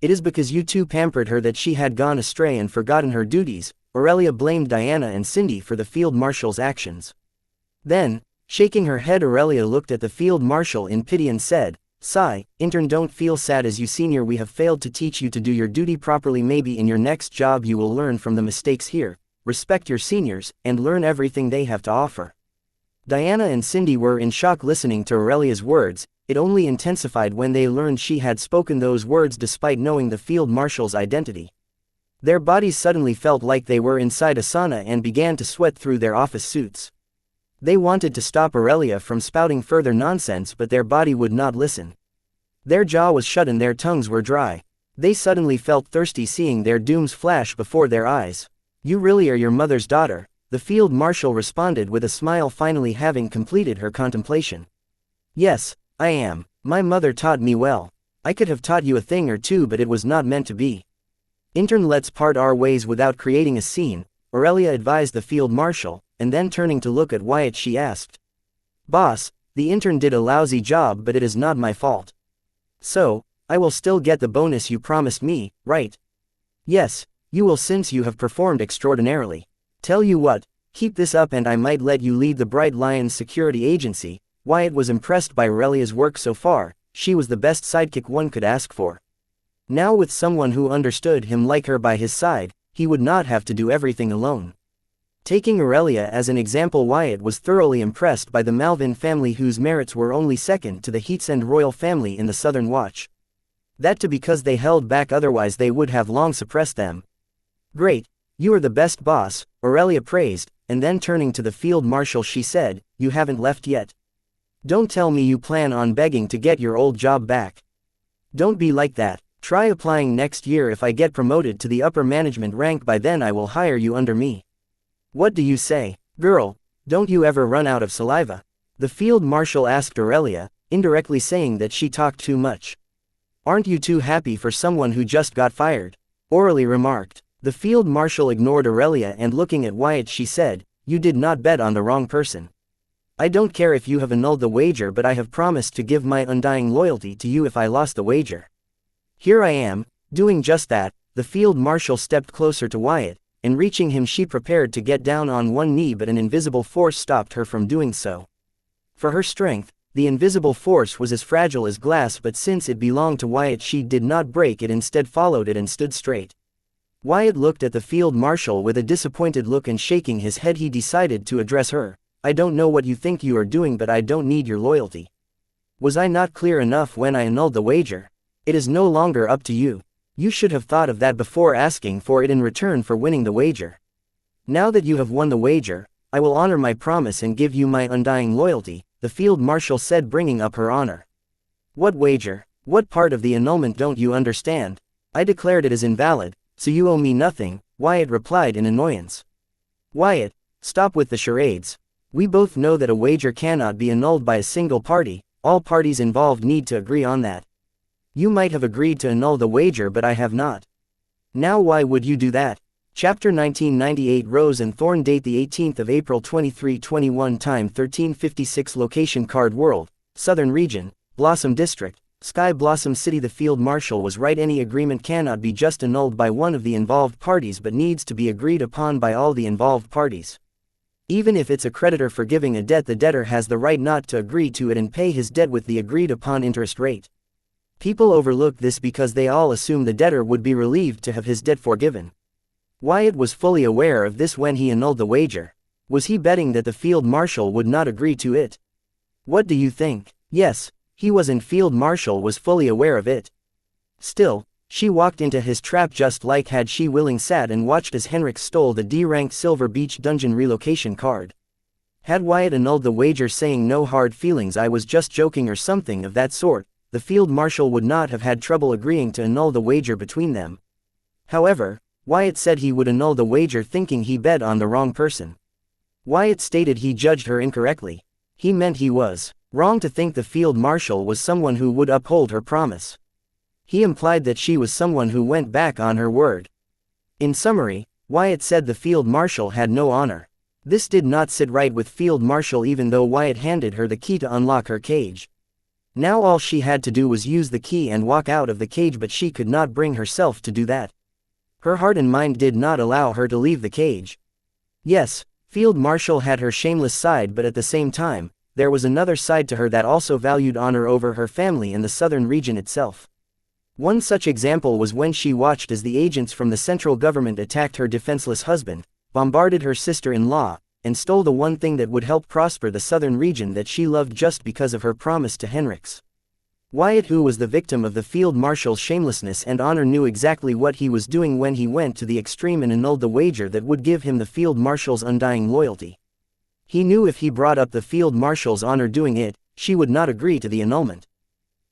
S1: It is because you two pampered her that she had gone astray and forgotten her duties." Aurelia blamed Diana and Cindy for the field marshal's actions. Then, shaking her head, Aurelia looked at the field marshal in pity and said, "Sigh, intern, don't feel sad. As you senior, we have failed to teach you to do your duty properly. Maybe in your next job you will learn from the mistakes here. Respect your seniors, and learn everything they have to offer." Diana and Cindy were in shock listening to Aurelia's words. It only intensified when they learned she had spoken those words despite knowing the field marshal's identity. Their bodies suddenly felt like they were inside a sauna and began to sweat through their office suits. They wanted to stop Aurelia from spouting further nonsense, but their body would not listen. Their jaw was shut and their tongues were dry. They suddenly felt thirsty, seeing their dooms flash before their eyes. "You really are your mother's daughter," the field marshal responded with a smile, finally having completed her contemplation. "Yes, I am. My mother taught me well. I could have taught you a thing or two, but it was not meant to be. Intern, let's part our ways without creating a scene," Aurelia advised the field marshal, and then turning to look at Wyatt, she asked, "Boss, the intern did a lousy job, but it is not my fault. So, I will still get the bonus you promised me, right?" "Yes, you will, since you have performed extraordinarily. Tell you what, keep this up and I might let you lead the Bright Lions Security Agency." Wyatt was impressed by Aurelia's work so far. She was the best sidekick one could ask for. Now, with someone who understood him like her by his side, he would not have to do everything alone. Taking Aurelia as an example, Wyatt was thoroughly impressed by the Malvin family, whose merits were only second to the Heatsend royal family in the Southern Watch. That too because they held back, otherwise they would have long suppressed them. "Great, you are the best, boss," Aurelia praised, and then turning to the field marshal she said, "You haven't left yet. Don't tell me you plan on begging to get your old job back. Don't be like that. Try applying next year. If I get promoted to the upper management rank by then, I will hire you under me. What do you say, girl? Don't you ever run out of saliva?" The field marshal asked Aurelia, indirectly saying that she talked too much. "Aren't you too happy for someone who just got fired?" Aurelia remarked. The field marshal ignored Aurelia and looking at Wyatt she said, "You did not bet on the wrong person. I don't care if you have annulled the wager, but I have promised to give my undying loyalty to you if I lost the wager. Here I am, doing just that." The field marshal stepped closer to Wyatt, and reaching him she prepared to get down on one knee, but an invisible force stopped her from doing so. For her strength, the invisible force was as fragile as glass, but since it belonged to Wyatt she did not break it, instead followed it and stood straight. Wyatt looked at the field marshal with a disappointed look, and shaking his head he decided to address her. "I don't know what you think you are doing, but I don't need your loyalty. Was I not clear enough when I annulled the wager? It is no longer up to you." You should have thought of that before asking for it in return for winning the wager. Now that you have won the wager, I will honor my promise and give you my undying loyalty, the field marshal said, bringing up her honor. What wager? What part of the annulment don't you understand? I declared it as invalid, so you owe me nothing, Wyatt replied in annoyance. Wyatt, stop with the charades. We both know that a wager cannot be annulled by a single party, all parties involved need to agree on that. You might have agreed to annul the wager, but I have not. Now why would you do that? Chapter 1998 Rose and Thorn. Date the 18th of April 2321. Time 1356. Location Card World, Southern Region, Blossom District, Sky Blossom City. The field marshal was right. Any agreement cannot be just annulled by one of the involved parties but needs to be agreed upon by all the involved parties. Even if it's a creditor forgiving a debt, the debtor has the right not to agree to it and pay his debt with the agreed upon interest rate. People overlook this because they all assume the debtor would be relieved to have his debt forgiven. Wyatt was fully aware of this when he annulled the wager. Was he betting that the field marshal would not agree to it? What do you think? Yes, he was, and field marshal was fully aware of it. Still, she walked into his trap just like had she willing sat and watched as Henrik stole the D-ranked Silver Beach Dungeon relocation card. Had Wyatt annulled the wager saying no hard feelings, I was just joking or something of that sort, the field marshal would not have had trouble agreeing to annul the wager between them. However, Wyatt said he would annul the wager thinking he bet on the wrong person. Wyatt stated he judged her incorrectly. He meant he was wrong to think the field marshal was someone who would uphold her promise. He implied that she was someone who went back on her word. In summary, Wyatt said the field marshal had no honor. This did not sit right with field marshal even though Wyatt handed her the key to unlock her cage. Now all she had to do was use the key and walk out of the cage, but she could not bring herself to do that. Her heart and mind did not allow her to leave the cage. Yes, field marshal had her shameless side, but at the same time, there was another side to her that also valued honor over her family and the southern region itself. One such example was when she watched as the agents from the central government attacked her defenseless husband, bombarded her sister-in-law, and stole the one thing that would help prosper the southern region that she loved just because of her promise to Henrik's. Wyatt, who was the victim of the field marshal's shamelessness and honor, knew exactly what he was doing when he went to the extreme and annulled the wager that would give him the field marshal's undying loyalty. He knew if he brought up the field marshal's honor doing it, she would not agree to the annulment.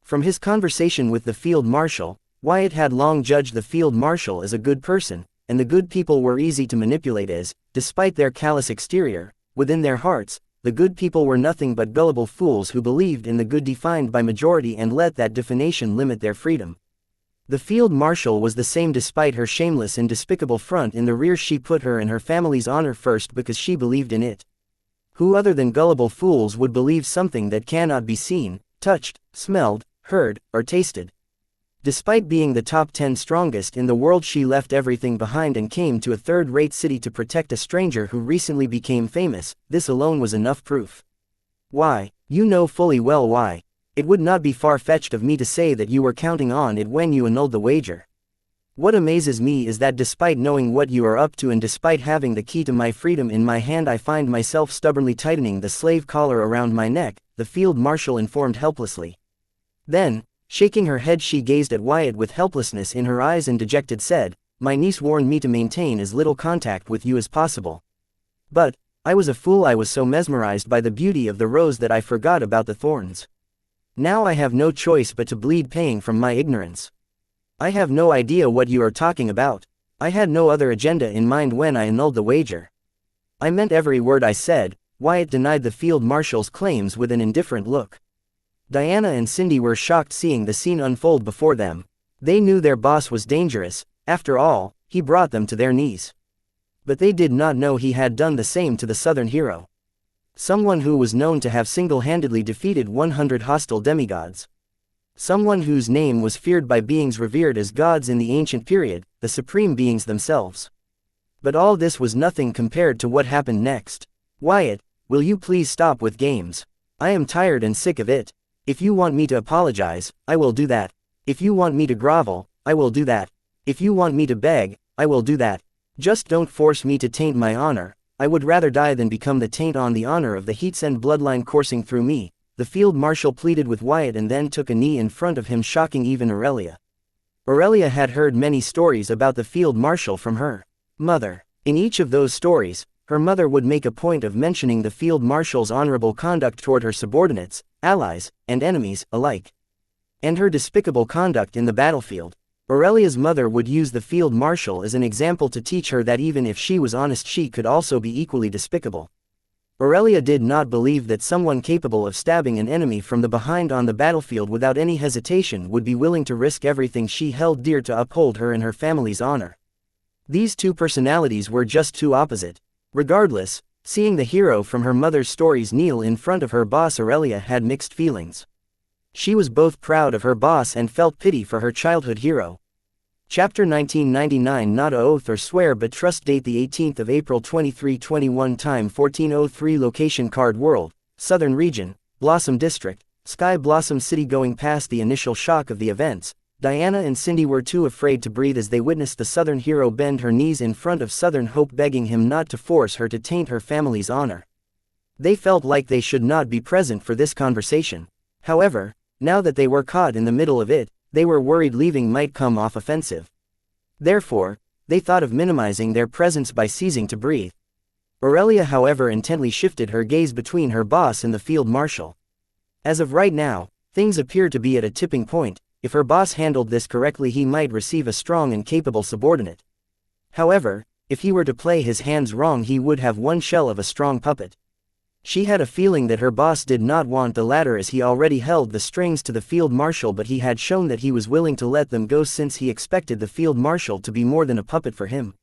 S1: From his conversation with the field marshal, Wyatt had long judged the field marshal as a good person, and the good people were easy to manipulate as, despite their callous exterior, within their hearts, the good people were nothing but gullible fools who believed in the good defined by majority and let that definition limit their freedom. The field marshal was the same. Despite her shameless and despicable front in the rear, she put her and her family's honor first because she believed in it. Who other than gullible fools would believe something that cannot be seen, touched, smelled, heard, or tasted? Despite being the top 10 strongest in the world, she left everything behind and came to a third-rate city to protect a stranger who recently became famous. This alone was enough proof. Why? You know fully well why. It would not be far-fetched of me to say that you were counting on it when you annulled the wager. What amazes me is that despite knowing what you are up to and despite having the key to my freedom in my hand, I find myself stubbornly tightening the slave collar around my neck, the field marshal informed helplessly. Then, shaking her head, she gazed at Wyatt with helplessness in her eyes and dejected said, "My niece warned me to maintain as little contact with you as possible. But, I was a fool. I was so mesmerized by the beauty of the rose that I forgot about the thorns. Now I have no choice but to bleed paying from my ignorance. I have no idea what you are talking about. I had no other agenda in mind when I annulled the wager. I meant every word I said." Wyatt denied the field marshal's claims with an indifferent look. Diana and Cindy were shocked seeing the scene unfold before them. They knew their boss was dangerous. After all, he brought them to their knees. But they did not know he had done the same to the southern hero. Someone who was known to have single-handedly defeated 100 hostile demigods. Someone whose name was feared by beings revered as gods in the ancient period, the supreme beings themselves. But all this was nothing compared to what happened next. "Wyatt, will you please stop with games? I am tired and sick of it. If you want me to apologize, I will do that. If you want me to grovel, I will do that. If you want me to beg, I will do that. Just don't force me to taint my honor. I would rather die than become the taint on the honor of the Heatsend bloodline coursing through me," the field marshal pleaded with Wyatt and then took a knee in front of him, shocking even Aurelia. Aurelia had heard many stories about the field marshal from her mother. In each of those stories, her mother would make a point of mentioning the field marshal's honorable conduct toward her subordinates, allies, and enemies alike, and her despicable conduct in the battlefield. Aurelia's mother would use the field marshal as an example to teach her that even if she was honest, she could also be equally despicable. Aurelia did not believe that someone capable of stabbing an enemy from the behind on the battlefield without any hesitation would be willing to risk everything she held dear to uphold her and her family's honor. These two personalities were just too opposite. Regardless, seeing the hero from her mother's stories kneel in front of her boss, Aurelia had mixed feelings. She was both proud of her boss and felt pity for her childhood hero. Chapter 1999. Not a oath or swear but trust. Date the 18th of April 2321. Time 14:03. Location Card World, Southern Region, Blossom District, Sky Blossom City. Going past the initial shock of the events, Diana and Cindy were too afraid to breathe as they witnessed the Southern hero bend her knees in front of Southern Hope, begging him not to force her to taint her family's honor. They felt like they should not be present for this conversation. However, now that they were caught in the middle of it, they were worried leaving might come off offensive. Therefore, they thought of minimizing their presence by ceasing to breathe. Aurelia, however, intently shifted her gaze between her boss and the field marshal. As of right now, things appear to be at a tipping point. If her boss handled this correctly, he might receive a strong and capable subordinate. However, if he were to play his hands wrong, he would have one shell of a strong puppet. She had a feeling that her boss did not want the latter, as he already held the strings to the field marshal, but he had shown that he was willing to let them go since he expected the field marshal to be more than a puppet for him.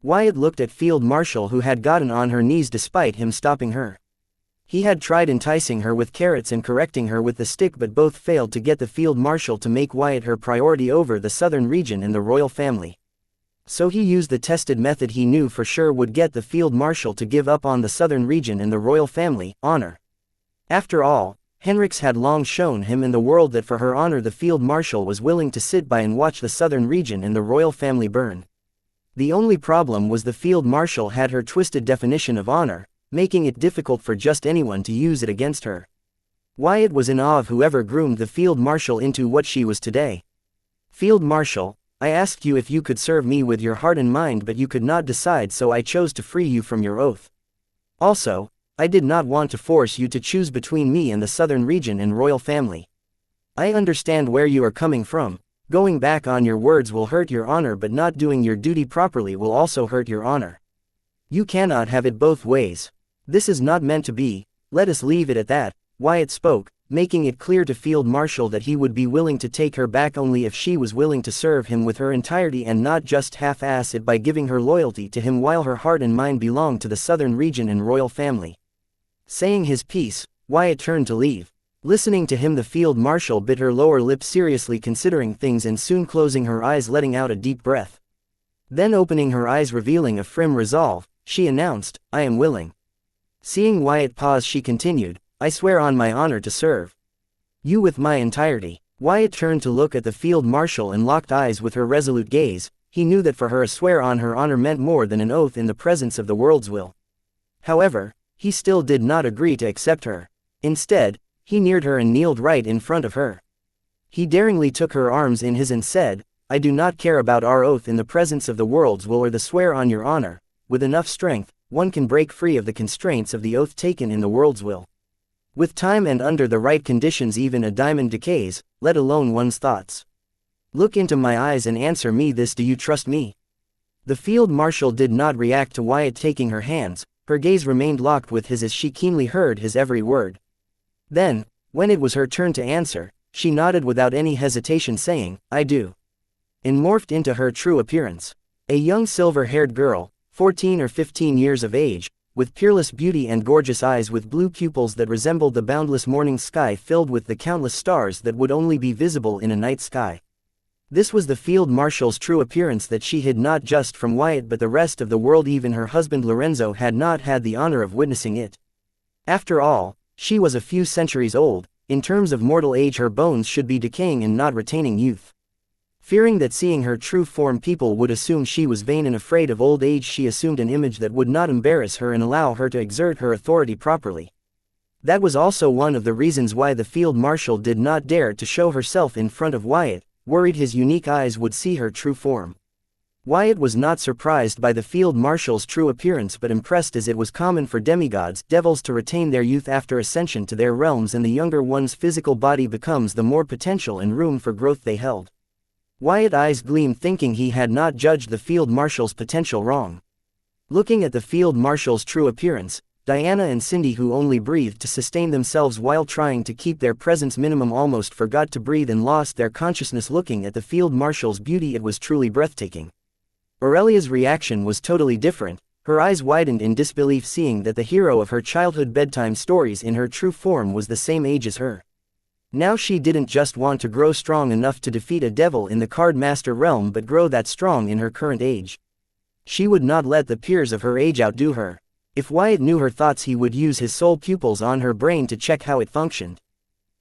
S1: Wyatt looked at field marshal, who had gotten on her knees despite him stopping her. He had tried enticing her with carrots and correcting her with the stick, but both failed to get the field marshal to make Wyatt her priority over the Southern region and the royal family. So he used the tested method he knew for sure would get the field marshal to give up on the Southern region and the royal family honor. After all, Henrix had long shown him and the world that for her honor the field marshal was willing to sit by and watch the Southern region and the royal family burn. The only problem was the field marshal had her twisted definition of honor, making it difficult for just anyone to use it against her. Wyatt was in awe of whoever groomed the field marshal into what she was today. Field marshal, I asked you if you could serve me with your heart and mind, but you could not decide, so I chose to free you from your oath. Also, I did not want to force you to choose between me and the Southern region and royal family. I understand where you are coming from. Going back on your words will hurt your honor, but not doing your duty properly will also hurt your honor. You cannot have it both ways. This is not meant to be. Let us leave it at that. Wyatt spoke, making it clear to Field Marshal that he would be willing to take her back only if she was willing to serve him with her entirety and not just half-ass it by giving her loyalty to him while her heart and mind belonged to the Southern region and royal family. Saying his piece, Wyatt turned to leave. Listening to him, the Field Marshal bit her lower lip, seriously considering things and soon closing her eyes, letting out a deep breath. Then opening her eyes, revealing a firm resolve, she announced, I am willing. Seeing Wyatt pause, she continued, I swear on my honor to serve you with my entirety. Wyatt turned to look at the Field Marshal and locked eyes with her resolute gaze. He knew that for her a swear on her honor meant more than an oath in the presence of the world's will. However, he still did not agree to accept her. Instead, he neared her and kneeled right in front of her. He daringly took her arms in his and said, I do not care about our oath in the presence of the world's will or the swear on your honor. With enough strength, one can break free of the constraints of the oath taken in the world's will. With time and under the right conditions, even a diamond decays, let alone one's thoughts. Look into my eyes and answer me this: do you trust me? The Field Marshal did not react to Wyatt taking her hands. Her gaze remained locked with his as she keenly heard his every word. Then, when it was her turn to answer, she nodded without any hesitation, saying, I do. And morphed into her true appearance. A young silver-haired girl, 14 or 15 years of age, with peerless beauty and gorgeous eyes with blue pupils that resembled the boundless morning sky filled with the countless stars that would only be visible in a night sky. This was the Field Marshal's true appearance that she hid not just from Wyatt but the rest of the world. Even her husband Lorenzo had not had the honor of witnessing it. After all, she was a few centuries old. In terms of mortal age, her bones should be decaying and not retaining youth. Fearing that seeing her true form people would assume she was vain and afraid of old age, she assumed an image that would not embarrass her and allow her to exert her authority properly. That was also one of the reasons why the Field Marshal did not dare to show herself in front of Wyatt, worried his unique eyes would see her true form. Wyatt was not surprised by the field marshal's true appearance but impressed, as it was common for demigods, devils, to retain their youth after ascension to their realms, and the younger one's physical body becomes the more potential and room for growth they held. Wyatt's eyes gleamed, thinking he had not judged the field marshal's potential wrong. Looking at the field marshal's true appearance, Diana and Cindy, who only breathed to sustain themselves while trying to keep their presence minimum, almost forgot to breathe and lost their consciousness. Looking at the field marshal's beauty, it was truly breathtaking. Aurelia's reaction was totally different. Her eyes widened in disbelief, seeing that the hero of her childhood bedtime stories in her true form was the same age as her. Now she didn't just want to grow strong enough to defeat a devil in the card master realm, but grow that strong in her current age. She would not let the peers of her age outdo her. If Wyatt knew her thoughts, he would use his soul pupils on her brain to check how it functioned.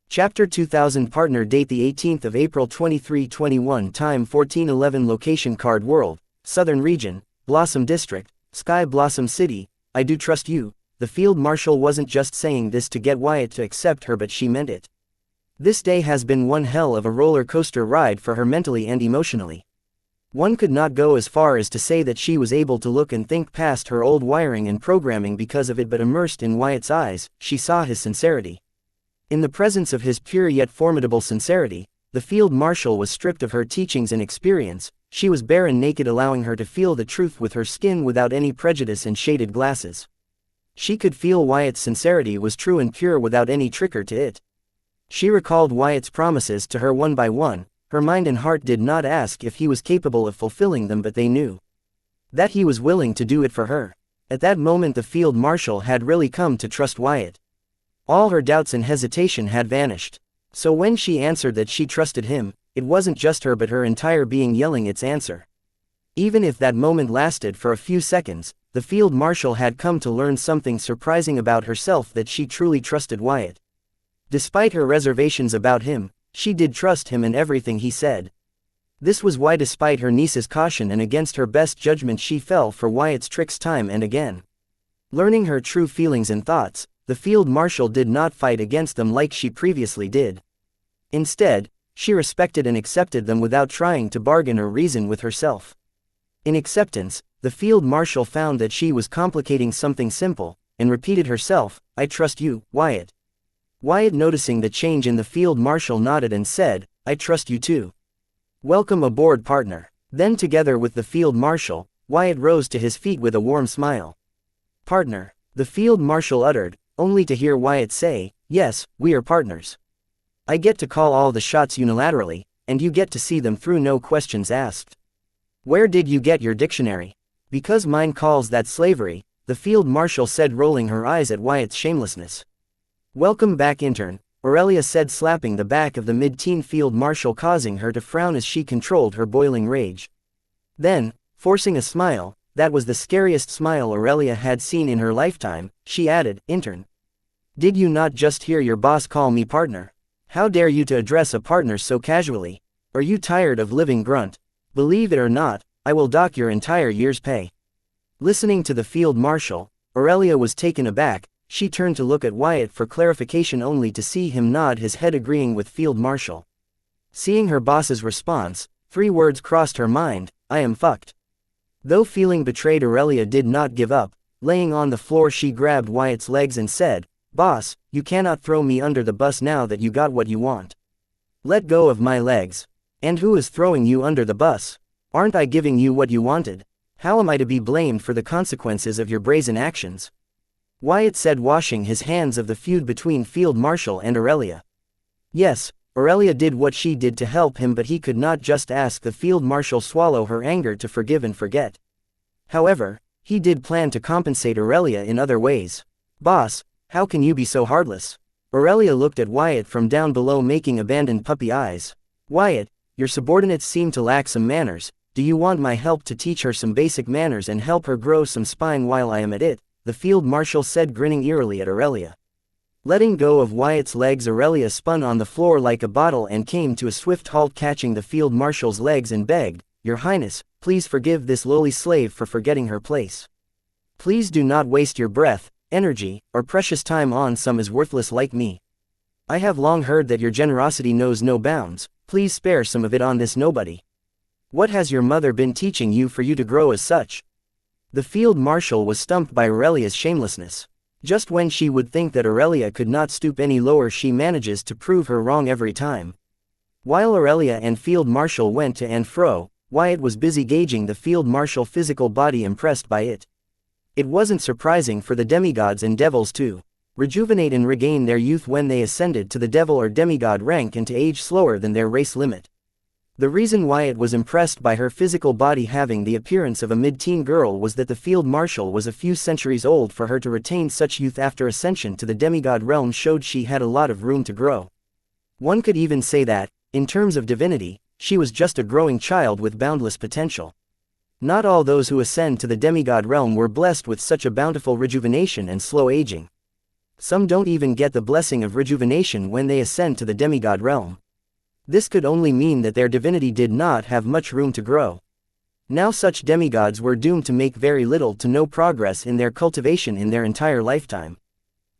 S1: Chapter 2000. Partner. Date the 18th of April 2321. Time 14:11. Location Card World, Southern Region, Blossom District, Sky Blossom City. I do trust you. The field marshal wasn't just saying this to get Wyatt to accept her, but she meant it. This day has been one hell of a roller coaster ride for her mentally and emotionally. One could not go as far as to say that she was able to look and think past her old wiring and programming because of it, but immersed in Wyatt's eyes, she saw his sincerity. In the presence of his pure yet formidable sincerity, the field marshal was stripped of her teachings and experience. She was bare and naked, allowing her to feel the truth with her skin without any prejudice and shaded glasses. She could feel Wyatt's sincerity was true and pure without any trickery to it. She recalled Wyatt's promises to her one by one. Her mind and heart did not ask if he was capable of fulfilling them, but they knew that he was willing to do it for her. At that moment the field marshal had really come to trust Wyatt. All her doubts and hesitation had vanished. So when she answered that she trusted him, it wasn't just her but her entire being yelling its answer. Even if that moment lasted for a few seconds, the field marshal had come to learn something surprising about herself, that she truly trusted Wyatt. Despite her reservations about him, she did trust him and everything he said. This was why, despite her niece's caution and against her best judgment, she fell for Wyatt's tricks time and again. Learning her true feelings and thoughts, the field marshal did not fight against them like she previously did. Instead, she respected and accepted them without trying to bargain or reason with herself. In acceptance, the field marshal found that she was complicating something simple, and repeated herself, I trust you, Wyatt. Wyatt, noticing the change in the field marshal, nodded and said, I trust you too. Welcome aboard, partner. Then, together with the field marshal, Wyatt rose to his feet with a warm smile. Partner, the field marshal uttered, only to hear Wyatt say, yes, we are partners. I get to call all the shots unilaterally, and you get to see them through, no questions asked. Where did you get your dictionary? Because mine calls that slavery, the field marshal said, rolling her eyes at Wyatt's shamelessness. Welcome back, intern, Aurelia said, slapping the back of the mid-teen field marshal, causing her to frown as she controlled her boiling rage. Then, forcing a smile, that was the scariest smile Aurelia had seen in her lifetime, she added, intern. Did you not just hear your boss call me partner? How dare you to address a partner so casually? Are you tired of living grunt? Believe it or not, I will dock your entire year's pay. Listening to the field marshal, Aurelia was taken aback. She turned to look at Wyatt for clarification, only to see him nod his head, agreeing with field marshal. Seeing her boss's response, 3 words crossed her mind, I am fucked. Though feeling betrayed, Aurelia did not give up. Laying on the floor, she grabbed Wyatt's legs and said, Boss, you cannot throw me under the bus now that you got what you want. Let go of my legs. And who is throwing you under the bus? Aren't I giving you what you wanted? How am I to be blamed for the consequences of your brazen actions? Wyatt said, washing his hands of the feud between field marshal and Aurelia. Yes, Aurelia did what she did to help him, but he could not just ask the field marshal swallow her anger to forgive and forget. However, he did plan to compensate Aurelia in other ways. Boss, how can you be so heartless? Aurelia looked at Wyatt from down below, making abandoned puppy eyes. Wyatt, your subordinates seem to lack some manners. Do you want my help to teach her some basic manners and help her grow some spine while I am at it? The field marshal said, grinning eerily at Aurelia. Letting go of Wyatt's legs, Aurelia spun on the floor like a bottle and came to a swift halt, catching the field marshal's legs, and begged, Your Highness, please forgive this lowly slave for forgetting her place. Please do not waste your breath, energy, or precious time on some as worthless like me. I have long heard that your generosity knows no bounds, please spare some of it on this nobody. What has your mother been teaching you for you to grow as such? The field marshal was stumped by Aurelia's shamelessness. Just when she would think that Aurelia could not stoop any lower, she manages to prove her wrong every time. While Aurelia and Field Marshal went to and fro, Wyatt was busy gauging the Field Marshal physical body, impressed by it. It wasn't surprising for the demigods and devils to rejuvenate and regain their youth when they ascended to the devil or demigod rank and to age slower than their race limit. The reason Wyatt was impressed by her physical body having the appearance of a mid-teen girl was that the Field Marshal was a few centuries old. For her to retain such youth after ascension to the demigod realm showed she had a lot of room to grow. One could even say that, in terms of divinity, she was just a growing child with boundless potential. Not all those who ascend to the demigod realm were blessed with such a bountiful rejuvenation and slow aging. Some don't even get the blessing of rejuvenation when they ascend to the demigod realm. This could only mean that their divinity did not have much room to grow. Now such demigods were doomed to make very little to no progress in their cultivation in their entire lifetime.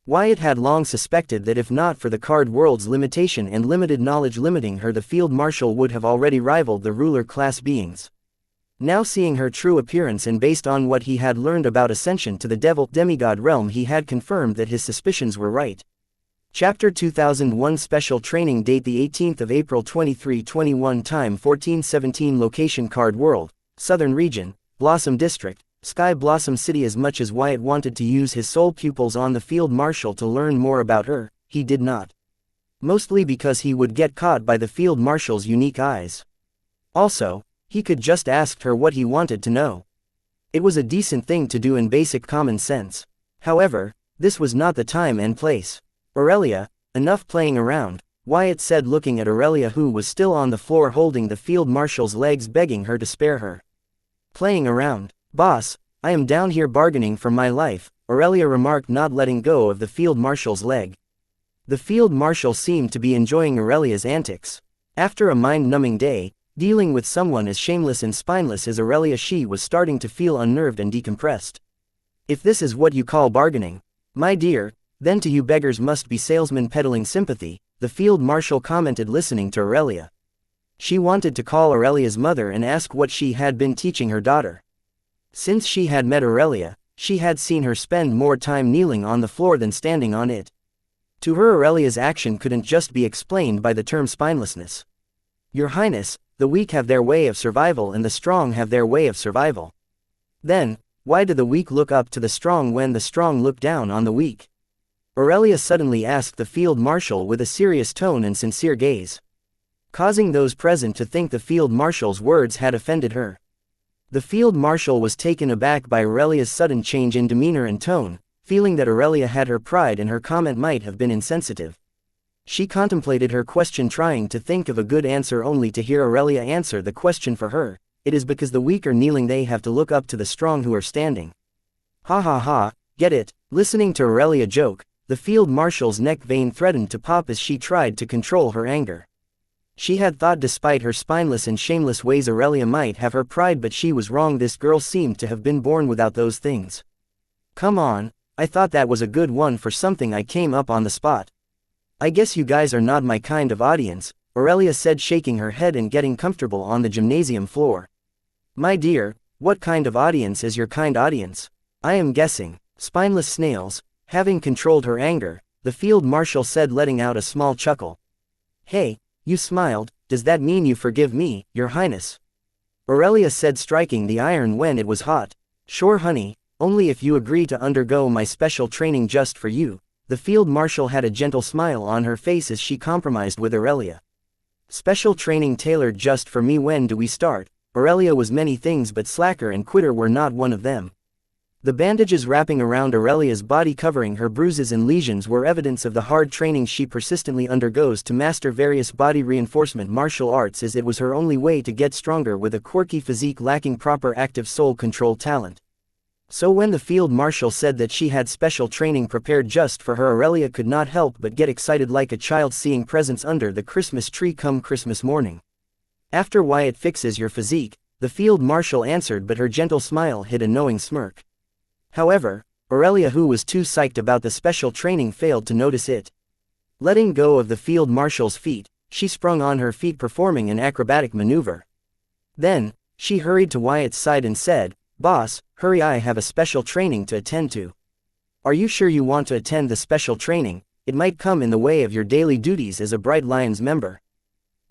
S1: Wyatt had long suspected that if not for the card world's limitation and limited knowledge limiting her, the Field Marshal would have already rivaled the ruler class beings. Now seeing her true appearance and based on what he had learned about ascension to the devil demigod realm, he had confirmed that his suspicions were right. Chapter 2001 Special Training Date the 18th of April 2321 Time 1417 Location Card World, Southern Region, Blossom District, Sky Blossom City. As much as Wyatt wanted to use his soul pupils on the Field Marshal to learn more about her, he did not. Mostly because he would get caught by the Field Marshal's unique eyes. Also, he could just ask her what he wanted to know. It was a decent thing to do in basic common sense. However, this was not the time and place. Aurelia, enough playing around, Wyatt said, looking at Aurelia, who was still on the floor holding the Field Marshal's legs, begging her to spare her. Playing around? Boss, I am down here bargaining for my life, Aurelia remarked, not letting go of the Field Marshal's leg. The Field Marshal seemed to be enjoying Aurelia's antics. After a mind-numbing day, dealing with someone as shameless and spineless as Aurelia, she was starting to feel unnerved and decompressed. If this is what you call bargaining, my dear, then to you beggars must be salesmen peddling sympathy, the Field Marshal commented, listening to Aurelia. She wanted to call Aurelia's mother and ask what she had been teaching her daughter. Since she had met Aurelia, she had seen her spend more time kneeling on the floor than standing on it. To her, Aurelia's action couldn't just be explained by the term spinelessness. Your Highness, the weak have their way of survival and the strong have their way of survival. Then, why do the weak look up to the strong when the strong look down on the weak? Aurelia suddenly asked the Field Marshal with a serious tone and sincere gaze, causing those present to think the Field Marshal's words had offended her. The Field Marshal was taken aback by Aurelia's sudden change in demeanor and tone, feeling that Aurelia had her pride and her comment might have been insensitive. She contemplated her question, trying to think of a good answer, only to hear Aurelia answer the question for her. It is because the weak are kneeling they have to look up to the strong who are standing. Ha ha ha, get it? Listening to Aurelia joke, the Field Marshal's neck vein threatened to pop as she tried to control her anger. She had thought despite her spineless and shameless ways Aurelia might have her pride, but she was wrong. This girl seemed to have been born without those things. Come on, I thought that was a good one for something I came up on the spot. I guess you guys are not my kind of audience, Aurelia said, shaking her head and getting comfortable on the gymnasium floor. My dear, what kind of audience is your kind audience? I am guessing spineless snails. Having controlled her anger, the Field Marshal said, letting out a small chuckle. Hey, you smiled, does that mean you forgive me, Your Highness? Aurelia said, striking the iron when it was hot. Sure honey, only if you agree to undergo my special training just for you. The Field Marshal had a gentle smile on her face as she compromised with Aurelia. Special training tailored just for me, when do we start? Aurelia was many things, but slacker and quitter were not one of them. The bandages wrapping around Aurelia's body, covering her bruises and lesions, were evidence of the hard training she persistently undergoes to master various body reinforcement martial arts, as it was her only way to get stronger with a quirky physique lacking proper active soul control talent. So when the Field Marshal said that she had special training prepared just for her, Aurelia could not help but get excited like a child seeing presents under the Christmas tree come Christmas morning. After Wyatt fixes your physique, the Field Marshal answered, but her gentle smile hid a knowing smirk. However, Aurelia, who was too psyched about the special training, failed to notice it. Letting go of the field marshal's feet, she sprung on her feet performing an acrobatic maneuver. Then, she hurried to Wyatt's side and said, "Boss, hurry, I have a special training to attend to." "Are you sure you want to attend the special training? It might come in the way of your daily duties as a Bright Lions member."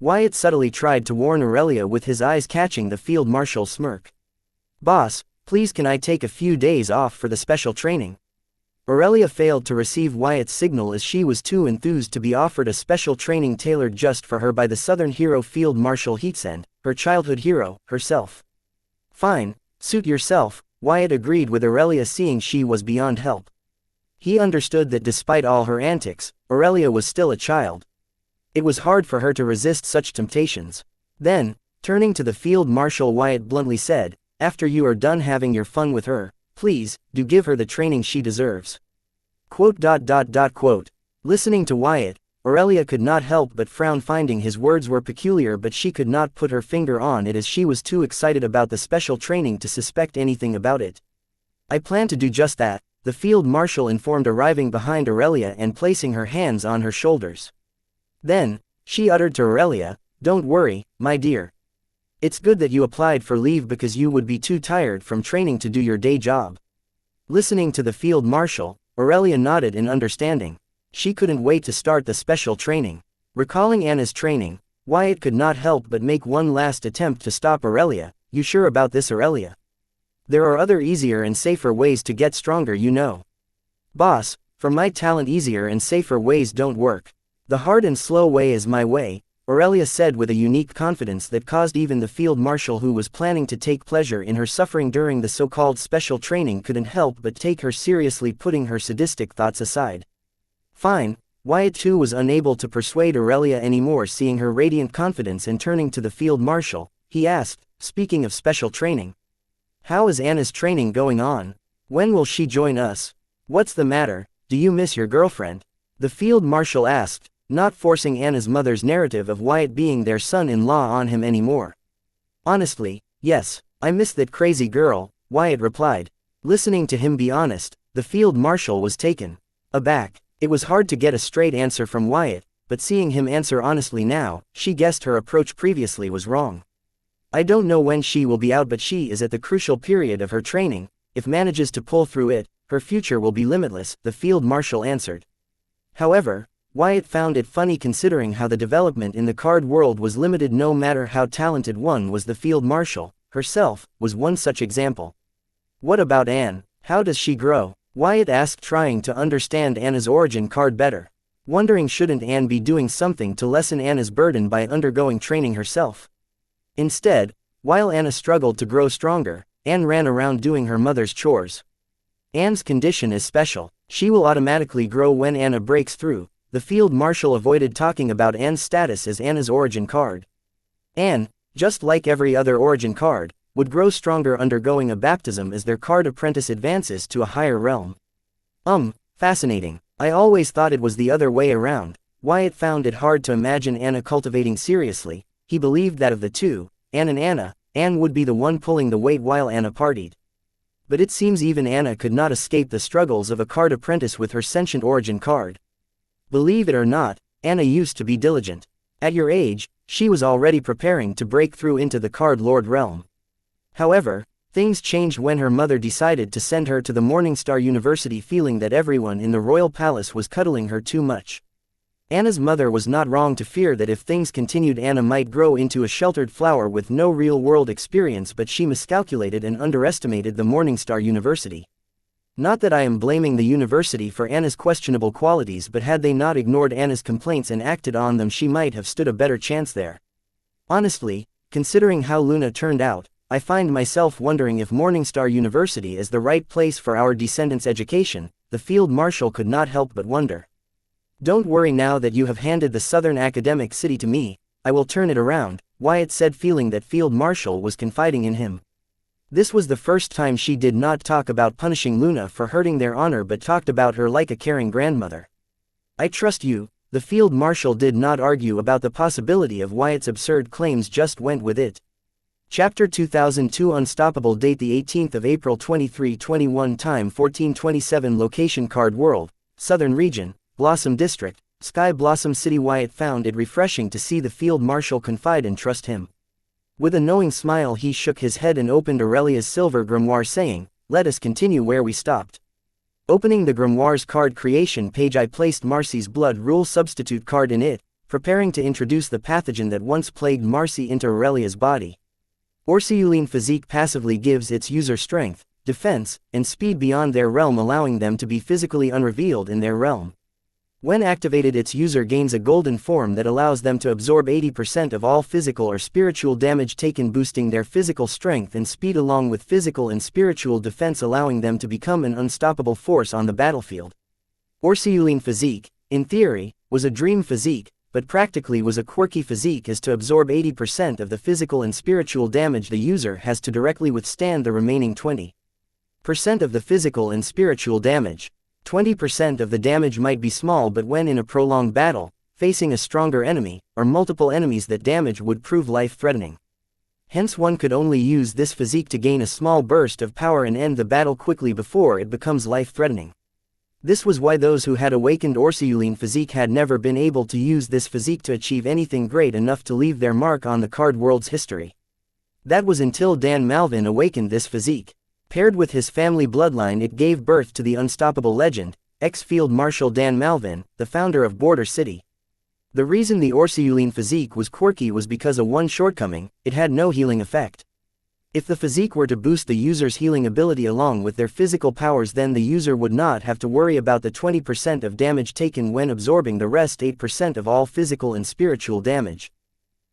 S1: Wyatt subtly tried to warn Aurelia with his eyes catching the field marshal's smirk. "Boss, please can I take a few days off for the special training?" Aurelia failed to receive Wyatt's signal as she was too enthused to be offered a special training tailored just for her by the Southern hero Field Marshal Heatsend, her childhood hero, herself. "Fine, suit yourself," Wyatt agreed with Aurelia, seeing she was beyond help. He understood that despite all her antics, Aurelia was still a child. It was hard for her to resist such temptations. Then, turning to the Field Marshal, Wyatt bluntly said, "After you are done having your fun with her, please, do give her the training she deserves." Listening to Wyatt, Aurelia could not help but frown, finding his words were peculiar, but she could not put her finger on it as she was too excited about the special training to suspect anything about it. "I plan to do just that," the Field Marshal informed, arriving behind Aurelia and placing her hands on her shoulders. Then, she uttered to Aurelia, "Don't worry, my dear. It's good that you applied for leave because you would be too tired from training to do your day job." Listening to the Field Marshal, Aurelia nodded in understanding. She couldn't wait to start the special training. Recalling Anna's training, Wyatt could not help but make one last attempt to stop Aurelia. "You sure about this, Aurelia? There are other easier and safer ways to get stronger, you know." "Boss, for my talent easier and safer ways don't work. The hard and slow way is my way," Aurelia said with a unique confidence that caused even the Field Marshal, who was planning to take pleasure in her suffering during the so-called special training, couldn't help but take her seriously, putting her sadistic thoughts aside. "Fine." Wyatt too was unable to persuade Aurelia anymore, seeing her radiant confidence, and turning to the Field Marshal, he asked, "Speaking of special training, how is Anna's training going on? When will she join us? What's the matter, do you miss your girlfriend?" The Field Marshal asked, not forcing Anna's mother's narrative of Wyatt being their son-in-law on him anymore. "Honestly, yes, I miss that crazy girl," Wyatt replied. Listening to him be honest, the Field Marshal was taken aback. It was hard to get a straight answer from Wyatt, but seeing him answer honestly now, she guessed her approach previously was wrong. "I don't know when she will be out, but she is at the crucial period of her training. If manages to pull through it, her future will be limitless," the Field Marshal answered. However, Wyatt found it funny, considering how the development in the card world was limited no matter how talented one was. The Field Marshal, herself, was one such example. "What about Anne? How does she grow?" Wyatt asked, trying to understand Anna's origin card better. Wondering shouldn't Anne be doing something to lessen Anna's burden by undergoing training herself. Instead, while Anna struggled to grow stronger, Anne ran around doing her mother's chores. "Anne's condition is special. She will automatically grow when Anna breaks through." The Field Marshal avoided talking about Anne's status as Anna's origin card. Anne, just like every other origin card, would grow stronger undergoing a baptism as their card apprentice advances to a higher realm. Fascinating. I always thought it was the other way around." Wyatt found it hard to imagine Anna cultivating seriously. He believed that of the two, Anne would be the one pulling the weight while Anna partied. But it seems even Anna could not escape the struggles of a card apprentice with her sentient origin card. Believe it or not, Anna used to be diligent. At your age, she was already preparing to break through into the card lord realm. However, things changed when her mother decided to send her to the Morningstar University, feeling that everyone in the royal palace was cuddling her too much. Anna's mother was not wrong to fear that if things continued, Anna might grow into a sheltered flower with no real-world experience, but she miscalculated and underestimated the Morningstar University. Not that I am blaming the university for Anna's questionable qualities, but had they not ignored Anna's complaints and acted on them, she might have stood a better chance there. Honestly, considering how Luna turned out, I find myself wondering if Morningstar University is the right place for our descendants' education, the Field Marshal could not help but wonder. "Don't worry, now that you have handed the Southern Academic City to me, I will turn it around," Wyatt said, feeling that Field Marshal was confiding in him. This was the first time she did not talk about punishing Luna for hurting their honor, but talked about her like a caring grandmother. "I trust you." The Field Marshal did not argue about the possibility of Wyatt's absurd claims, just went with it. Chapter 2002 Unstoppable. Date the 18th of April 2321. Time 1427. Location Card World, Southern Region, Blossom District, Sky Blossom City. Wyatt found it refreshing to see the field marshal confide and trust him. With a knowing smile he shook his head and opened Aurelia's silver grimoire, saying, "Let us continue where we stopped." Opening the grimoire's card creation page, I placed Marcy's blood rule substitute card in it, preparing to introduce the pathogen that once plagued Marcy into Aurelia's body. Orsiuline Physique passively gives its user strength, defense, and speed beyond their realm, allowing them to be physically unrevealed in their realm. When activated, its user gains a golden form that allows them to absorb 80% of all physical or spiritual damage taken, boosting their physical strength and speed along with physical and spiritual defense, allowing them to become an unstoppable force on the battlefield. Orsiuline Physique, in theory, was a dream physique, but practically was a quirky physique, as to absorb 80% of the physical and spiritual damage the user has to directly withstand the remaining 20% of the physical and spiritual damage. 20% of the damage might be small, but when in a prolonged battle, facing a stronger enemy, or multiple enemies, that damage would prove life-threatening. Hence one could only use this physique to gain a small burst of power and end the battle quickly before it becomes life-threatening. This was why those who had awakened Orsiuline Physique had never been able to use this physique to achieve anything great enough to leave their mark on the card world's history. That was until Dan Malvin awakened this physique. Paired with his family bloodline, it gave birth to the unstoppable legend, ex-Field Marshal Dan Malvin, the founder of Border City. The reason the Orsiuline Physique was quirky was because of one shortcoming: it had no healing effect. If the physique were to boost the user's healing ability along with their physical powers, then the user would not have to worry about the 20% of damage taken when absorbing the rest 8% of all physical and spiritual damage.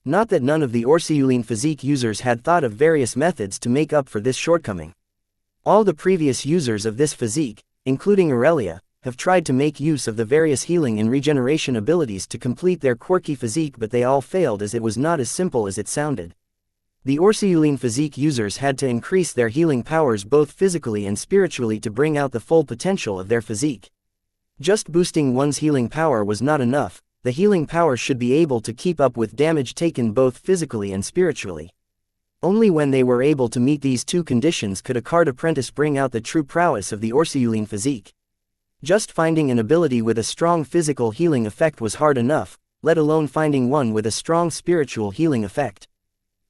S1: Not that none of the Orsiuline Physique users had thought of various methods to make up for this shortcoming. All the previous users of this physique, including Aurelia, have tried to make use of the various healing and regeneration abilities to complete their quirky physique, but they all failed, as it was not as simple as it sounded. The Orsiuline Physique users had to increase their healing powers both physically and spiritually to bring out the full potential of their physique. Just boosting one's healing power was not enough. The healing power should be able to keep up with damage taken both physically and spiritually. Only when they were able to meet these two conditions could a card apprentice bring out the true prowess of the Orsiuline Physique. Just finding an ability with a strong physical healing effect was hard enough, let alone finding one with a strong spiritual healing effect.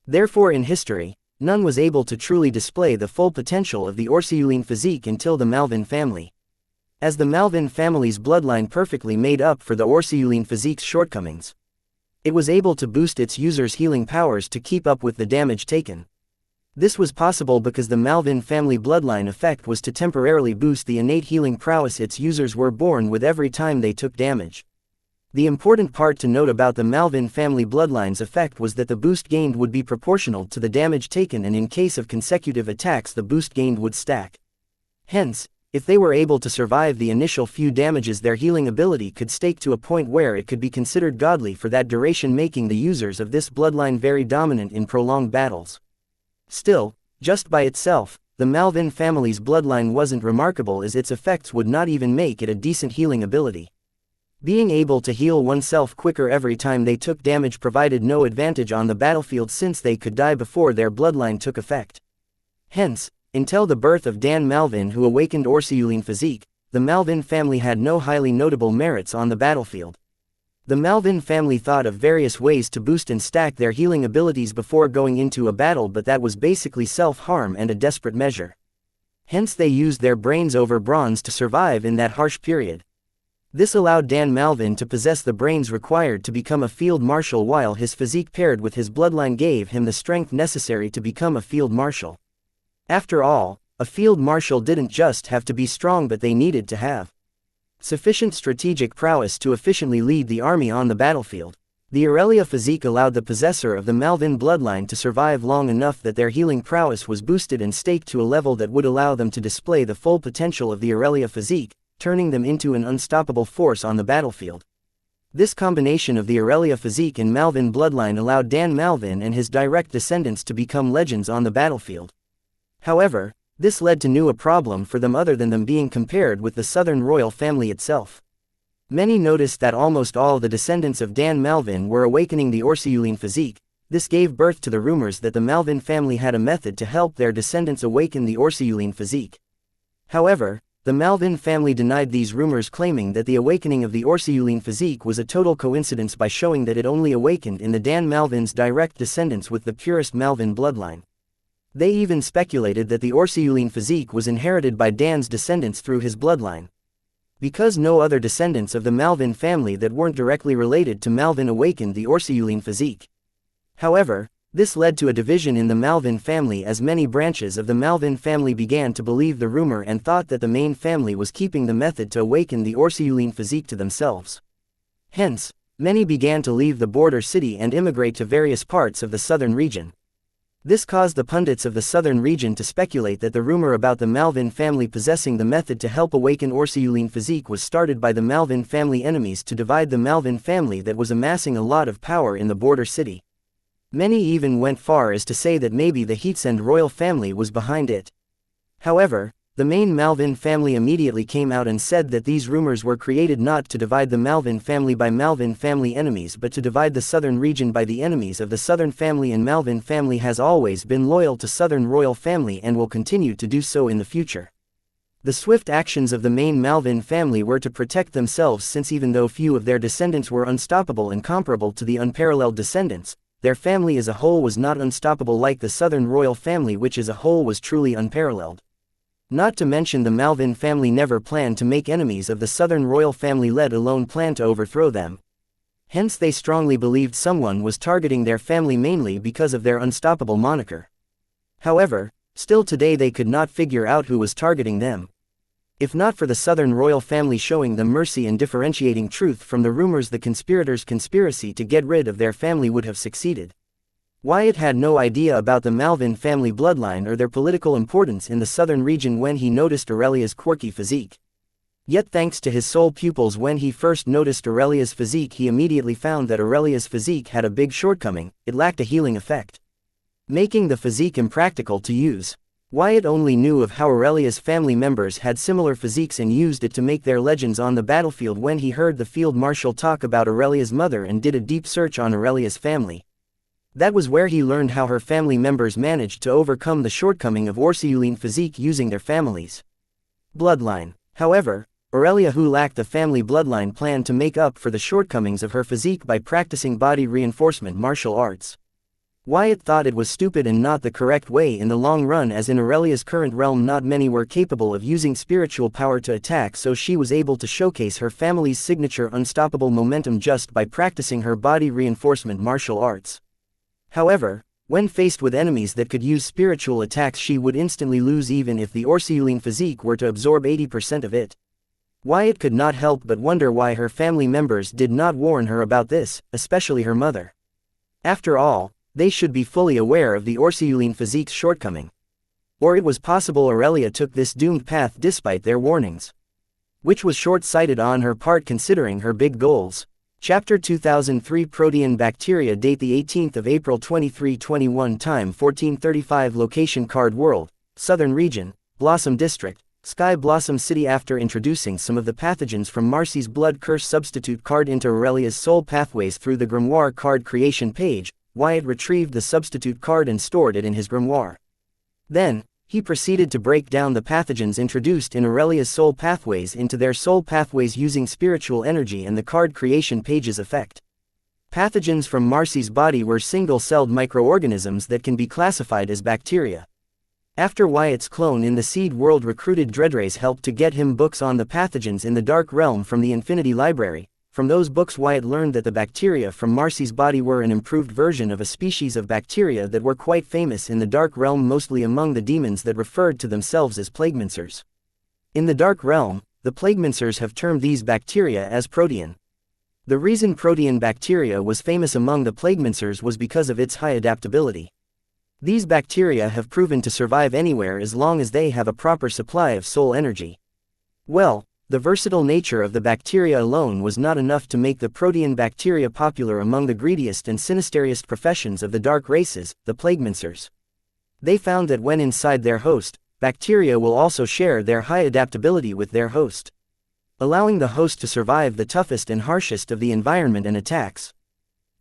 S1: Therefore, in history, none was able to truly display the full potential of the Orsiuline Physique until the Malvin family. As the Malvin family's bloodline perfectly made up for the Orsiuline Physique's shortcomings, it was able to boost its users' healing powers to keep up with the damage taken. This was possible because the Malvin family bloodline effect was to temporarily boost the innate healing prowess its users were born with every time they took damage. The important part to note about the Malvin family bloodline's effect was that the boost gained would be proportional to the damage taken, and in case of consecutive attacks the boost gained would stack. Hence, if they were able to survive the initial few damages, their healing ability could stake to a point where it could be considered godly for that duration, making the users of this bloodline very dominant in prolonged battles. Still, just by itself, the Malvin family's bloodline wasn't remarkable, as its effects would not even make it a decent healing ability. Being able to heal oneself quicker every time they took damage provided no advantage on the battlefield, since they could die before their bloodline took effect. Hence, until the birth of Dan Malvin, who awakened Orsiuline Physique, the Malvin family had no highly notable merits on the battlefield. The Malvin family thought of various ways to boost and stack their healing abilities before going into a battle, but that was basically self-harm and a desperate measure. Hence they used their brains over bronze to survive in that harsh period. This allowed Dan Malvin to possess the brains required to become a field marshal, while his physique paired with his bloodline gave him the strength necessary to become a field marshal. After all, a field marshal didn't just have to be strong, but they needed to have sufficient strategic prowess to efficiently lead the army on the battlefield. The Aurelia physique allowed the possessor of the Malvin bloodline to survive long enough that their healing prowess was boosted and staked to a level that would allow them to display the full potential of the Aurelia physique, turning them into an unstoppable force on the battlefield. This combination of the Aurelia physique and Malvin bloodline allowed Dan Malvin and his direct descendants to become legends on the battlefield. However, this led to a problem for them other than them being compared with the Southern royal family itself. Many noticed that almost all the descendants of Dan Malvin were awakening the Orsiuline physique. This gave birth to the rumors that the Malvin family had a method to help their descendants awaken the Orsiuline physique. However, The Malvin family denied these rumors, claiming that the awakening of the Orsiuline physique was a total coincidence by showing that it only awakened in the Dan Malvin's direct descendants with the purest Malvin bloodline. They even speculated that the Orsiuline physique was inherited by Dan's descendants through his bloodline. Because no other descendants of the Malvin family that weren't directly related to Malvin awakened the Orsiuline physique. However, this led to a division in the Malvin family, as many branches of the Malvin family began to believe the rumor and thought that the main family was keeping the method to awaken the Orsiuline physique to themselves. Hence, many began to leave the border city and immigrate to various parts of the southern region. This caused the pundits of the southern region to speculate that the rumor about the Malvin family possessing the method to help awaken Orsiuline physique was started by the Malvin family enemies to divide the Malvin family that was amassing a lot of power in the border city. Many even went far as to say that maybe the Heatsend royal family was behind it. However, the main Malvin family immediately came out and said that these rumors were created not to divide the Malvin family by Malvin family enemies but to divide the southern region by the enemies of the southern family, and Malvin family has always been loyal to southern royal family and will continue to do so in the future. The swift actions of the main Malvin family were to protect themselves, since even though few of their descendants were unstoppable and comparable to the unparalleled descendants, their family as a whole was not unstoppable like the southern royal family, which as a whole was truly unparalleled. Not to mention the Malvin family never planned to make enemies of the southern royal family, let alone plan to overthrow them. Hence they strongly believed someone was targeting their family mainly because of their unstoppable moniker. However, still today they could not figure out who was targeting them. If not for the southern royal family showing them mercy and differentiating truth from the rumors, the conspirators' conspiracy to get rid of their family would have succeeded. Wyatt had no idea about the Malvin family bloodline or their political importance in the southern region when he noticed Aurelia's quirky physique. Yet thanks to his soul pupils, when he first noticed Aurelia's physique, he immediately found that Aurelia's physique had a big shortcoming: it lacked a healing effect, making the physique impractical to use. Wyatt only knew of how Aurelia's family members had similar physiques and used it to make their legends on the battlefield when he heard the field marshal talk about Aurelia's mother and did a deep search on Aurelia's family. That was where he learned how her family members managed to overcome the shortcoming of Orsiuline physique using their family's bloodline. However, Aurelia, who lacked the family bloodline, planned to make up for the shortcomings of her physique by practicing body reinforcement martial arts. Wyatt thought it was stupid and not the correct way in the long run, as in Aurelia's current realm not many were capable of using spiritual power to attack, so she was able to showcase her family's signature unstoppable momentum just by practicing her body reinforcement martial arts. However, when faced with enemies that could use spiritual attacks, she would instantly lose even if the Orsiuline physique were to absorb 80% of it. Wyatt could not help but wonder why her family members did not warn her about this, especially her mother. After all, they should be fully aware of the Orsiuline physique's shortcoming. Or it was possible Aurelia took this doomed path despite their warnings, which was short-sighted on her part considering her big goals. Chapter 2003 Protean Bacteria. Date the 18th of April 2321. Time 1435. Location Card World, Southern Region, Blossom District, Sky Blossom City. After introducing some of the pathogens from Marcy's Blood Curse substitute card into Aurelia's soul pathways through the Grimoire card creation page, Wyatt retrieved the substitute card and stored it in his grimoire. Then, he proceeded to break down the pathogens introduced in Aurelia's soul pathways into their soul pathways using spiritual energy and the card creation page's effect. Pathogens from Marcy's body were single-celled microorganisms that can be classified as bacteria. After Wyatt's clone in the Seed World recruited Dreadrace helped to get him books on the pathogens in the Dark Realm from the Infinity Library. From those books Wyatt learned that the bacteria from Marcy's body were an improved version of a species of bacteria that were quite famous in the Dark Realm, mostly among the demons that referred to themselves as Plaguemincers. In the Dark Realm, the Plaguemincers have termed these bacteria as Protean. The reason Protean bacteria was famous among the Plaguemincers was because of its high adaptability. These bacteria have proven to survive anywhere as long as they have a proper supply of soul energy. Well, the versatile nature of the bacteria alone was not enough to make the Protean bacteria popular among the greediest and sinisteriest professions of the dark races, the Plaguemincers. They found that when inside their host, bacteria will also share their high adaptability with their host, allowing the host to survive the toughest and harshest of the environment and attacks.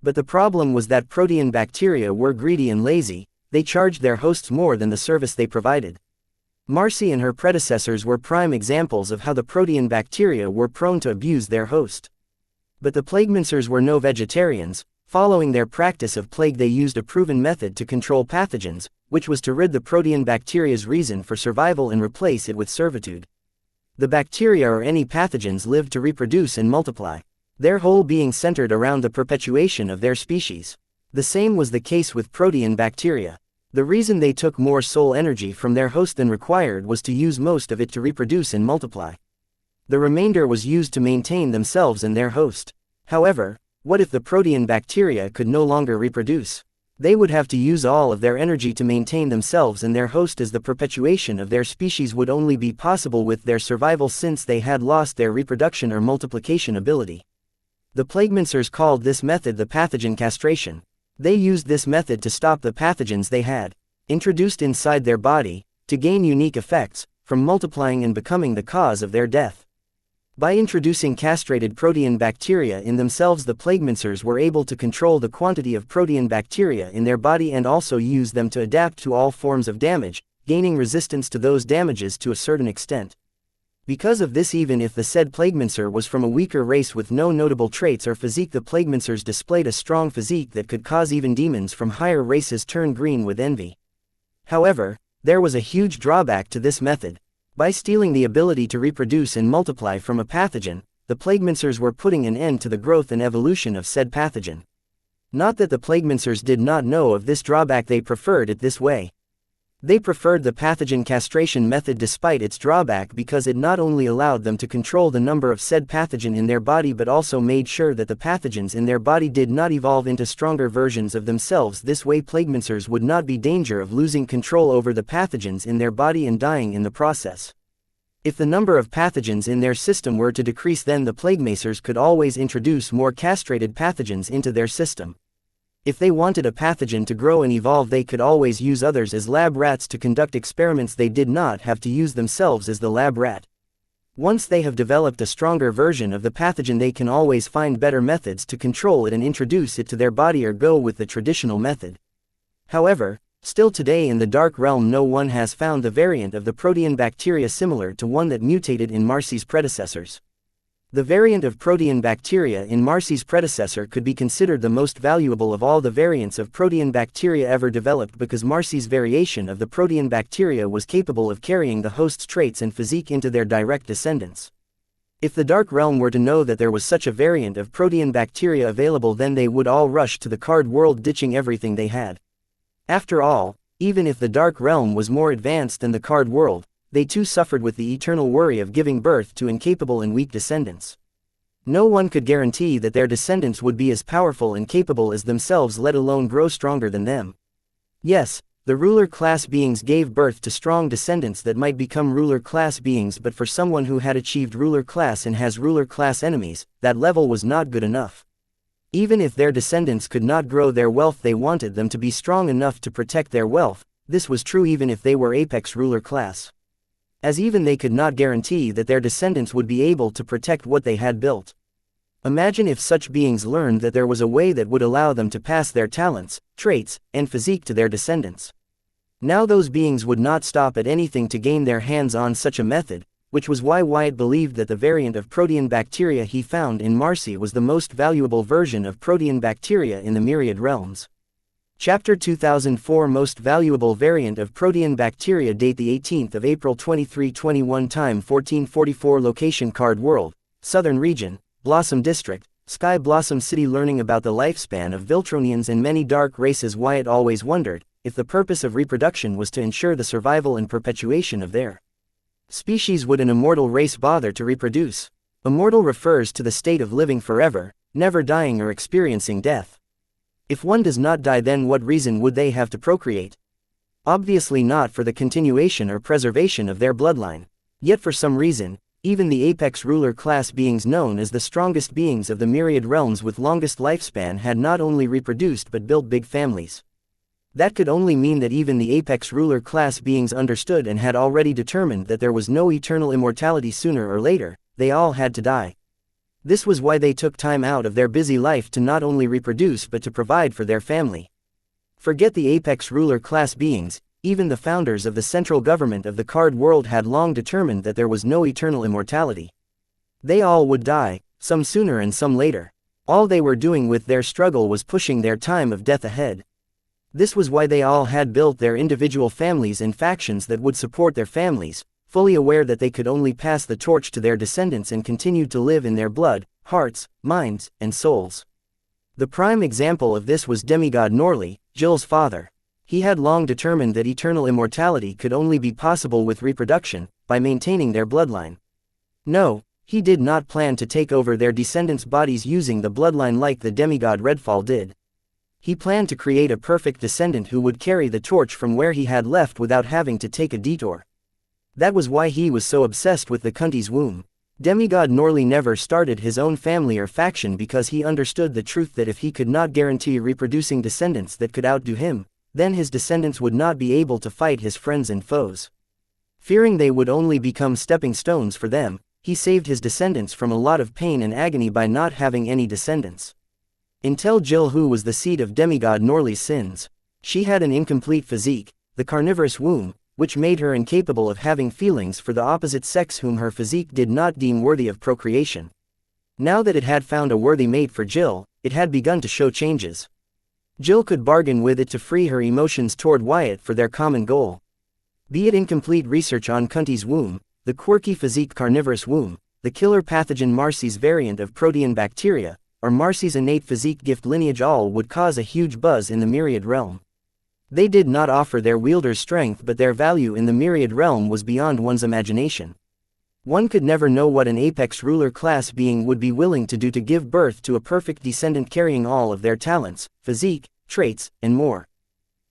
S1: But the problem was that Protean bacteria were greedy and lazy. They charged their hosts more than the service they provided. Marcy and her predecessors were prime examples of how the protean bacteria were prone to abuse their host. But the plaguemincers were no vegetarians. Following their practice of plague, they used a proven method to control pathogens, which was to rid the protean bacteria's reason for survival and replace it with servitude. The bacteria or any pathogens lived to reproduce and multiply, their whole being centered around the perpetuation of their species. The same was the case with protean bacteria. The reason they took more soul energy from their host than required was to use most of it to reproduce and multiply. The remainder was used to maintain themselves and their host. However, what if the protean bacteria could no longer reproduce? They would have to use all of their energy to maintain themselves and their host, as the perpetuation of their species would only be possible with their survival, since they had lost their reproduction or multiplication ability. The plaguemincers called this method the pathogen castration. They used this method to stop the pathogens they had introduced inside their body, to gain unique effects, from multiplying and becoming the cause of their death. By introducing castrated protean bacteria in themselves, the plaguemincers were able to control the quantity of protean bacteria in their body and also use them to adapt to all forms of damage, gaining resistance to those damages to a certain extent. Because of this, even if the said plaguemincer was from a weaker race with no notable traits or physique, the plaguemincers displayed a strong physique that could cause even demons from higher races turn green with envy. However, there was a huge drawback to this method. By stealing the ability to reproduce and multiply from a pathogen, the plaguemincers were putting an end to the growth and evolution of said pathogen. Not that the plaguemincers did not know of this drawback, they preferred it this way. They preferred the pathogen castration method despite its drawback, because it not only allowed them to control the number of said pathogen in their body but also made sure that the pathogens in their body did not evolve into stronger versions of themselves. This way, plaguemincers would not be in danger of losing control over the pathogens in their body and dying in the process. If the number of pathogens in their system were to decrease, then the plaguemicers could always introduce more castrated pathogens into their system. If they wanted a pathogen to grow and evolve, they could always use others as lab rats to conduct experiments. They did not have to use themselves as the lab rat. Once they have developed a stronger version of the pathogen, they can always find better methods to control it and introduce it to their body, or go with the traditional method. However, still today in the Dark Realm, no one has found the variant of the protean bacteria similar to one that mutated in Marcy's predecessors. The variant of protean bacteria in Marcy's predecessor could be considered the most valuable of all the variants of protean bacteria ever developed, because Marcy's variation of the protean bacteria was capable of carrying the host's traits and physique into their direct descendants. If the Dark Realm were to know that there was such a variant of protean bacteria available, then they would all rush to the card world, ditching everything they had. After all, even if the Dark Realm was more advanced than the card world, they too suffered with the eternal worry of giving birth to incapable and weak descendants. No one could guarantee that their descendants would be as powerful and capable as themselves, let alone grow stronger than them. Yes, the ruler class beings gave birth to strong descendants that might become ruler class beings, but for someone who had achieved ruler class and has ruler class enemies, that level was not good enough. Even if their descendants could not grow their wealth, they wanted them to be strong enough to protect their wealth. This was true even if they were apex ruler class, as even they could not guarantee that their descendants would be able to protect what they had built. Imagine if such beings learned that there was a way that would allow them to pass their talents, traits, and physique to their descendants. Now those beings would not stop at anything to gain their hands on such a method, which was why Wyatt believed that the variant of protean bacteria he found in Marcy was the most valuable version of protean bacteria in the myriad realms. Chapter 2004 Most Valuable Variant of Protean Bacteria. Date the 18th of April 2321. Time 1444. Location Card World, Southern Region, Blossom District, Sky Blossom City. Learning about the lifespan of Viltronians and many dark races, Wyatt always wondered if the purpose of reproduction was to ensure the survival and perpetuation of their species. Would an immortal race bother to reproduce? Immortal refers to the state of living forever, never dying or experiencing death. If one does not die, then what reason would they have to procreate? Obviously not for the continuation or preservation of their bloodline. Yet for some reason, even the apex ruler class beings known as the strongest beings of the myriad realms with longest lifespan had not only reproduced but built big families. That could only mean that even the apex ruler class beings understood and had already determined that there was no eternal immortality. Sooner or later, they all had to die. This was why they took time out of their busy life to not only reproduce but to provide for their family. Forget the apex ruler class beings, even the founders of the central government of the card world had long determined that there was no eternal immortality. They all would die, some sooner and some later. All they were doing with their struggle was pushing their time of death ahead. This was why they all had built their individual families and factions that would support their families, fully aware that they could only pass the torch to their descendants and continue to live in their blood, hearts, minds, and souls. The prime example of this was demigod Norley, Jill's father. He had long determined that eternal immortality could only be possible with reproduction, by maintaining their bloodline. No, he did not plan to take over their descendants' bodies using the bloodline like the demigod Redfall did. He planned to create a perfect descendant who would carry the torch from where he had left without having to take a detour. That was why he was so obsessed with the Cunty's womb. Demigod Norley never started his own family or faction because he understood the truth that if he could not guarantee reproducing descendants that could outdo him, then his descendants would not be able to fight his friends and foes. Fearing they would only become stepping stones for them, he saved his descendants from a lot of pain and agony by not having any descendants. Until Jill, who was the seed of demigod Norley's sins. She had an incomplete physique, the carnivorous womb, which made her incapable of having feelings for the opposite sex whom her physique did not deem worthy of procreation. Now that it had found a worthy mate for Jill, it had begun to show changes. Jill could bargain with it to free her emotions toward Wyatt for their common goal. Be it incomplete research on Cunty's womb, the quirky physique carnivorous womb, the killer pathogen Marcy's variant of protean bacteria, or Marcy's innate physique gift lineage, all would cause a huge buzz in the myriad realm. They did not offer their wielders strength, but their value in the myriad realm was beyond one's imagination. One could never know what an apex ruler class being would be willing to do to give birth to a perfect descendant carrying all of their talents, physique, traits, and more.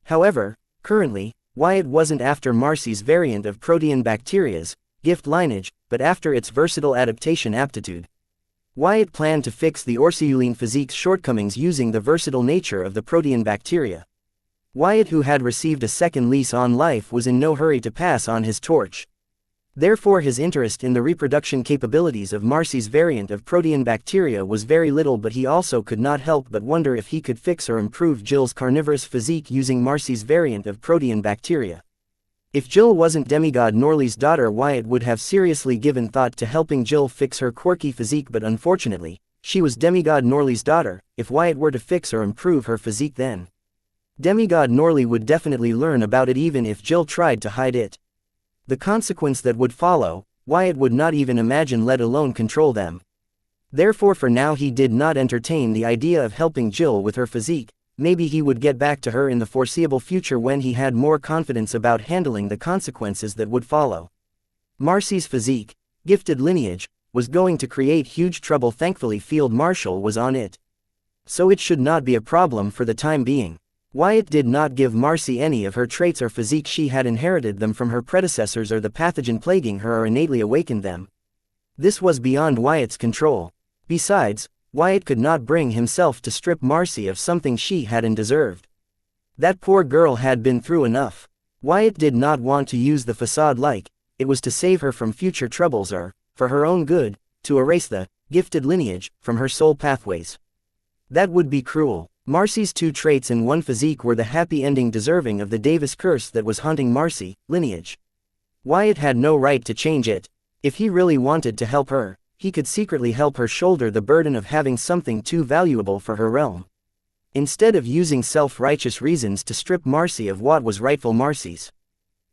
S1: However, currently, Wyatt wasn't after Marcy's variant of protean bacteria's gift lineage, but after its versatile adaptation aptitude. Wyatt planned to fix the Orsiuline physique's shortcomings using the versatile nature of the protean bacteria. Wyatt, who had received a second lease on life, was in no hurry to pass on his torch. Therefore his interest in the reproduction capabilities of Marcy's variant of protean bacteria was very little, but he also could not help but wonder if he could fix or improve Jill's carnivorous physique using Marcy's variant of protean bacteria. If Jill wasn't demigod Norley's daughter, Wyatt would have seriously given thought to helping Jill fix her quirky physique, but unfortunately, she was demigod Norley's daughter. If Wyatt were to fix or improve her physique, then demigod Norley would definitely learn about it even if Jill tried to hide it. The consequence that would follow, Wyatt would not even imagine, let alone control them. Therefore for now he did not entertain the idea of helping Jill with her physique. Maybe he would get back to her in the foreseeable future when he had more confidence about handling the consequences that would follow. Marcy's physique, gifted lineage, was going to create huge trouble. Thankfully Field Marshal was on it, so it should not be a problem for the time being. Wyatt did not give Marcy any of her traits or physique. She had inherited them from her predecessors or the pathogen plaguing her or innately awakened them. This was beyond Wyatt's control. Besides, Wyatt could not bring himself to strip Marcy of something she hadn't deserved. That poor girl had been through enough. Wyatt did not want to use the facade like it was to save her from future troubles or, for her own good, to erase the gifted lineage from her soul pathways. That would be cruel. Marcy's two traits and one physique were the happy ending deserving of the Davis curse that was haunting Marcy, lineage. Wyatt had no right to change it. If he really wanted to help her, he could secretly help her shoulder the burden of having something too valuable for her realm. Instead of using self-righteous reasons to strip Marcy of what was rightful Marcy's.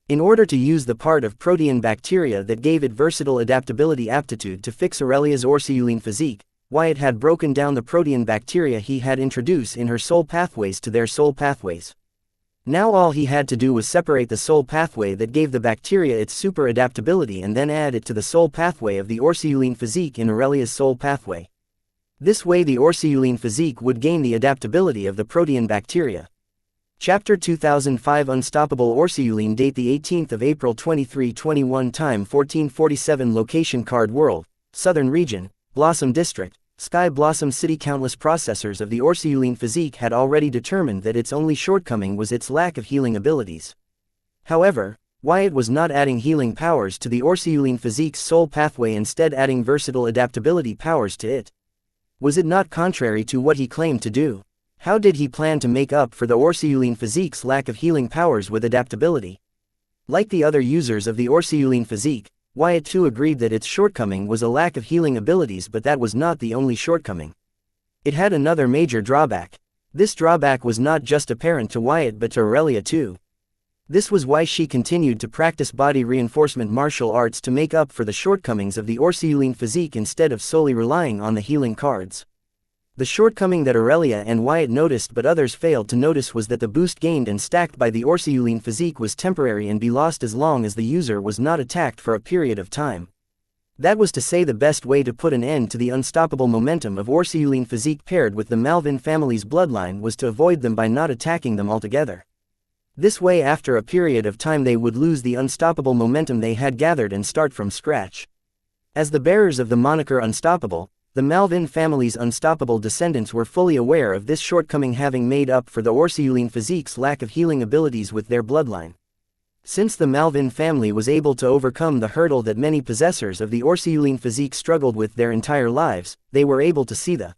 S1: In order to use the part of protean bacteria that gave it versatile adaptability aptitude to fix Aurelia's Orsiuline physique, Wyatt had broken down the protean bacteria he had introduced in her soul pathways to their soul pathways. Now all he had to do was separate the soul pathway that gave the bacteria its super adaptability and then add it to the soul pathway of the Orsiuline physique in Aurelia's soul pathway. This way the Orsiuline physique would gain the adaptability of the protean bacteria. Chapter 2005 Unstoppable Orsiuline. Date the 18th of April 2321. Time 1447. Location Card World, Southern Region, Blossom District, Sky Blossom City. Countless processors of the Orsiuline physique had already determined that its only shortcoming was its lack of healing abilities. However, Wyatt was not adding healing powers to the Orsiuline physique's soul pathway, instead adding versatile adaptability powers to it. Was it not contrary to what he claimed to do? How did he plan to make up for the Orsiuline physique's lack of healing powers with adaptability? Like the other users of the Orsiuline physique, Wyatt too agreed that its shortcoming was a lack of healing abilities, but that was not the only shortcoming. It had another major drawback. This drawback was not just apparent to Wyatt but to Aurelia too. This was why she continued to practice body reinforcement martial arts to make up for the shortcomings of the Orsiuline physique instead of solely relying on the healing cards. The shortcoming that Aurelia and Wyatt noticed but others failed to notice was that the boost gained and stacked by the Orsiuline physique was temporary and be lost as long as the user was not attacked for a period of time. That was to say, the best way to put an end to the unstoppable momentum of Orsiuline physique paired with the Malvin family's bloodline was to avoid them by not attacking them altogether. This way, after a period of time, they would lose the unstoppable momentum they had gathered and start from scratch. As the bearers of the moniker Unstoppable, the Malvin family's unstoppable descendants were fully aware of this shortcoming, having made up for the Orsiuline physique's lack of healing abilities with their bloodline. Since the Malvin family was able to overcome the hurdle that many possessors of the Orsiuline physique struggled with their entire lives, they were able to see the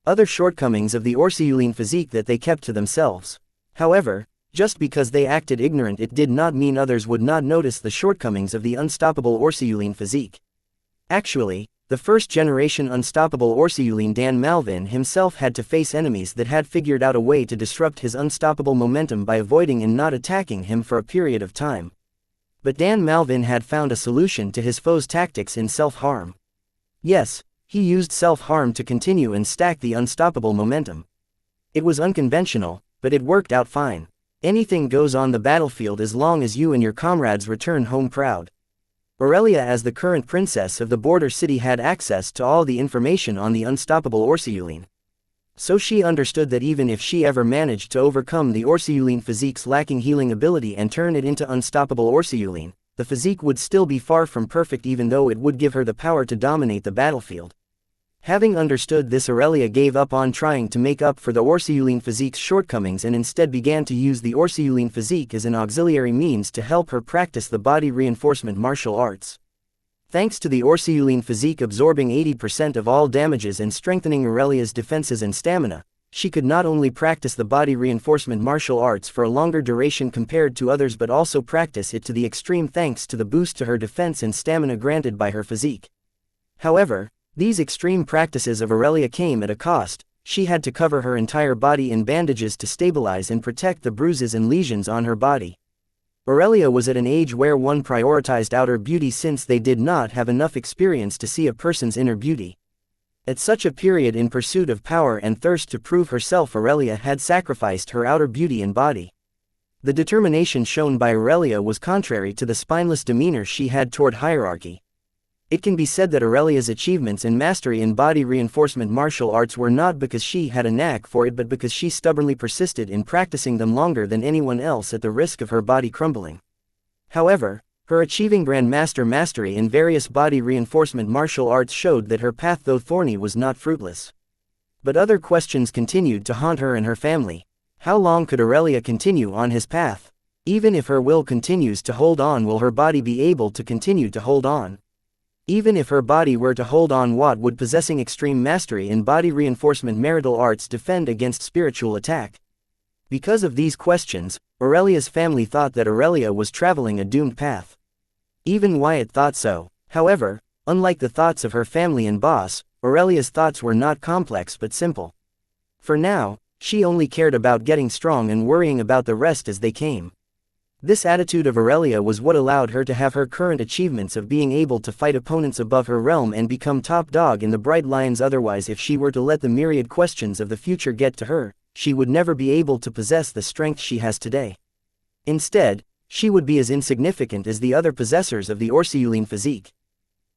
S1: other shortcomings of the Orsiuline physique that they kept to themselves. However, just because they acted ignorant, it did not mean others would not notice the shortcomings of the unstoppable Orsiuline physique. Actually, the first-generation unstoppable Orsiuline Dan Malvin himself had to face enemies that had figured out a way to disrupt his unstoppable momentum by avoiding and not attacking him for a period of time. But Dan Malvin had found a solution to his foes' tactics in self-harm. Yes, he used self-harm to continue and stack the unstoppable momentum. It was unconventional, but it worked out fine. Anything goes on the battlefield as long as you and your comrades return home proud. Aurelia, as the current princess of the border city, had access to all the information on the unstoppable Orsiuline. So she understood that even if she ever managed to overcome the Orsiuline physique's lacking healing ability and turn it into unstoppable Orsiuline, the physique would still be far from perfect, even though it would give her the power to dominate the battlefield. Having understood this, Aurelia gave up on trying to make up for the Orsiuline physique's shortcomings and instead began to use the Orsiuline physique as an auxiliary means to help her practice the body reinforcement martial arts. Thanks to the Orsiuline physique absorbing 80% of all damages and strengthening Aurelia's defenses and stamina, she could not only practice the body reinforcement martial arts for a longer duration compared to others but also practice it to the extreme thanks to the boost to her defense and stamina granted by her physique. However, these extreme practices of Aurelia came at a cost. She had to cover her entire body in bandages to stabilize and protect the bruises and lesions on her body. Aurelia was at an age where one prioritized outer beauty since they did not have enough experience to see a person's inner beauty. At such a period, in pursuit of power and thirst to prove herself, Aurelia had sacrificed her outer beauty and body. The determination shown by Aurelia was contrary to the spineless demeanor she had toward hierarchy. It can be said that Aurelia's achievements and mastery in body reinforcement martial arts were not because she had a knack for it but because she stubbornly persisted in practicing them longer than anyone else at the risk of her body crumbling. However, her achieving grandmaster mastery in various body reinforcement martial arts showed that her path, though thorny, was not fruitless. But other questions continued to haunt her and her family. How long could Aurelia continue on his path? Even if her will continues to hold on, will her body be able to continue to hold on? Even if her body were to hold on, what would possessing extreme mastery in body reinforcement martial arts defend against spiritual attack? Because of these questions, Aurelia's family thought that Aurelia was traveling a doomed path. Even Wyatt thought so. However, unlike the thoughts of her family and boss, Aurelia's thoughts were not complex but simple. For now, she only cared about getting strong and worrying about the rest as they came. This attitude of Aurelia was what allowed her to have her current achievements of being able to fight opponents above her realm and become top dog in the Bright Lions. Otherwise, if she were to let the myriad questions of the future get to her, she would never be able to possess the strength she has today. Instead, she would be as insignificant as the other possessors of the Orsiuline physique.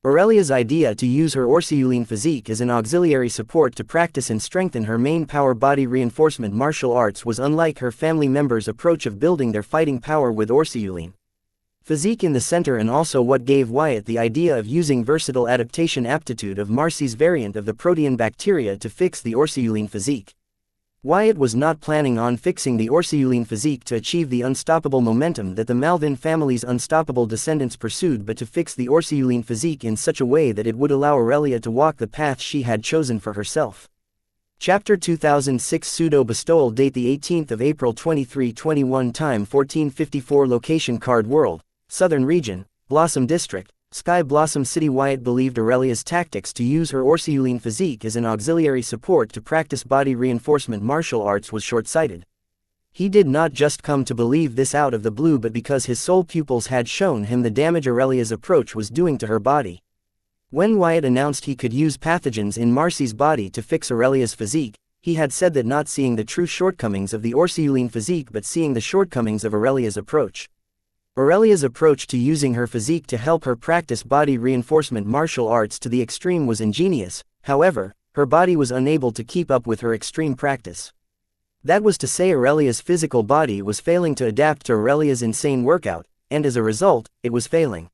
S1: Aurelia's idea to use her Orsiuline physique as an auxiliary support to practice and strengthen her main power, body reinforcement martial arts, was unlike her family members' approach of building their fighting power with Orsiuline physique in the center, and also what gave Wyatt the idea of using versatile adaptation aptitude of Marcy's variant of the protean bacteria to fix the Orsiuline physique. Wyatt was not planning on fixing the Orsiuline physique to achieve the unstoppable momentum that the Malvin family's unstoppable descendants pursued, but to fix the Orsiuline physique in such a way that it would allow Aurelia to walk the path she had chosen for herself. Chapter 2006 Pseudo-bestowal date the 18th of April 2321 time 1454 location Card World, Southern Region, Blossom District, Sky Blossom City. Wyatt believed Aurelia's tactics to use her Orsiuline physique as an auxiliary support to practice body reinforcement martial arts was short-sighted. He did not just come to believe this out of the blue but because his soul pupils had shown him the damage Aurelia's approach was doing to her body. When Wyatt announced he could use pathogens in Marcy's body to fix Aurelia's physique, he had said that not seeing the true shortcomings of the Orsiuline physique but seeing the shortcomings of Aurelia's approach. Aurelia's approach to using her physique to help her practice body reinforcement martial arts to the extreme was ingenious, however, her body was unable to keep up with her extreme practice. That was to say Aurelia's physical body was failing to adapt to Aurelia's insane workout, and as a result, it was failing.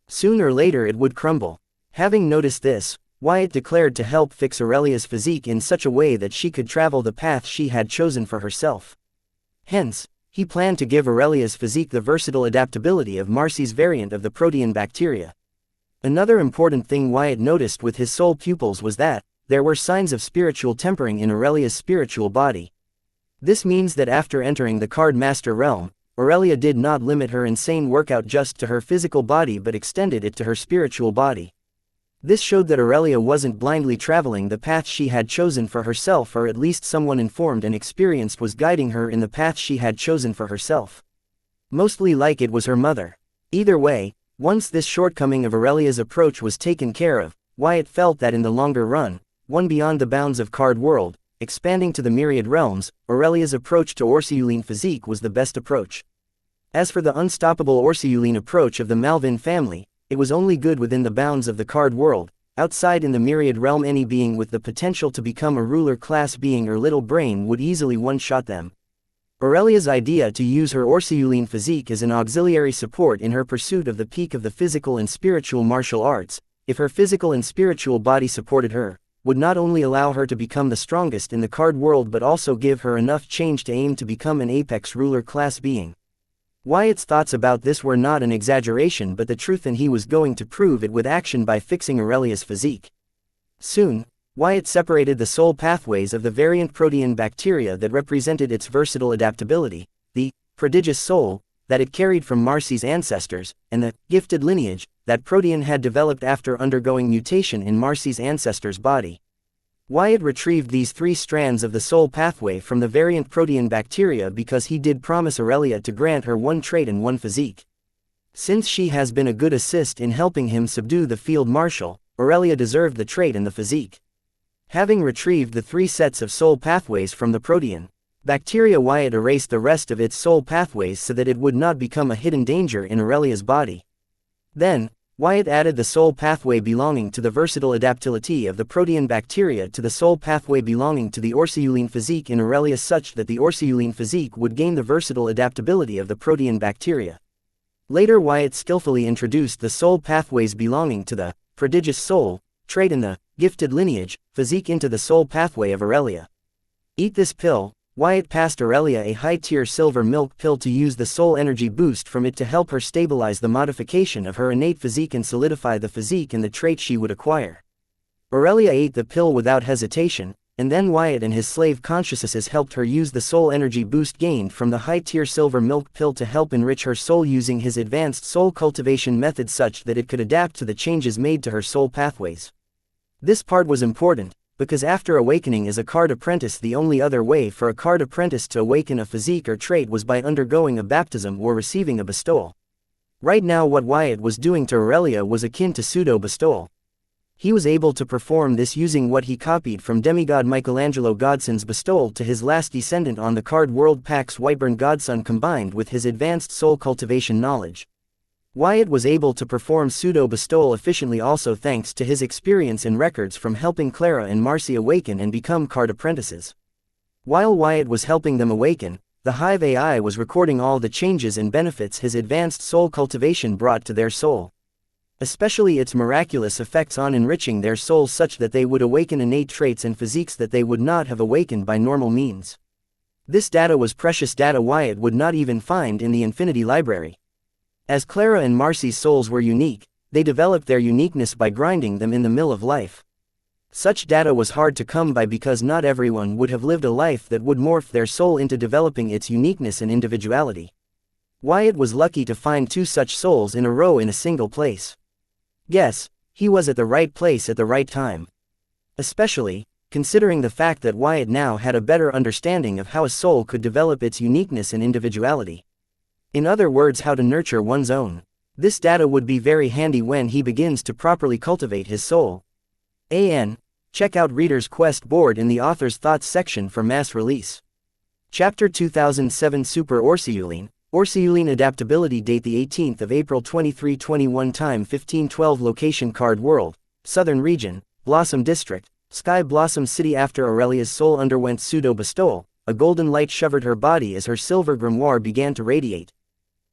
S1: Sooner or later it would crumble. Having noticed this, Wyatt declared to help fix Aurelia's physique in such a way that she could travel the path she had chosen for herself. Hence, he planned to give Aurelia's physique the versatile adaptability of Marcy's variant of the protean bacteria. Another important thing Wyatt noticed with his soul pupils was that there were signs of spiritual tempering in Aurelia's spiritual body. This means that after entering the Card Master realm, Aurelia did not limit her insane workout just to her physical body but extended it to her spiritual body. This showed that Aurelia wasn't blindly traveling the path she had chosen for herself, or at least someone informed and experienced was guiding her in the path she had chosen for herself. Mostly like it was her mother. Either way, once this shortcoming of Aurelia's approach was taken care of, Wyatt felt that in the longer run, one beyond the bounds of Card World, expanding to the myriad realms, Aurelia's approach to Orsiuline physique was the best approach. As for the unstoppable Orsiuline approach of the Malvin family, it was only good within the bounds of the Card World. Outside in the myriad realm, any being with the potential to become a ruler class being or little brain would easily one-shot them. Aurelia's idea to use her Orsiuline physique as an auxiliary support in her pursuit of the peak of the physical and spiritual martial arts, if her physical and spiritual body supported her, would not only allow her to become the strongest in the Card World but also give her enough change to aim to become an apex ruler class being. Wyatt's thoughts about this were not an exaggeration but the truth, and he was going to prove it with action by fixing Aurelia's physique. Soon, Wyatt separated the soul pathways of the variant protean bacteria that represented its versatile adaptability, the prodigious soul that it carried from Marcy's ancestors, and the gifted lineage that protean had developed after undergoing mutation in Marcy's ancestor's body. Wyatt retrieved these three strands of the soul pathway from the variant protean bacteria because he did promise Aurelia to grant her one trait and one physique. Since she has been a good assist in helping him subdue the field marshal, Aurelia deserved the trait and the physique. Having retrieved the three sets of soul pathways from the protean bacteria, Wyatt erased the rest of its soul pathways so that it would not become a hidden danger in Aurelia's body. Then, Wyatt added the soul pathway belonging to the versatile adaptability of the protean bacteria to the soul pathway belonging to the Orsiuline physique in Aurelia such that the Orsiuline physique would gain the versatile adaptability of the protean bacteria. Later Wyatt skillfully introduced the soul pathways belonging to the prodigious soul trait and the gifted lineage physique into the soul pathway of Aurelia. Eat this pill. Wyatt passed Aurelia a high-tier silver milk pill to use the soul energy boost from it to help her stabilize the modification of her innate physique and solidify the physique and the trait she would acquire. Aurelia ate the pill without hesitation, and then Wyatt and his slave consciousnesses helped her use the soul energy boost gained from the high-tier silver milk pill to help enrich her soul using his advanced soul cultivation method such that it could adapt to the changes made to her soul pathways. This part was important, because after awakening as a card apprentice, the only other way for a card apprentice to awaken a physique or trait was by undergoing a baptism or receiving a bestowal. Right now what Wyatt was doing to Aurelia was akin to pseudo-bestowal. He was able to perform this using what he copied from demigod Michelangelo Godson's bestowal to his last descendant on the Card World Pax Whiteburn Godson combined with his advanced soul cultivation knowledge. Wyatt was able to perform pseudo-bestowal efficiently also thanks to his experience and records from helping Clara and Marcy awaken and become card apprentices. While Wyatt was helping them awaken, the Hive AI was recording all the changes and benefits his advanced soul cultivation brought to their soul. Especially its miraculous effects on enriching their souls such that they would awaken innate traits and physiques that they would not have awakened by normal means. This data was precious data Wyatt would not even find in the Infinity Library. As Clara and Marcy's souls were unique, they developed their uniqueness by grinding them in the mill of life. Such data was hard to come by because not everyone would have lived a life that would morph their soul into developing its uniqueness and individuality. Wyatt was lucky to find 2 such souls in a row in a single place. Yes, he was at the right place at the right time. Especially, considering the fact that Wyatt now had a better understanding of how a soul could develop its uniqueness and individuality. In other words, how to nurture one's own. This data would be very handy when he begins to properly cultivate his soul. Check out Reader's Quest board in the author's thoughts section for mass release. Chapter 2007 Super Orsiuline Adaptability. Date the 18th of April 2321. Time 1512. Location Card World, Southern Region, Blossom District, Sky Blossom City. After Aurelia's soul underwent pseudo-bestowal, a golden light covered her body as her silver grimoire began to radiate.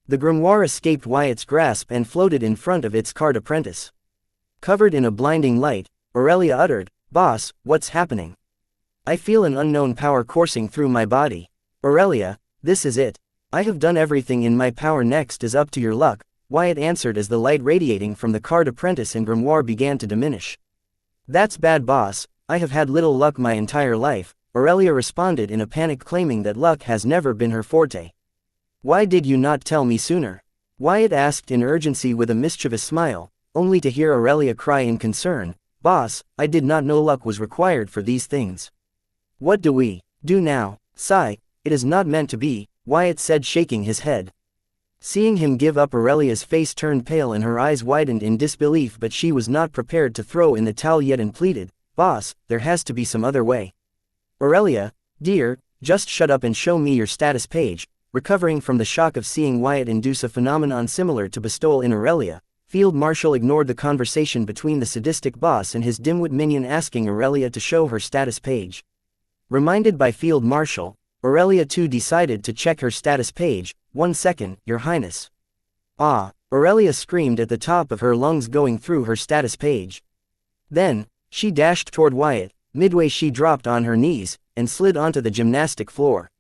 S1: The grimoire escaped Wyatt's grasp and floated in front of its card apprentice. Covered in a blinding light, Aurelia uttered, "Boss, what's happening? I feel an unknown power coursing through my body." "Aurelia, this is it. I have done everything in my power. Next is up to your luck," Wyatt answered as the light radiating from the card apprentice and grimoire began to diminish. "That's bad, boss. I have had little luck my entire life," Aurelia responded in a panic, claiming that luck has never been her forte. "Why did you not tell me sooner?" Wyatt asked in urgency with a mischievous smile, only to hear Aurelia cry in concern, "Boss, I did not know luck was required for these things." "What do we do now?" "Sigh, it is not meant to be," Wyatt said, shaking his head. Seeing him give up, Aurelia's face turned pale and her eyes widened in disbelief, but she was not prepared to throw in the towel yet and pleaded, "Boss, there has to be some other way." "Aurelia, dear, just shut up and show me your status page." Recovering from the shock of seeing Wyatt induce a phenomenon similar to bestowal in Aurelia, Field Marshal ignored the conversation between the sadistic boss and his dimwit minion, asking Aurelia to show her status page. Reminded by Field Marshal, Aurelia too decided to check her status page. "1 second, Your Highness." "Ah!" Aurelia screamed at the top of her lungs, going through her status page. Then, she dashed toward Wyatt. Midway she dropped on her knees, and slid onto the gymnastic floor.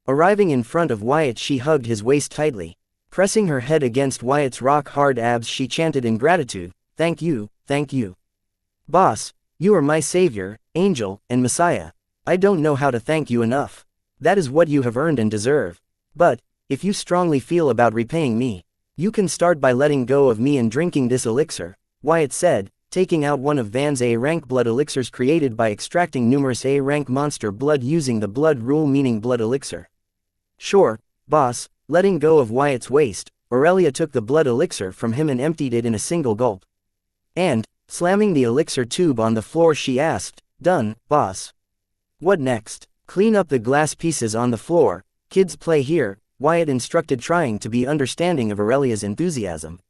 S1: Arriving in front of Wyatt, she hugged his waist tightly. Pressing her head against Wyatt's rock-hard abs, she chanted in gratitude, "Thank you, thank you. Boss, you are my savior, angel, and messiah. I don't know how to thank you enough. That is what you have earned and deserve. But, if you strongly feel about repaying me, you can start by letting go of me and drinking this elixir," Wyatt said, taking out one of Van's A-rank blood elixirs created by extracting numerous A-rank monster blood using the blood rule, meaning blood elixir. "Sure, boss." Letting go of Wyatt's waist, Aurelia took the blood elixir from him and emptied it in a single gulp. And, slamming the elixir tube on the floor, she asked, "Done, boss. What next?" "Clean up the glass pieces on the floor. Kids play here," Wyatt instructed, trying to be understanding of Aurelia's enthusiasm.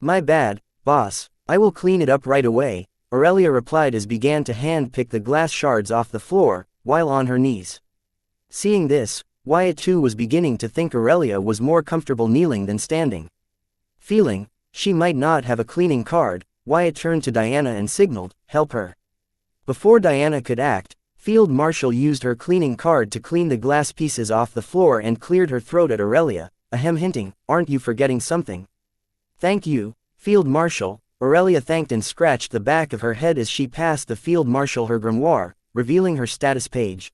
S1: "My bad, boss. I will clean it up right away," Aurelia replied as began to hand-pick the glass shards off the floor, while on her knees. Seeing this, Wyatt too was beginning to think Aurelia was more comfortable kneeling than standing. Feeling she might not have a cleaning card, Wyatt turned to Diana and signaled, "Help her." Before Diana could act, Field Marshal used her cleaning card to clean the glass pieces off the floor and cleared her throat at Aurelia, ahem, hinting, "Aren't you forgetting something?" "Thank you, Field Marshal," Aurelia thanked and scratched the back of her head as she passed the Field Marshal her grimoire, revealing her status page.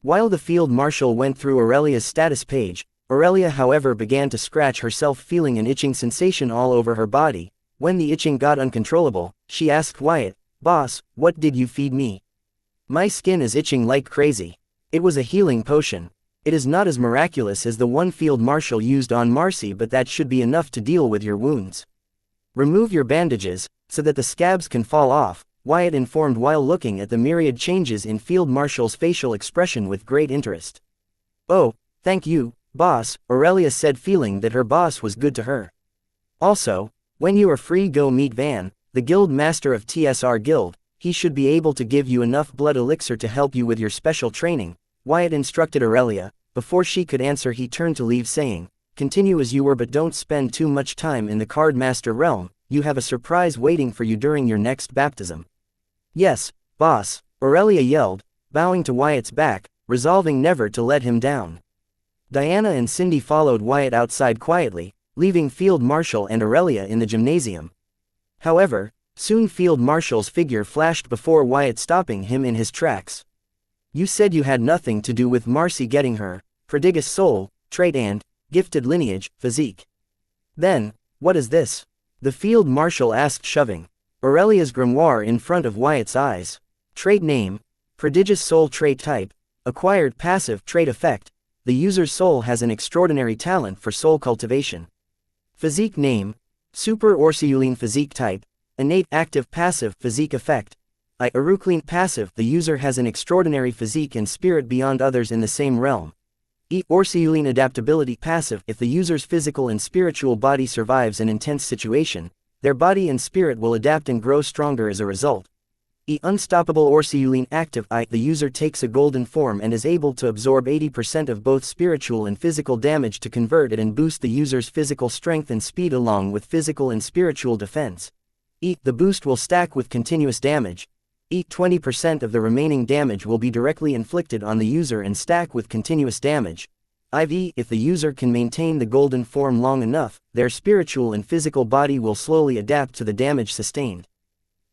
S1: While the Field Marshal went through Aurelia's status page, Aurelia however began to scratch herself, feeling an itching sensation all over her body. When the itching got uncontrollable, she asked Wyatt, "Boss, what did you feed me? My skin is itching like crazy." "It was a healing potion. It is not as miraculous as the one Field Marshal used on Marcy, but that should be enough to deal with your wounds. Remove your bandages, so that the scabs can fall off," Wyatt informed while looking at the myriad changes in Field Marshal's facial expression with great interest. "Oh, thank you, boss," Aurelia said, feeling that her boss was good to her. "Also, when you are free, go meet Van, the guild master of TSR Guild. He should be able to give you enough blood elixir to help you with your special training," Wyatt instructed Aurelia. Before she could answer, he turned to leave, saying, "Continue as you were, but don't spend too much time in the card master realm. You have a surprise waiting for you during your next baptism." "Yes, boss," Aurelia yelled, bowing to Wyatt's back, resolving never to let him down. Diana and Cindy followed Wyatt outside quietly, leaving Field Marshal and Aurelia in the gymnasium. However, Soon Field Marshal's figure flashed before Wyatt, stopping him in his tracks. You said you had nothing to do with Marcy getting her prodigious soul, trait and gifted lineage, physique. Then, what is this? The Field Marshal asked, shoving Aurelia's grimoire in front of Wyatt's eyes. Trait name, prodigious soul. Trait type, acquired passive. Trait effect, the user's soul has an extraordinary talent for soul cultivation. Physique name, super orsiuline. Physique type, innate. Active passive. Physique effect, Arucline. Passive, the user has an extraordinary physique and spirit beyond others in the same realm. Orsiuline. Adaptability. Passive, if the user's physical and spiritual body survives an intense situation, their body and spirit will adapt and grow stronger as a result. Unstoppable. Orsiuline. Active, the user takes a golden form and is able to absorb 80% of both spiritual and physical damage to convert it and boost the user's physical strength and speed along with physical and spiritual defense. The boost will stack with continuous damage. 20% of the remaining damage will be directly inflicted on the user and stack with continuous damage. If the user can maintain the golden form long enough, their spiritual and physical body will slowly adapt to the damage sustained.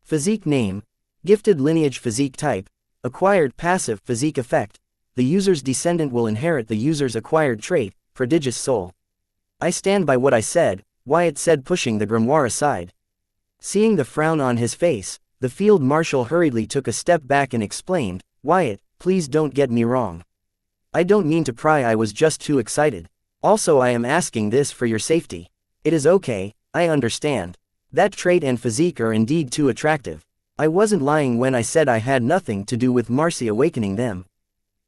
S1: Physique name, gifted lineage. Physique type, acquired passive. Physique effect, the user's descendant will inherit the user's acquired trait, prodigious soul. I stand by what I said, Wyatt said, pushing the grimoire aside. Seeing the frown on his face, the Field Marshal hurriedly took a step back and explained, Wyatt, please don't get me wrong. I don't mean to pry, I was just too excited. Also, I am asking this for your safety. It is okay, I understand. That trait and physique are indeed too attractive. I wasn't lying when I said I had nothing to do with Marcy awakening them.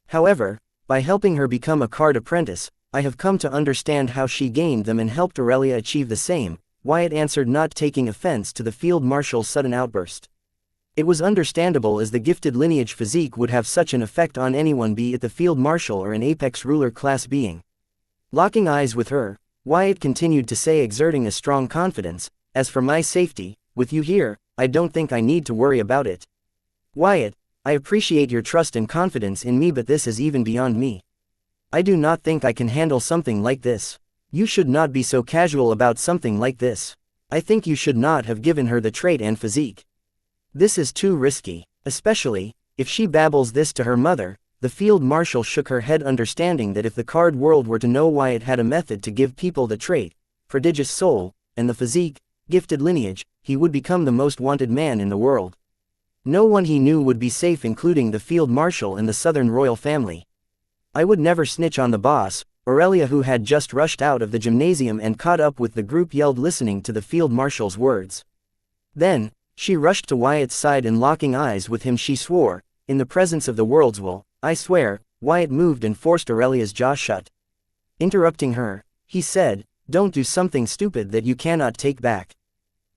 S1: However, by helping her become a card apprentice, I have come to understand how she gained them and helped Aurelia achieve the same, Wyatt answered, not taking offense to the Field Marshal's sudden outburst. It was understandable, as the gifted lineage physique would have such an effect on anyone, be it the Field Marshal or an apex ruler class being. Locking eyes with her, Wyatt continued to say, exerting a strong confidence, as for my safety, with you here, I don't think I need to worry about it. Wyatt, I appreciate your trust and confidence in me, but this is even beyond me. I do not think I can handle something like this. You should not be so casual about something like this. I think you should not have given her the trait and physique. This is too risky, especially if she babbles this to her mother. The Field Marshal shook her head, understanding that if the card world were to know Wyatt had a method to give people the trait, prodigious soul, and the physique, gifted lineage, he would become the most wanted man in the world. No one he knew would be safe, including the Field Marshal and the Southern royal family. I would never snitch on the boss. Aurelia, who had just rushed out of the gymnasium and caught up with the group, yelled, listening to the Field Marshal's words. Then, she rushed to Wyatt's side and, locking eyes with him, she swore, in the presence of the world's will, I swear. Wyatt moved and forced Aurelia's jaw shut. Interrupting her, he said, don't do something stupid that you cannot take back.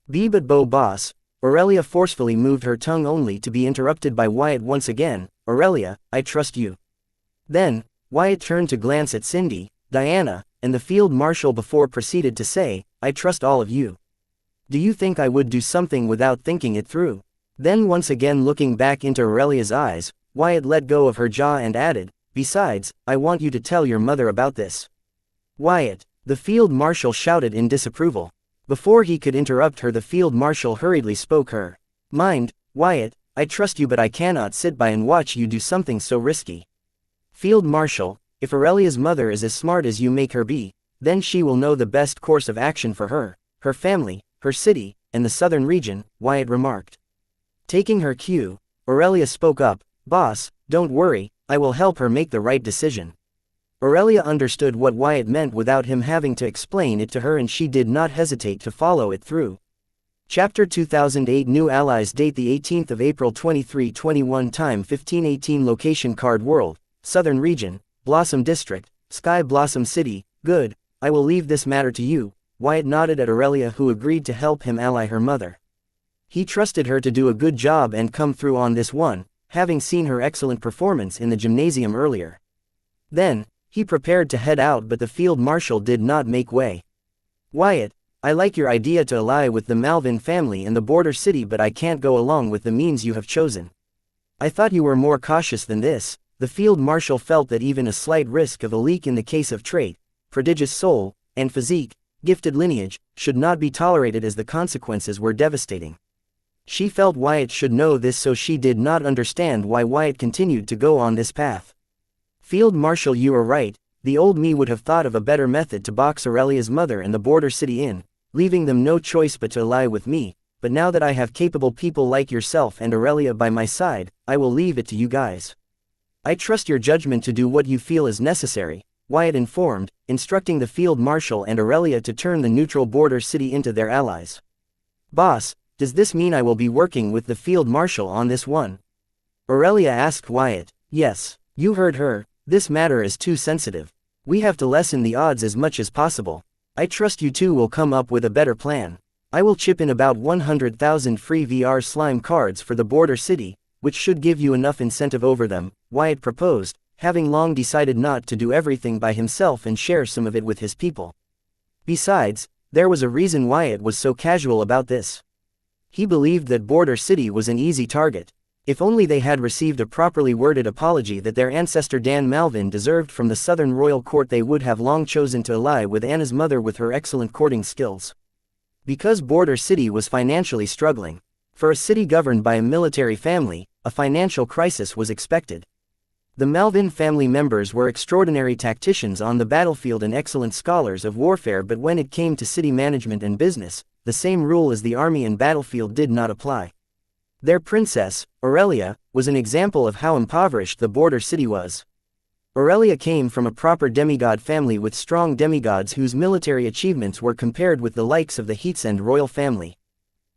S1: But boss. Aurelia forcefully moved her tongue, only to be interrupted by Wyatt once again. Aurelia, I trust you. Then, Wyatt turned to glance at Cindy, Diana, and the Field Marshal before proceeded to say, I trust all of you. Do you think I would do something without thinking it through? Then, once again looking back into Aurelia's eyes, Wyatt let go of her jaw and added, besides, I want you to tell your mother about this. Wyatt, the Field Marshal shouted in disapproval. Before he could interrupt her, the Field Marshal hurriedly spoke her mind. Wyatt, I trust you, but I cannot sit by and watch you do something so risky. Field Marshal, if Aurelia's mother is as smart as you make her be, then she will know the best course of action for her, her family, her city, and the southern region, Wyatt remarked. Taking her cue, Aurelia spoke up, boss, don't worry, I will help her make the right decision. Aurelia understood what Wyatt meant without him having to explain it to her, and she did not hesitate to follow it through. Chapter 2008 New Allies. Date the 18th of April 2321. Time 1518. Location Card World, Southern Region, Blossom District, Sky Blossom City. Good, I will leave this matter to you. Wyatt nodded at Aurelia, who agreed to help him ally her mother. He trusted her to do a good job and come through on this one, having seen her excellent performance in the gymnasium earlier. Then, he prepared to head out, but the Field Marshal did not make way. Wyatt, I like your idea to ally with the Malvin family in the border city, but I can't go along with the means you have chosen. I thought you were more cautious than this. The Field Marshal felt that even a slight risk of a leak in the case of trait, prodigious soul, and physique, gifted lineage, should not be tolerated, as the consequences were devastating. She felt Wyatt should know this, so she did not understand why Wyatt continued to go on this path. Field Marshal, you are right, the old me would have thought of a better method to box Aurelia's mother and the Border City in, leaving them no choice but to ally with me, but now that I have capable people like yourself and Aurelia by my side, I will leave it to you guys. I trust your judgment to do what you feel is necessary, Wyatt informed, instructing the Field Marshal and Aurelia to turn the neutral Border City into their allies. Boss, does this mean I will be working with the Field Marshal on this one? Aurelia asked Wyatt. Yes, you heard her, this matter is too sensitive. We have to lessen the odds as much as possible. I trust you two will come up with a better plan. I will chip in about 100,000 free VR slime cards for the Border City, which should give you enough incentive over them, Wyatt proposed, having long decided not to do everything by himself and share some of it with his people. Besides, there was a reason Wyatt was so casual about this. He believed that Border City was an easy target. If only they had received a properly worded apology that their ancestor Dan Malvin deserved from the Southern Royal Court, they would have long chosen to ally with Anna's mother with her excellent courting skills. Because Border City was financially struggling. For a city governed by a military family, a financial crisis was expected. The Malvin family members were extraordinary tacticians on the battlefield and excellent scholars of warfare, but when it came to city management and business, the same rule as the army and battlefield did not apply. Their princess, Aurelia, was an example of how impoverished the Border City was. Aurelia came from a proper demigod family with strong demigods whose military achievements were compared with the likes of the Heatsend royal family.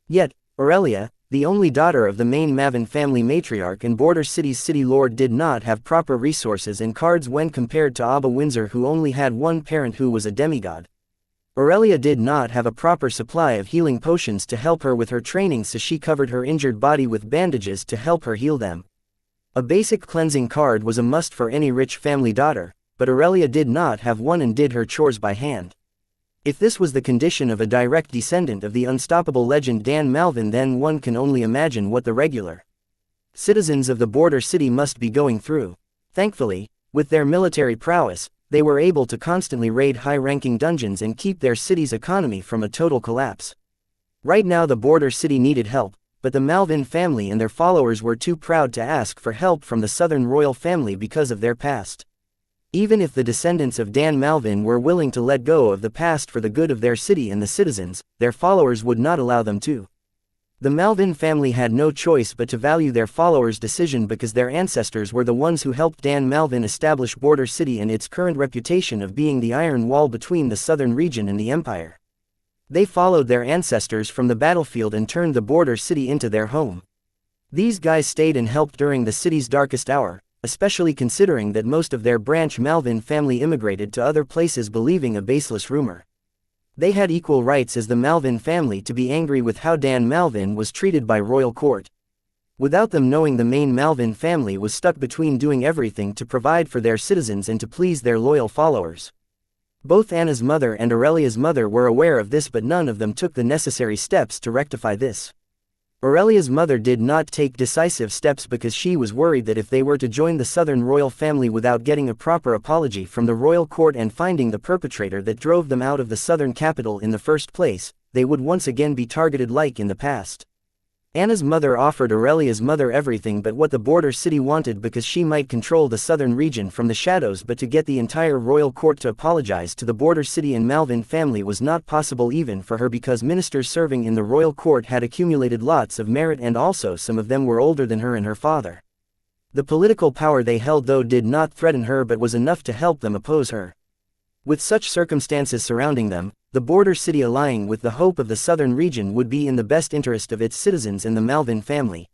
S1: Yet, Aurelia, the only daughter of the main Mavin family matriarch and Border City's city lord, did not have proper resources and cards when compared to Abba Windsor, who only had one parent who was a demigod. Aurelia did not have a proper supply of healing potions to help her with her training, so she covered her injured body with bandages to help her heal them. A basic cleansing card was a must for any rich family daughter, but Aurelia did not have one and did her chores by hand. If this was the condition of a direct descendant of the unstoppable legend Dan Malvin, then one can only imagine what the regular citizens of the Border City must be going through. Thankfully, with their military prowess, they were able to constantly raid high-ranking dungeons and keep their city's economy from a total collapse. Right now the Border City needed help, but the Malvin family and their followers were too proud to ask for help from the Southern royal family because of their past. Even if the descendants of Dan Malvin were willing to let go of the past for the good of their city and the citizens, their followers would not allow them to. The Malvin family had no choice but to value their followers' decision because their ancestors were the ones who helped Dan Malvin establish Border City and its current reputation of being the iron wall between the southern region and the empire. They followed their ancestors from the battlefield and turned the Border City into their home. These guys stayed and helped during the city's darkest hour, especially considering that most of their branch Malvin family immigrated to other places believing a baseless rumor. They had equal rights as the Malvin family to be angry with how Dan Malvin was treated by royal court. Without them knowing, the main Malvin family was stuck between doing everything to provide for their citizens and to please their loyal followers. Both Anna's mother and Aurelia's mother were aware of this, but none of them took the necessary steps to rectify this. Aurelia's mother did not take decisive steps because she was worried that if they were to join the Southern royal family without getting a proper apology from the royal court and finding the perpetrator that drove them out of the southern capital in the first place, they would once again be targeted like in the past. Anna's mother offered Aurelia's mother everything but what the Border City wanted because she might control the southern region from the shadows, but to get the entire royal court to apologize to the Border City and Malvin family was not possible even for her, because ministers serving in the royal court had accumulated lots of merit and also some of them were older than her and her father. The political power they held though did not threaten her but was enough to help them oppose her. With such circumstances surrounding them, the Border City allying with the hope of the southern region would be in the best interest of its citizens and the Malvin family.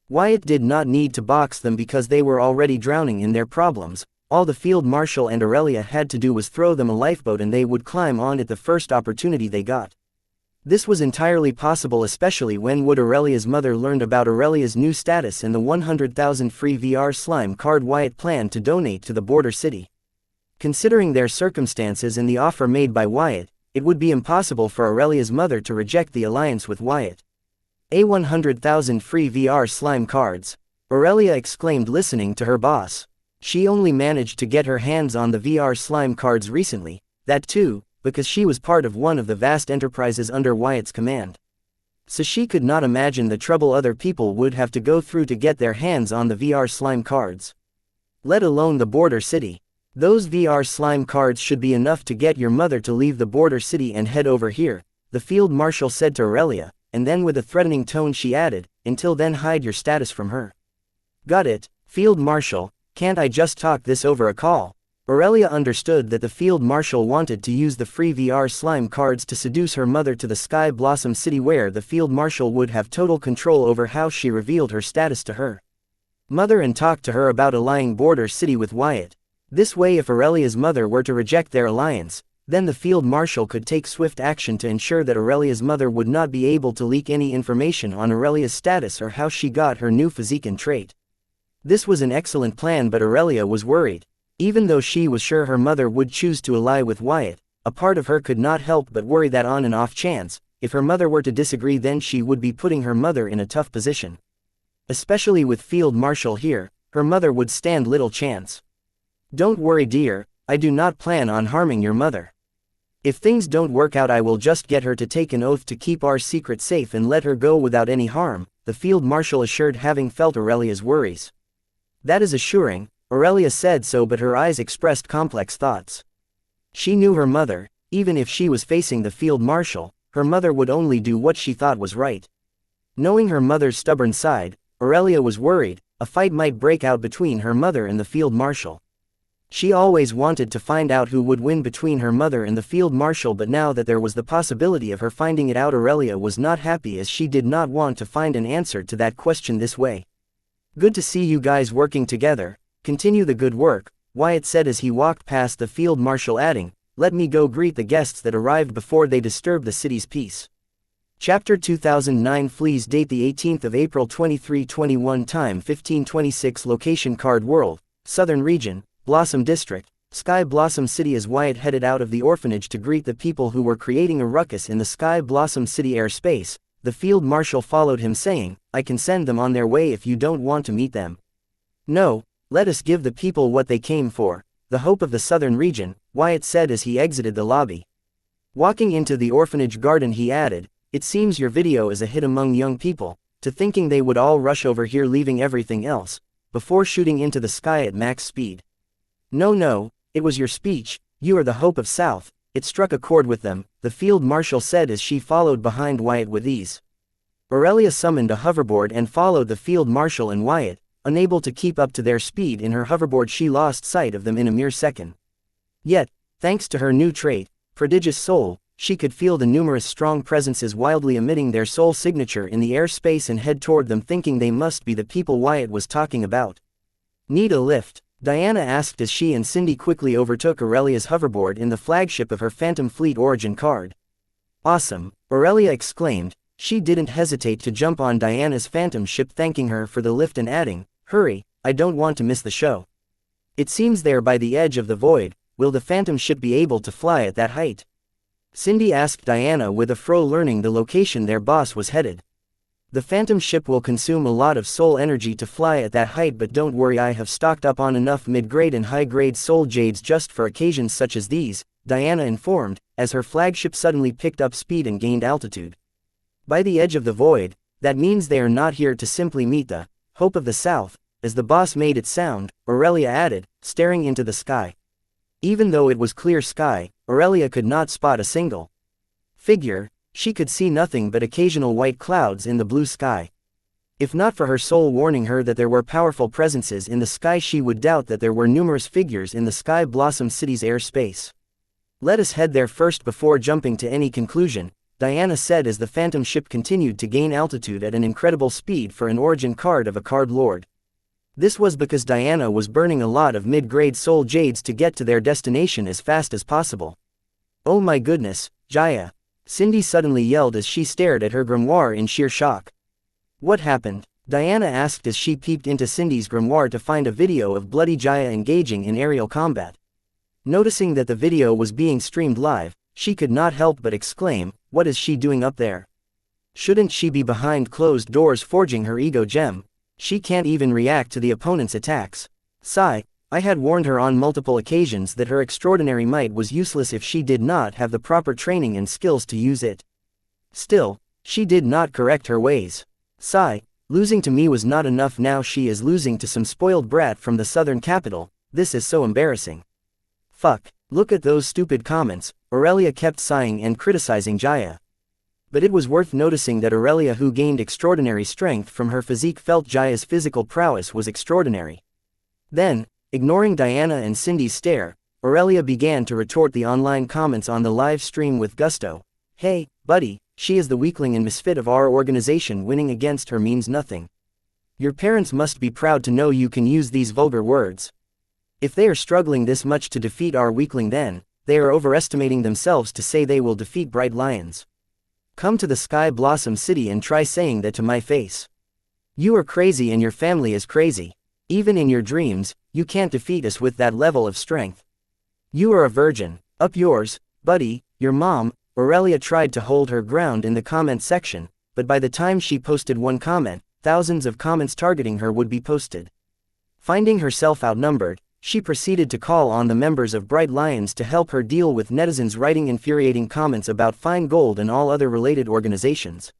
S1: Wyatt did not need to box them because they were already drowning in their problems. All the Field Marshal and Aurelia had to do was throw them a lifeboat and they would climb on it the first opportunity they got. This was entirely possible, especially when Aurelia's mother learned about Aurelia's new status and the 100,000 free VR slime card Wyatt planned to donate to the Border City. Considering their circumstances and the offer made by Wyatt, it would be impossible for Aurelia's mother to reject the alliance with Wyatt. 100,000 free VR slime cards, Aurelia exclaimed, listening to her boss. She only managed to get her hands on the VR slime cards recently, that too, because she was part of one of the vast enterprises under Wyatt's command. So she could not imagine the trouble other people would have to go through to get their hands on the VR slime cards. Let alone the border city. Those VR slime cards should be enough to get your mother to leave the border city and head over here, the field marshal said to Aurelia, and then with a threatening tone she added, until then hide your status from her. Got it, Field Marshal, can't I just talk this over a call? Aurelia understood that the Field Marshal wanted to use the free VR slime cards to seduce her mother to the Sky Blossom City where the Field Marshal would have total control over how she revealed her status to her mother and talk to her about allying border city with Wyatt. This way if Aurelia's mother were to reject their alliance, then the Field Marshal could take swift action to ensure that Aurelia's mother would not be able to leak any information on Aurelia's status or how she got her new physique and trait. This was an excellent plan, but Aurelia was worried. Even though she was sure her mother would choose to ally with Wyatt, a part of her could not help but worry that on an off chance, if her mother were to disagree, then she would be putting her mother in a tough position. Especially with Field Marshal here, her mother would stand little chance. Don't worry dear, I do not plan on harming your mother. If things don't work out I will just get her to take an oath to keep our secret safe and let her go without any harm, the Field Marshal assured, having felt Aurelia's worries. That is assuring, Aurelia said so, but her eyes expressed complex thoughts. She knew her mother. Even if she was facing the Field Marshal, her mother would only do what she thought was right. Knowing her mother's stubborn side, Aurelia was worried a fight might break out between her mother and the Field Marshal. She always wanted to find out who would win between her mother and the Field Marshal, but now that there was the possibility of her finding it out, Aurelia was not happy, as she did not want to find an answer to that question this way. Good to see you guys working together. Continue the good work, Wyatt said as he walked past the Field Marshal, adding, let me go greet the guests that arrived before they disturb the city's peace. Chapter 2009 Fleas. Date the 18th of April 2321. Time 1526. Location Card World, Southern Region, Blossom District, Sky Blossom City. As Wyatt headed out of the orphanage to greet the people who were creating a ruckus in the Sky Blossom City airspace, the Field Marshal followed him, saying, I can send them on their way if you don't want to meet them. No, let us give the people what they came for, the hope of the Southern Region, Wyatt said as he exited the lobby. Walking into the orphanage garden he added, it seems your video is a hit among young people, to thinking they would all rush over here leaving everything else, before shooting into the sky at max speed. No, it was your speech, you are the hope of South, it struck a chord with them, the Field Marshal said as she followed behind Wyatt with ease. Aurelia summoned a hoverboard and followed the Field Marshal and Wyatt. Unable to keep up to their speed in her hoverboard, she lost sight of them in a mere second. Yet, thanks to her new trait, Prodigious Soul, she could feel the numerous strong presences wildly emitting their soul signature in the airspace and head toward them, thinking they must be the people Wyatt was talking about. Need a lift? Diana asked as she and Cindy quickly overtook Aurelia's hoverboard in the flagship of her Phantom Fleet origin card. Awesome, Aurelia exclaimed. She didn't hesitate to jump on Diana's Phantom ship, thanking her for the lift and adding, hurry, I don't want to miss the show. It seems they're by the edge of the void. Will the Phantom ship be able to fly at that height? Cindy asked Diana with a fro, learning the location their boss was headed. The Phantom ship will consume a lot of soul energy to fly at that height, but don't worry, I have stocked up on enough mid-grade and high-grade soul jades just for occasions such as these, Diana informed, as her flagship suddenly picked up speed and gained altitude. By the edge of the void, that means they are not here to simply meet the hope of the South, as the boss made it sound, Aurelia added, staring into the sky. Even though it was clear sky, Aurelia could not spot a single figure. She could see nothing but occasional white clouds in the blue sky. If not for her soul warning her that there were powerful presences in the sky, she would doubt that there were numerous figures in the Sky Blossom City's airspace. Let us head there first before jumping to any conclusion, Diana said as the Phantom ship continued to gain altitude at an incredible speed for an origin card of a card lord. This was because Diana was burning a lot of mid-grade soul jades to get to their destination as fast as possible. Oh my goodness, Jaya! Cindy suddenly yelled as she stared at her grimoire in sheer shock. What happened? Diana asked as she peeped into Cindy's grimoire to find a video of bloody Jaya engaging in aerial combat. Noticing that the video was being streamed live, she could not help but exclaim, what is she doing up there? Shouldn't she be behind closed doors forging her ego gem? She can't even react to the opponent's attacks. Sigh, I had warned her on multiple occasions that her extraordinary might was useless if she did not have the proper training and skills to use it. Still, She did not correct her ways. Sigh, losing to me was not enough, now she is losing to some spoiled brat from the southern capital. This is so embarrassing. Fuck, look at those stupid comments. Aurelia kept sighing and criticizing Jaya. But it was worth noticing that Aurelia, who gained extraordinary strength from her physique, felt Jaya's physical prowess was extraordinary. Then, ignoring Diana and Cindy's stare, Aurelia began to retort the online comments on the live stream with gusto. Hey, buddy, she is the weakling and misfit of our organization. Winning against her means nothing. Your parents must be proud to know you can use these vulgar words. If they are struggling this much to defeat our weakling, then they are overestimating themselves to say they will defeat Bright Lions. Come to the Sky Blossom City and try saying that to my face. You are crazy and your family is crazy. Even in your dreams, you can't defeat us with that level of strength. You are a virgin. Up yours, buddy, your mom. Aurelia tried to hold her ground in the comment section, but by the time she posted one comment, thousands of comments targeting her would be posted. Finding herself outnumbered, she proceeded to call on the members of Bright Lions to help her deal with netizens writing infuriating comments about Fine Gold and all other related organizations.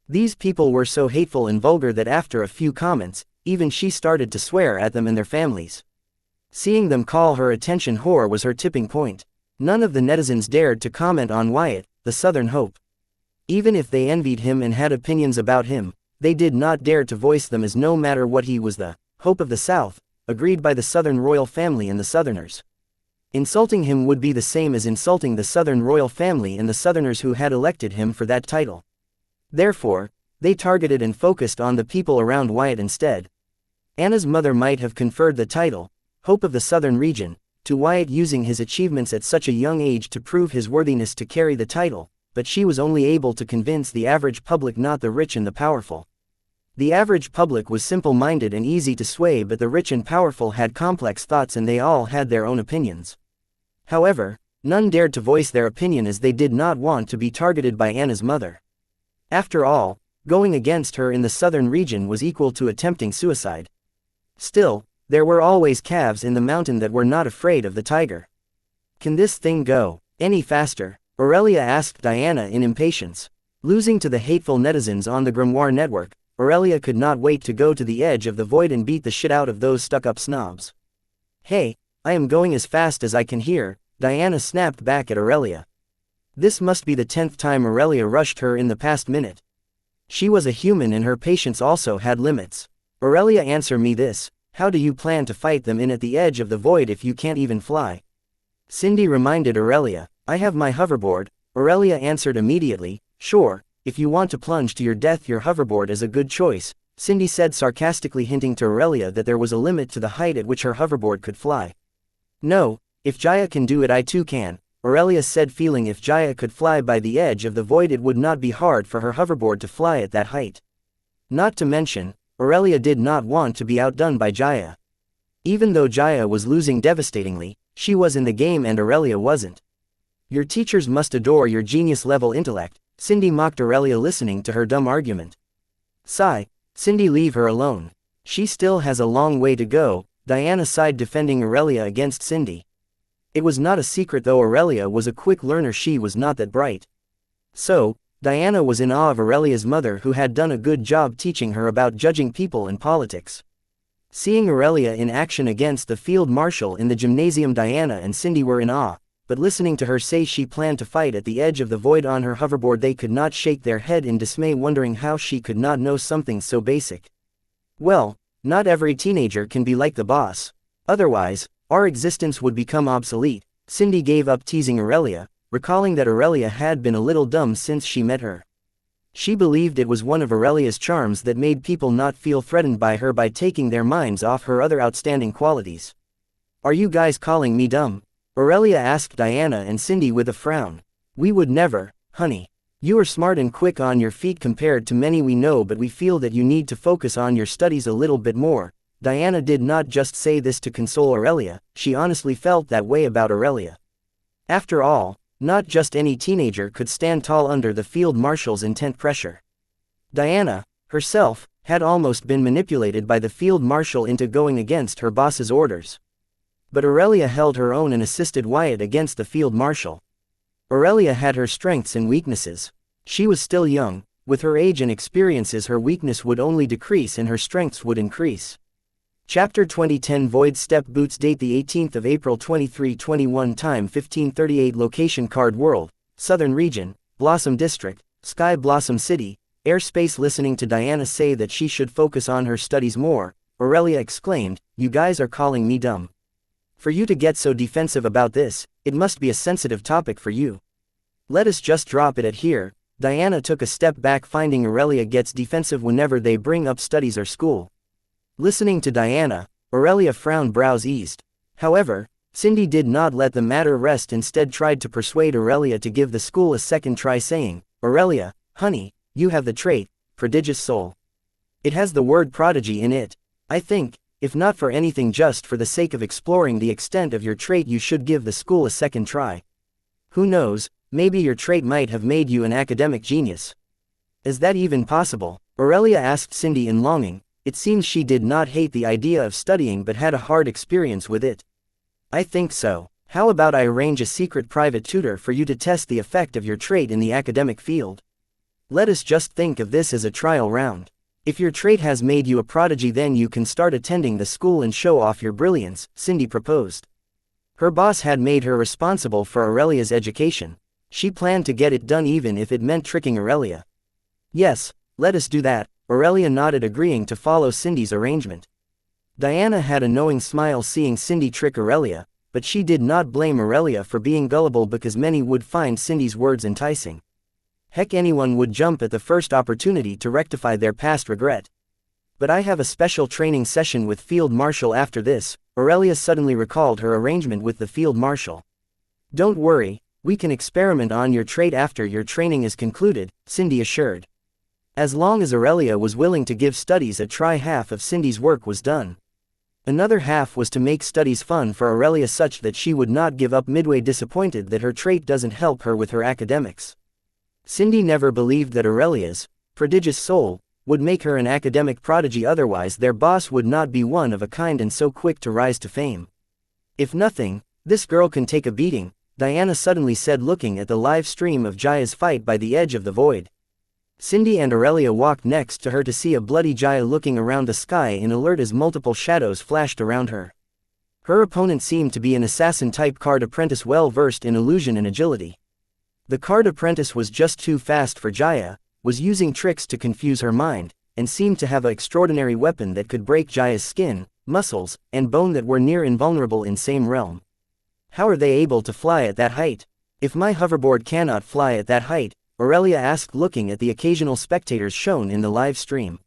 S1: These people were so hateful and vulgar that after a few comments, even she started to swear at them and their families. Seeing them call her attention whore was her tipping point. None of the netizens dared to comment on Wyatt, the Southern Hope. Even if they envied him and had opinions about him, they did not dare to voice them, as no matter what, he was the Hope of the South, agreed by the Southern royal family and the Southerners. Insulting him would be the same as insulting the Southern royal family and the Southerners who had elected him for that title. Therefore, they targeted and focused on the people around Wyatt instead. Anna's mother might have conferred the title, Hope of the Southern Region, to Wyatt, using his achievements at such a young age to prove his worthiness to carry the title, but she was only able to convince the average public, not the rich and the powerful. The average public was simple-minded and easy to sway, but the rich and powerful had complex thoughts and they all had their own opinions. However, none dared to voice their opinion as they did not want to be targeted by Anna's mother. After all, going against her in the southern region was equal to attempting suicide. Still, there were always calves in the mountain that were not afraid of the tiger. Can this thing go any faster? Aurelia asked Diana in impatience. Losing to the hateful netizens on the Grimoire network, Aurelia could not wait to go to the edge of the void and beat the shit out of those stuck-up snobs. Hey, I am going as fast as I can here, Diana snapped back at Aurelia. This must be the 10th time Aurelia rushed her in the past minute. She was a human and her patience also had limits. Aurelia, answer me this. How do you plan to fight them in at the edge of the void if you can't even fly? Cindy reminded Aurelia. I have my hoverboard. Aurelia answered immediately. Sure, if you want to plunge to your death, your hoverboard is a good choice, Cindy said sarcastically, hinting to Aurelia that there was a limit to the height at which her hoverboard could fly. No, if Jaya can do it, I too can, Aurelia said, feeling if Jaya could fly by the edge of the void, it would not be hard for her hoverboard to fly at that height. Not to mention, Aurelia did not want to be outdone by Jaya. Even though Jaya was losing devastatingly, she was in the game and Aurelia wasn't. Your teachers must adore your genius-level intellect, Cindy mocked Aurelia, listening to her dumb argument. Sigh, Cindy, leave her alone. She still has a long way to go, Diana sighed, defending Aurelia against Cindy. It was not a secret though, Aurelia was a quick learner, she was not that bright. So, Diana was in awe of Aurelia's mother, who had done a good job teaching her about judging people and politics. Seeing Aurelia in action against the field marshal in the gymnasium, Diana and Cindy were in awe, but listening to her say she planned to fight at the edge of the void on her hoverboard, they could not shake their head in dismay, wondering how she could not know something so basic. Well, not every teenager can be like the boss. Otherwise, our existence would become obsolete. Cindy gave up teasing Aurelia, recalling that Aurelia had been a little dumb since she met her. She believed it was one of Aurelia's charms that made people not feel threatened by her by taking their minds off her other outstanding qualities. Are you guys calling me dumb? Aurelia asked Diana and Cindy with a frown. We would never, honey. You are smart and quick on your feet compared to many we know, but we feel that you need to focus on your studies a little bit more. Diana did not just say this to console Aurelia, she honestly felt that way about Aurelia. After all, not just any teenager could stand tall under the field marshal's intense pressure. Diana, herself, had almost been manipulated by the field marshal into going against her boss's orders. But Aurelia held her own and assisted Wyatt against the field marshal. Aurelia had her strengths and weaknesses. She was still young, with her age and experiences her weakness would only decrease and her strengths would increase. Chapter 2010 Void Step Boots. Date the 18th of April 2321. Time 1538. Location Card World, Southern Region, Blossom District, Sky Blossom City, Airspace. Listening to Diana say that she should focus on her studies more, Aurelia exclaimed, "You guys are calling me dumb. For you to get so defensive about this, it must be a sensitive topic for you. Let us just drop it at here." Diana took a step back, finding Aurelia gets defensive whenever they bring up studies or school. Listening to Diana, Aurelia frowned, brows eased. However, Cindy did not let the matter rest, instead tried to persuade Aurelia to give the school a second try, saying, "Aurelia, honey, you have the trait, prodigious soul. It has the word prodigy in it. I think, if not for anything, just for the sake of exploring the extent of your trait, you should give the school a second try. Who knows, maybe your trait might have made you an academic genius." "Is that even possible?" Aurelia asked Cindy in longing. It seems she did not hate the idea of studying but had a hard experience with it. "I think so. How about I arrange a secret private tutor for you to test the effect of your trait in the academic field? Let us just think of this as a trial round. If your trait has made you a prodigy, then you can start attending the school and show off your brilliance," Cindy proposed. Her boss had made her responsible for Aurelia's education. She planned to get it done even if it meant tricking Aurelia. "Yes, let us do that," Aurelia nodded, agreeing to follow Cindy's arrangement. Diana had a knowing smile seeing Cindy trick Aurelia, but she did not blame Aurelia for being gullible, because many would find Cindy's words enticing. Heck, anyone would jump at the first opportunity to rectify their past regret. "But I have a special training session with Field Marshal after this," Aurelia suddenly recalled her arrangement with the Field Marshal. "Don't worry, we can experiment on your trait after your training is concluded," Cindy assured. As long as Aurelia was willing to give studies a try, half of Cindy's work was done. Another half was to make studies fun for Aurelia, such that she would not give up midway, disappointed that her trait doesn't help her with her academics. Cindy never believed that Aurelia's prodigious soul would make her an academic prodigy, otherwise their boss would not be one of a kind and so quick to rise to fame. "If nothing, this girl can take a beating," Diana suddenly said, looking at the live stream of Jaya's fight by the edge of the void. Cindy and Aurelia walked next to her to see a bloody Jaya looking around the sky in alert as multiple shadows flashed around her. Her opponent seemed to be an assassin-type card apprentice, well versed in illusion and agility. The card apprentice was just too fast for Jaya, was using tricks to confuse her mind, and seemed to have an extraordinary weapon that could break Jaya's skin, muscles, and bone that were near invulnerable in same realm. "How are they able to fly at that height? If my hoverboard cannot fly at that height," Aurelia asked, looking at the occasional spectators shown in the live stream.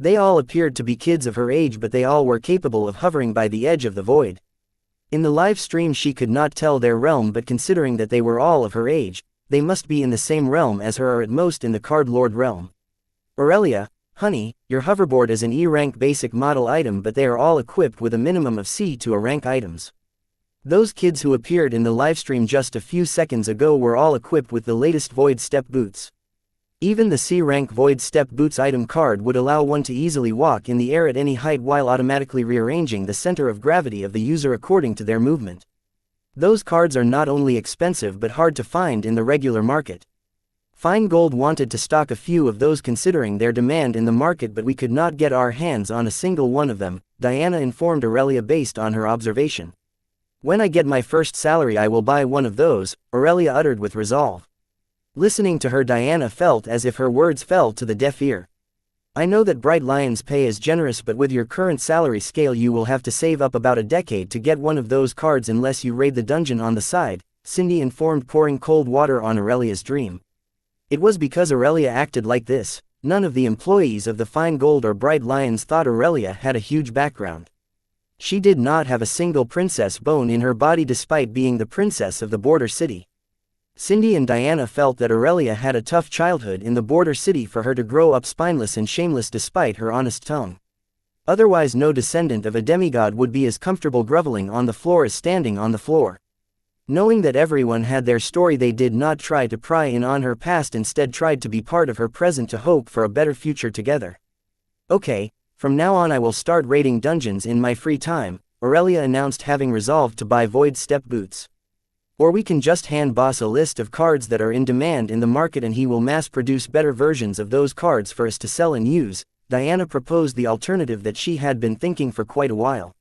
S1: They all appeared to be kids of her age, but they all were capable of hovering by the edge of the void. In the live stream she could not tell their realm, but considering that they were all of her age, they must be in the same realm as her, or at most in the Card Lord realm. "Aurelia, honey, your hoverboard is an E-rank basic model item, but they are all equipped with a minimum of C to A rank items. Those kids who appeared in the livestream just a few seconds ago were all equipped with the latest Void Step boots. Even the C-rank Void Step boots item card would allow one to easily walk in the air at any height while automatically rearranging the center of gravity of the user according to their movement. Those cards are not only expensive but hard to find in the regular market. Fine Gold wanted to stock a few of those considering their demand in the market, but we could not get our hands on a single one of them," Diana informed Aurelia based on her observation. "When I get my first salary I will buy one of those," Aurelia uttered with resolve. Listening to her, Diana felt as if her words fell to the deaf ear. "I know that Bright Lion's pay is generous, but with your current salary scale you will have to save up about a decade to get one of those cards unless you raid the dungeon on the side," Cindy informed, pouring cold water on Aurelia's dream. It was because Aurelia acted like this. None of the employees of the Fine Gold or Bright Lions thought Aurelia had a huge background. She did not have a single princess bone in her body despite being the princess of the border city. Cindy and Diana felt that Aurelia had a tough childhood in the border city for her to grow up spineless and shameless despite her honest tongue. Otherwise no descendant of a demigod would be as comfortable groveling on the floor as standing on the floor. Knowing that everyone had their story, they did not try to pry in on her past, instead tried to be part of her present to hope for a better future together. "Okay, from now on I will start raiding dungeons in my free time," Aurelia announced, having resolved to buy Void Step boots. Or we can just hand boss a list of cards that are in demand in the market and he will mass produce better versions of those cards for us to sell and use. Diana proposed the alternative that she had been thinking for quite a while.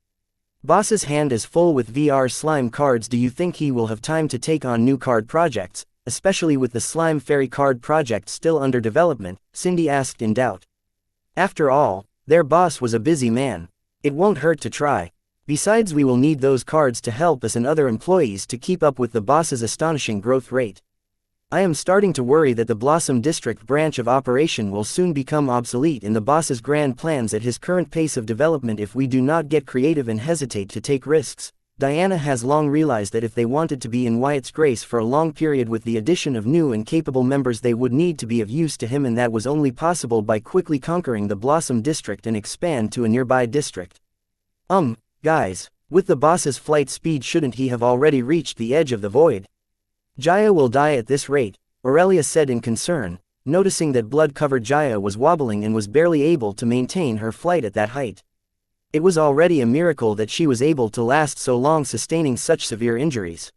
S1: Boss's hand is full with VR slime cards. Do you think he will have time to take on new card projects, especially with the Slime Fairy card project still under development? Cindy asked in doubt. After all, their boss was a busy man. It won't hurt to try. Besides, we will need those cards to help us and other employees to keep up with the boss's astonishing growth rate. I am starting to worry that the Blossom District branch of operation will soon become obsolete in the boss's grand plans at his current pace of development if we do not get creative and hesitate to take risks. Diana has long realized that if they wanted to be in Wyatt's grace for a long period with the addition of new and capable members, they would need to be of use to him, and that was only possible by quickly conquering the Blossom District and expand to a nearby district. Guys, with the boss's flight speed, shouldn't he have already reached the edge of the void? Jaya will die at this rate, Aurelia said in concern, noticing that blood-covered Jaya was wobbling and was barely able to maintain her flight at that height. It was already a miracle that she was able to last so long sustaining such severe injuries.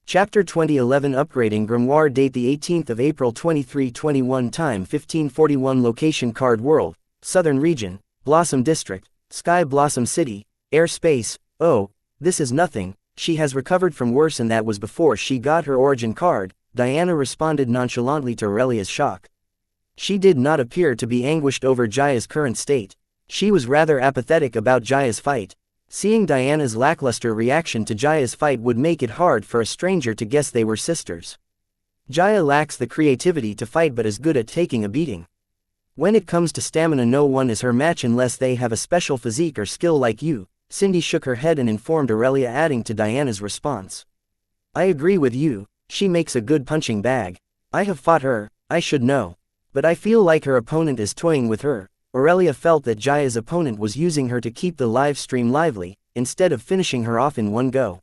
S1: Chapter 2011 Upgrading Grimoire. Date the 18th of April 2321. Time 1541. Location Card World, Southern Region, Blossom District, Sky Blossom City. Airspace. Oh, this is nothing, she has recovered from worse, and that was before she got her origin card, Diana responded nonchalantly to Aurelia's shock. She did not appear to be anguished over Jaya's current state. She was rather apathetic about Jaya's fight. Seeing Diana's lackluster reaction to Jaya's fight would make it hard for a stranger to guess they were sisters. Jaya lacks the creativity to fight but is good at taking a beating. When it comes to stamina, no one is her match unless they have a special physique or skill like you. Cindy shook her head and informed Aurelia, adding to Diana's response. I agree with you, she makes a good punching bag. I have fought her, I should know. But I feel like her opponent is toying with her. Aurelia felt that Jaya's opponent was using her to keep the live stream lively, instead of finishing her off in one go.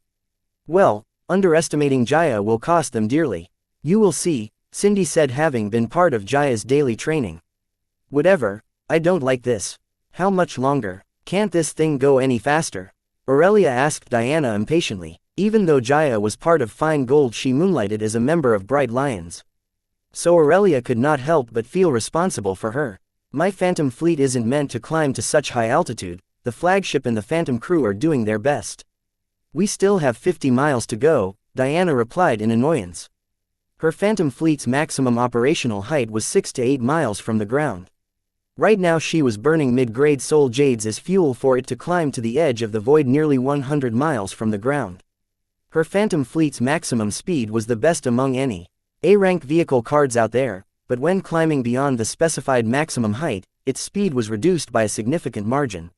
S1: Well, underestimating Jaya will cost them dearly. You will see, Cindy said, having been part of Jaya's daily training. Whatever, I don't like this. How much longer? Can't this thing go any faster? Aurelia asked Diana impatiently. Even though Jaya was part of Fine Gold, she moonlighted as a member of Bright Lions. So Aurelia could not help but feel responsible for her. My Phantom Fleet isn't meant to climb to such high altitude. The flagship and the Phantom crew are doing their best. We still have 50 miles to go, Diana replied in annoyance. Her Phantom Fleet's maximum operational height was 6 to 8 miles from the ground. Right now she was burning mid-grade soul jades as fuel for it to climb to the edge of the void nearly 100 miles from the ground. Her Phantom Fleet's maximum speed was the best among any A-rank vehicle cards out there, but when climbing beyond the specified maximum height, its speed was reduced by a significant margin.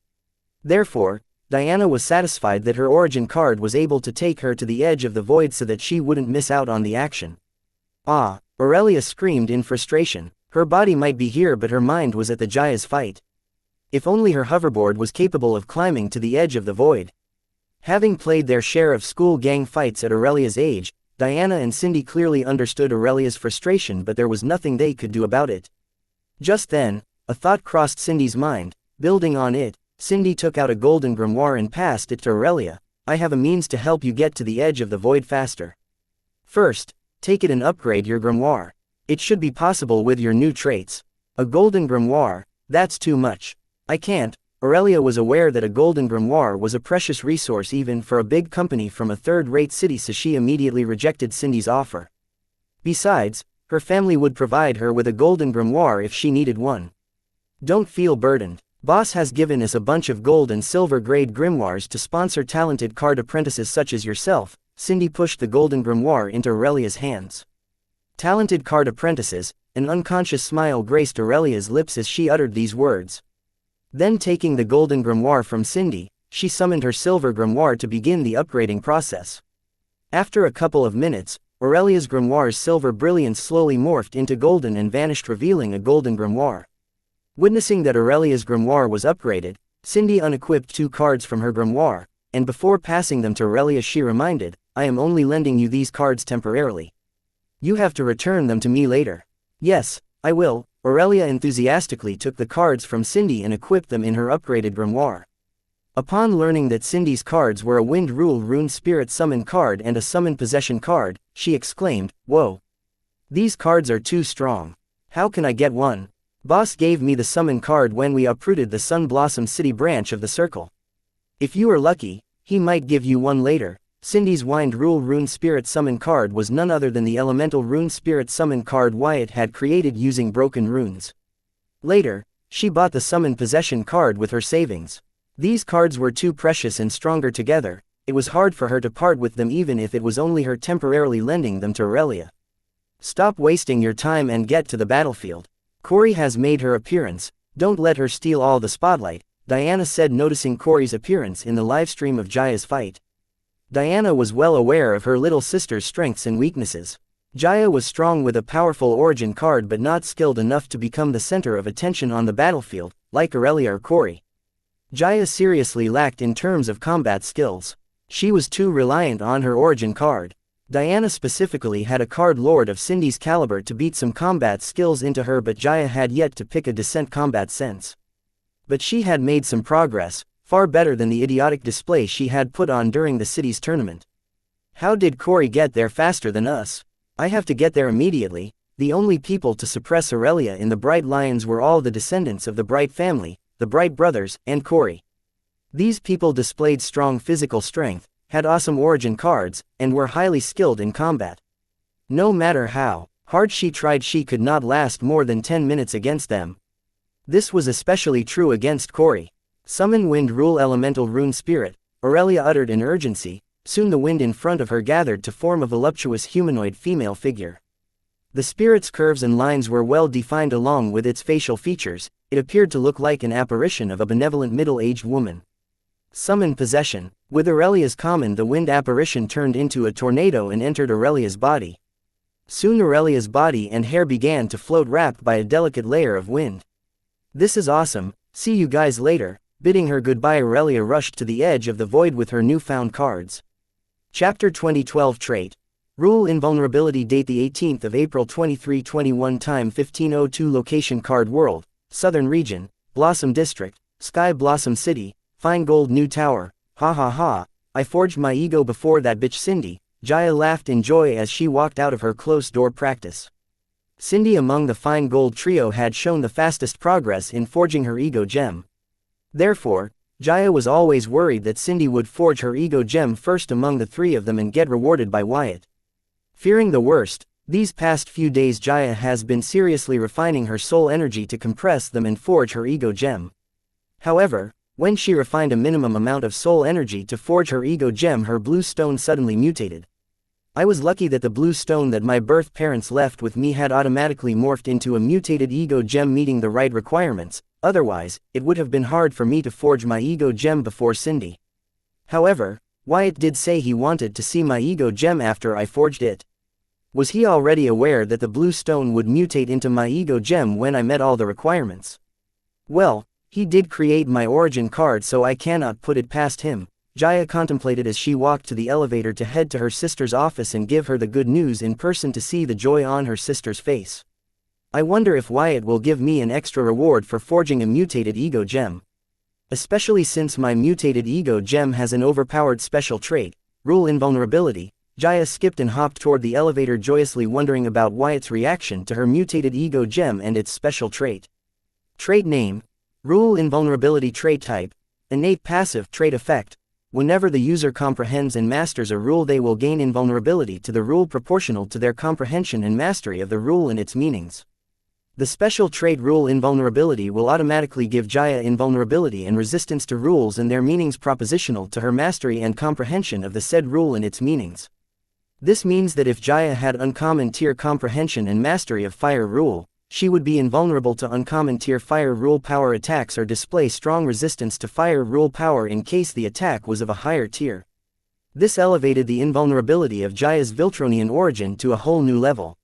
S1: Therefore, Diana was satisfied that her origin card was able to take her to the edge of the void so that she wouldn't miss out on the action. Ah, Aurelia screamed in frustration. Her body might be here but her mind was at the Jaya's fight. If only her hoverboard was capable of climbing to the edge of the void. Having played their share of school gang fights at Aurelia's age, Diana and Cindy clearly understood Aurelia's frustration, but there was nothing they could do about it. Just then, a thought crossed Cindy's mind. Building on it, Cindy took out a golden grimoire and passed it to Aurelia. I have a means to help you get to the edge of the void faster. First, take it and upgrade your grimoire. It should be possible with your new traits. A golden grimoire? That's too much. I can't. Aurelia was aware that a golden grimoire was a precious resource even for a big company from a third-rate city, so she immediately rejected Cindy's offer. Besides, her family would provide her with a golden grimoire if she needed one. Don't feel burdened. Boss has given us a bunch of gold and silver grade grimoires to sponsor talented card apprentices such as yourself. Cindy pushed the golden grimoire into Aurelia's hands. Talented card apprentices. An unconscious smile graced Aurelia's lips as she uttered these words. Then, taking the golden grimoire from Cindy, she summoned her silver grimoire to begin the upgrading process. After a couple of minutes, Aurelia's grimoire's silver brilliance slowly morphed into golden and vanished, revealing a golden grimoire. Witnessing that Aurelia's grimoire was upgraded, Cindy unequipped 2 cards from her grimoire, and before passing them to Aurelia she reminded, I am only lending you these cards temporarily. You have to return them to me later. Yes, I will. Aurelia enthusiastically took the cards from Cindy and equipped them in her upgraded grimoire. Upon learning that Cindy's cards were a Wind Rule Rune Spirit Summon card and a Summon Possession card, she exclaimed, "Whoa! These cards are too strong. How can I get one? Boss gave me the Summon card when we uprooted the Sun Blossom City branch of the Circle. If you are lucky, he might give you one later." Cindy's Wind Rule Rune Spirit Summon card was none other than the Elemental Rune Spirit Summon card Wyatt had created using broken runes. Later, she bought the Summon Possession card with her savings. These cards were too precious and stronger together. It was hard for her to part with them even if it was only her temporarily lending them to Aurelia. "Stop wasting your time and get to the battlefield. Corey has made her appearance, don't let her steal all the spotlight," Diana said, noticing Corey's appearance in the livestream of Jaya's fight. Diana was well aware of her little sister's strengths and weaknesses. Jaya was strong with a powerful origin card but not skilled enough to become the center of attention on the battlefield, like Aurelia or Corey. Jaya seriously lacked in terms of combat skills. She was too reliant on her origin card. Diana specifically had a card Lord of Cindy's caliber to beat some combat skills into her, but Jaya had yet to pick a decent combat sense. But she had made some progress, far better than the idiotic display she had put on during the city's tournament. "How did Corey get there faster than us? I have to get there immediately." The only people to suppress Aurelia in the Bright Lions were all the descendants of the Bright family, the Bright brothers, and Corey. These people displayed strong physical strength, had awesome origin cards, and were highly skilled in combat. No matter how hard she tried, she could not last more than 10 minutes against them. This was especially true against Corey. "Summon Wind Rule Elemental Rune Spirit," Aurelia uttered in urgency. Soon the wind in front of her gathered to form a voluptuous humanoid female figure. The spirit's curves and lines were well defined along with its facial features. It appeared to look like an apparition of a benevolent middle-aged woman. Summon Possession. With Aurelia's command, the wind apparition turned into a tornado and entered Aurelia's body. Soon Aurelia's body and hair began to float, wrapped by a delicate layer of wind. "This is awesome, see you guys later." Bidding her goodbye, Aurelia rushed to the edge of the void with her newfound cards. Chapter 2012 Trait. Rule Invulnerability. Date the 18th of April 2321. Time 15:02. Location Card World, Southern Region, Blossom District, Sky Blossom City. Fine Gold New Tower. "Ha ha ha, I forged my ego before that bitch Cindy." Jaya laughed in joy as she walked out of her closed-door practice. Cindy among the Fine Gold trio had shown the fastest progress in forging her ego gem. Therefore, Jaya was always worried that Cindy would forge her ego gem first among the three of them and get rewarded by Wyatt. Fearing the worst, these past few days Jaya has been seriously refining her soul energy to compress them and forge her ego gem. However, when she refined a minimum amount of soul energy to forge her ego gem, her blue stone suddenly mutated. "I was lucky that the blue stone that my birth parents left with me had automatically morphed into a mutated ego gem meeting the right requirements, otherwise, it would have been hard for me to forge my ego gem before Cindy. However, Wyatt did say he wanted to see my ego gem after I forged it. Was he already aware that the blue stone would mutate into my ego gem when I met all the requirements? Well, he did create my origin card, so I cannot put it past him." Jaya contemplated as she walked to the elevator to head to her sister's office and give her the good news in person to see the joy on her sister's face. "I wonder if Wyatt will give me an extra reward for forging a mutated ego gem. Especially since my mutated ego gem has an overpowered special trait, Rule Invulnerability." Jaya skipped and hopped toward the elevator, joyously wondering about Wyatt's reaction to her mutated ego gem and its special trait. Trait Name: Rule Invulnerability. Trait Type: Innate Passive. Trait Effect: Whenever the user comprehends and masters a rule, they will gain invulnerability to the rule proportional to their comprehension and mastery of the rule and its meanings. The special trait Rule Invulnerability will automatically give Jaya invulnerability and resistance to rules and their meanings propositional to her mastery and comprehension of the said rule and its meanings. This means that if Jaya had uncommon tier comprehension and mastery of fire rule, she would be invulnerable to uncommon tier fire rule power attacks or display strong resistance to fire rule power in case the attack was of a higher tier. This elevated the invulnerability of Jaya's Viltronian origin to a whole new level.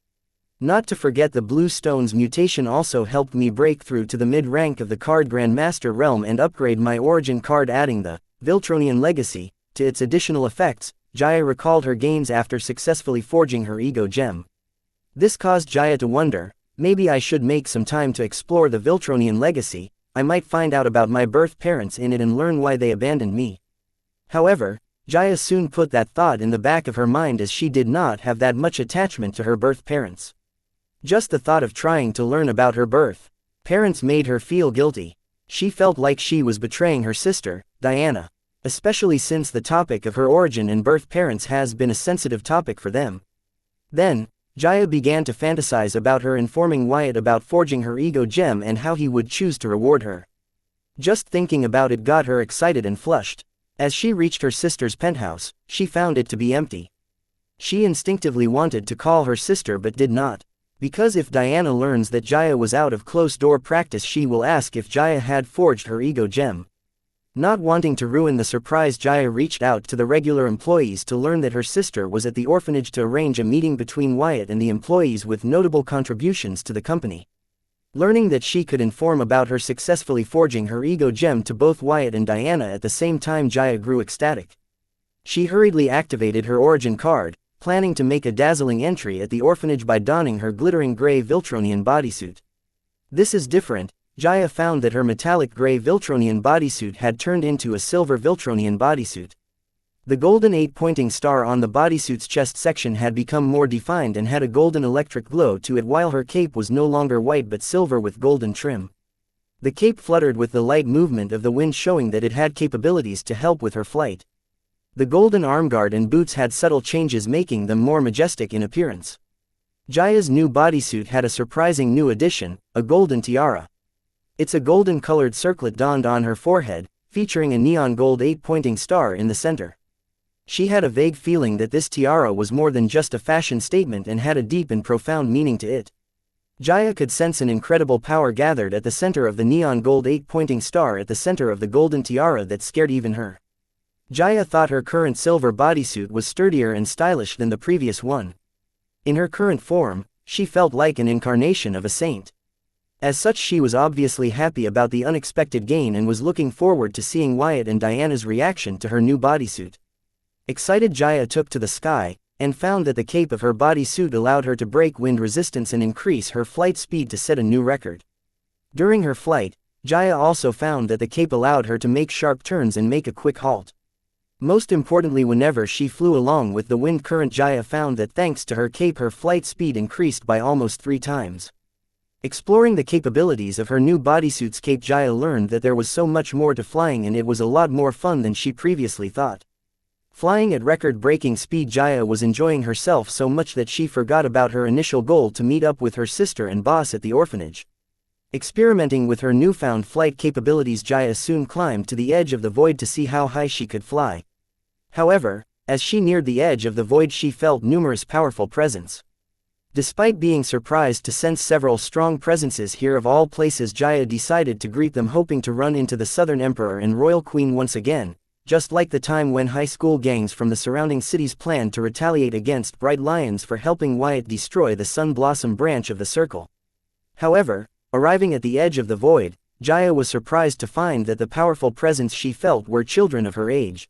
S1: Not to forget, the blue stone's mutation also helped me break through to the mid-rank of the card Grandmaster realm and upgrade my origin card, adding the Viltronian legacy to its additional effects. Jaya recalled her gains after successfully forging her ego gem. This caused Jaya to wonder, maybe I should make some time to explore the Viltronian legacy. I might find out about my birth parents in it and learn why they abandoned me. However, Jaya soon put that thought in the back of her mind, as she did not have that much attachment to her birth parents. Just the thought of trying to learn about her birth parents made her feel guilty. She felt like she was betraying her sister, Diana, especially since the topic of her origin and birth parents has been a sensitive topic for them. Then, Jaya began to fantasize about her informing Wyatt about forging her ego gem and how he would choose to reward her. Just thinking about it got her excited and flushed. As she reached her sister's penthouse, she found it to be empty. She instinctively wanted to call her sister but did not, because if Diana learns that Jaya was out of closed-door practice, she will ask if Jaya had forged her ego gem. Not wanting to ruin the surprise, Jaya reached out to the regular employees to learn that her sister was at the orphanage to arrange a meeting between Wyatt and the employees with notable contributions to the company. Learning that she could inform about her successfully forging her ego gem to both Wyatt and Diana at the same time, Jaya grew ecstatic. She hurriedly activated her origin card, planning to make a dazzling entry at the orphanage by donning her glittering gray Viltronian bodysuit. This is different. Jaya found that her metallic gray Viltronian bodysuit had turned into a silver Viltronian bodysuit. The golden 8-pointing star on the bodysuit's chest section had become more defined and had a golden electric glow to it, while her cape was no longer white but silver with golden trim. The cape fluttered with the light movement of the wind, showing that it had capabilities to help with her flight. The golden armguard and boots had subtle changes, making them more majestic in appearance. Jaya's new bodysuit had a surprising new addition, a golden tiara. It's a golden-colored circlet donned on her forehead, featuring a neon gold 8-pointing star in the center. She had a vague feeling that this tiara was more than just a fashion statement and had a deep and profound meaning to it. Jaya could sense an incredible power gathered at the center of the neon gold 8-pointing star at the center of the golden tiara that scared even her. Jaya thought her current silver bodysuit was sturdier and stylish than the previous one. In her current form, she felt like an incarnation of a saint. As such, she was obviously happy about the unexpected gain and was looking forward to seeing Wyatt and Diana's reaction to her new bodysuit. Excited, Jaya took to the sky, and found that the cape of her bodysuit allowed her to break wind resistance and increase her flight speed to set a new record. During her flight, Jaya also found that the cape allowed her to make sharp turns and make a quick halt. Most importantly, whenever she flew along with the wind current, Jaya found that thanks to her cape her flight speed increased by almost 3 times. Exploring the capabilities of her new bodysuit's cape, Jaya learned that there was so much more to flying, and it was a lot more fun than she previously thought. Flying at record-breaking speed, Jaya was enjoying herself so much that she forgot about her initial goal to meet up with her sister and boss at the orphanage. Experimenting with her newfound flight capabilities, Jaya soon climbed to the edge of the void to see how high she could fly. However, as she neared the edge of the void, she felt numerous powerful presence. Despite being surprised to sense several strong presences here, of all places, Jaya decided to greet them, hoping to run into the Southern Emperor and Royal Queen once again, just like the time when high school gangs from the surrounding cities planned to retaliate against Bright Lions for helping Wyatt destroy the Sun Blossom branch of the Circle. However, arriving at the edge of the void, Jaya was surprised to find that the powerful presence she felt were children of her age.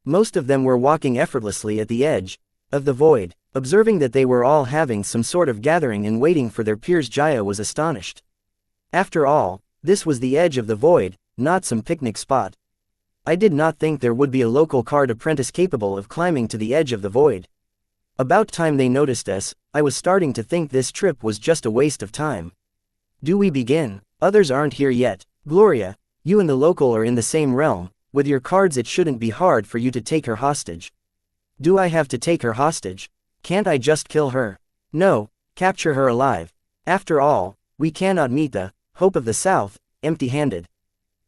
S1: Most of them were walking effortlessly at the edge of the void. Observing that they were all having some sort of gathering and waiting for their peers, Jaya was astonished. After all, this was the edge of the void, not some picnic spot. I did not think there would be a local card apprentice capable of climbing to the edge of the void. About time they noticed us. I was starting to think this trip was just a waste of time. Do we begin? Others aren't here yet. Gloria, you and the local are in the same realm. With your cards, it shouldn't be hard for you to take her hostage. Do I have to take her hostage? Can't I just kill her? No, capture her alive. After all, we cannot meet the Hope of the South empty-handed.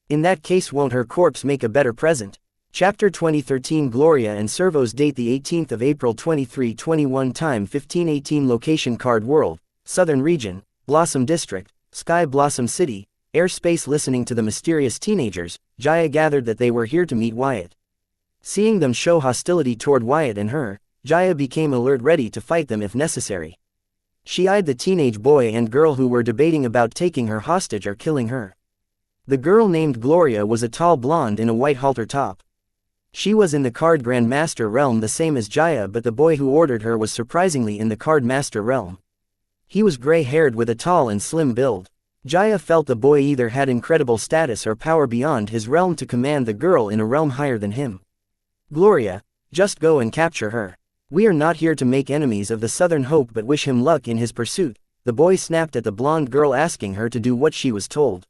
S1: In that case, won't her corpse make a better present? Chapter 2013. Gloria and Servos. Date the 18th of April 2321. Time 1518. Location Card World, Southern Region, Blossom District, Sky Blossom City, Airspace. Listening to the mysterious teenagers, Jaya gathered that they were here to meet Wyatt. Seeing them show hostility toward Wyatt and her, Jaya became alert, ready to fight them if necessary. She eyed the teenage boy and girl who were debating about taking her hostage or killing her. The girl named Gloria was a tall blonde in a white halter top. She was in the Card Grandmaster realm, the same as Jaya, but the boy who ordered her was surprisingly in the Card Master realm. He was gray-haired with a tall and slim build. Jaya felt the boy either had incredible status or power beyond his realm to command the girl in a realm higher than him. Gloria, just go and capture her. We are not here to make enemies of the Southern Hope but wish him luck in his pursuit, the boy snapped at the blonde girl, asking her to do what she was told.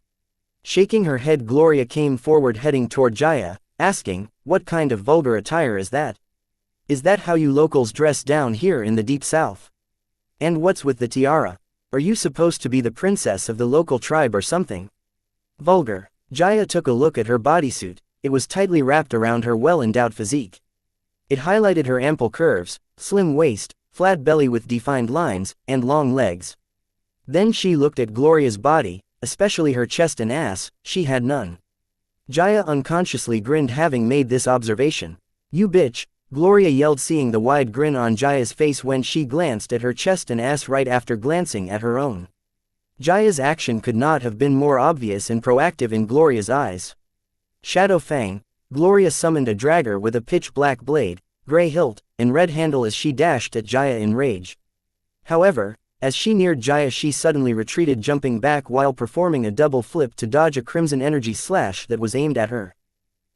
S1: Shaking her head, Gloria came forward heading toward Jaya, asking, "What kind of vulgar attire is that? Is that how you locals dress down here in the deep south? And what's with the tiara? Are you supposed to be the princess of the local tribe or something? Vulgar." Jaya took a look at her bodysuit. It was tightly wrapped around her well-endowed physique. It highlighted her ample curves, slim waist, flat belly with defined lines, and long legs. Then she looked at Gloria's body, especially her chest and ass. She had none. Jaya unconsciously grinned, having made this observation. "You bitch," Gloria yelled, seeing the wide grin on Jaya's face when she glanced at her chest and ass right after glancing at her own. Jaya's action could not have been more obvious and proactive in Gloria's eyes. Shadow Fang, Gloria summoned a dragger with a pitch-black blade, gray hilt, and red handle as she dashed at Jaya in rage. However, as she neared Jaya, she suddenly retreated, jumping back while performing a double flip to dodge a crimson energy slash that was aimed at her.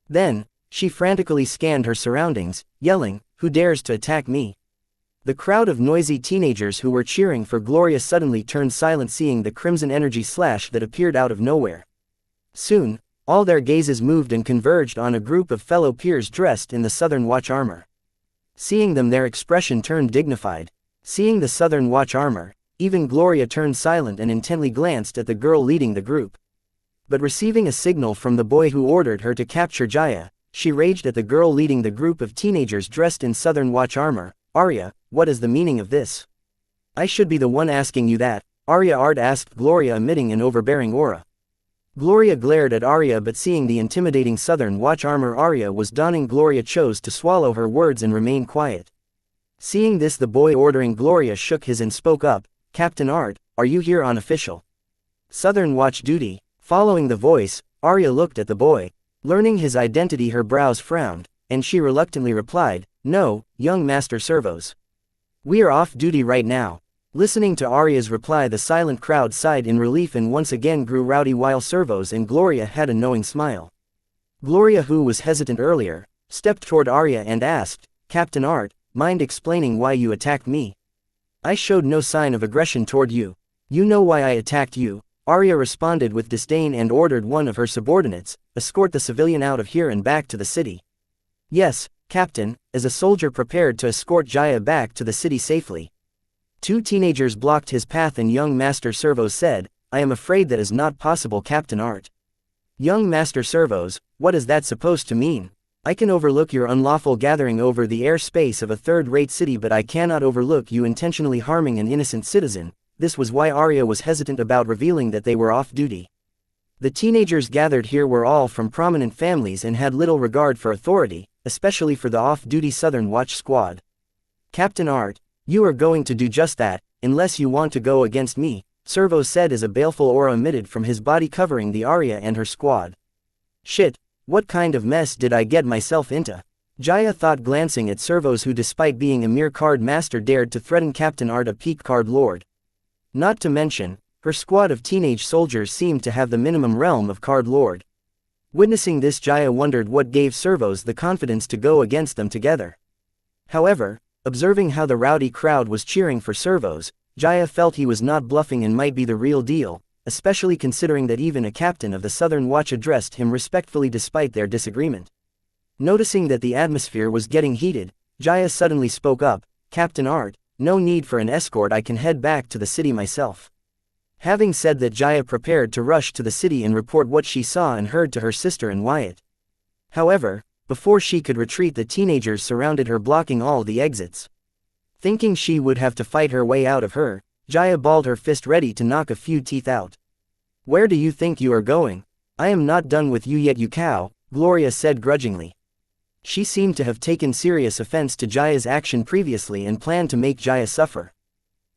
S1: Then, she frantically scanned her surroundings, yelling, "Who dares to attack me?" The crowd of noisy teenagers who were cheering for Gloria suddenly turned silent, seeing the crimson energy slash that appeared out of nowhere. Soon, all their gazes moved and converged on a group of fellow peers dressed in the Southern Watch armor. Seeing them, their expression turned dignified. Seeing the Southern Watch armor, even Gloria turned silent and intently glanced at the girl leading the group. But receiving a signal from the boy who ordered her to capture Jaya, she raged at the girl leading the group of teenagers dressed in Southern Watch armor. "Arya, what is the meaning of this? I should be the one asking you that," Arya asked Gloria, emitting an overbearing aura. Gloria glared at Arya, but seeing the intimidating Southern Watch armor Arya was donning, Gloria chose to swallow her words and remain quiet. Seeing this, the boy ordering Gloria shook his and spoke up, "Captain Art, are you here on official Southern Watch duty?" Following the voice, Arya looked at the boy. Learning his identity, her brows frowned, and she reluctantly replied, "No, young Master Servos. We are off duty right now." Listening to Arya's reply, the silent crowd sighed in relief and once again grew rowdy, while Servos and Gloria had a knowing smile. Gloria, who was hesitant earlier, stepped toward Arya and asked, "Captain Art, mind explaining why you attacked me? I showed no sign of aggression toward you." "You know why I attacked you," Arya responded with disdain and ordered one of her subordinates, "Escort the civilian out of here and back to the city." "Yes, Captain," as a soldier prepared to escort Jaya back to the city safely. Two teenagers blocked his path and young Master Servos said, "I am afraid that is not possible, Captain Art." "Young Master Servos, what is that supposed to mean? I can overlook your unlawful gathering over the airspace of a third-rate city, but I cannot overlook you intentionally harming an innocent citizen." This was why Arya was hesitant about revealing that they were off duty. The teenagers gathered here were all from prominent families and had little regard for authority, especially for the off-duty Southern Watch squad. "Captain Art, you are going to do just that, unless you want to go against me," Servos said as a baleful aura emitted from his body covering the Arya and her squad. "Shit, what kind of mess did I get myself into?" Jaya thought, glancing at Servos, who despite being a mere card master dared to threaten Captain Art, a peak card lord. Not to mention, her squad of teenage soldiers seemed to have the minimum realm of card lord. Witnessing this, Jaya wondered what gave Servos the confidence to go against them together. However, observing how the rowdy crowd was cheering for Servos, Jaya felt he was not bluffing and might be the real deal, especially considering that even a captain of the Southern Watch addressed him respectfully despite their disagreement. Noticing that the atmosphere was getting heated, Jaya suddenly spoke up, "Captain Art, no need for an escort, I can head back to the city myself." Having said that, Jaya prepared to rush to the city and report what she saw and heard to her sister and Wyatt. However, before she could retreat, the teenagers surrounded her, blocking all the exits. Thinking she would have to fight her way out of her, Jaya balled her fist, ready to knock a few teeth out. "Where do you think you are going? I am not done with you yet, you cow," Gloria said grudgingly. She seemed to have taken serious offense to Jaya's action previously and planned to make Jaya suffer.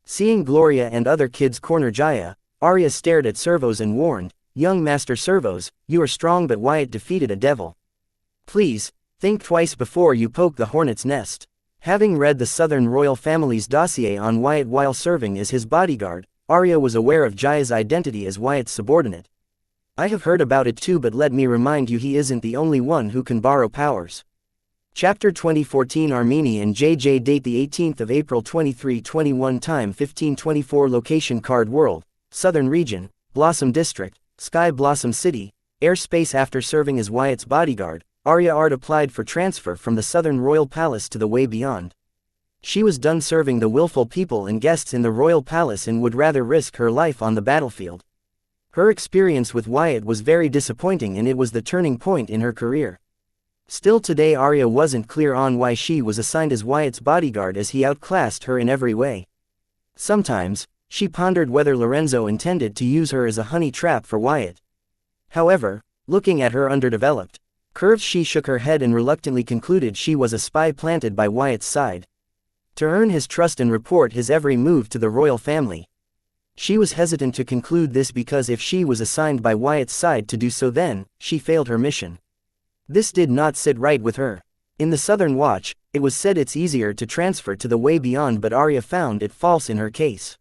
S1: Seeing Gloria and other kids corner Jaya, Arya stared at Servos and warned, "Young Master Servos, you are strong, but Wyatt defeated a devil. Please, think twice before you poke the hornet's nest." Having read the Southern royal family's dossier on Wyatt while serving as his bodyguard, Arya was aware of Jaya's identity as Wyatt's subordinate. I have heard about it too, but let me remind you, he isn't the only one who can borrow powers. Chapter 2014 Armini and JJ. Date the 18th of April 2321. Time 1524. Location Card World, Southern Region, Blossom District, Sky Blossom City, airspace. After serving as Wyatt's bodyguard, Arya Art applied for transfer from the Southern Royal Palace to the Way Beyond. She was done serving the willful people and guests in the Royal Palace and would rather risk her life on the battlefield. Her experience with Wyatt was very disappointing, and it was the turning point in her career. Still today Arya wasn't clear on why she was assigned as Wyatt's bodyguard, as he outclassed her in every way. Sometimes, she pondered whether Lorenzo intended to use her as a honey trap for Wyatt. However, looking at her underdeveloped curves, she shook her head and reluctantly concluded she was a spy planted by Wyatt's side to earn his trust and report his every move to the royal family. She was hesitant to conclude this because if she was assigned by Wyatt's side to do so, then she failed her mission. This did not sit right with her. In the Southern Watch, it was said it's easier to transfer to the Way Beyond, but Arya found it false in her case.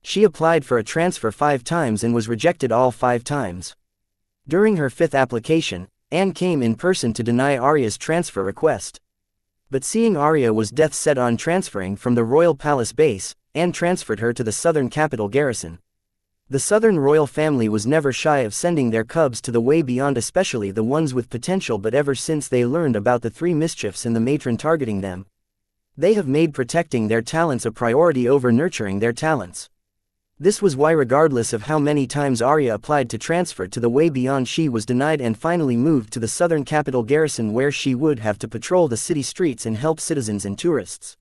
S1: She applied for a transfer 5 times and was rejected all 5 times. During her 5th application, Anne came in person to deny Arya's transfer request. But seeing Arya was death set on transferring from the Royal Palace base, Anne transferred her to the Southern capital garrison. The Southern royal family was never shy of sending their cubs to the Way Beyond, especially the ones with potential, but ever since they learned about the 3 mischiefs and the matron targeting them, they have made protecting their talents a priority over nurturing their talents. This was why, regardless of how many times Arya applied to transfer to the Way Beyond, she was denied and finally moved to the Southern capital garrison, where she would have to patrol the city streets and help citizens and tourists.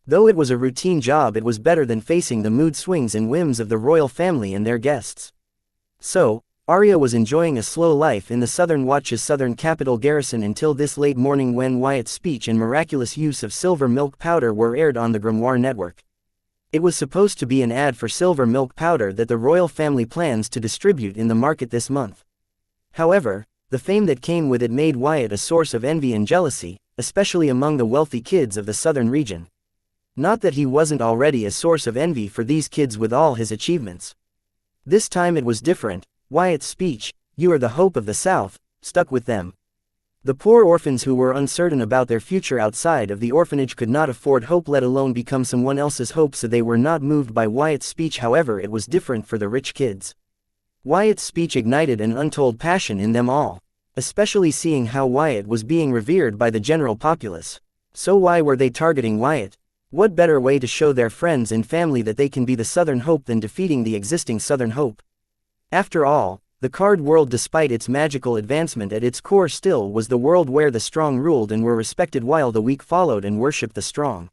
S1: Though it was a routine job, it was better than facing the mood swings and whims of the royal family and their guests. So, Arya was enjoying a slow life in the Southern Watch's Southern capital garrison until this late morning, when Wyatt's speech and miraculous use of silver milk powder were aired on the Grimoire network. It was supposed to be an ad for silver milk powder that the royal family plans to distribute in the market this month. However, the fame that came with it made Wyatt a source of envy and jealousy, especially among the wealthy kids of the Southern region. Not that he wasn't already a source of envy for these kids with all his achievements. This time it was different. Wyatt's speech, "You are the hope of the South," stuck with them. The poor orphans who were uncertain about their future outside of the orphanage could not afford hope, let alone become someone else's hope, so they were not moved by Wyatt's speech. However, it was different for the rich kids. Wyatt's speech ignited an untold passion in them all, especially seeing how Wyatt was being revered by the general populace. So why were they targeting Wyatt? What better way to show their friends and family that they can be the Southern Hope than defeating the existing Southern Hope? After all, the card world, despite its magical advancement, at its core still was the world where the strong ruled and were respected while the weak followed and worshipped the strong.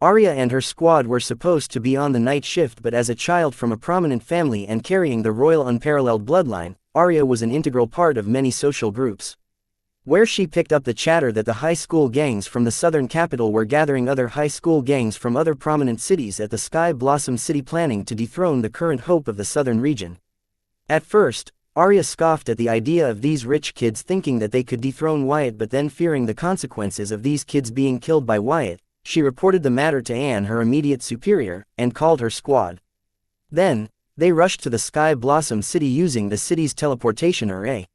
S1: Arya and her squad were supposed to be on the night shift, but as a child from a prominent family and carrying the royal unparalleled bloodline, Arya was an integral part of many social groups, where she picked up the chatter that the high school gangs from the Southern capital were gathering other high school gangs from other prominent cities at the Sky Blossom City, planning to dethrone the current hope of the Southern region. At first, Arya scoffed at the idea of these rich kids thinking that they could dethrone Wyatt, but then, fearing the consequences of these kids being killed by Wyatt, she reported the matter to Anne, her immediate superior, and called her squad. Then, they rushed to the Sky Blossom City using the city's teleportation array.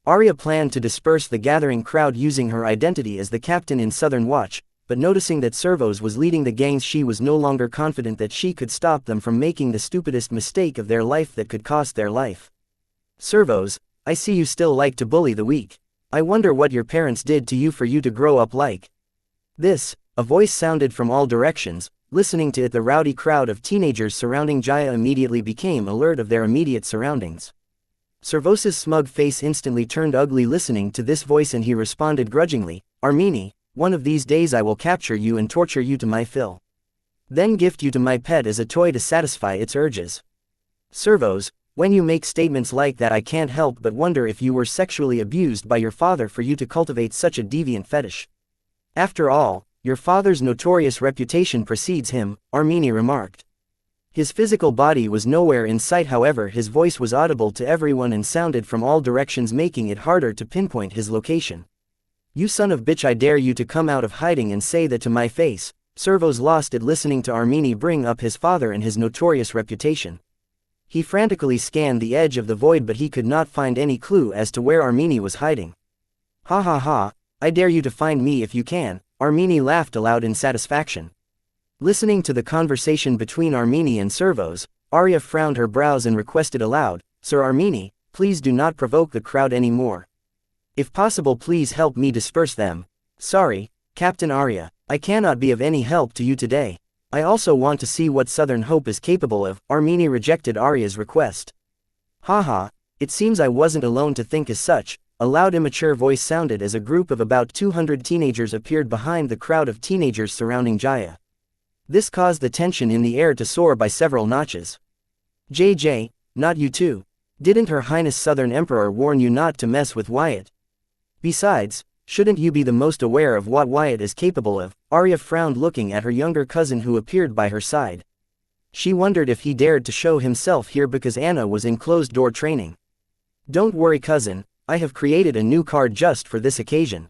S1: Arya planned to disperse the gathering crowd using her identity as the captain in Southern Watch, but noticing that Servos was leading the gangs, she was no longer confident that she could stop them from making the stupidest mistake of their life that could cost their life. "Servos, I see you still like to bully the weak. I wonder what your parents did to you for you to grow up like this." A voice sounded from all directions. Listening to it, the rowdy crowd of teenagers surrounding Jaya immediately became alert of their immediate surroundings. Servos's smug face instantly turned ugly listening to this voice, and he responded grudgingly, "Armini, one of these days I will capture you and torture you to my fill. Then gift you to my pet as a toy to satisfy its urges." "Servos, when you make statements like that, I can't help but wonder if you were sexually abused by your father for you to cultivate such a deviant fetish. After all, your father's notorious reputation precedes him," Armini remarked. His physical body was nowhere in sight, however his voice was audible to everyone and sounded from all directions, making it harder to pinpoint his location. "You son of bitch, I dare you to come out of hiding and say that to my face." Servo's lost it listening to Armini bring up his father and his notorious reputation. He frantically scanned the edge of the void but he could not find any clue as to where Armini was hiding. Ha ha ha, I dare you to find me if you can, Armini laughed aloud in satisfaction. Listening to the conversation between Armini and Servos, Arya frowned her brows and requested aloud, Sir Armini, please do not provoke the crowd any more. If possible please help me disperse them. Sorry, Captain Arya, I cannot be of any help to you today. I also want to see what Southern Hope is capable of. Armini rejected Arya's request. Haha, it seems I wasn't alone to think as such. A loud immature voice sounded as a group of about 200 teenagers appeared behind the crowd of teenagers surrounding Jaya. This caused the tension in the air to soar by several notches. JJ, not you too. Didn't Her Highness Southern Emperor warn you not to mess with Wyatt? Besides, shouldn't you be the most aware of what Wyatt is capable of? Arya frowned looking at her younger cousin who appeared by her side. She wondered if he dared to show himself here because Anna was in closed-door training. Don't worry cousin, I have created a new card just for this occasion.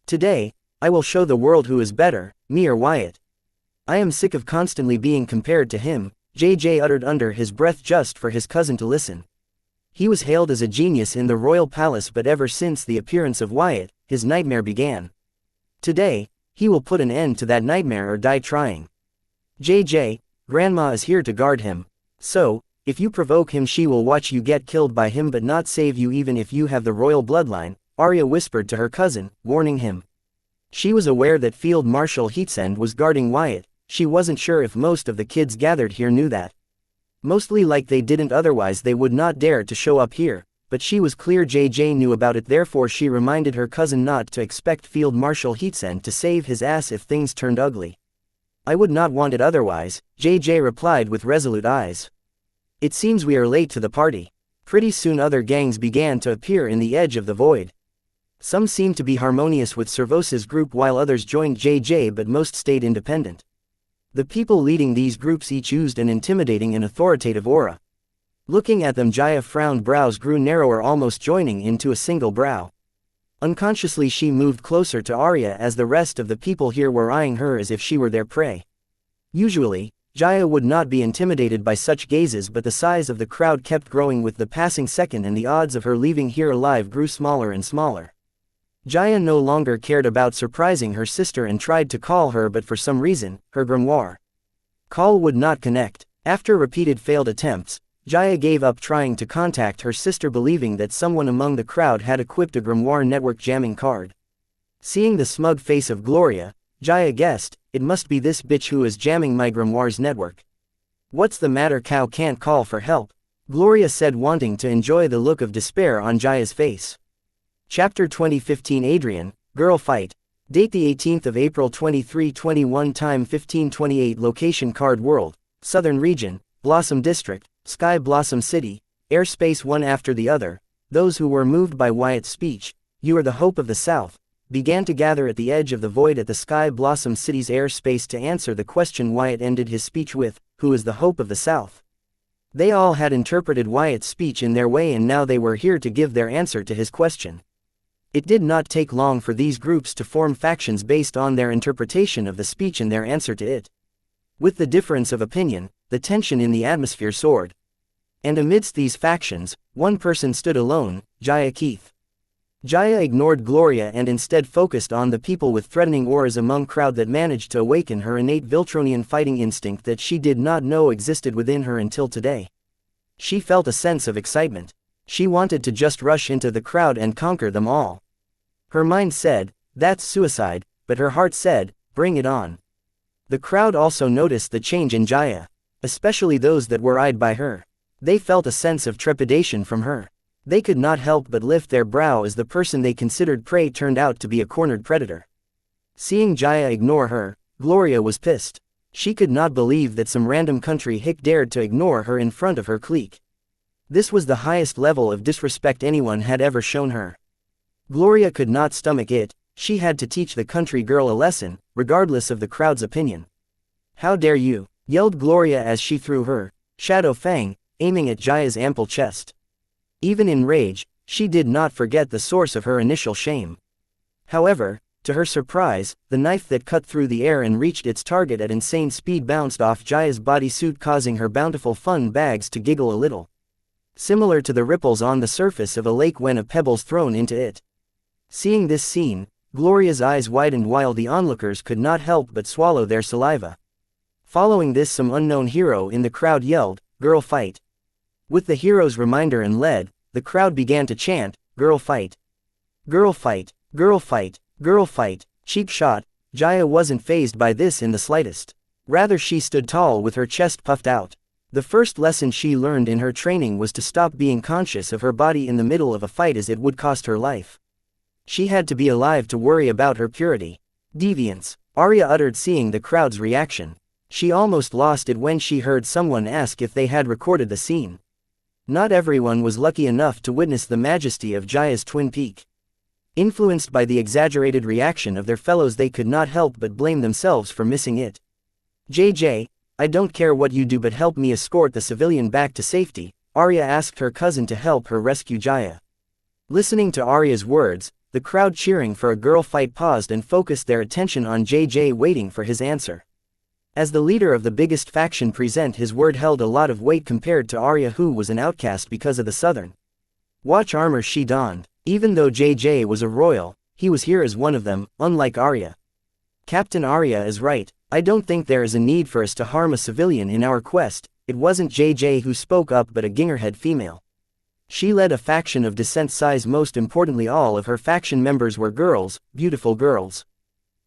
S1: Today, I will show the world who is better, me or Wyatt. I am sick of constantly being compared to him, JJ uttered under his breath just for his cousin to listen. He was hailed as a genius in the royal palace but ever since the appearance of Wyatt, his nightmare began. Today, he will put an end to that nightmare or die trying. JJ, Grandma is here to guard him. So, if you provoke him she will watch you get killed by him but not save you even if you have the royal bloodline, Arya whispered to her cousin, warning him. She was aware that Field Marshal Heatsend was guarding Wyatt. She wasn't sure if most of the kids gathered here knew that. Mostly like they didn't, otherwise they would not dare to show up here, but she was clear JJ knew about it, therefore she reminded her cousin not to expect Field Marshal Heatsend to save his ass if things turned ugly. I would not want it otherwise, JJ replied with resolute eyes. It seems we are late to the party. Pretty soon other gangs began to appear in the edge of the void. Some seemed to be harmonious with Servos's group while others joined JJ but most stayed independent. The people leading these groups each used an intimidating and authoritative aura. Looking at them Jaya frowned, brows grew narrower, almost joining into a single brow. Unconsciously she moved closer to Arya as the rest of the people here were eyeing her as if she were their prey. Usually, Jaya would not be intimidated by such gazes but the size of the crowd kept growing with the passing second and the odds of her leaving here alive grew smaller and smaller. Jaya no longer cared about surprising her sister and tried to call her but for some reason, her grimoire call would not connect. After repeated failed attempts, Jaya gave up trying to contact her sister believing that someone among the crowd had equipped a grimoire network jamming card. Seeing the smug face of Gloria, Jaya guessed, it must be this bitch who is jamming my grimoire's network. What's the matter, cow can't call for help? Gloria said, wanting to enjoy the look of despair on Jaya's face. Chapter 2015 Adrian, Girl Fight. Date the 18th of April 2321. Time 1528. Location Card World, Southern Region, Blossom District, Sky Blossom City, airspace one after the other. Those who were moved by Wyatt's speech, "You are the hope of the South," began to gather at the edge of the void at the Sky Blossom City's airspace to answer the question Wyatt ended his speech with, "Who is the hope of the South?" They all had interpreted Wyatt's speech in their way and now they were here to give their answer to his question. It did not take long for these groups to form factions based on their interpretation of the speech and their answer to it. With the difference of opinion, the tension in the atmosphere soared. And amidst these factions, one person stood alone, Jaya Keith. Jaya ignored Gloria and instead focused on the people with threatening auras among crowd that managed to awaken her innate Viltronian fighting instinct that she did not know existed within her until today. She felt a sense of excitement. She wanted to just rush into the crowd and conquer them all. Her mind said, "That's suicide," but her heart said, "Bring it on." The crowd also noticed the change in Jaya, especially those that were eyed by her. They felt a sense of trepidation from her. They could not help but lift their brow as the person they considered prey turned out to be a cornered predator. Seeing Jaya ignore her, Gloria was pissed. She could not believe that some random country hick dared to ignore her in front of her clique. This was the highest level of disrespect anyone had ever shown her. Gloria could not stomach it. She had to teach the country girl a lesson, regardless of the crowd's opinion. "How dare you!" yelled Gloria as she threw her Shadow Fang, aiming at Jaya's ample chest. Even in rage, she did not forget the source of her initial shame. However, To her surprise, the knife that cut through the air and reached its target at insane speed bounced off Jaya's bodysuit, causing her bountiful fun bags to giggle a little. Similar to the ripples on the surface of a lake when a pebble's thrown into it. Seeing this scene, Gloria's eyes widened while the onlookers could not help but swallow their saliva. Following this, some unknown hero in the crowd yelled, "Girl fight." With the hero's reminder and lead, the crowd began to chant, "Girl fight. Girl fight. Girl fight. Girl fight." Cheap shot, Jaya wasn't fazed by this in the slightest. Rather, she stood tall with her chest puffed out. The first lesson she learned in her training was to stop being conscious of her body in the middle of a fight, as it would cost her life. She had to be alive to worry about her purity. "Deviance," Arya uttered, seeing the crowd's reaction. She almost lost it when she heard someone ask if they had recorded the scene. Not everyone was lucky enough to witness the majesty of Jaya's twin peak. Influenced by the exaggerated reaction of their fellows, they could not help but blame themselves for missing it. "JJ, I don't care what you do, but help me escort the civilian back to safety," Arya asked her cousin to help her rescue Jaya. Listening to Arya's words, the crowd cheering for a girl fight paused and focused their attention on JJ, waiting for his answer. As the leader of the biggest faction present, his word held a lot of weight compared to Arya, who was an outcast because of the southern watch armor she donned. Even though JJ was a royal, he was here as one of them, unlike Arya. "Captain Arya is right. I don't think there is a need for us to harm a civilian in our quest." It wasn't JJ who spoke up, but a gingerhead female. She led a faction of decent size. Most importantly, all of her faction members were girls, beautiful girls.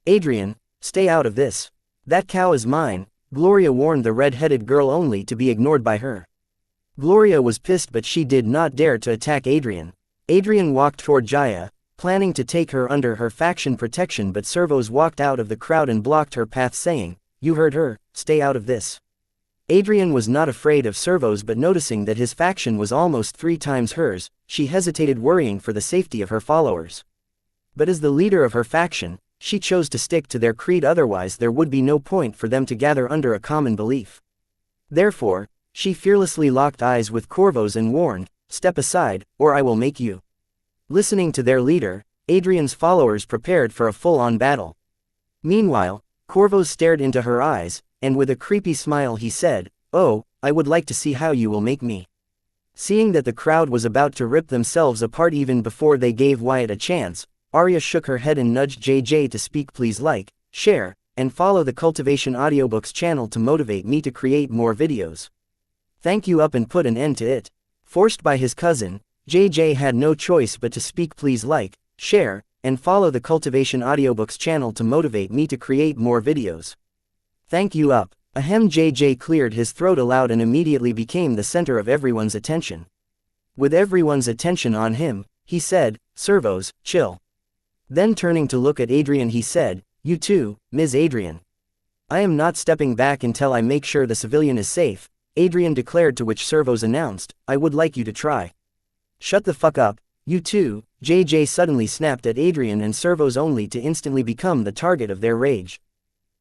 S1: "Adrian, stay out of this. That cow is mine," Gloria warned the red-headed girl, only to be ignored by her. Gloria was pissed, but she did not dare to attack Adrian. Adrian walked toward Jaya, planning to take her under her faction protection, but Servos walked out of the crowd and blocked her path, saying, "You heard her, stay out of this." Adrian was not afraid of Servos, but noticing that his faction was almost 3 times hers, she hesitated, worrying for the safety of her followers. But as the leader of her faction, she chose to stick to their creed, otherwise there would be no point for them to gather under a common belief. Therefore, she fearlessly locked eyes with Corvos and warned, "Step aside, or I will make you." Listening to their leader, Adrian's followers prepared for a full-on battle. Meanwhile, Corvos stared into her eyes, and with a creepy smile he said, "Oh, I would like to see how you will make me." Seeing that the crowd was about to rip themselves apart even before they gave Wyatt a chance, Arya shook her head and nudged JJ to speak. "Please like, share, and follow the Cultivation Audiobooks channel to motivate me to create more videos. Thank you," up and put an end to it. Forced by his cousin, JJ had no choice but to speak. "Please like, share, and follow the Cultivation Audiobooks channel to motivate me to create more videos. Thank you up." Ahem. JJ cleared his throat aloud and immediately became the center of everyone's attention. With everyone's attention on him, he said, "Servos, chill." Then turning to look at Adrian, he said, "You too, Ms. Adrian." "I am not stepping back until I make sure the civilian is safe," Adrian declared, to which Servos announced, "I would like you to try." "Shut the fuck up, you too," JJ suddenly snapped at Adrian and Servos, only to instantly become the target of their rage.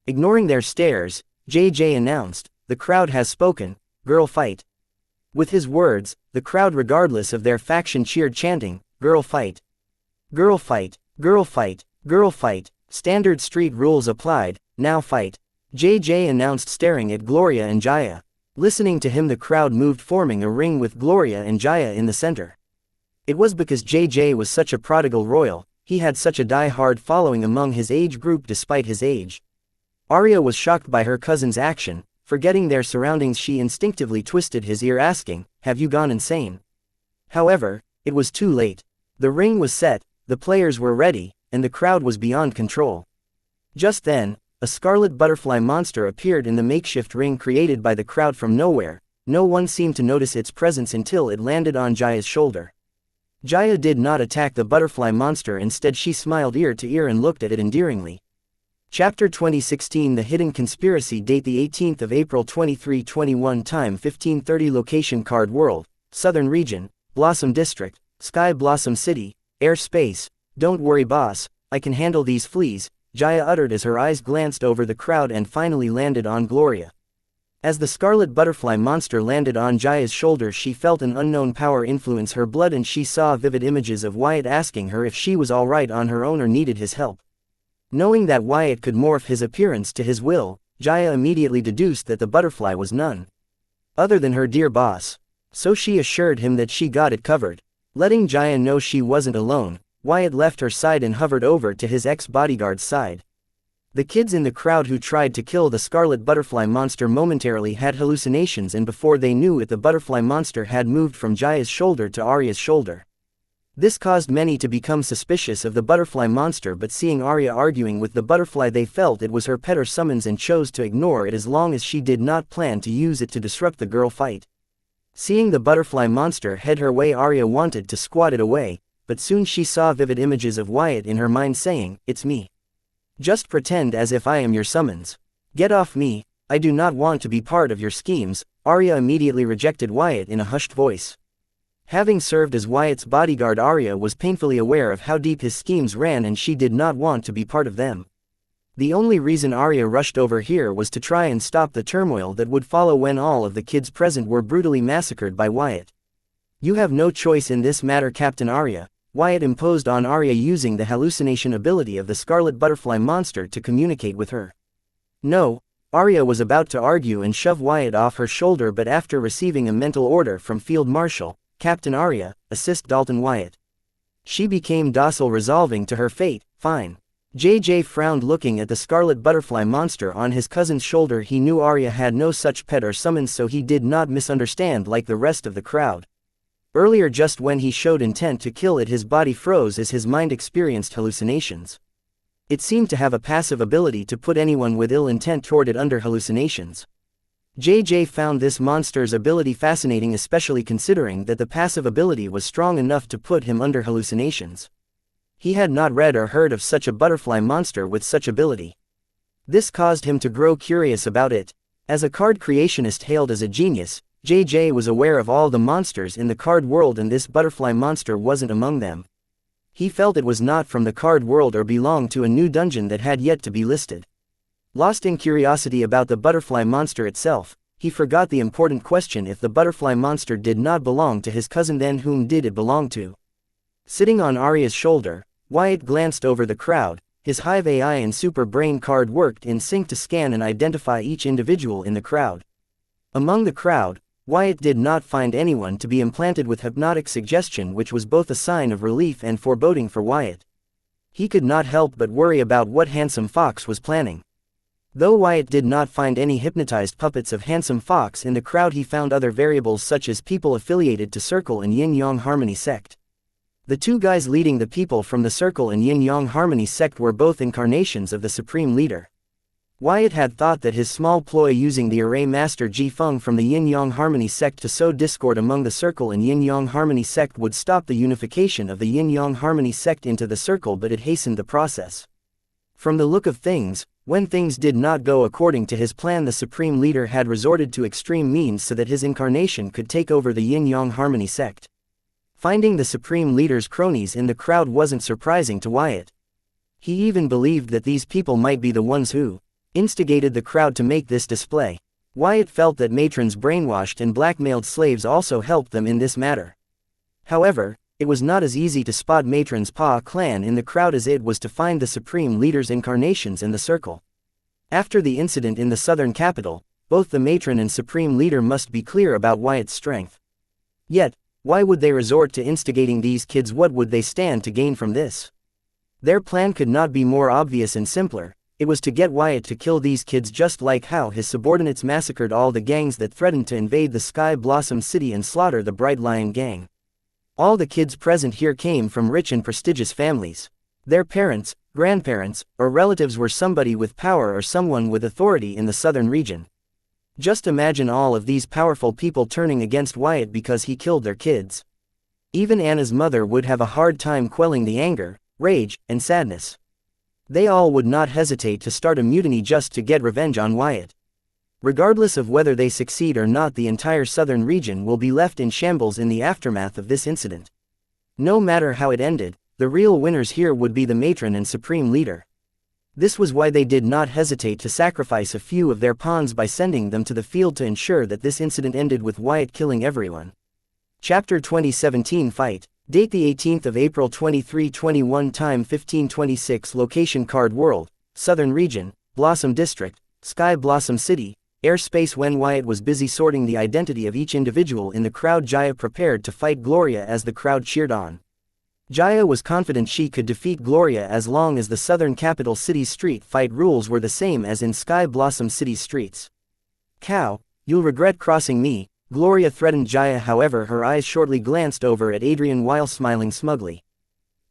S1: Ignoring their stares, JJ announced, "The crowd has spoken, girl fight." With his words, the crowd, regardless of their faction, cheered, chanting, "Girl fight. Girl fight. Girl fight. Girl fight. Standard street rules applied, now fight," JJ announced, staring at Gloria and Jaya. Listening to him, the crowd moved, forming a ring with Gloria and Jaya in the center. It was because JJ was such a prodigal royal, he had such a die-hard following among his age group despite his age. Arya was shocked by her cousin's action. Forgetting their surroundings, she instinctively twisted his ear, asking, "Have you gone insane?" However, it was too late. The ring was set, the players were ready, and the crowd was beyond control. Just then, a scarlet butterfly monster appeared in the makeshift ring created by the crowd from nowhere. No one seemed to notice its presence until it landed on Jaya's shoulder. Jaya did not attack the butterfly monster. Instead, she smiled ear to ear and looked at it endearingly. Chapter 2016 The Hidden Conspiracy. Date the 18th of April 2321. Time 15:30. Location Card World, Southern Region, Blossom District, Sky Blossom City, Air Space. "Don't worry boss, I can handle these fleas," Jaya uttered as her eyes glanced over the crowd and finally landed on Gloria. As the scarlet butterfly monster landed on Jaya's shoulder, she felt an unknown power influence her blood, and she saw vivid images of Wyatt asking her if she was alright on her own or needed his help. Knowing that Wyatt could morph his appearance to his will, Xianxia immediately deduced that the butterfly was none other than her dear boss. So she assured him that she got it covered. Letting Xianxia know she wasn't alone, Wyatt left her side and hovered over to his ex-bodyguard's side. The kids in the crowd who tried to kill the scarlet butterfly monster momentarily had hallucinations, and before they knew it, the butterfly monster had moved from Xianxia's shoulder to Arya's shoulder. This caused many to become suspicious of the butterfly monster, but seeing Arya arguing with the butterfly, they felt it was her pet or summons and chose to ignore it as long as she did not plan to use it to disrupt the girl fight. Seeing the butterfly monster head her way, Arya wanted to squat it away, but soon she saw vivid images of Wyatt in her mind saying, "It's me. Just pretend as if I am your summons. Get off me, I do not want to be part of your schemes." Arya immediately rejected Wyatt in a hushed voice. Having served as Wyatt's bodyguard, Arya was painfully aware of how deep his schemes ran, and she did not want to be part of them. The only reason Arya rushed over here was to try and stop the turmoil that would follow when all of the kids present were brutally massacred by Wyatt. "You have no choice in this matter, Captain Arya," Wyatt imposed on Arya, using the hallucination ability of the scarlet butterfly monster to communicate with her. "No." Arya was about to argue and shove Wyatt off her shoulder, but after receiving a mental order from Field Marshal, "Captain Arya, assist Dalton Wyatt." She became docile, resolving to her fate. "Fine." JJ frowned, looking at the scarlet butterfly monster on his cousin's shoulder. He knew Arya had no such pet or summons, so he did not misunderstand like the rest of the crowd. Earlier, just when he showed intent to kill it, his body froze as his mind experienced hallucinations. It seemed to have a passive ability to put anyone with ill intent toward it under hallucinations. JJ found this monster's ability fascinating, especially considering that the passive ability was strong enough to put him under hallucinations. He had not read or heard of such a butterfly monster with such ability. This caused him to grow curious about it. As a card creationist hailed as a genius, JJ was aware of all the monsters in the card world, and this butterfly monster wasn't among them. He felt it was not from the card world or belonged to a new dungeon that had yet to be listed. Lost in curiosity about the butterfly monster itself, he forgot the important question: if the butterfly monster did not belong to his cousin, then whom did it belong to? Sitting on Arya's shoulder, Wyatt glanced over the crowd. His Hive AI and Super Brain card worked in sync to scan and identify each individual in the crowd. Among the crowd, Wyatt did not find anyone to be implanted with hypnotic suggestion, which was both a sign of relief and foreboding for Wyatt. He could not help but worry about what Handsome Fox was planning. Though Wyatt did not find any hypnotized puppets of Handsome Fox in the crowd, he found other variables such as people affiliated to Circle and Yin Yang Harmony sect. The two guys leading the people from the Circle and Yin Yang Harmony sect were both incarnations of the Supreme Leader. Wyatt had thought that his small ploy using the Array Master Ji Feng from the Yin Yang Harmony sect to sow discord among the Circle and Yin Yang Harmony sect would stop the unification of the Yin Yang Harmony sect into the Circle, but it hastened the process. From the look of things, when things did not go according to his plan, the Supreme Leader had resorted to extreme means so that his incarnation could take over the Yin Yang Harmony sect. Finding the Supreme Leader's cronies in the crowd wasn't surprising to Wyatt. He even believed that these people might be the ones who instigated the crowd to make this display. Wyatt felt that matrons brainwashed and blackmailed slaves also helped them in this matter. However, it was not as easy to spot matrons Pa clan in the crowd as it was to find the Supreme Leader's incarnations in the Circle. After the incident in the southern capital, both the matron and Supreme Leader must be clear about Wyatt's strength. Yet, why would they resort to instigating these kids? What would they stand to gain from this? Their plan could not be more obvious and simpler. It was to get Wyatt to kill these kids, just like how his subordinates massacred all the gangs that threatened to invade the Sky Blossom City and slaughter the Bright Lion gang. All the kids present here came from rich and prestigious families. Their parents, grandparents, or relatives were somebody with power or someone with authority in the southern region. Just imagine all of these powerful people turning against Wyatt because he killed their kids. Even Anna's mother would have a hard time quelling the anger, rage, and sadness. They all would not hesitate to start a mutiny just to get revenge on Wyatt. Regardless of whether they succeed or not, the entire southern region will be left in shambles in the aftermath of this incident. No matter how it ended, the real winners here would be the matron and Supreme Leader. This was why they did not hesitate to sacrifice a few of their pawns by sending them to the field to ensure that this incident ended with Wyatt killing everyone. Chapter 2017 Fight. Date the 18th of April 2321. Time 1526. Location Card World, Southern Region, Blossom District, Sky Blossom City, airspace. When Wyatt was busy sorting the identity of each individual in the crowd, Jaya prepared to fight Gloria as the crowd cheered on. Jaya was confident she could defeat Gloria as long as the southern capital city's street fight rules were the same as in Sky Blossom City's streets. "Cow, you'll regret crossing me," Gloria threatened Jaya. However, her eyes shortly glanced over at Adrian while smiling smugly.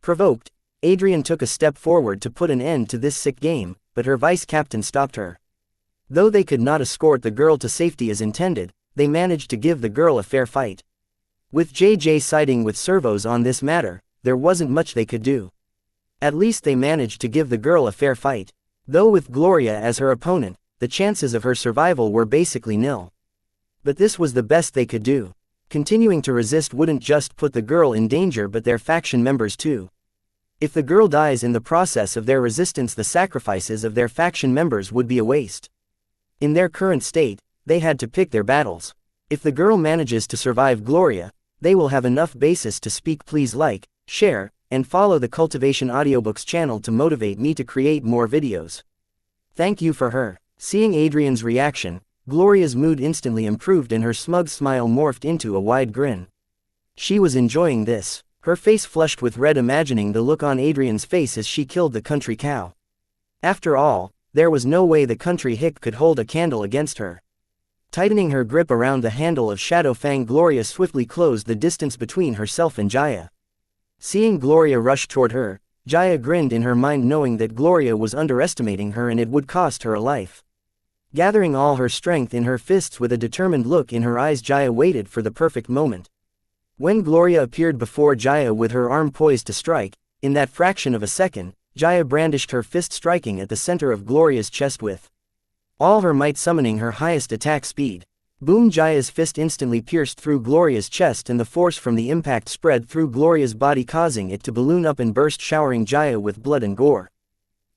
S1: Provoked, Adrian took a step forward to put an end to this sick game, but her vice-captain stopped her. Though they could not escort the girl to safety as intended, they managed to give the girl a fair fight. With JJ siding with servos on this matter, there wasn't much they could do. At least they managed to give the girl a fair fight. Though with Gloria as her opponent, the chances of her survival were basically nil. But this was the best they could do. Continuing to resist wouldn't just put the girl in danger but their faction members too. If the girl dies in the process of their resistance, the sacrifices of their faction members would be a waste. In their current state, they had to pick their battles. If the girl manages to survive Gloria, they will have enough basis to speak. Please like, share, and follow the Cultivation Audiobooks channel to motivate me to create more videos. Thank you for her. Seeing Adrian's reaction, Gloria's mood instantly improved and her smug smile morphed into a wide grin. She was enjoying this. Her face flushed with red, imagining the look on Adrian's face as she killed the country cow. After all, there was no way the country hick could hold a candle against her. Tightening her grip around the handle of Shadow Fang, Gloria swiftly closed the distance between herself and Jaya. Seeing Gloria rush toward her, Jaya grinned in her mind, knowing that Gloria was underestimating her and it would cost her a life. Gathering all her strength in her fists with a determined look in her eyes, Jaya waited for the perfect moment. When Gloria appeared before Jaya with her arm poised to strike, in that fraction of a second, Jaya brandished her fist, striking at the center of Gloria's chest with all her might, summoning her highest attack speed. Boom! Jaya's fist instantly pierced through Gloria's chest and the force from the impact spread through Gloria's body, causing it to balloon up and burst, showering Jaya with blood and gore.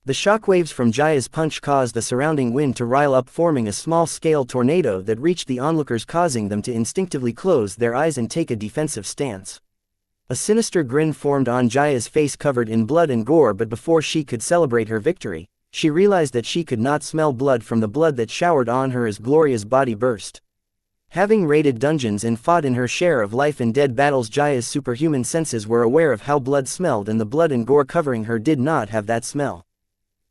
S1: The shockwaves from Jaya's punch caused the surrounding wind to rile up, forming a small-scale tornado that reached the onlookers, causing them to instinctively close their eyes and take a defensive stance. A sinister grin formed on Jaya's face, covered in blood and gore, but before she could celebrate her victory, she realized that she could not smell blood from the blood that showered on her as Gloria's body burst. Having raided dungeons and fought in her share of life and dead battles, Jaya's superhuman senses were aware of how blood smelled, and the blood and gore covering her did not have that smell.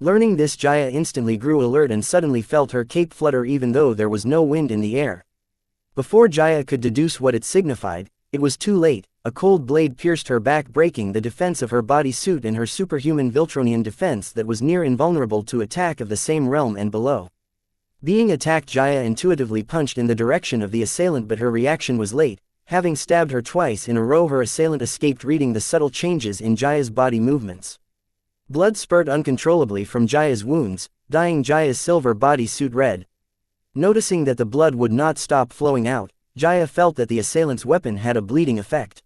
S1: Learning this, Jaya instantly grew alert and suddenly felt her cape flutter even though there was no wind in the air. Before Jaya could deduce what it signified, it was too late. A cold blade pierced her back, breaking the defense of her bodysuit and her superhuman Viltronian defense that was near invulnerable to attack of the same realm and below. Being attacked, Jaya intuitively punched in the direction of the assailant, but her reaction was late. Having stabbed her twice in a row, her assailant escaped, reading the subtle changes in Jaya's body movements. Blood spurted uncontrollably from Jaya's wounds, dyeing Jaya's silver bodysuit red. Noticing that the blood would not stop flowing out, Jaya felt that the assailant's weapon had a bleeding effect.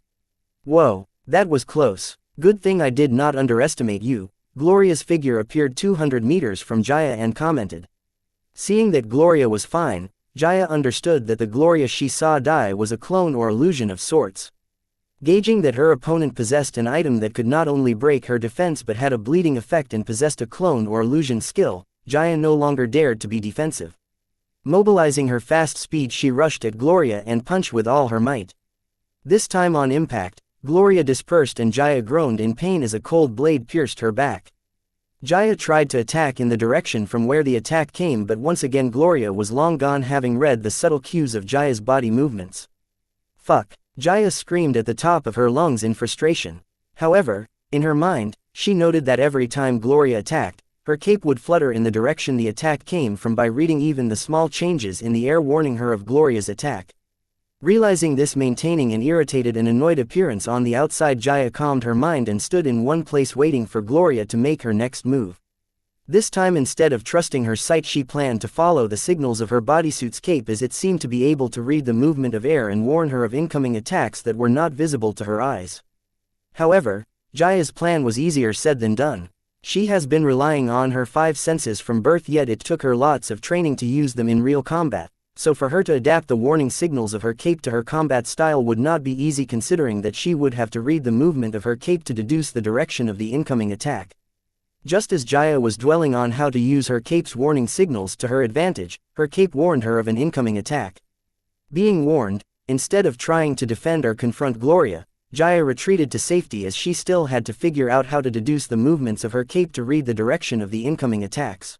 S1: "Whoa, that was close. Good thing I did not underestimate you." Gloria's figure appeared 200 meters from Jaya and commented. Seeing that Gloria was fine, Jaya understood that the Gloria she saw die was a clone or illusion of sorts. Gauging that her opponent possessed an item that could not only break her defense but had a bleeding effect and possessed a clone or illusion skill, Jaya no longer dared to be defensive. Mobilizing her fast speed, she rushed at Gloria and punched with all her might. This time on impact, Gloria dispersed and Jaya groaned in pain as a cold blade pierced her back. Jaya tried to attack in the direction from where the attack came, but once again Gloria was long gone, having read the subtle cues of Jaya's body movements. "Fuck!" Jaya screamed at the top of her lungs in frustration. However, in her mind, she noted that every time Gloria attacked, her cape would flutter in the direction the attack came from by reading even the small changes in the air, warning her of Gloria's attack. Realizing this, maintaining an irritated and annoyed appearance on the outside, Jaya calmed her mind and stood in one place waiting for Gloria to make her next move. This time, instead of trusting her sight, she planned to follow the signals of her bodysuit's cape, as it seemed to be able to read the movement of air and warn her of incoming attacks that were not visible to her eyes. However, Jaya's plan was easier said than done. She has been relying on her five senses from birth, yet it took her lots of training to use them in real combat. so for her to adapt the warning signals of her cape to her combat style would not be easy, considering that she would have to read the movement of her cape to deduce the direction of the incoming attack. Just as Xianxia was dwelling on how to use her cape's warning signals to her advantage, her cape warned her of an incoming attack. Being warned, instead of trying to defend or confront Gloria, Xianxia retreated to safety, as she still had to figure out how to deduce the movements of her cape to read the direction of the incoming attacks.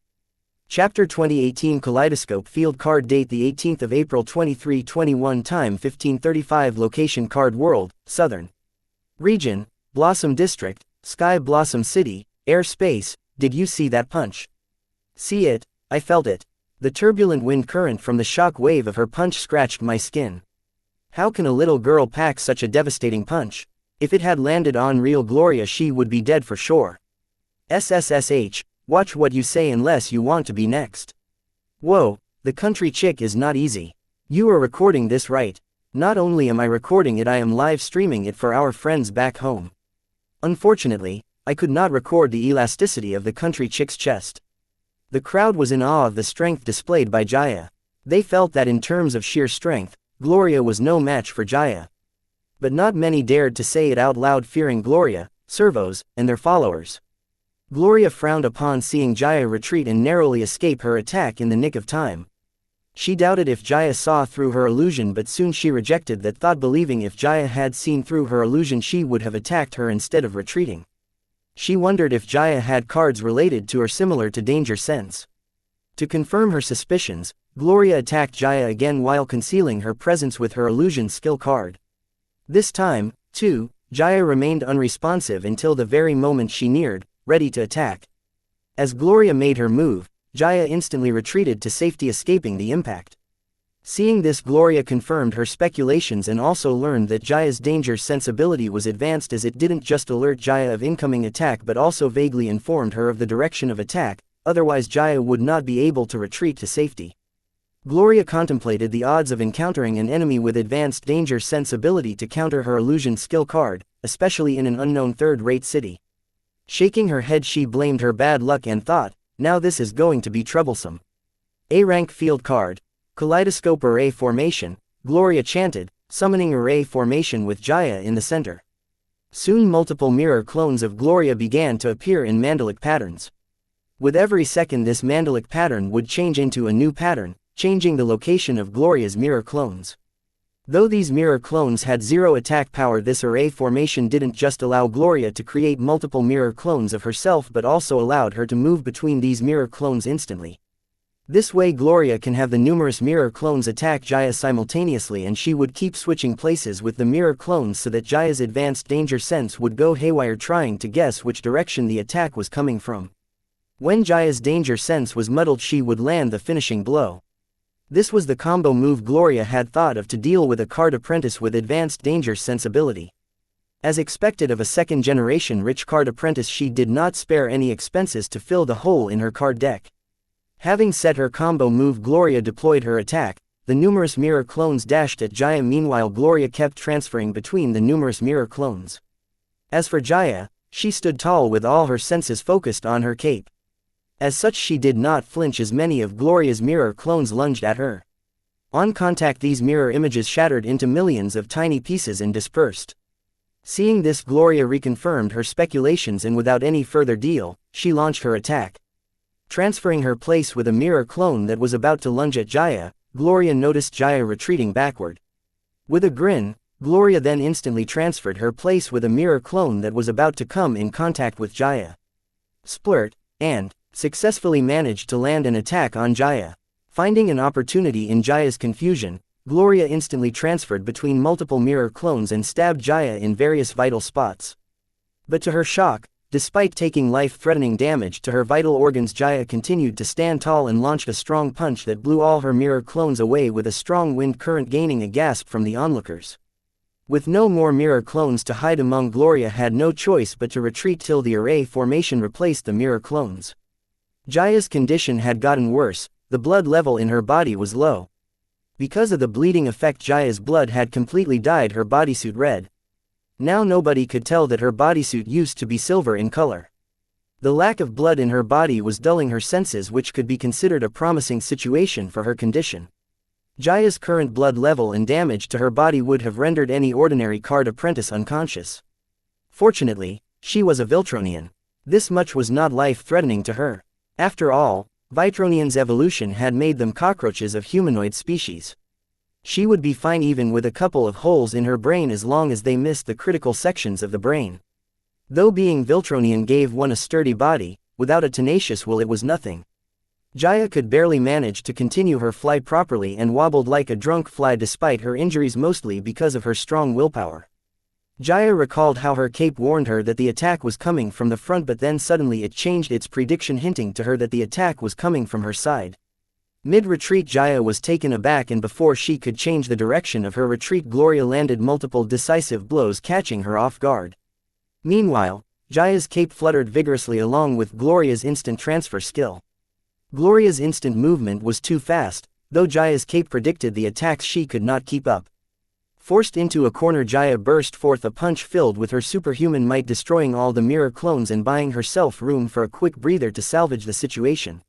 S1: Chapter 2018 Kaleidoscope Field Card Date the 18th of April 2321 Time 1535 Location Card World, Southern Region, Blossom District, Sky Blossom City, Air Space. Did you see that punch? See it, I felt it. The turbulent wind current from the shock wave of her punch scratched my skin. How can a little girl pack such a devastating punch? If it had landed on real Gloria, she would be dead for sure. SSSH. Watch what you say unless you want to be next. Whoa, the country chick is not easy. You are recording this, right? Not only am I recording it, I am live streaming it for our friends back home. Unfortunately, I could not record the elasticity of the country chick's chest. The crowd was in awe of the strength displayed by Xianxia. They felt that in terms of sheer strength, Gloria was no match for Xianxia. But not many dared to say it out loud, fearing Gloria, servos, and their followers. Gloria frowned upon seeing Xianxia retreat and narrowly escape her attack in the nick of time. She doubted if Xianxia saw through her illusion, but soon she rejected that thought, believing if Xianxia had seen through her illusion she would have attacked her instead of retreating. She wondered if Xianxia had cards related to or similar to Danger Sense. To confirm her suspicions, Gloria attacked Xianxia again while concealing her presence with her illusion skill card. This time, too, Xianxia remained unresponsive until the very moment she neared, ready to attack. As Gloria made her move, Xianxia instantly retreated to safety, escaping the impact. Seeing this, Gloria confirmed her speculations and also learned that Xianxia's danger sensibility was advanced, as it didn't just alert Xianxia of incoming attack but also vaguely informed her of the direction of attack, otherwise Xianxia would not be able to retreat to safety. Gloria contemplated the odds of encountering an enemy with advanced danger sensibility to counter her illusion skill card, especially in an unknown third-rate city. Shaking her head, she blamed her bad luck and thought, now this is going to be troublesome. A-rank field card, Kaleidoscope Array Formation, Gloria chanted, summoning array formation with Xianxia in the center. Soon multiple mirror clones of Gloria began to appear in mandalic patterns. With every second this mandalic pattern would change into a new pattern, changing the location of Gloria's mirror clones. Though these mirror clones had zero attack power, this array formation didn't just allow Gloria to create multiple mirror clones of herself but also allowed her to move between these mirror clones instantly. This way Gloria can have the numerous mirror clones attack Xianxia simultaneously, and she would keep switching places with the mirror clones so that Xianxia's advanced danger sense would go haywire trying to guess which direction the attack was coming from. When Xianxia's danger sense was muddled, she would land the finishing blow. This was the combo move Gloria had thought of to deal with a card apprentice with advanced danger sensibility. As expected of a second-generation rich card apprentice, she did not spare any expenses to fill the hole in her card deck. Having set her combo move, Gloria deployed her attack. The numerous mirror clones dashed at Xianxia. Meanwhile, Gloria kept transferring between the numerous mirror clones. As for Xianxia, she stood tall with all her senses focused on her cape. As such, she did not flinch as many of Gloria's mirror clones lunged at her. On contact, these mirror images shattered into millions of tiny pieces and dispersed. Seeing this, Gloria reconfirmed her speculations, and without any further ado, she launched her attack. Transferring her place with a mirror clone that was about to lunge at Xianxia, Gloria noticed Xianxia retreating backward. With a grin, Gloria then instantly transferred her place with a mirror clone that was about to come in contact with Xianxia. Splurt, and successfully managed to land an attack on Xianxia. Finding an opportunity in Xianxia's confusion, Gloria instantly transferred between multiple mirror clones and stabbed Xianxia in various vital spots. But to her shock, despite taking life-threatening damage to her vital organs, Xianxia continued to stand tall and launched a strong punch that blew all her mirror clones away with a strong wind current, gaining a gasp from the onlookers. With no more mirror clones to hide among, Gloria had no choice but to retreat till the array formation replaced the mirror clones. Xianxia's condition had gotten worse. The blood level in her body was low. Because of the bleeding effect, Xianxia's blood had completely dyed her bodysuit red. Now nobody could tell that her bodysuit used to be silver in color. The lack of blood in her body was dulling her senses, which could be considered a promising situation for her condition. Jaya's current blood level and damage to her body would have rendered any ordinary card apprentice unconscious. Fortunately, she was a Viltronian. This much was not life-threatening to her. After all, Viltronians' evolution had made them cockroaches of humanoid species. She would be fine even with a couple of holes in her brain as long as they missed the critical sections of the brain. Though being Viltronian gave one a sturdy body, without a tenacious will it was nothing. Jaya could barely manage to continue her flight properly and wobbled like a drunk fly despite her injuries, mostly because of her strong willpower. Jaya recalled how her cape warned her that the attack was coming from the front, but then suddenly it changed its prediction, hinting to her that the attack was coming from her side. Mid-retreat, Jaya was taken aback, and before she could change the direction of her retreat, Gloria landed multiple decisive blows, catching her off guard. Meanwhile, Jaya's cape fluttered vigorously along with Gloria's instant transfer skill. Gloria's instant movement was too fast, though Jaya's cape predicted the attacks she could not keep up. Forced into a corner, Jaya burst forth a punch filled with her superhuman might, destroying all the mirror clones and buying herself room for a quick breather to salvage the situation.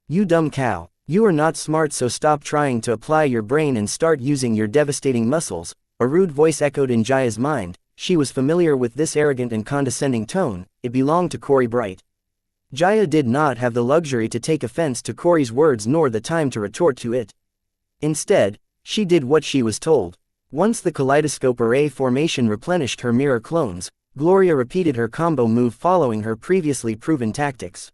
S1: "You dumb cow. You are not smart, so stop trying to apply your brain and start using your devastating muscles," a rude voice echoed in Jaya's mind. She was familiar with this arrogant and condescending tone. It belonged to Corey Bright. Jaya did not have the luxury to take offense to Corey's words nor the time to retort to it. Instead, she did what she was told. Once the kaleidoscope array formation replenished her mirror clones, Gloria repeated her combo move following her previously proven tactics.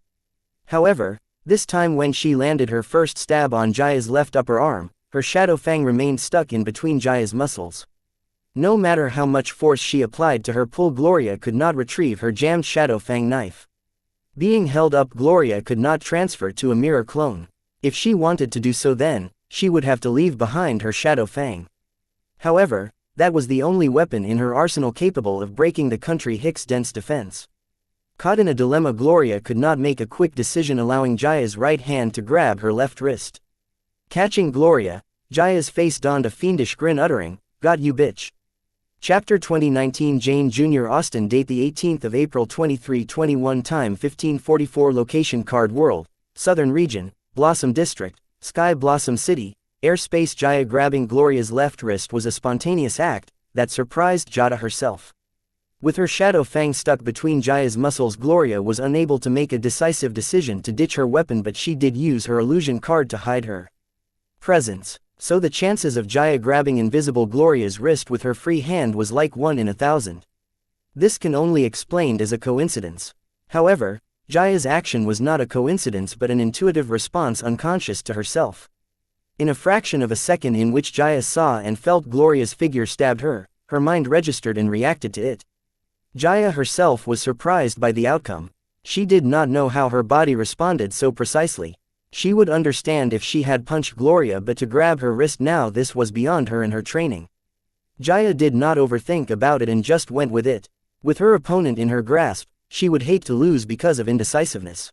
S1: However, this time when she landed her first stab on Jaya's left upper arm, her shadow fang remained stuck in between Jaya's muscles. No matter how much force she applied to her pull, Gloria could not retrieve her jammed shadow fang knife. Being held up, Gloria could not transfer to a mirror clone. If she wanted to do so, then she would have to leave behind her shadow fang. However, that was the only weapon in her arsenal capable of breaking the country Hicks' dense defense. Caught in a dilemma, Gloria could not make a quick decision, allowing Jaya's right hand to grab her left wrist. Catching Gloria, Jaya's face donned a fiendish grin, uttering, "Got you, bitch." Chapter 2019 Jane Jr. Austen. Date the 18th of April 2321. Time 1544. Location Card World, Southern Region, Blossom District, Sky Blossom City. Airspace. Jaya grabbing Gloria's left wrist was a spontaneous act that surprised Jada herself. With her shadow fang stuck between Jaya's muscles, Gloria was unable to make a decisive decision to ditch her weapon, but she did use her illusion card to hide her presence. So the chances of Jaya grabbing invisible Gloria's wrist with her free hand was like 1 in 1,000. This can only be explained as a coincidence. However, Jaya's action was not a coincidence but an intuitive response, unconscious to herself. In a fraction of a second in which Jaya saw and felt Gloria's figure stabbed her, her mind registered and reacted to it. Jaya herself was surprised by the outcome. She did not know how her body responded so precisely. She would understand if she had punched Gloria, but to grab her wrist now, this was beyond her and her training. Jaya did not overthink about it and just went with it. With her opponent in her grasp, she would hate to lose because of indecisiveness.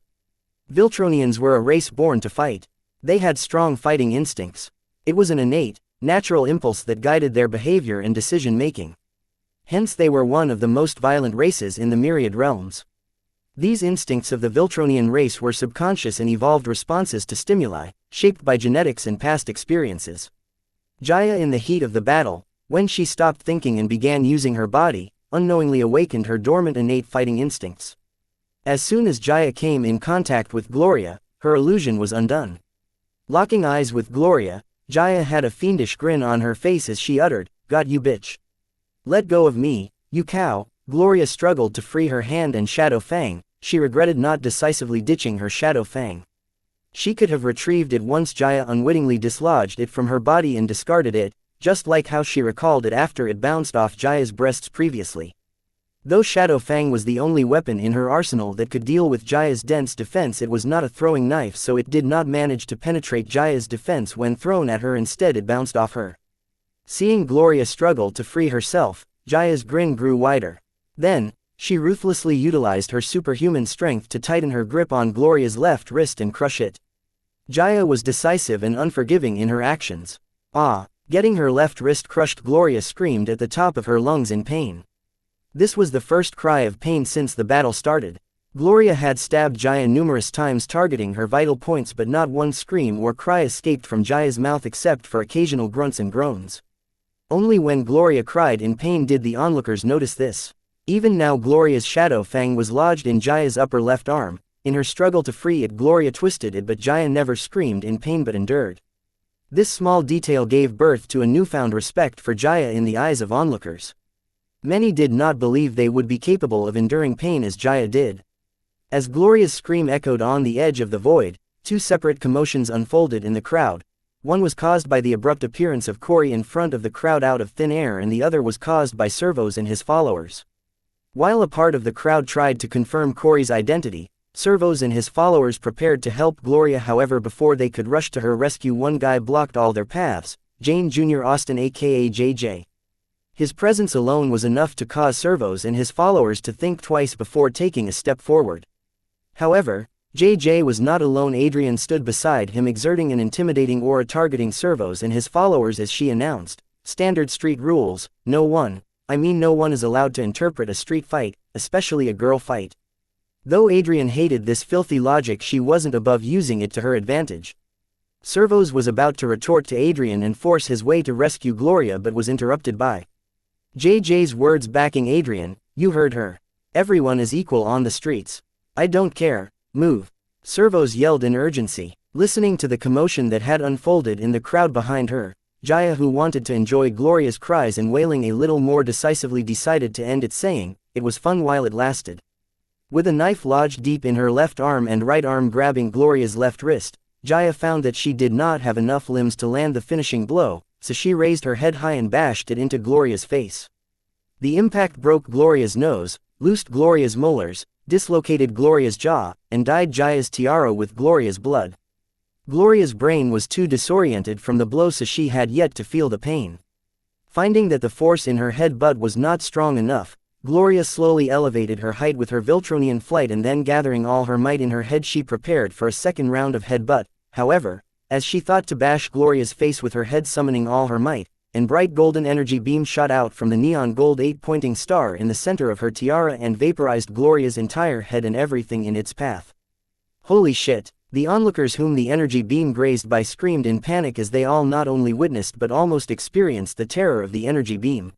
S1: Viltronians were a race born to fight. They had strong fighting instincts. It was an innate, natural impulse that guided their behavior and decision-making. Hence they were one of the most violent races in the myriad realms. These instincts of the Viltronian race were subconscious and evolved responses to stimuli, shaped by genetics and past experiences. Jaya, in the heat of the battle, when she stopped thinking and began using her body, unknowingly awakened her dormant innate fighting instincts. As soon as Jaya came in contact with Gloria, her illusion was undone. Locking eyes with Gloria, Jaya had a fiendish grin on her face as she uttered, "Got you, bitch. Let go of me, you cow." Gloria struggled to free her hand and shadow fang. She regretted not decisively ditching her shadow fang. She could have retrieved it once Jaya unwittingly dislodged it from her body and discarded it, just like how she recalled it after it bounced off Jaya's breasts previously. Though shadow fang was the only weapon in her arsenal that could deal with Jaya's dense defense, it was not a throwing knife, so it did not manage to penetrate Jaya's defense when thrown at her. Instead, it bounced off her. Seeing Gloria struggle to free herself, Jaya's grin grew wider. Then, she ruthlessly utilized her superhuman strength to tighten her grip on Gloria's left wrist and crush it. Jaya was decisive and unforgiving in her actions. "Ah!" Getting her left wrist crushed, Gloria screamed at the top of her lungs in pain. This was the first cry of pain since the battle started. Gloria had stabbed Jaya numerous times, targeting her vital points, but not one scream or cry escaped from Jaya's mouth except for occasional grunts and groans. Only when Gloria cried in pain did the onlookers notice this. Even now Gloria's shadow fang was lodged in Jaya's upper left arm. In her struggle to free it, Gloria twisted it, but Jaya never screamed in pain but endured. This small detail gave birth to a newfound respect for Jaya in the eyes of onlookers. Many did not believe they would be capable of enduring pain as Jaya did. As Gloria's scream echoed on the edge of the void, two separate commotions unfolded in the crowd. One was caused by the abrupt appearance of Cory in front of the crowd out of thin air, and the other was caused by Servos and his followers. While a part of the crowd tried to confirm Cory's identity, Servos and his followers prepared to help Gloria. However, before they could rush to her rescue, one guy blocked all their paths, Jane Jr. Austin aka JJ. His presence alone was enough to cause Servos and his followers to think twice before taking a step forward. However, JJ was not alone. Adrian stood beside him, exerting an intimidating aura, targeting Servos and his followers as she announced, "Standard street rules, no one is allowed to interpret a street fight, especially a girl fight." Though Adrian hated this filthy logic, she wasn't above using it to her advantage. Servos was about to retort to Adrian and force his way to rescue Gloria, but was interrupted by JJ's words backing Adrian, "You heard her. Everyone is equal on the streets. I don't care, move." Servos yelled in urgency. Listening to the commotion that had unfolded in the crowd behind her, Jaya, who wanted to enjoy Gloria's cries and wailing a little more decisively, decided to end it, saying, "It was fun while it lasted." With a knife lodged deep in her left arm and right arm grabbing Gloria's left wrist, Jaya found that she did not have enough limbs to land the finishing blow, so she raised her head high and bashed it into Gloria's face. The impact broke Gloria's nose, loosed Gloria's molars, dislocated Gloria's jaw, and dyed Jaya's tiara with Gloria's blood. Gloria's brain was too disoriented from the blow, so she had yet to feel the pain. Finding that the force in her headbutt was not strong enough, Gloria slowly elevated her height with her Viltronian flight, and then gathering all her might in her head, she prepared for a second round of headbutt. However, as she thought to bash Gloria's face with her head, summoning all her might, and bright golden energy beam shot out from the neon gold 8-pointing star in the center of her tiara and vaporized Gloria's entire head and everything in its path. Holy shit! The onlookers whom the energy beam grazed by screamed in panic as they all not only witnessed but almost experienced the terror of the energy beam.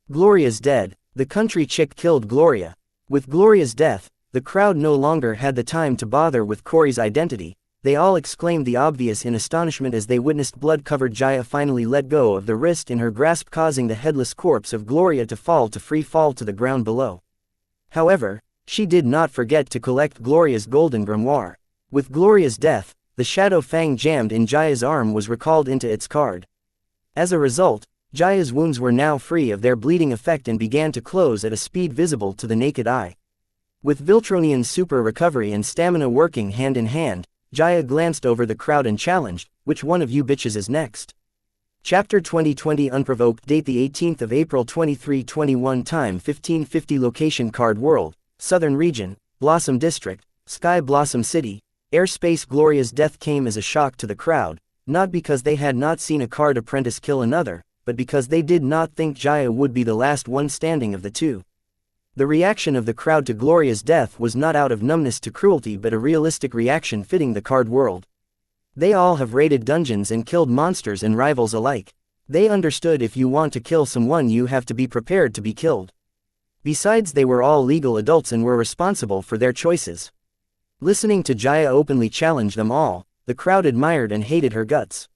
S1: Gloria's dead. The country chick killed Gloria. With Gloria's death, the crowd no longer had the time to bother with Cory's identity. They all exclaimed the obvious in astonishment as they witnessed blood-covered Jaya finally let go of the wrist in her grasp, causing the headless corpse of Gloria to fall to the ground below. However, she did not forget to collect Gloria's golden grimoire. With Gloria's death, the shadow fang jammed in Jaya's arm was recalled into its card. As a result, Jaya's wounds were now free of their bleeding effect and began to close at a speed visible to the naked eye. With Viltronian's super recovery and stamina working hand in hand, Jaya glanced over the crowd and challenged, "Which one of you bitches is next?" Chapter 2020 Unprovoked. Date the 18th of April 2321. Time 1550. Location Card World, Southern Region, Blossom District, Sky Blossom City. Airspace. Gloria's death came as a shock to the crowd, not because they had not seen a card apprentice kill another, but because they did not think Jaya would be the last one standing of the two. The reaction of the crowd to Gloria's death was not out of numbness to cruelty but a realistic reaction fitting the card world. They all have raided dungeons and killed monsters and rivals alike. They understood if you want to kill someone you have to be prepared to be killed. Besides, they were all legal adults and were responsible for their choices. Listening to Jaya openly challenge them all, the crowd admired and hated her guts.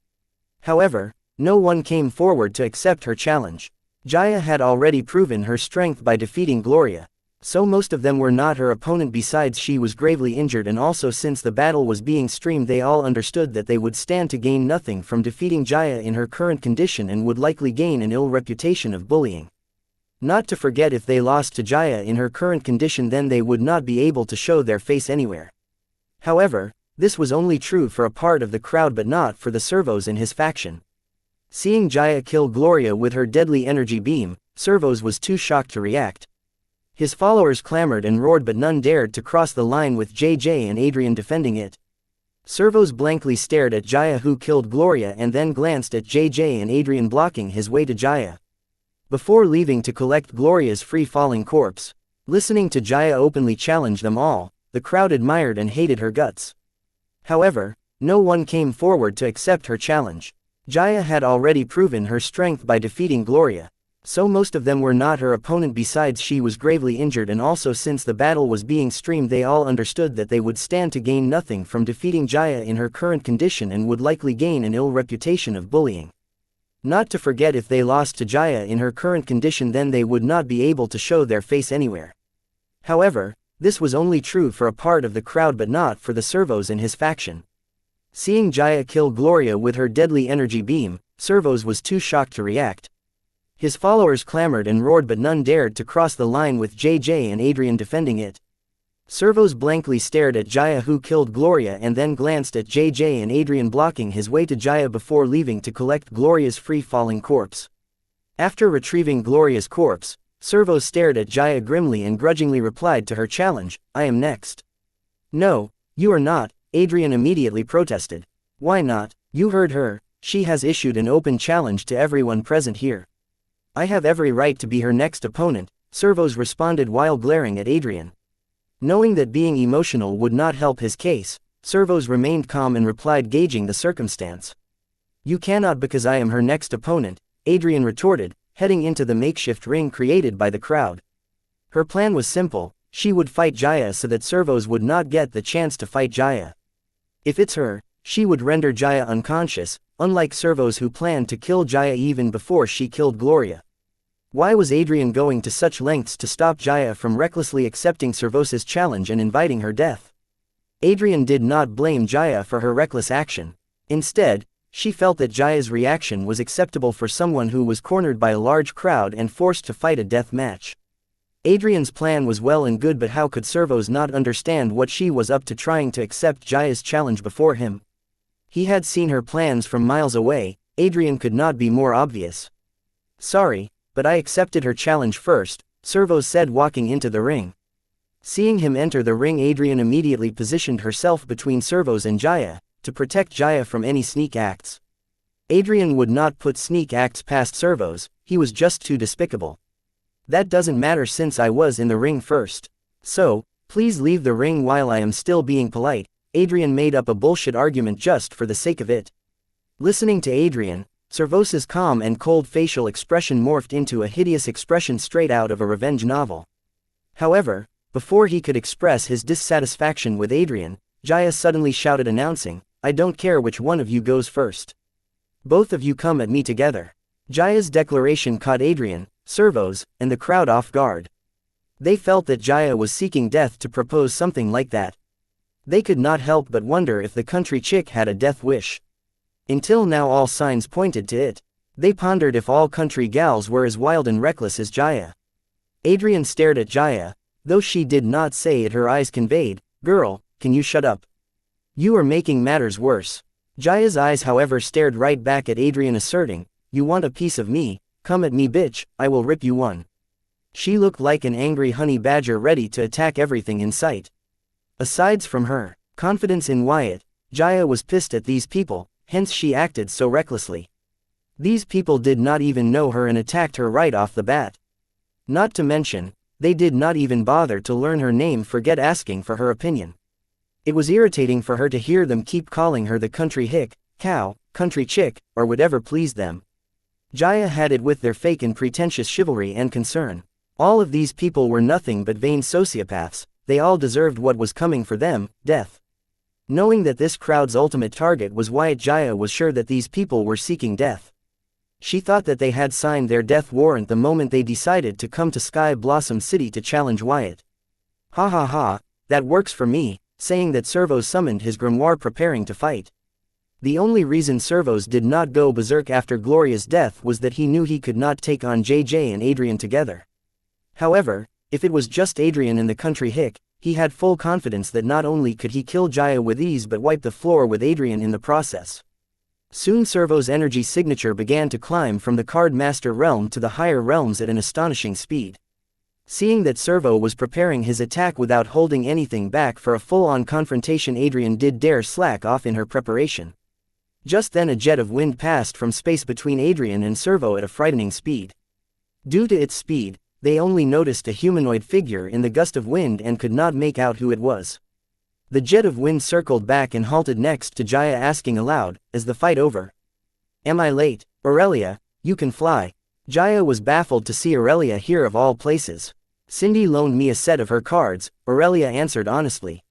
S1: However, no one came forward to accept her challenge. Jaya had already proven her strength by defeating Gloria, so most of them were not her opponent. Besides, she was gravely injured, and also since the battle was being streamed, they all understood that they would stand to gain nothing from defeating Jaya in her current condition and would likely gain an ill reputation of bullying. Not to forget, if they lost to Jaya in her current condition, then they would not be able to show their face anywhere. However, this was only true for a part of the crowd but not for the Servos and his faction. Seeing Jaya kill Gloria with her deadly energy beam, Servos was too shocked to react. His followers clamored and roared, but none dared to cross the line, with JJ and Adrian defending it. Servos blankly stared at Jaya, who killed Gloria, and then glanced at JJ and Adrian, blocking his way to Jaya. Before leaving to collect Gloria's free-falling corpse, Listening to Xianxia openly challenge them all, the crowd admired and hated her guts. However, no one came forward to accept her challenge. Xianxia had already proven her strength by defeating Gloria, so most of them were not her opponent. Besides, she was gravely injured, and also since the battle was being streamed, they all understood that they would stand to gain nothing from defeating Xianxia in her current condition and would likely gain an ill reputation of bullying. Not to forget, if they lost to Xianxia in her current condition, then they would not be able to show their face anywhere. However, this was only true for a part of the crowd but not for the Servos in his faction. Seeing Xianxia kill Gloria with her deadly energy beam, Servos was too shocked to react. His followers clamored and roared, but none dared to cross the line, with JJ and Adrian defending it. Servos blankly stared at Xianxia, who killed Gloria, and then glanced at JJ and Adrian, blocking his way to Xianxia before leaving to collect Gloria's free-falling corpse. After retrieving Gloria's corpse, Servos stared at Xianxia grimly and grudgingly replied to her challenge, "I am next." "No, you are not," Adrian immediately protested. "Why not? You heard her, she has issued an open challenge to everyone present here." "I have every right to be her next opponent," Servos responded while glaring at Adrian. Knowing that being emotional would not help his case, Servos remained calm and replied, gauging the circumstance. "You cannot, because I am her next opponent," Adrian retorted, heading into the makeshift ring created by the crowd. Her plan was simple: she would fight Xianxia so that Servos would not get the chance to fight Xianxia. If it's her, she would render Xianxia unconscious, unlike Servos, who planned to kill Xianxia even before she killed Gloria. Why was Adrian going to such lengths to stop Xianxia from recklessly accepting Servos' challenge and inviting her death? Adrian did not blame Xianxia for her reckless action. Instead, she felt that Xianxia's reaction was acceptable for someone who was cornered by a large crowd and forced to fight a death match. Adrian's plan was well and good, but how could Servos not understand what she was up to, trying to accept Xianxia's challenge before him? He had seen her plans from miles away. Adrian could not be more obvious. "Sorry, but I accepted her challenge first," Servos said, walking into the ring. Seeing him enter the ring, Adrian immediately positioned herself between Servos and Xianxia, to protect Xianxia from any sneak acts. Adrian would not put sneak acts past Servos, he was just too despicable. "That doesn't matter since I was in the ring first. So, please leave the ring while I am still being polite." Adrian made up a bullshit argument just for the sake of it. Listening to Adrian, Servos' calm and cold facial expression morphed into a hideous expression straight out of a revenge novel. However, before he could express his dissatisfaction with Adrian, Xianxia suddenly shouted, announcing, "I don't care which one of you goes first. Both of you come at me together." Xianxia's declaration caught Adrian, Servos, and the crowd off guard. They felt that Xianxia was seeking death to propose something like that. They could not help but wonder if the country chick had a death wish. Until now, all signs pointed to it. They pondered if all country gals were as wild and reckless as Xianxia. Adrian stared at Xianxia, though she did not say it. Her eyes conveyed, "Girl, can you shut up? You are making matters worse." Xianxia's eyes, however, stared right back at Adrian, asserting, "You want a piece of me? Come at me, bitch, I will rip you one." She looked like an angry honey badger ready to attack everything in sight. Aside from her confidence in Wyatt, Xianxia was pissed at these people, hence she acted so recklessly. These people did not even know her and attacked her right off the bat. Not to mention, they did not even bother to learn her name, forget asking for her opinion. It was irritating for her to hear them keep calling her the country hick, cow, country chick, or whatever pleased them. Xianxia had it with their fake and pretentious chivalry and concern. All of these people were nothing but vain sociopaths. They all deserved what was coming for them, death. Knowing that this crowd's ultimate target was Wyatt, Xianxia was sure that these people were seeking death. She thought that they had signed their death warrant the moment they decided to come to Sky Blossom City to challenge Wyatt. "Ha ha ha, that works for me," saying that Servos summoned his grimoire, preparing to fight. The only reason Servos did not go berserk after Gloria's death was that he knew he could not take on JJ and Adrian together. However, if it was just Adrian and the country hick, he had full confidence that not only could he kill Xianxia with ease but wipe the floor with Adrian in the process. Soon Servos' energy signature began to climb from the Card Master realm to the higher realms at an astonishing speed. Seeing that Servo was preparing his attack without holding anything back for a full-on confrontation, Adrian did dare slack off in her preparation. Just then a jet of wind passed from space between Adrian and Servo at a frightening speed. Due to its speed, They only noticed a humanoid figure in the gust of wind and could not make out who it was. The jet of wind circled back and halted next to Jaya, asking aloud, "Is the fight over? Am I late? Aurelia, you can fly." Jaya was baffled to see Aurelia here of all places. "Cindy loaned me a set of her cards," Aurelia answered honestly.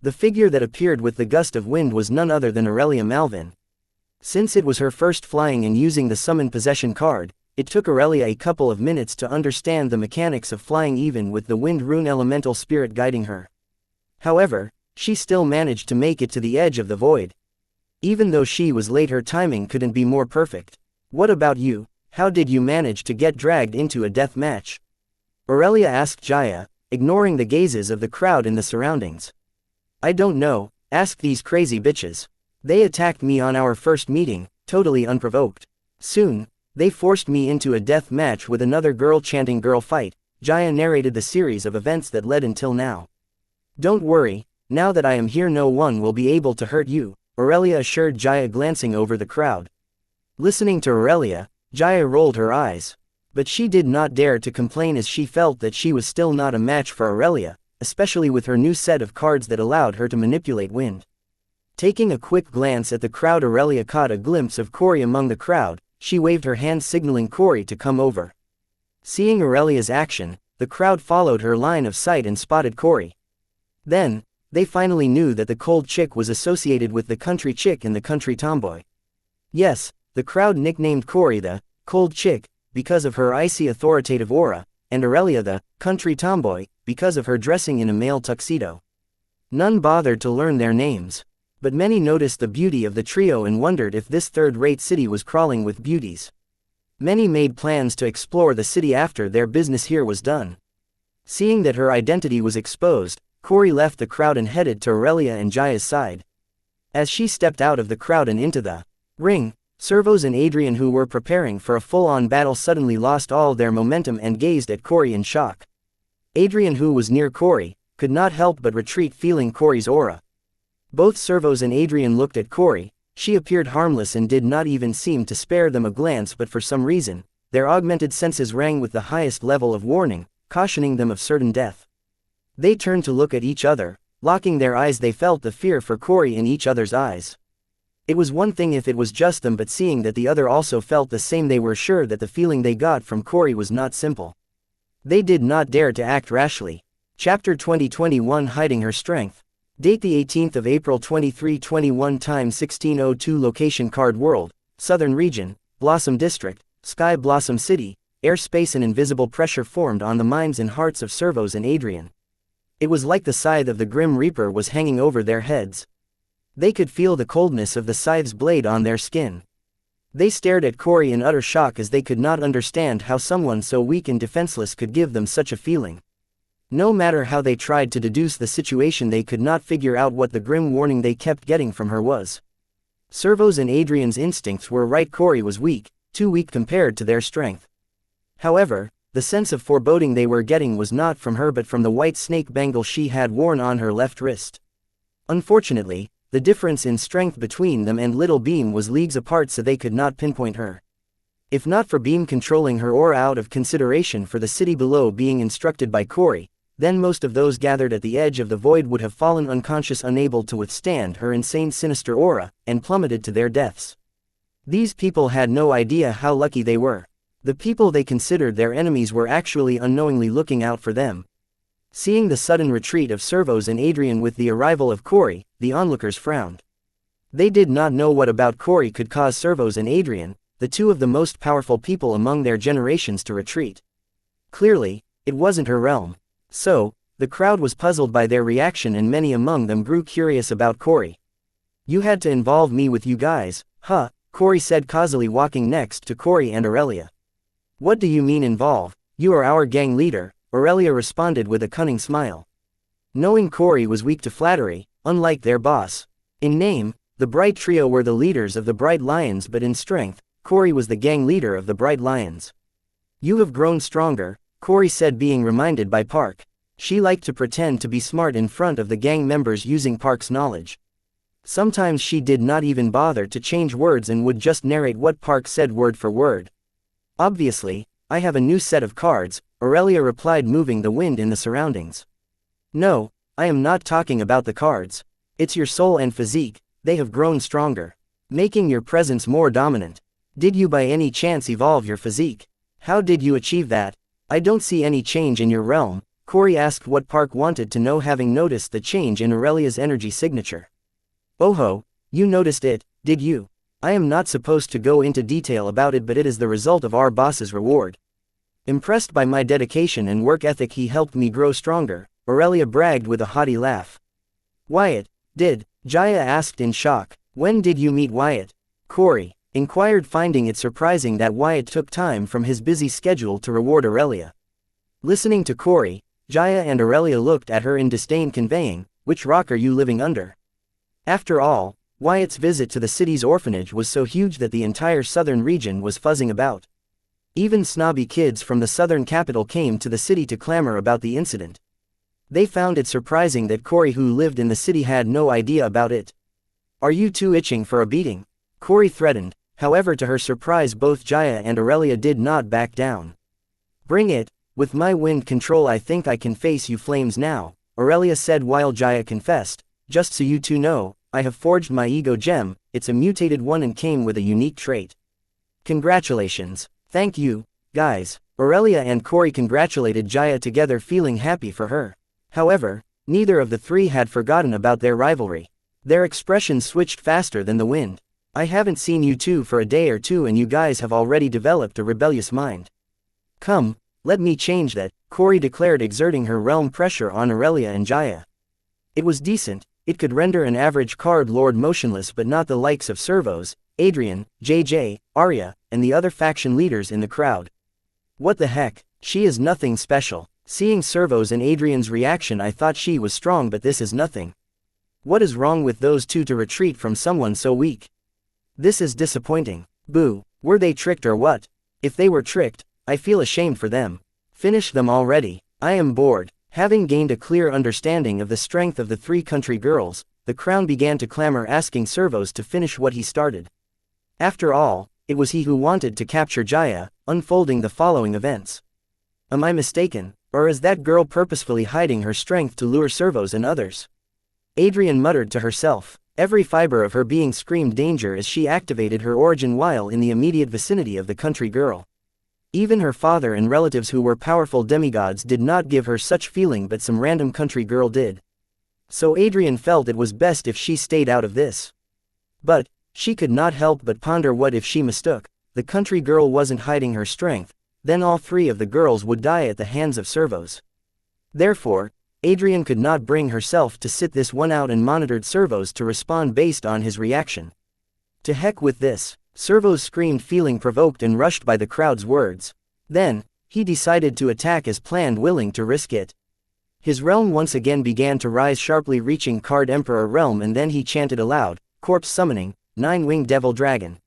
S1: The figure that appeared with the gust of wind was none other than Aurelia Malvin. Since it was her first flying and using the summon possession card, it took Aurelia a couple of minutes to understand the mechanics of flying even with the wind rune elemental spirit guiding her. However, she still managed to make it to the edge of the void. Even though she was late, her timing couldn't be more perfect. "What about you? How did you manage to get dragged into a death match?" Aurelia asked Jaya, ignoring the gazes of the crowd in the surroundings. "I don't know, ask these crazy bitches. They attacked me on our first meeting, totally unprovoked. Soon, they forced me into a death match with another girl chanting girl fight." Jaya narrated the series of events that led until now. "Don't worry, now that I am here no one will be able to hurt you," Aurelia assured Jaya, glancing over the crowd. Listening to Aurelia, Jaya rolled her eyes. But she did not dare to complain, as she felt that she was still not a match for Aurelia, especially with her new set of cards that allowed her to manipulate wind. Taking a quick glance at the crowd, Aurelia caught a glimpse of Corey among the crowd. She waved her hand signaling Corey to come over. Seeing Aurelia's action, the crowd followed her line of sight and spotted Corey. Then, they finally knew that the cold chick was associated with the country chick and the country tomboy. Yes, the crowd nicknamed Corey the cold chick because of her icy authoritative aura, and Aurelia the country tomboy because of her dressing in a male tuxedo. None bothered to learn their names, but many noticed the beauty of the trio and wondered if this third-rate city was crawling with beauties. Many made plans to explore the city after their business here was done. Seeing that her identity was exposed, Corey left the crowd and headed to Aurelia and Jaya's side. As she stepped out of the crowd and into the ring, Servos and Adrian, who were preparing for a full-on battle, suddenly lost all their momentum and gazed at Corey in shock. Adrian, who was near Corey, could not help but retreat, feeling Corey's aura. Both Servos and Adrian looked at Corey. She appeared harmless and did not even seem to spare them a glance, but for some reason, their augmented senses rang with the highest level of warning, cautioning them of certain death. They turned to look at each other. Locking their eyes, they felt the fear for Corey in each other's eyes. It was one thing if it was just them, but seeing that the other also felt the same, they were sure that the feeling they got from Corey was not simple. They did not dare to act rashly. Chapter 2021, Hiding Her Strength. Date the 18th of April 2321, time 1602, location Card World, Southern Region, Blossom District, Sky Blossom City. Airspace and invisible pressure formed on the minds and hearts of Servos and Adrian. It was like the scythe of the Grim Reaper was hanging over their heads. They could feel the coldness of the scythe's blade on their skin. They stared at Corey in utter shock, as they could not understand how someone so weak and defenseless could give them such a feeling. No matter how they tried to deduce the situation, they could not figure out what the grim warning they kept getting from her was. Servos and Adrian's instincts were right. Corey was weak, too weak compared to their strength. However, the sense of foreboding they were getting was not from her but from the white snake bangle she had worn on her left wrist. Unfortunately, the difference in strength between them and Little Beam was leagues apart, so they could not pinpoint her. If not for Beam controlling her aura out of consideration for the city below being instructed by Corey, then most of those gathered at the edge of the void would have fallen unconscious, unable to withstand her insane sinister aura, and plummeted to their deaths. These people had no idea how lucky they were. The people they considered their enemies were actually unknowingly looking out for them. Seeing the sudden retreat of Servos and Adrian with the arrival of Corey, the onlookers frowned. They did not know what about Corey could cause Servos and Adrian, the two of the most powerful people among their generations, to retreat. Clearly, it wasn't her realm. So, the crowd was puzzled by their reaction, and many among them grew curious about Corey. "You had to involve me with you guys, huh?" Corey said causally, walking next to Corey and Aurelia. "What do you mean involve? You are our gang leader," Aurelia responded with a cunning smile. Knowing Corey was weak to flattery, unlike their boss. In name, the Bright Trio were the leaders of the Bright Lions, but in strength, Corey was the gang leader of the Bright Lions. "You have grown stronger," Corey said, being reminded by Park. She liked to pretend to be smart in front of the gang members using Park's knowledge. Sometimes she did not even bother to change words and would just narrate what Park said word for word. "Obviously, I have a new set of cards," Aurelia replied, moving the wind in the surroundings. No, I am not talking about the cards. It's your soul and physique, they have grown stronger, making your presence more dominant. Did you by any chance evolve your physique? How did you achieve that? I don't see any change in your realm, Corey asked what Park wanted to know, having noticed the change in Aurelia's energy signature. Oh, you noticed it, did you? I am not supposed to go into detail about it, but it is the result of our boss's reward. Impressed by my dedication and work ethic, he helped me grow stronger, Aurelia bragged with a haughty laugh. Wyatt, did? Jaya asked in shock. When did you meet Wyatt? Corey inquired, finding it surprising that Wyatt took time from his busy schedule to reward Aurelia. Listening to Corey, Jaya and Aurelia looked at her in disdain, conveying, which rock are you living under? After all, Wyatt's visit to the city's orphanage was so huge that the entire southern region was fuzzing about. Even snobby kids from the southern capital came to the city to clamor about the incident. They found it surprising that Corey, who lived in the city, had no idea about it. Are you two itching for a beating? Corey threatened. However, to her surprise, both Jaya and Aurelia did not back down. Bring it. With my wind control, I think I can face you flames now, Aurelia said, while Jaya confessed, just so you two know, I have forged my ego gem. It's a mutated one and came with a unique trait. Congratulations. Thank you, guys. Aurelia and Corey congratulated Jaya together, feeling happy for her. However, neither of the three had forgotten about their rivalry. Their expressions switched faster than the wind. I haven't seen you two for a day or two and you guys have already developed a rebellious mind. Come, let me change that, Corey declared, exerting her realm pressure on Aurelia and Jaya. It was decent. It could render an average card lord motionless, but not the likes of Servos, Adrian, JJ, Arya, and the other faction leaders in the crowd. What the heck, she is nothing special. Seeing Servos and Adrian's reaction, I thought she was strong, but this is nothing. What is wrong with those two to retreat from someone so weak? This is disappointing. Boo, were they tricked or what? If they were tricked, I feel ashamed for them. Finish them already. I am bored. Having gained a clear understanding of the strength of the three country girls, the crowd began to clamor, asking Servos to finish what he started. After all, it was he who wanted to capture Jaya, unfolding the following events. Am I mistaken, or is that girl purposefully hiding her strength to lure Servos and others? Adrian muttered to herself. Every fiber of her being screamed danger as she activated her origin while in the immediate vicinity of the country girl. Even her father and relatives, who were powerful demigods, did not give her such feeling, but some random country girl did. So Adrian felt it was best if she stayed out of this. But she could not help but ponder, what if she mistook the country girl wasn't hiding her strength? Then all three of the girls would die at the hands of Servos. Therefore, Adrian could not bring herself to sit this one out and monitored Servos to respond based on his reaction. To heck with this, Servos screamed, feeling provoked and rushed by the crowd's words. Then, he decided to attack as planned, willing to risk it. His realm once again began to rise sharply, reaching Card Emperor realm, and then he chanted aloud, corpse summoning, 9-winged devil dragon.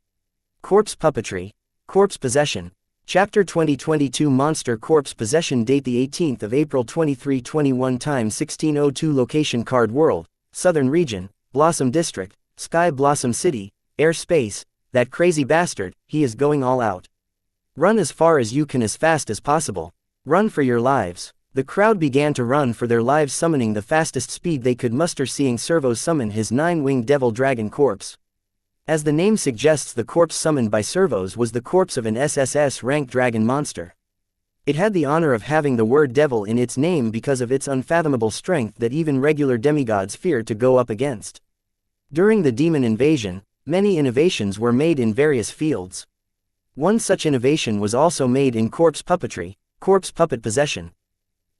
S1: Corpse puppetry. Corpse possession. Chapter 2022 Monster Corpse Possession. Date the 18th of April 2321. Time 1602. Location Card World, Southern Region, Blossom District, Sky Blossom City, Airspace. That crazy bastard, he is going all out. Run as far as you can, as fast as possible. Run for your lives. The crowd began to run for their lives, summoning the fastest speed they could muster, seeing Servos summon his 9-winged devil dragon corpse. As the name suggests, the corpse summoned by Servos was the corpse of an SSS ranked dragon monster. It had the honor of having the word devil in its name because of its unfathomable strength that even regular demigods feared to go up against. During the demon invasion, many innovations were made in various fields. One such innovation was also made in corpse puppetry, corpse puppet possession.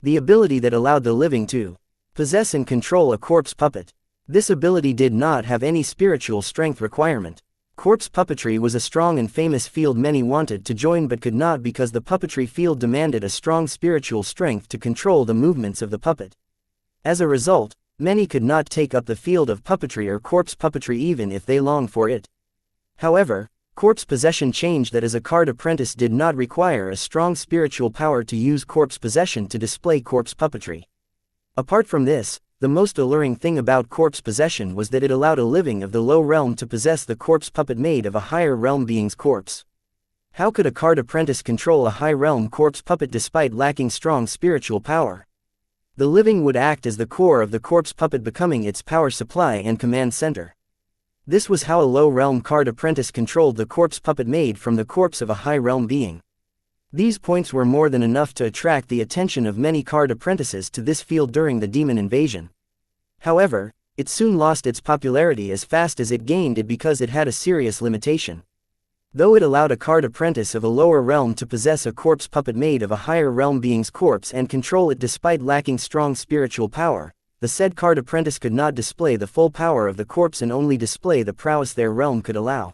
S1: The ability that allowed the living to possess and control a corpse puppet. This ability did not have any spiritual strength requirement. Corpse puppetry was a strong and famous field many wanted to join but could not, because the puppetry field demanded a strong spiritual strength to control the movements of the puppet. As a result, many could not take up the field of puppetry or corpse puppetry even if they longed for it. However, corpse possession changed that, as a card apprentice did not require a strong spiritual power to use corpse possession to display corpse puppetry. Apart from this, the most alluring thing about corpse possession was that it allowed a living of the low realm to possess the corpse puppet made of a higher realm being's corpse. How could a card apprentice control a high-realm corpse puppet despite lacking strong spiritual power? The living would act as the core of the corpse puppet, becoming its power supply and command center. This was how a low-realm card apprentice controlled the corpse puppet made from the corpse of a high-realm being. These points were more than enough to attract the attention of many card apprentices to this field during the demon invasion. However, it soon lost its popularity as fast as it gained it because it had a serious limitation. Though it allowed a card apprentice of a lower realm to possess a corpse puppet made of a higher realm being's corpse and control it despite lacking strong spiritual power, the said card apprentice could not display the full power of the corpse and only display the prowess their realm could allow.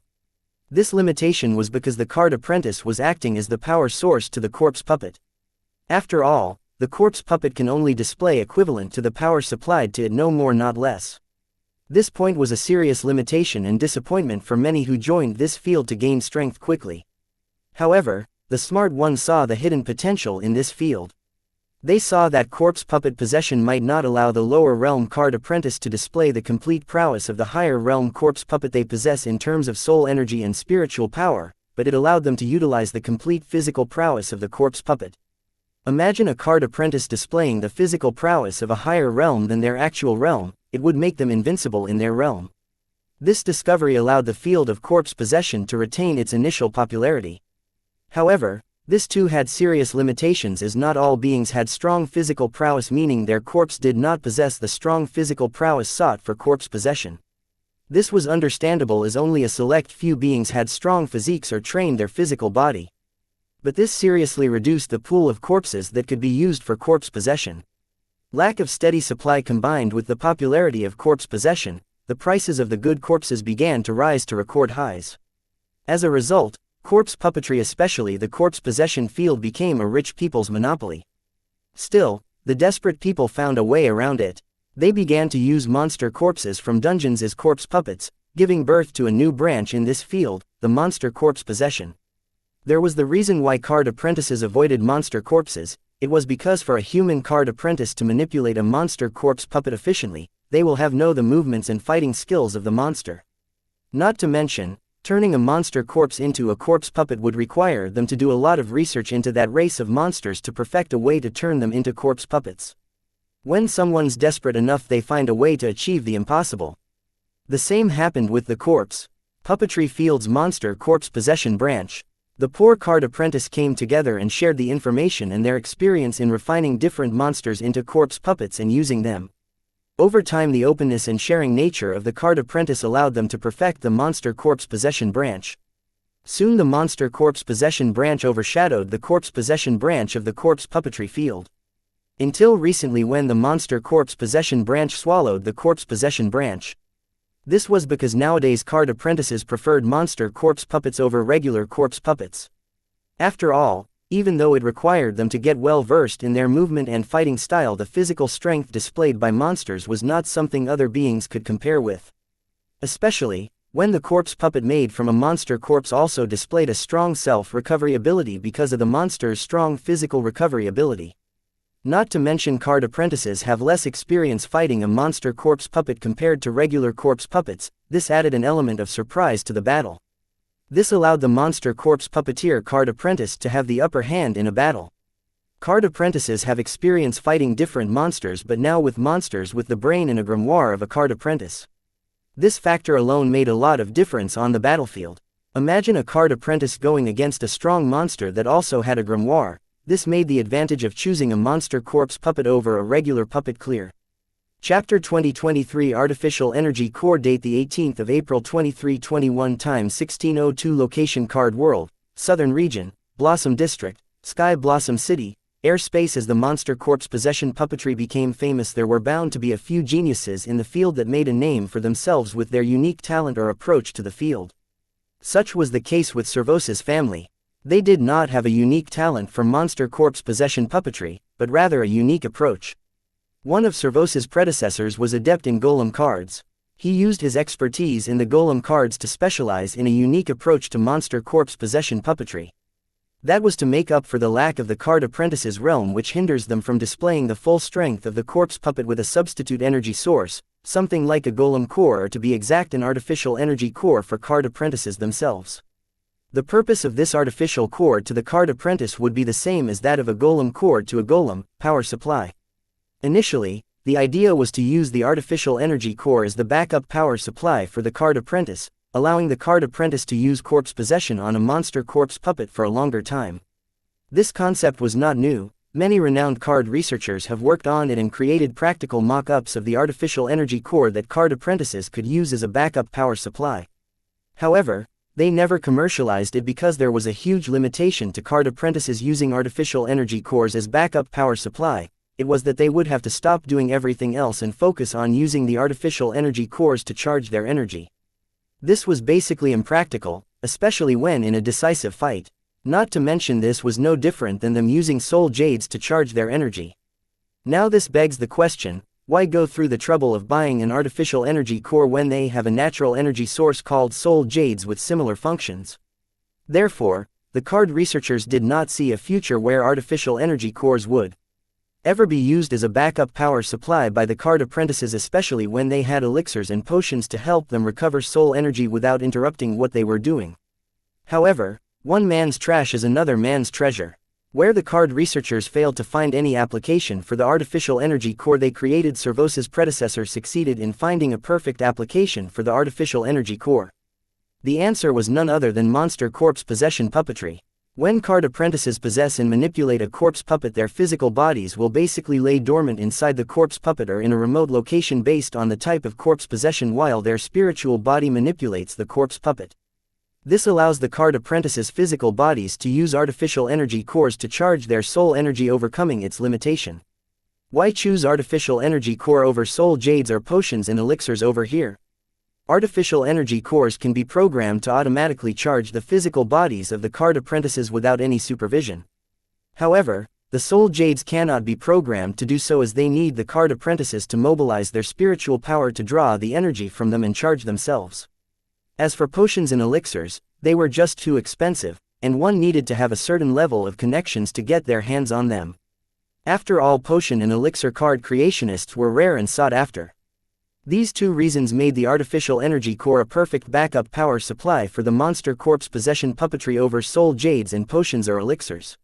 S1: This limitation was because the card apprentice was acting as the power source to the corpse puppet. After all, the corpse puppet can only display equivalent to the power supplied to it, no more not less. This point was a serious limitation and disappointment for many who joined this field to gain strength quickly. However, the smart ones saw the hidden potential in this field. They saw that corpse puppet possession might not allow the lower realm card apprentice to display the complete prowess of the higher realm corpse puppet they possess in terms of soul energy and spiritual power, but it allowed them to utilize the complete physical prowess of the corpse puppet. Imagine a card apprentice displaying the physical prowess of a higher realm than their actual realm. It would make them invincible in their realm. This discovery allowed the field of corpse possession to retain its initial popularity. However, this too had serious limitations, as not all beings had strong physical prowess, meaning their corpse did not possess the strong physical prowess sought for corpse possession. This was understandable, as only a select few beings had strong physiques or trained their physical body. But this seriously reduced the pool of corpses that could be used for corpse possession. Lack of steady supply combined with the popularity of corpse possession, the prices of the good corpses began to rise to record highs. As a result, corpse puppetry, especially the corpse possession field, became a rich people's monopoly. Still, the desperate people found a way around it. They began to use monster corpses from dungeons as corpse puppets, giving birth to a new branch in this field, the monster corpse possession. There was the reason why card apprentices avoided monster corpses. It was because for a human card apprentice to manipulate a monster corpse puppet efficiently, they will have know the movements and fighting skills of the monster. Not to mention, turning a monster corpse into a corpse puppet would require them to do a lot of research into that race of monsters to perfect a way to turn them into corpse puppets. When someone's desperate enough, they find a way to achieve the impossible. The same happened with the corpse puppetry field's monster corpse possession branch. The poor card apprentice came together and shared the information and their experience in refining different monsters into corpse puppets and using them. Over time, the openness and sharing nature of the card apprentice allowed them to perfect the monster corpse possession branch. Soon the monster corpse possession branch overshadowed the corpse possession branch of the corpse puppetry field. Until recently, when the monster corpse possession branch swallowed the corpse possession branch. This was because nowadays card apprentices preferred monster corpse puppets over regular corpse puppets. After all, even though it required them to get well versed in their movement and fighting style, the physical strength displayed by monsters was not something other beings could compare with. Especially, when the corpse puppet made from a monster corpse also displayed a strong self-recovery ability because of the monster's strong physical recovery ability. Not to mention, card apprentices have less experience fighting a monster corpse puppet compared to regular corpse puppets. This added an element of surprise to the battle. This allowed the monster corpse puppeteer card apprentice to have the upper hand in a battle. Card apprentices have experience fighting different monsters, but now with monsters with the brain and a grimoire of a card apprentice. This factor alone made a lot of difference on the battlefield. Imagine a card apprentice going against a strong monster that also had a grimoire. This made the advantage of choosing a monster corpse puppet over a regular puppet clear. Chapter 2023 Artificial Energy Core. Date the 18th of April 2321. Time 1602. Location Card World, Southern Region, Blossom District, Sky Blossom City. Airspace. As the monster corpse possession puppetry became famous, there were bound to be a few geniuses in the field that made a name for themselves with their unique talent or approach to the field. Such was the case with Servos's family. They did not have a unique talent for monster corpse possession puppetry, but rather a unique approach. One of Servos's predecessors was adept in golem cards. He used his expertise in the golem cards to specialize in a unique approach to monster corpse possession puppetry. That was to make up for the lack of the card apprentice's realm, which hinders them from displaying the full strength of the corpse puppet with a substitute energy source, something like a golem core, or to be exact, an artificial energy core for card apprentices themselves. The purpose of this artificial core to the card apprentice would be the same as that of a golem core to a golem, power supply. Initially, the idea was to use the artificial energy core as the backup power supply for the card apprentice, allowing the card apprentice to use corpse possession on a monster corpse puppet for a longer time. This concept was not new. Many renowned card researchers have worked on it and created practical mock-ups of the artificial energy core that card apprentices could use as a backup power supply. However, they never commercialized it because there was a huge limitation to card apprentices using artificial energy cores as backup power supply. It was that they would have to stop doing everything else and focus on using the artificial energy cores to charge their energy. This was basically impractical, especially when in a decisive fight. Not to mention this was no different than them using soul jades to charge their energy. Now this begs the question, why go through the trouble of buying an artificial energy core when they have a natural energy source called soul jades with similar functions? Therefore, the card researchers did not see a future where artificial energy cores would ever be used as a backup power supply by the card apprentices, especially when they had elixirs and potions to help them recover soul energy without interrupting what they were doing. However, one man's trash is another man's treasure. Where the card researchers failed to find any application for the artificial energy core they created, Servos's predecessor succeeded in finding a perfect application for the artificial energy core. The answer was none other than monster corpse possession puppetry. When card apprentices possess and manipulate a corpse puppet, their physical bodies will basically lay dormant inside the corpse puppet or in a remote location based on the type of corpse possession, while their spiritual body manipulates the corpse puppet. This allows the card apprentices' physical bodies to use artificial energy cores to charge their soul energy, overcoming its limitation. Why choose artificial energy core over soul jades or potions and elixirs over here? Artificial energy cores can be programmed to automatically charge the physical bodies of the card apprentices without any supervision. However, the soul jades cannot be programmed to do so, as they need the card apprentices to mobilize their spiritual power to draw the energy from them and charge themselves. As for potions and elixirs, they were just too expensive, and one needed to have a certain level of connections to get their hands on them. After all, potion and elixir card creationists were rare and sought after. These two reasons made the artificial energy core a perfect backup power supply for the monster corpse possession puppetry over soul jades and potions or elixirs.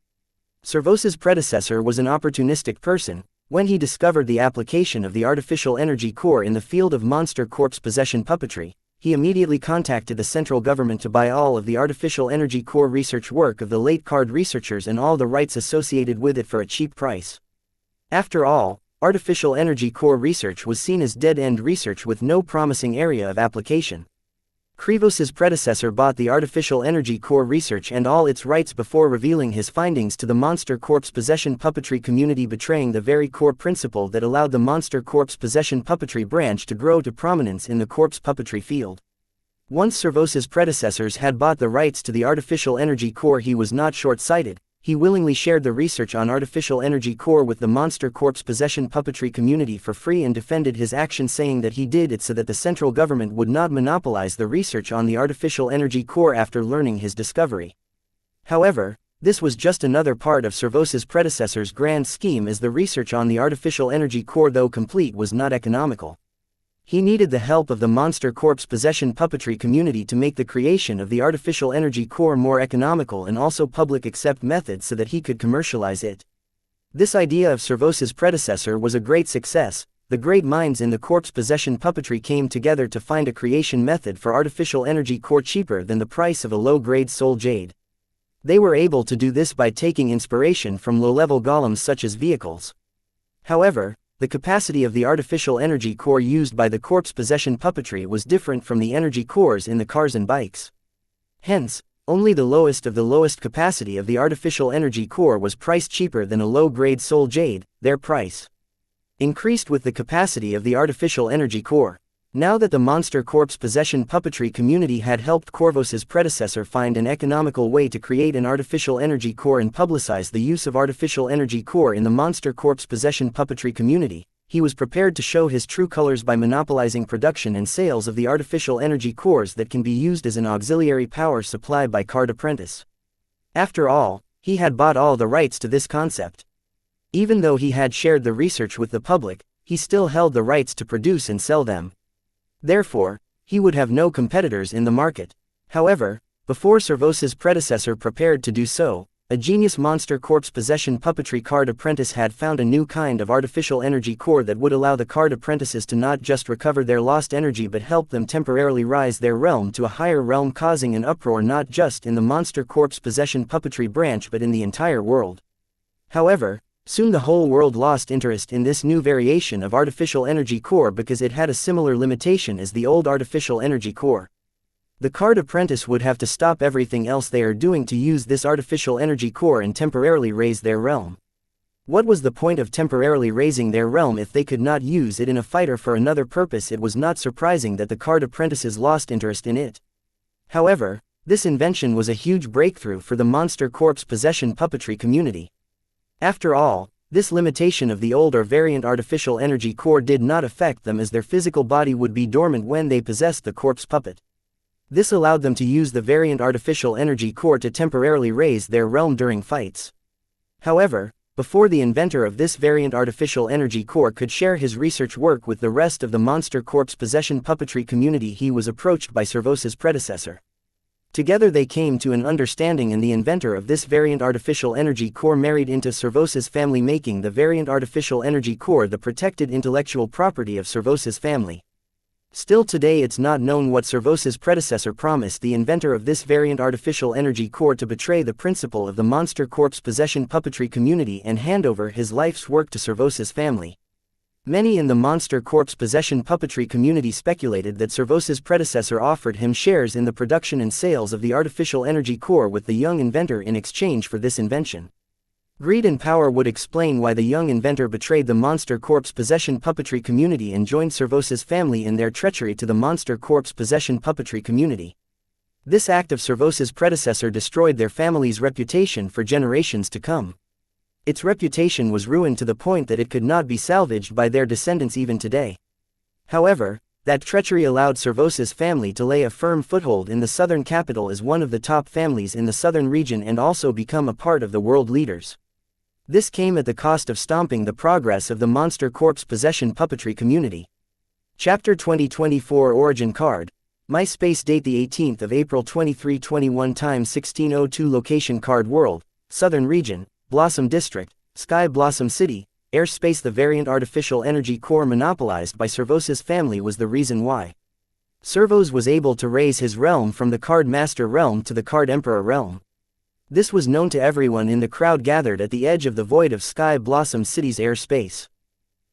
S1: Servos's predecessor was an opportunistic person. When he discovered the application of the artificial energy core in the field of monster corpse possession puppetry, he immediately contacted the central government to buy all of the artificial energy core research work of the late card researchers and all the rights associated with it for a cheap price. After all, artificial energy core research was seen as dead-end research with no promising area of application. Krivos's predecessor bought the artificial energy core research and all its rights before revealing his findings to the monster corpse possession puppetry community, betraying the very core principle that allowed the monster corpse possession puppetry branch to grow to prominence in the corpse puppetry field. Once Servos's predecessors had bought the rights to the artificial energy core, he was not short-sighted. He willingly shared the research on artificial energy core with the monster corpse possession puppetry community for free and defended his action, saying that he did it so that the central government would not monopolize the research on the artificial energy core after learning his discovery. However, this was just another part of Servos's predecessor's grand scheme, as the research on the artificial energy core, though complete, was not economical. He needed the help of the monster corpse possession puppetry community to make the creation of the artificial energy core more economical and also public accept method so that he could commercialize it. This idea of Servos's predecessor was a great success. The great minds in the corpse possession puppetry came together to find a creation method for artificial energy core cheaper than the price of a low-grade soul jade. They were able to do this by taking inspiration from low-level golems such as vehicles. However, the capacity of the artificial energy core used by the corpse possession puppetry was different from the energy cores in the cars and bikes. Hence, only the lowest of the lowest capacity of the artificial energy core was priced cheaper than a low-grade soul jade. Their price increased with the capacity of the artificial energy core. Now that the monster corpse possession puppetry community had helped Corvos's predecessor find an economical way to create an artificial energy core and publicize the use of artificial energy core in the monster corpse possession puppetry community, he was prepared to show his true colors by monopolizing production and sales of the artificial energy cores that can be used as an auxiliary power supply by Card Apprentice. After all, he had bought all the rights to this concept. Even though he had shared the research with the public, he still held the rights to produce and sell them. Therefore, he would have no competitors in the market. However, Before Servos's predecessor prepared to do so, a genius monster corpse possession puppetry card apprentice had found a new kind of artificial energy core that would allow the card apprentices to not just recover their lost energy but help them temporarily rise their realm to a higher realm, causing an uproar not just in the monster corpse possession puppetry branch but in the entire world. However, soon the whole world lost interest in this new variation of artificial energy core because it had a similar limitation as the old artificial energy core. The card apprentice would have to stop everything else they are doing to use this artificial energy core and temporarily raise their realm. What was the point of temporarily raising their realm if they could not use it in a fight or for another purpose? It was not surprising that the card apprentices lost interest in it. However, this invention was a huge breakthrough for the monster corpse possession puppetry community. After all, this limitation of the old or variant artificial energy core did not affect them, as their physical body would be dormant when they possessed the corpse puppet. This allowed them to use the variant artificial energy core to temporarily raise their realm during fights. However, before the inventor of this variant artificial energy core could share his research work with the rest of the monster corpse possession puppetry community, he was approached by Servos's predecessor. Together they came to an understanding, and the inventor of this variant artificial energy core married into Servos's family, making the variant artificial energy core the protected intellectual property of Servos's family. Still today it's not known what Servos's predecessor promised the inventor of this variant artificial energy core to betray the principle of the monster corpse possession puppetry community and hand over his life's work to Servos's family. Many in the monster corpse possession puppetry community speculated that Servos's predecessor offered him shares in the production and sales of the artificial energy core with the young inventor in exchange for this invention. Greed and power would explain why the young inventor betrayed the monster corpse possession puppetry community and joined Servos's family in their treachery to the monster corpse possession puppetry community. This act of Servos's predecessor destroyed their family's reputation for generations to come. Its reputation was ruined to the point that it could not be salvaged by their descendants even today. However, that treachery allowed Servos's family to lay a firm foothold in the southern capital as one of the top families in the southern region and also become a part of the world leaders. This came at the cost of stomping the progress of the monster corpse possession puppetry community. Chapter 2024 Origin Card. MySpace. Date the 18th of April 2321. Time 1602. Location Card World, Southern Region, Blossom District, Sky Blossom City. Airspace. The variant artificial energy core monopolized by Servos's family was the reason why Servos was able to raise his realm from the Card Master realm to the Card Emperor realm. This was known to everyone in the crowd gathered at the edge of the void of Sky Blossom City's airspace.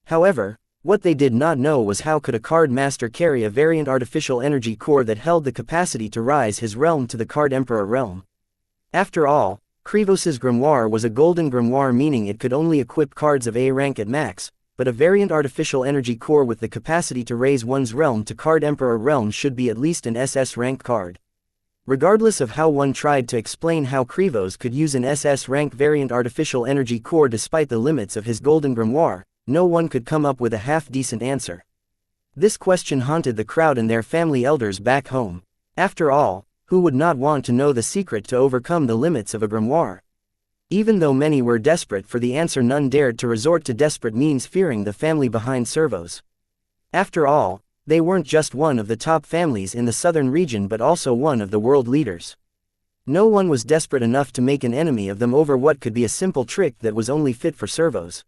S1: However, what they did not know was how could a Card Master carry a variant artificial energy core that held the capacity to rise his realm to the Card Emperor realm. After all, Krivos's grimoire was a golden grimoire, meaning it could only equip cards of A rank at max, but a variant artificial energy core with the capacity to raise one's realm to Card Emperor realm should be at least an SS rank card. Regardless of how one tried to explain how Krivos could use an SS rank variant artificial energy core despite the limits of his golden grimoire, no one could come up with a half-decent answer. This question haunted the crowd and their family elders back home. After all, who would not want to know the secret to overcome the limits of a grimoire? Even though many were desperate for the answer, none dared to resort to desperate means, fearing the family behind Servos. After all, they weren't just one of the top families in the southern region but also one of the world leaders. No one was desperate enough to make an enemy of them over what could be a simple trick that was only fit for Servos.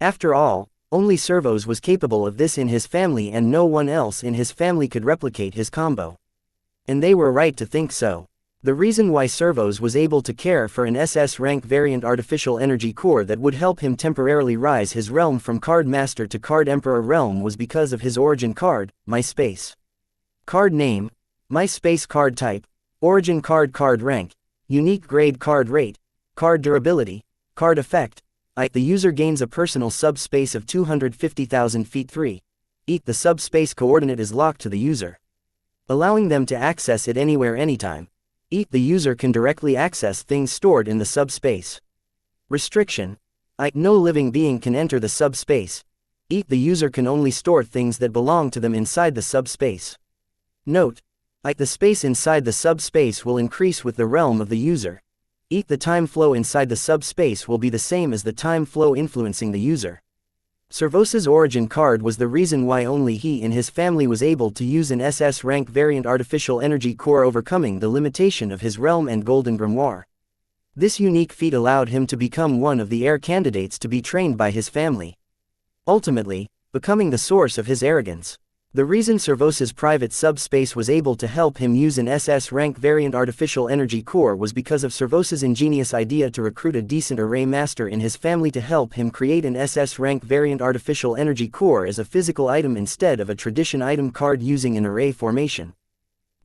S1: After all, only Servos was capable of this in his family, and no one else in his family could replicate his combo. And they were right to think so. The reason why Servos was able to care for an SS rank variant artificial energy core that would help him temporarily rise his realm from Card Master to Card Emperor realm was because of his origin card, MySpace. Card name, MySpace. Card type, origin card. Card rank, unique grade. Card rate, card durability, card effect. The user gains a personal subspace of 250,000 feet 3. The subspace coordinate is locked to the user, allowing them to access it anywhere anytime. The user can directly access things stored in the subspace. Restriction. No living being can enter the subspace. The user can only store things that belong to them inside the subspace. Note. The space inside the subspace will increase with the realm of the user. The time flow inside the subspace will be the same as the time flow influencing the user. Servos's origin card was the reason why only he and his family was able to use an SS rank variant artificial energy core, overcoming the limitation of his realm and golden grimoire. This unique feat allowed him to become one of the heir candidates to be trained by his family, ultimately becoming the source of his arrogance. The reason Servos's private subspace was able to help him use an SS rank variant artificial energy core was because of Servos's ingenious idea to recruit a decent array master in his family to help him create an SS rank variant artificial energy core as a physical item instead of a tradition item card using an array formation.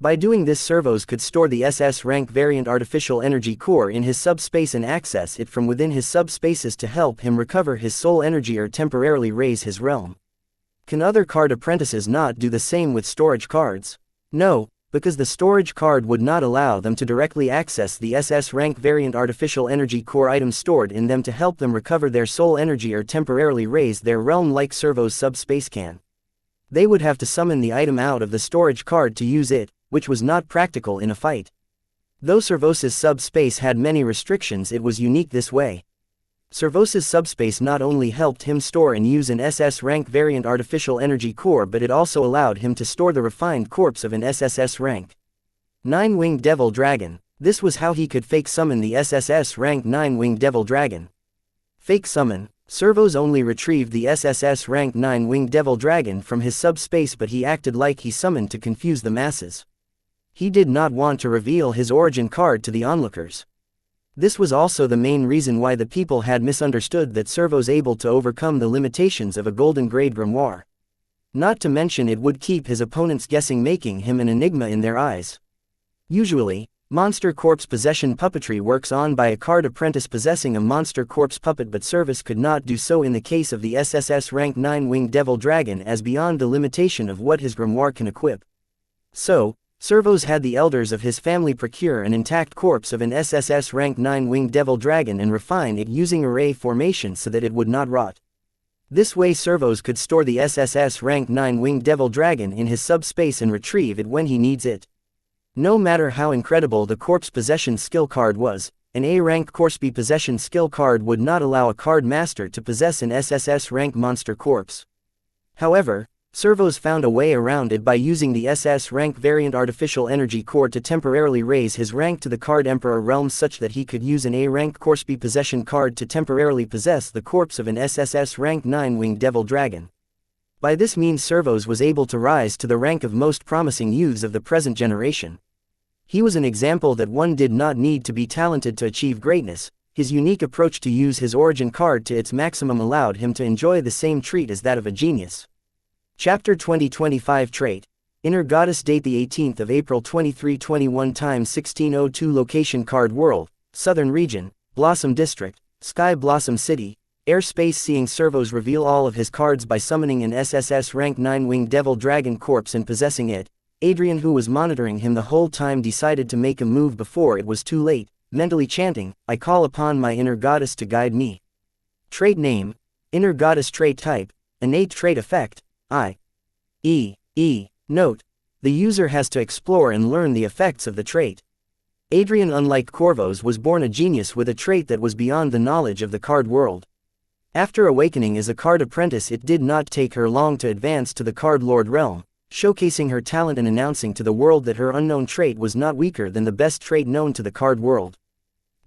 S1: By doing this, Servos could store the SS rank variant artificial energy core in his subspace and access it from within his subspaces to help him recover his soul energy or temporarily raise his realm. Can other card apprentices not do the same with storage cards? No, because the storage card would not allow them to directly access the SS rank variant artificial energy core items stored in them to help them recover their soul energy or temporarily raise their realm like Servos subspace can. They would have to summon the item out of the storage card to use it, which was not practical in a fight. Though Servos's subspace had many restrictions, it was unique this way. Servos's subspace not only helped him store and use an SS rank variant artificial energy core, but it also allowed him to store the refined corpse of an SSS rank 9-winged devil dragon. This was how he could fake summon the SSS rank 9-winged devil dragon. Fake summon. Servos only retrieved the SSS rank 9-winged devil dragon from his subspace, but he acted like he summoned to confuse the masses. He did not want to reveal his origin card to the onlookers. This was also the main reason why the people had misunderstood that Servos able to overcome the limitations of a golden grade grimoire. Not to mention it would keep his opponents guessing, making him an enigma in their eyes. Usually, monster corpse possession puppetry works on by a card apprentice possessing a monster corpse puppet, but Servos could not do so in the case of the SSS rank 9-winged devil dragon, as beyond the limitation of what his grimoire can equip. So, Servos had the elders of his family procure an intact corpse of an SSS rank 9-winged devil dragon and refine it using array formation so that it would not rot. This way Servos could store the SSS rank 9-winged devil dragon in his subspace and retrieve it when he needs it. No matter how incredible the corpse possession skill card was, an A-rank corpse possession skill card would not allow a card master to possess an SSS rank monster corpse. However, Servos found a way around it by using the SS rank variant artificial energy core to temporarily raise his rank to the card Emperor realm such that he could use an A-rank corpse possession card to temporarily possess the corpse of an SSS rank 9-winged devil dragon. By this means Servos was able to rise to the rank of most promising youths of the present generation. He was an example that one did not need to be talented to achieve greatness. His unique approach to use his origin card to its maximum allowed him to enjoy the same treat as that of a genius. Chapter 2025 Trait. Inner Goddess. Date the 18th of April 2321 time 1602 Location Card World, Southern Region, Blossom District, Sky Blossom City, Airspace. Seeing Servos reveal all of his cards by summoning an SSS rank 9-winged devil dragon corpse and possessing it, Adrian, who was monitoring him the whole time, decided to make a move before it was too late, mentally chanting, "I call upon my inner goddess to guide me." Trait name: Inner Goddess. Trait type: Innate. Trait effect: I.E. Note: the user has to explore and learn the effects of the trait. Adrian, unlike Corvos, was born a genius with a trait that was beyond the knowledge of the card world. After awakening as a card apprentice, it did not take her long to advance to the card lord realm, showcasing her talent and announcing to the world that her unknown trait was not weaker than the best trait known to the card world.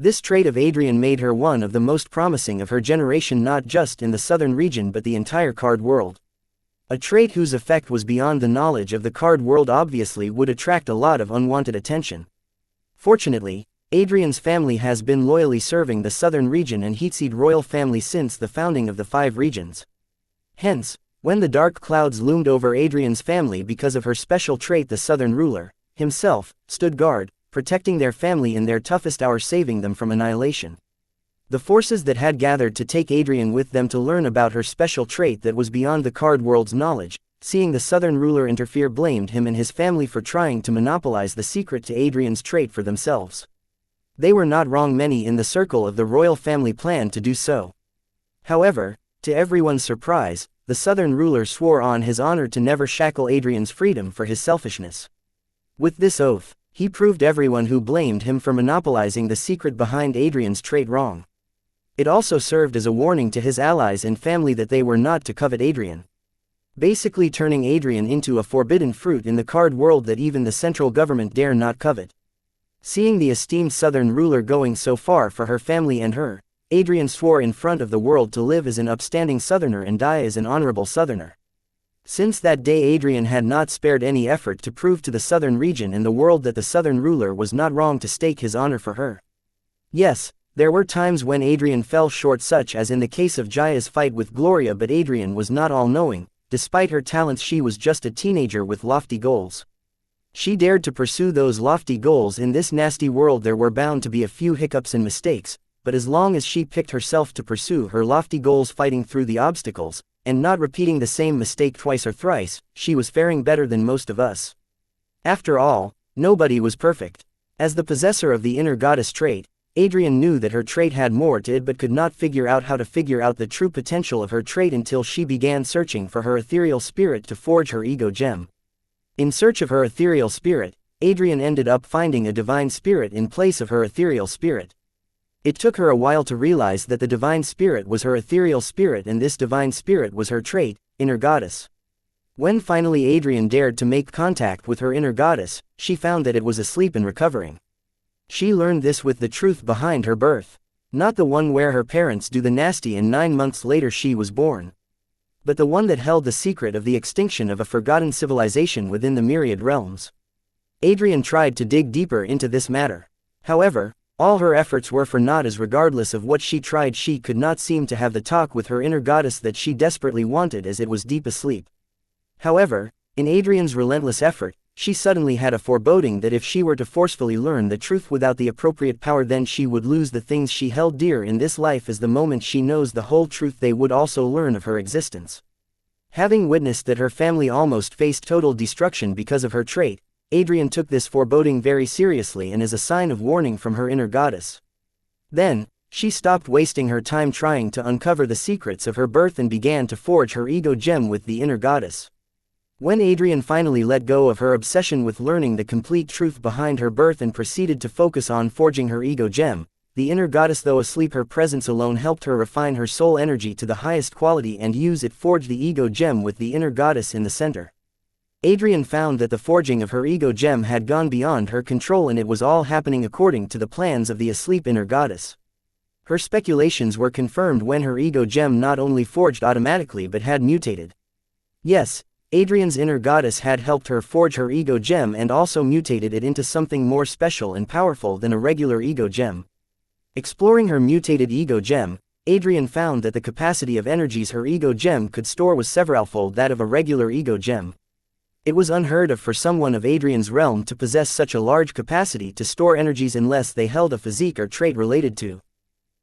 S1: This trait of Adrian made her one of the most promising of her generation, not just in the southern region but the entire card world. A trait whose effect was beyond the knowledge of the card world obviously would attract a lot of unwanted attention. Fortunately, Adrian's family has been loyally serving the southern region and Heatseed royal family since the founding of the 5 regions. Hence, when the dark clouds loomed over Adrian's family because of her special trait, the southern ruler himself stood guard, protecting their family in their toughest hour, saving them from annihilation. The forces that had gathered to take Adrian with them to learn about her special trait that was beyond the card world's knowledge, seeing the southern ruler interfere, blamed him and his family for trying to monopolize the secret to Adrian's trait for themselves. They were not wrong. Many in the circle of the royal family planned to do so. However, to everyone's surprise, the southern ruler swore on his honor to never shackle Adrian's freedom for his selfishness. With this oath, he proved everyone who blamed him for monopolizing the secret behind Adrian's trait wrong. It also served as a warning to his allies and family that they were not to covet Adrian. Basically turning Adrian into a forbidden fruit in the card world that even the central government dare not covet. Seeing the esteemed southern ruler going so far for her family and her, Adrian swore in front of the world to live as an upstanding southerner and die as an honorable southerner. Since that day Adrian had not spared any effort to prove to the southern region and the world that the southern ruler was not wrong to stake his honor for her. Yes, there were times when Adrian fell short, such as in the case of Jaya's fight with Gloria, but Adrian was not all-knowing. Despite her talents, she was just a teenager with lofty goals. She dared to pursue those lofty goals. In this nasty world there were bound to be a few hiccups and mistakes, but as long as she picked herself to pursue her lofty goals, fighting through the obstacles, and not repeating the same mistake twice or thrice, she was faring better than most of us. After all, nobody was perfect. As the possessor of the inner goddess trait, Adrian knew that her trait had more to it but could not figure out how to figure out the true potential of her trait until she began searching for her ethereal spirit to forge her ego gem. In search of her ethereal spirit, Adrian ended up finding a divine spirit in place of her ethereal spirit. It took her a while to realize that the divine spirit was her ethereal spirit and this divine spirit was her trait, inner goddess. When finally Adrian dared to make contact with her inner goddess, she found that it was asleep and recovering. She learned this with the truth behind her birth. Not the one where her parents do the nasty and 9 months later she was born. But the one that held the secret of the extinction of a forgotten civilization within the myriad realms. Adrian tried to dig deeper into this matter. However, all her efforts were for naught, as regardless of what she tried she could not seem to have the talk with her inner goddess that she desperately wanted, as it was deep asleep. However, in Adrian's relentless effort, she suddenly had a foreboding that if she were to forcefully learn the truth without the appropriate power, then she would lose the things she held dear in this life, as the moment she knows the whole truth they would also learn of her existence. Having witnessed that her family almost faced total destruction because of her trait, Adrian took this foreboding very seriously and as a sign of warning from her inner goddess. Then, she stopped wasting her time trying to uncover the secrets of her birth and began to forge her ego gem with the inner goddess. When Adrian finally let go of her obsession with learning the complete truth behind her birth and proceeded to focus on forging her ego gem, the inner goddess, though asleep, her presence alone helped her refine her soul energy to the highest quality and use it forge the ego gem with the inner goddess in the center. Adrian found that the forging of her ego gem had gone beyond her control and it was all happening according to the plans of the asleep inner goddess. Her speculations were confirmed when her ego gem not only forged automatically but had mutated. Yes, Adrian's inner goddess had helped her forge her ego gem and also mutated it into something more special and powerful than a regular ego gem. Exploring her mutated ego gem, Adrian found that the capacity of energies her ego gem could store was severalfold that of a regular ego gem. It was unheard of for someone of Adrian's realm to possess such a large capacity to store energies unless they held a physique or trait related to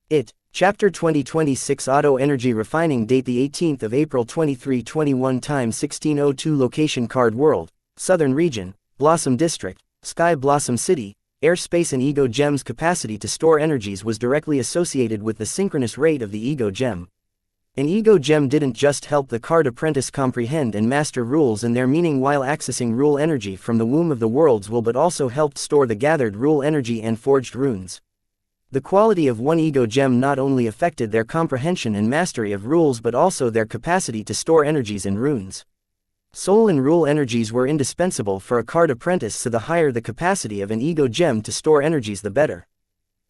S1: it. Chapter 2026 Auto Energy Refining. Date the 18th of April 2321. Time 1602. Location Card World, Southern Region, Blossom District, Sky Blossom City. Airspace and ego gem's capacity to store energies was directly associated with the synchronous rate of the ego gem. An ego gem didn't just help the card apprentice comprehend and master rules and their meaning while accessing rule energy from the womb of the world's will, but also helped store the gathered rule energy and forged runes. The quality of one ego gem not only affected their comprehension and mastery of rules but also their capacity to store energies and runes. Soul and rule energies were indispensable for a card apprentice, so the higher the capacity of an ego gem to store energies the better.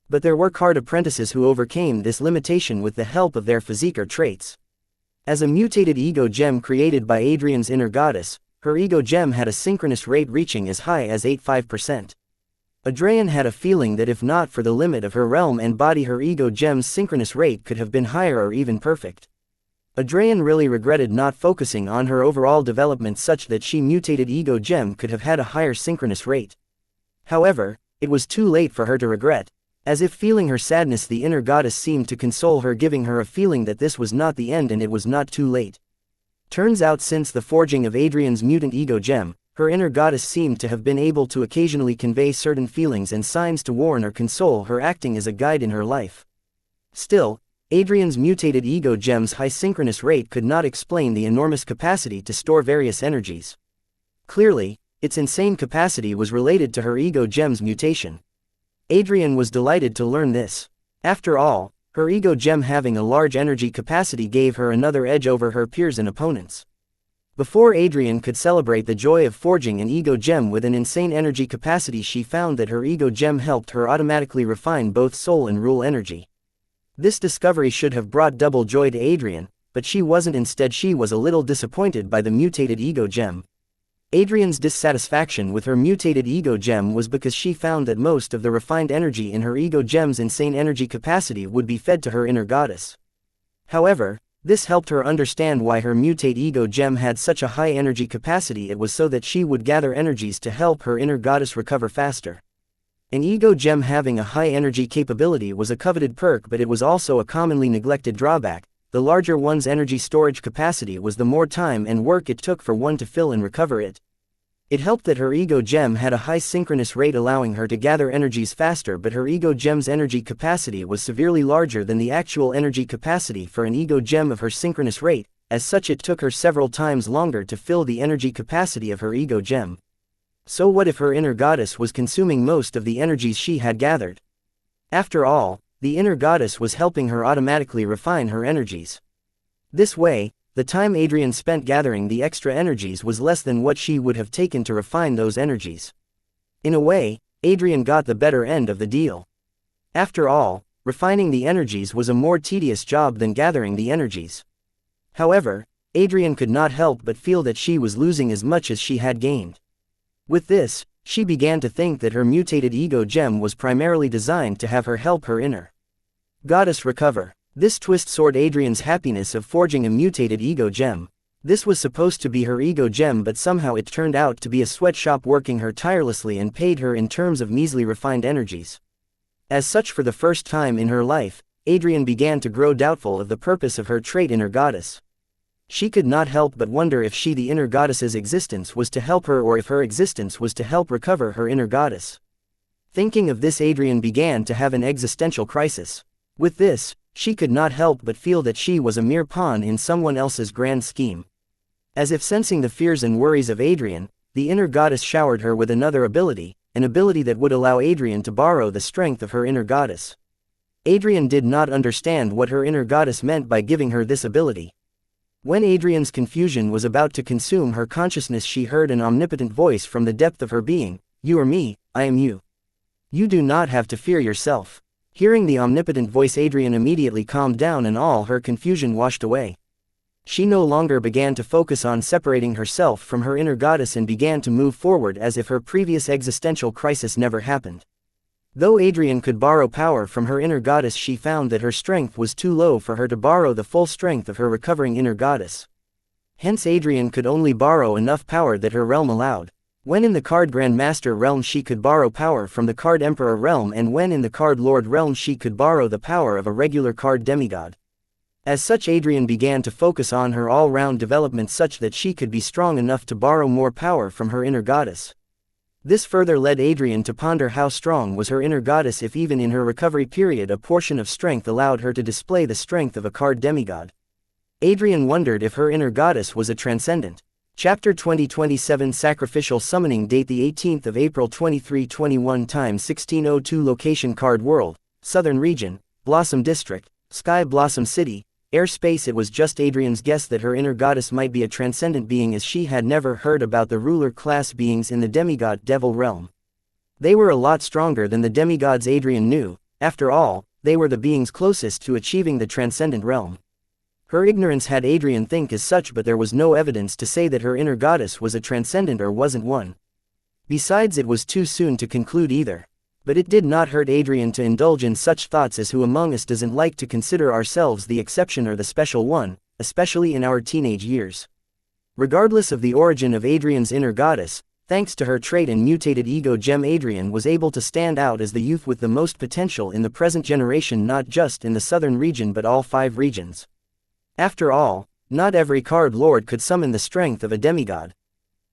S1: But there were card apprentices who overcame this limitation with the help of their physique or traits. As a mutated ego gem created by Adrian's inner goddess, her ego gem had a synchronous rate reaching as high as 85%. Adrian had a feeling that if not for the limit of her realm and body, her ego gem's synchronous rate could have been higher or even perfect. Adrian really regretted not focusing on her overall development such that she mutated ego gem could have had a higher synchronous rate. However, it was too late for her to regret. As if feeling her sadness, the inner goddess seemed to console her, giving her a feeling that this was not the end and it was not too late. Turns out since the forging of Adrian's mutant ego gem, her inner goddess seemed to have been able to occasionally convey certain feelings and signs to warn or console her, acting as a guide in her life. Still, Adrian's mutated ego gem's high synchronous rate could not explain the enormous capacity to store various energies. Clearly, its insane capacity was related to her ego gem's mutation. Adrian was delighted to learn this. After all, Her ego gem having a large energy capacity gave her another edge over her peers and opponents. Before Adrian could celebrate the joy of forging an ego gem with an insane energy capacity, she found that her ego gem helped her automatically refine both soul and rule energy. This discovery should have brought double joy to Adrian, but she wasn't. Instead, she was a little disappointed by the mutated ego gem. Adrian's dissatisfaction with her mutated ego gem was because she found that most of the refined energy in her ego gem's insane energy capacity would be fed to her inner goddess. However, this helped her understand why her mutate ego gem had such a high energy capacity. It was so that she would gather energies to help her inner goddess recover faster. An ego gem having a high energy capability was a coveted perk, but it was also a commonly neglected drawback. The larger one's energy storage capacity was, the more time and work it took for one to fill and recover it. It helped that her ego gem had a high synchronous rate, allowing her to gather energies faster, but her ego gem's energy capacity was severely larger than the actual energy capacity for an ego gem of her synchronous rate. As such, it took her several times longer to fill the energy capacity of her ego gem. So what if her inner goddess was consuming most of the energies she had gathered? After all, the inner goddess was helping her automatically refine her energies. This way, the time Adrian spent gathering the extra energies was less than what she would have taken to refine those energies. In a way, Adrian got the better end of the deal. After all, refining the energies was a more tedious job than gathering the energies. However, Adrian could not help but feel that she was losing as much as she had gained. With this, she began to think that her mutated ego gem was primarily designed to have her help her inner goddess recover. This twist soared Adrian's happiness of forging a mutated ego gem. This was supposed to be her ego gem, but somehow it turned out to be a sweatshop working her tirelessly and paid her in terms of measly refined energies. As such, for the first time in her life, Adrian began to grow doubtful of the purpose of her trait inner goddess. She could not help but wonder if she, the inner goddess's existence, was to help her, or if her existence was to help recover her inner goddess. Thinking of this, Adrian began to have an existential crisis. With this, she could not help but feel that she was a mere pawn in someone else's grand scheme. As if sensing the fears and worries of Adrian, the inner goddess showered her with another ability, an ability that would allow Adrian to borrow the strength of her inner goddess. Adrian did not understand what her inner goddess meant by giving her this ability. When Adrian's confusion was about to consume her consciousness, she heard an omnipotent voice from the depth of her being. "You are me, I am you. You do not have to fear yourself." Hearing the omnipotent voice, Adrian immediately calmed down and all her confusion washed away. She no longer began to focus on separating herself from her inner goddess and began to move forward as if her previous existential crisis never happened. Though Adrian could borrow power from her inner goddess, she found that her strength was too low for her to borrow the full strength of her recovering inner goddess. Hence, Adrian could only borrow enough power that her realm allowed. When in the Card Grandmaster realm, she could borrow power from the Card Emperor realm, and when in the Card Lord realm, she could borrow the power of a regular card demigod. As such, Adrian began to focus on her all-round development such that she could be strong enough to borrow more power from her inner goddess. This further led Adrian to ponder how strong was her inner goddess if even in her recovery period a portion of strength allowed her to display the strength of a card demigod. Adrian wondered if her inner goddess was a transcendent. Chapter 2027 Sacrificial Summoning. Date the 18th of April 2321. Time 1602. Location Card World, Southern Region, Blossom District, Sky Blossom City, Airspace. It was just Adrian's guess that her inner goddess might be a transcendent being, as she had never heard about the ruler class beings in the demigod devil realm. They were a lot stronger than the demigods Adrian knew. After all, they were the beings closest to achieving the transcendent realm. Her ignorance had Adrian think as such, but there was no evidence to say that her inner goddess was a transcendent or wasn't one. Besides, it was too soon to conclude either. But it did not hurt Adrian to indulge in such thoughts as who among us doesn't like to consider ourselves the exception or the special one, especially in our teenage years. Regardless of the origin of Adrian's inner goddess, thanks to her trait and mutated ego gem, Adrian was able to stand out as the youth with the most potential in the present generation, not just in the southern region but all 5 regions. After all, not every card lord could summon the strength of a demigod.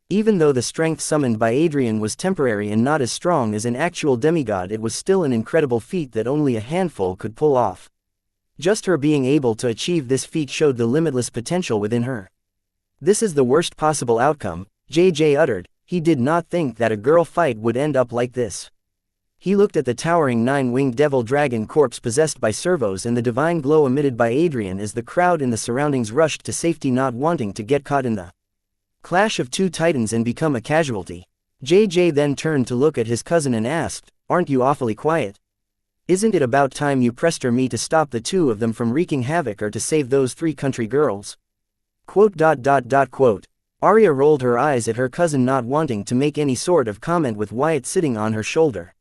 S1: Even though the strength summoned by Adrian was temporary and not as strong as an actual demigod, it was still an incredible feat that only a handful could pull off. Just her being able to achieve this feat showed the limitless potential within her. "This is the worst possible outcome," JJ uttered. He did not think that a girl fight would end up like this. He looked at the towering nine-winged devil dragon corpse possessed by servos and the divine glow emitted by Adrian as the crowd in the surroundings rushed to safety, not wanting to get caught in the clash of two titans and become a casualty. JJ then turned to look at his cousin and asked, "Aren't you awfully quiet? Isn't it about time you pressed me to stop the two of them from wreaking havoc or to save those three country girls?" Arya rolled her eyes at her cousin, not wanting to make any sort of comment with Wyatt sitting on her shoulder.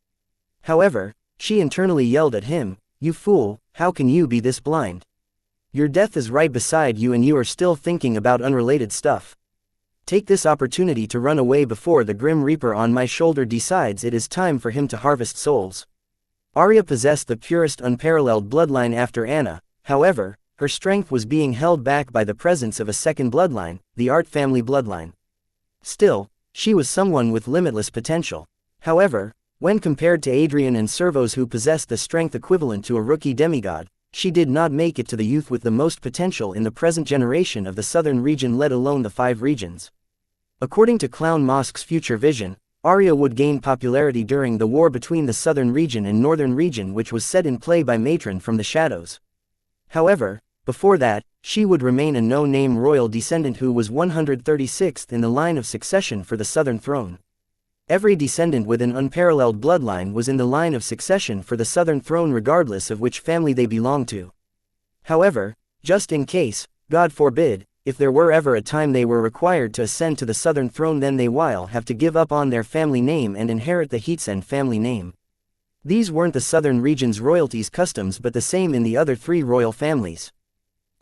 S1: However, she internally yelled at him, "You fool, how can you be this blind? Your death is right beside you and you are still thinking about unrelated stuff. Take this opportunity to run away before the Grim Reaper on my shoulder decides it is time for him to harvest souls." Arya possessed the purest unparalleled bloodline after Anna, however, her strength was being held back by the presence of a second bloodline, the Art family bloodline. Still, she was someone with limitless potential. However, when compared to Adrian and servos who possessed the strength equivalent to a rookie demigod, she did not make it to the youth with the most potential in the present generation of the southern region, let alone the 5 regions. According to Clown Mosk's future vision, Arya would gain popularity during the war between the southern region and northern region, which was set in play by Matron from the shadows. However, before that, she would remain a no-name royal descendant who was 136th in the line of succession for the southern throne. Every descendant with an unparalleled bloodline was in the line of succession for the southern throne regardless of which family they belonged to. However, just in case, God forbid, if there were ever a time they were required to ascend to the southern throne, then they will have to give up on their family name and inherit the Heatsen family name. These weren't the southern region's royalties' customs but the same in the other 3 royal families.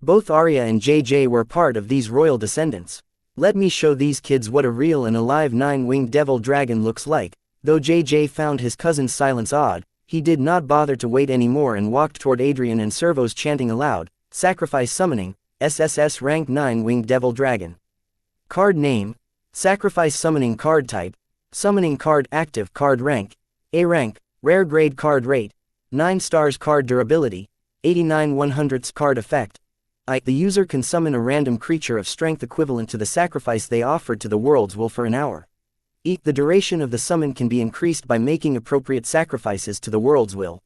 S1: Both Arya and JJ were part of these royal descendants. Let me show these kids what a real and alive 9-winged devil dragon looks like. Though JJ found his cousin's silence odd, he did not bother to wait anymore and walked toward Adrian and servos chanting aloud, "Sacrifice summoning, SSS rank 9-winged devil dragon. Card name, sacrifice summoning card type, summoning card active card rank, A rank, rare grade card rate, 9 stars card durability, 89 100ths card effect. The user can summon a random creature of strength equivalent to the sacrifice they offered to the world's will for an hour. The duration of the summon can be increased by making appropriate sacrifices to the world's will.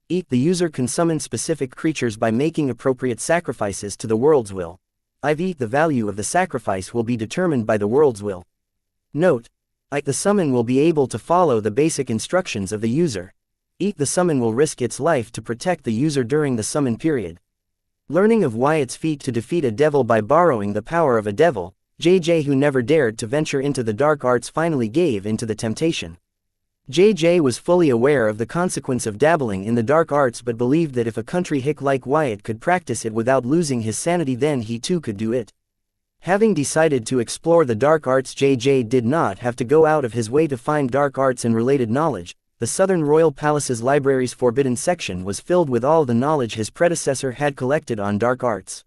S1: The user can summon specific creatures by making appropriate sacrifices to the world's will. The value of the sacrifice will be determined by the world's will. Note: the summon will be able to follow the basic instructions of the user. The summon will risk its life to protect the user during the summon period. Learning of Wyatt's feat to defeat a devil by borrowing the power of a devil, JJ, who never dared to venture into the dark arts, finally gave into the temptation. JJ was fully aware of the consequence of dabbling in the dark arts but believed that if a country hick like Wyatt could practice it without losing his sanity, then he too could do it. Having decided to explore the dark arts, JJ did not have to go out of his way to find dark arts and related knowledge. The Southern Royal Palace's library's forbidden section was filled with all the knowledge his predecessor had collected on dark arts.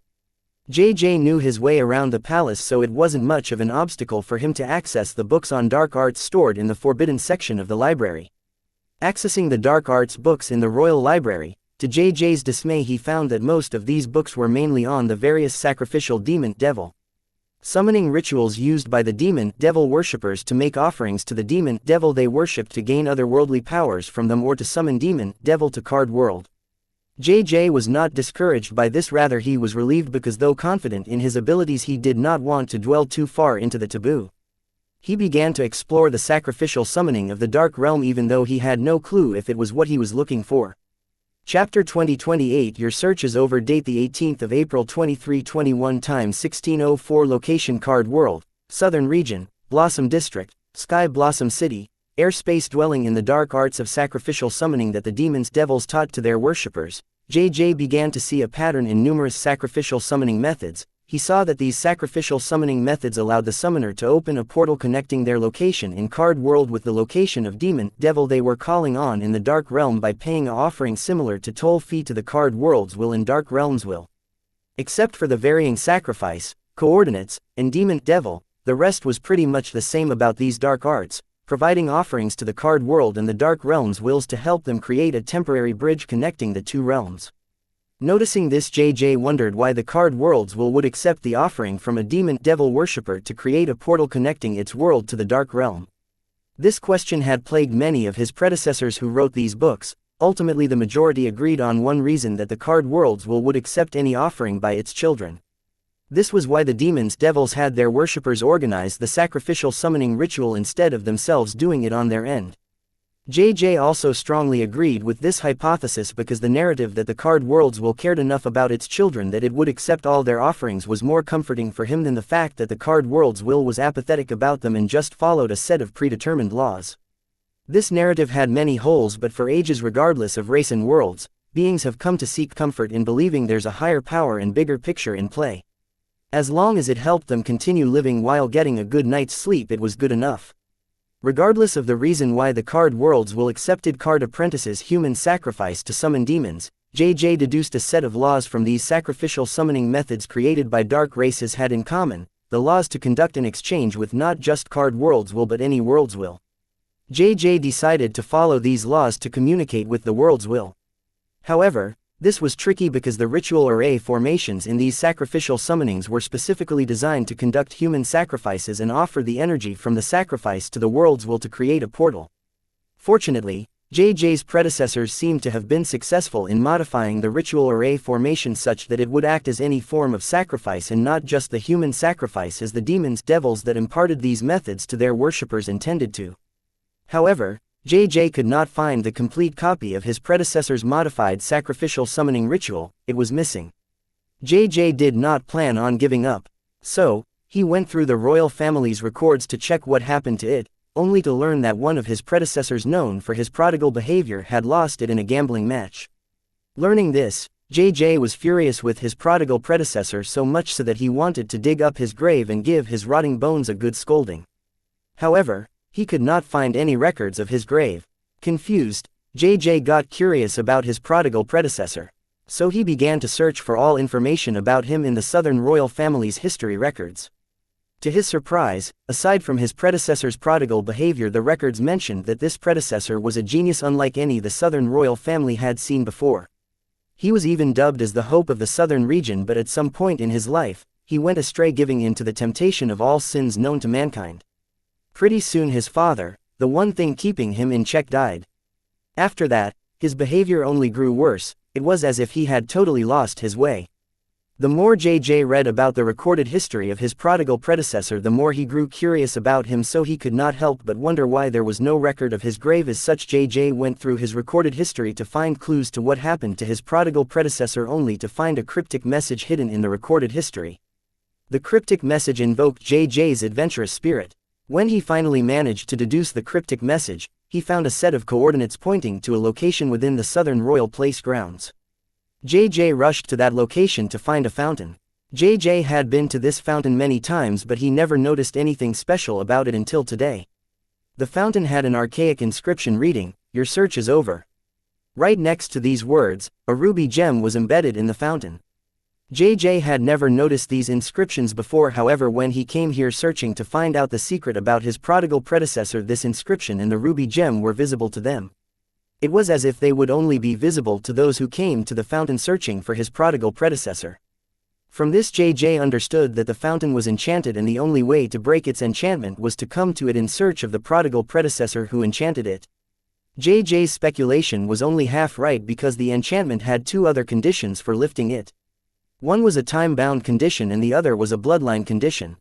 S1: JJ knew his way around the palace, so it wasn't much of an obstacle for him to access the books on dark arts stored in the forbidden section of the library. Accessing the dark arts books in the royal library, to JJ's dismay he found that most of these books were mainly on the various sacrificial demon devil summoning rituals used by the demon devil worshippers to make offerings to the demon devil they worshipped to gain otherworldly powers from them or to summon demon devil to card world. JJ was not discouraged by this, rather he was relieved because though confident in his abilities he did not want to dwell too far into the taboo. He began to explore the sacrificial summoning of the dark realm even though he had no clue if it was what he was looking for. Chapter 2028 Your search is over. Date the 18th of April 2321 Time 1604 Location Card World, Southern Region, Blossom District, Sky Blossom City. Airspace. Dwelling in the dark arts of sacrificial summoning that the demons devils taught to their worshippers, JJ began to see a pattern in numerous sacrificial summoning methods. He saw that these sacrificial summoning methods allowed the summoner to open a portal connecting their location in card world with the location of demon devil they were calling on in the dark realm by paying a offering similar to toll fee to the card world's will and dark realm's will. Except for the varying sacrifice, coordinates, and demon devil, the rest was pretty much the same about these dark arts, providing offerings to the card world and the dark realm's wills to help them create a temporary bridge connecting the two realms. Noticing this, JJ wondered why the card world's will would accept the offering from a demon devil worshipper to create a portal connecting its world to the dark realm. This question had plagued many of his predecessors who wrote these books. Ultimately the majority agreed on one reason, that the card world's will would accept any offering by its children. This was why the devils had their worshippers organize the sacrificial summoning ritual instead of themselves doing it on their end. JJ also strongly agreed with this hypothesis because the narrative that the card world's will cared enough about its children that it would accept all their offerings was more comforting for him than the fact that the card world's will was apathetic about them and just followed a set of predetermined laws. This narrative had many holes, but for ages, regardless of race and worlds, beings have come to seek comfort in believing there's a higher power and bigger picture in play. As long as it helped them continue living while getting a good night's sleep, it was good enough. Regardless of the reason why the card worlds will accepted card apprentices' human sacrifice to summon demons, JJ deduced a set of laws from these sacrificial summoning methods created by dark races had in common, the laws to conduct an exchange with not just card worlds will but any world's will. JJ decided to follow these laws to communicate with the world's will. However, this was tricky because the ritual array formations in these sacrificial summonings were specifically designed to conduct human sacrifices and offer the energy from the sacrifice to the world's will to create a portal. Fortunately, JJ's predecessors seemed to have been successful in modifying the ritual array formation such that it would act as any form of sacrifice and not just the human sacrifice as the devils that imparted these methods to their worshippers intended to. However, JJ could not find the complete copy of his predecessor's modified sacrificial summoning ritual. It was missing. JJ did not plan on giving up, so he went through the royal family's records to check what happened to it, only to learn that one of his predecessors known for his prodigal behavior had lost it in a gambling match. Learning this, JJ was furious with his prodigal predecessor, so much so that he wanted to dig up his grave and give his rotting bones a good scolding. However, he could not find any records of his grave. Confused, JJ got curious about his prodigal predecessor. So he began to search for all information about him in the Southern royal family's history records. To his surprise, aside from his predecessor's prodigal behavior, the records mentioned that this predecessor was a genius unlike any the Southern royal family had seen before. He was even dubbed as the hope of the Southern region, but at some point in his life, he went astray, giving in to the temptation of all sins known to mankind. Pretty soon his father, the one thing keeping him in check, died. After that, his behavior only grew worse. It was as if he had totally lost his way. The more JJ read about the recorded history of his prodigal predecessor, the more he grew curious about him, so he could not help but wonder why there was no record of his grave. As such, JJ went through his recorded history to find clues to what happened to his prodigal predecessor, only to find a cryptic message hidden in the recorded history. The cryptic message invoked JJ's adventurous spirit. When he finally managed to deduce the cryptic message, he found a set of coordinates pointing to a location within the Southern Royal Place grounds. JJ rushed to that location to find a fountain. JJ had been to this fountain many times, but he never noticed anything special about it until today. The fountain had an archaic inscription reading, "Your search is over." Right next to these words, a ruby gem was embedded in the fountain. JJ had never noticed these inscriptions before. However, when he came here searching to find out the secret about his prodigal predecessor, this inscription and the ruby gem were visible to them. It was as if they would only be visible to those who came to the fountain searching for his prodigal predecessor. From this, JJ understood that the fountain was enchanted, and the only way to break its enchantment was to come to it in search of the prodigal predecessor who enchanted it. JJ's speculation was only half right, because the enchantment had two other conditions for lifting it. One was a time-bound condition and the other was a bloodline condition.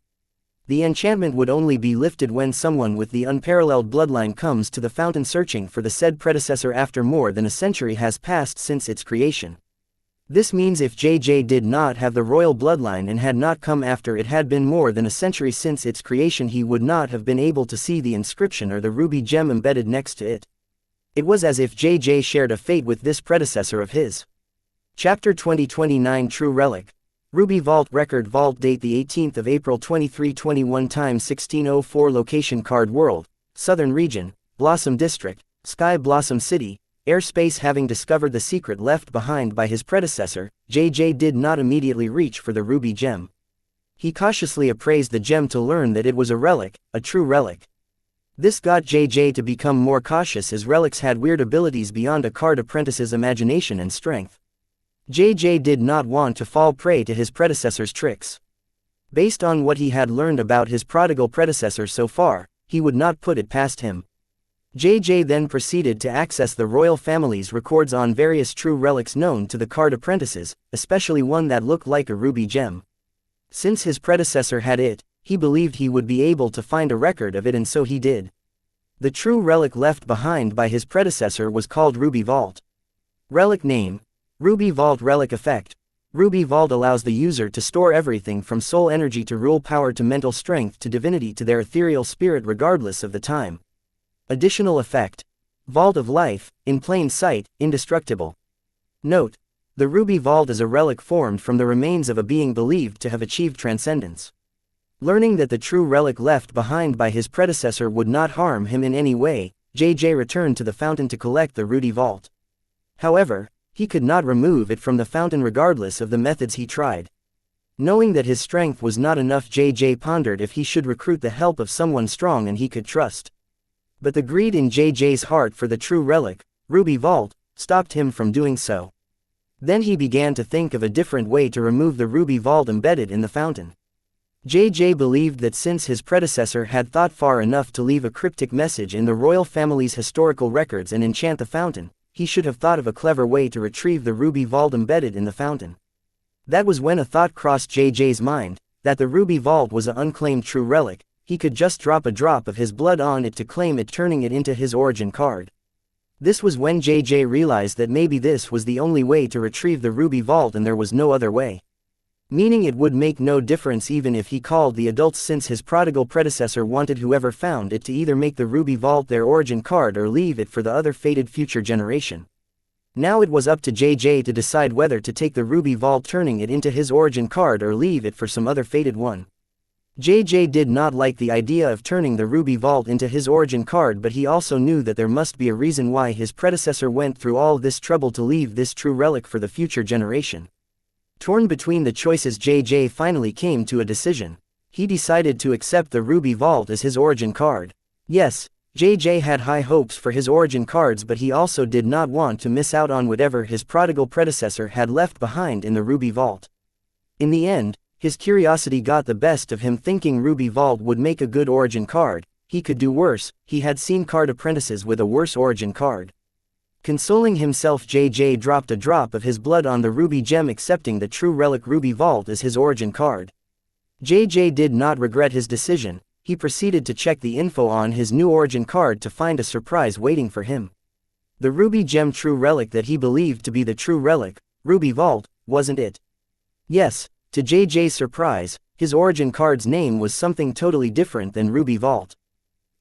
S1: The enchantment would only be lifted when someone with the unparalleled bloodline comes to the fountain searching for the said predecessor after more than a century has passed since its creation. This means if JJ did not have the royal bloodline and had not come after it had been more than a century since its creation, he would not have been able to see the inscription or the ruby gem embedded next to it. It was as if JJ shared a fate with this predecessor of his. Chapter 2029 True Relic. Ruby Vault Record Vault Date the 18th of April 2321 Time 1604 Location Card World, Southern Region, Blossom District, Sky Blossom City, Airspace. Having discovered the secret left behind by his predecessor, JJ did not immediately reach for the ruby gem. He cautiously appraised the gem to learn that it was a relic, a true relic. This got JJ to become more cautious, as relics had weird abilities beyond a card apprentice's imagination and strength. JJ did not want to fall prey to his predecessor's tricks. Based on what he had learned about his prodigal predecessor so far, he would not put it past him. JJ then proceeded to access the royal family's records on various true relics known to the card apprentices, especially one that looked like a ruby gem. Since his predecessor had it, he believed he would be able to find a record of it, and so he did. The true relic left behind by his predecessor was called Ruby Vault. Relic name: Ruby Vault. Relic effect: Ruby Vault allows the user to store everything from soul energy to rule power to mental strength to divinity to their ethereal spirit regardless of the time. Additional effect: Vault of Life, in plain sight, indestructible. Note: the Ruby Vault is a relic formed from the remains of a being believed to have achieved transcendence. Learning that the true relic left behind by his predecessor would not harm him in any way, JJ returned to the fountain to collect the Ruby Vault. However, he could not remove it from the fountain regardless of the methods he tried. Knowing that his strength was not enough, JJ pondered if he should recruit the help of someone strong and he could trust. But the greed in JJ's heart for the true relic, Ruby Vault, stopped him from doing so. Then he began to think of a different way to remove the Ruby Vault embedded in the fountain. JJ believed that since his predecessor had thought far enough to leave a cryptic message in the royal family's historical records and enchant the fountain, he should have thought of a clever way to retrieve the Ruby Vault embedded in the fountain. That was when a thought crossed JJ's mind, that the Ruby Vault was an unclaimed true relic. He could just drop a drop of his blood on it to claim it, turning it into his origin card. This was when JJ realized that maybe this was the only way to retrieve the Ruby Vault and there was no other way. Meaning it would make no difference even if he called the adults, since his prodigal predecessor wanted whoever found it to either make the Ruby Vault their origin card or leave it for the other fated future generation. Now it was up to JJ to decide whether to take the Ruby Vault, turning it into his origin card, or leave it for some other fated one. JJ did not like the idea of turning the Ruby Vault into his origin card, but he also knew that there must be a reason why his predecessor went through all this trouble to leave this true relic for the future generation. Torn between the choices, JJ finally came to a decision. He decided to accept the Ruby Vault as his origin card. Yes, JJ had high hopes for his origin cards, but he also did not want to miss out on whatever his prodigal predecessor had left behind in the Ruby Vault. In the end, his curiosity got the best of him, thinking Ruby Vault would make a good origin card. He could do worse. He had seen card apprentices with a worse origin card. Consoling himself, JJ dropped a drop of his blood on the ruby gem, accepting the true relic Ruby Vault as his origin card. JJ did not regret his decision. He proceeded to check the info on his new origin card to find a surprise waiting for him. The ruby gem true relic that he believed to be the true relic, Ruby Vault, wasn't it? Yes, to JJ's surprise, his origin card's name was something totally different than Ruby Vault.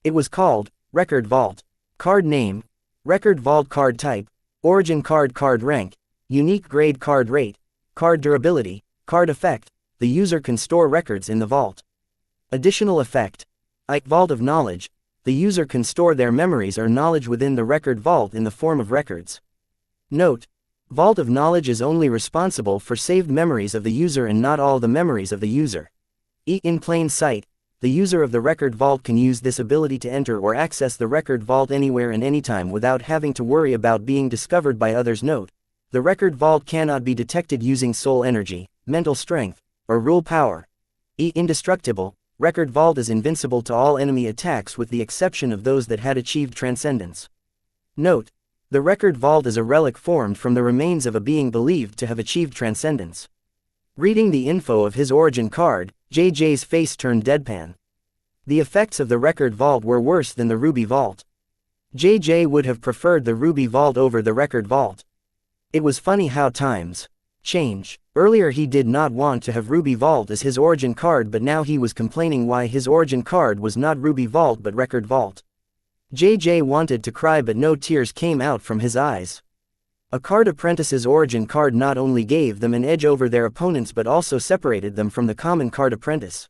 S1: It was called Record Vault. Card name: Record Vault. Card type: Origin card. Card rank: Unique grade. Card rate: Card durability. Card effect: the user can store records in the vault. Additional effect: Vault of Knowledge: the user can store their memories or knowledge within the record vault in the form of records. Note: Vault of Knowledge is only responsible for saved memories of the user and not all the memories of the user. In plain sight: the user of the record vault can use this ability to enter or access the record vault anywhere and anytime without having to worry about being discovered by others. Note: the record vault cannot be detected using soul energy, mental strength, or rule power. Indestructible: record vault is invincible to all enemy attacks with the exception of those that had achieved transcendence. Note: the record vault is a relic formed from the remains of a being believed to have achieved transcendence. Reading the info of his origin card, JJ's face turned deadpan. The effects of the record vault were worse than the Ruby Vault. JJ would have preferred the Ruby Vault over the record vault. It was funny how times change. Earlier he did not want to have Ruby Vault as his origin card, but now he was complaining why his origin card was not Ruby Vault but Record Vault. JJ wanted to cry, but no tears came out from his eyes. A card apprentice's origin card not only gave them an edge over their opponents but also separated them from the common card apprentice.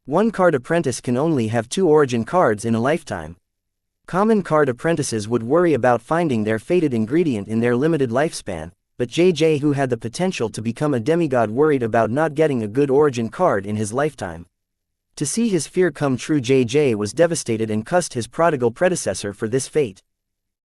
S1: One card apprentice can only have 2 origin cards in a lifetime. Common card apprentices would worry about finding their fated ingredient in their limited lifespan, but JJ, who had the potential to become a demigod, worried about not getting a good origin card in his lifetime. To see his fear come true, JJ was devastated and cussed his prodigal predecessor for this fate.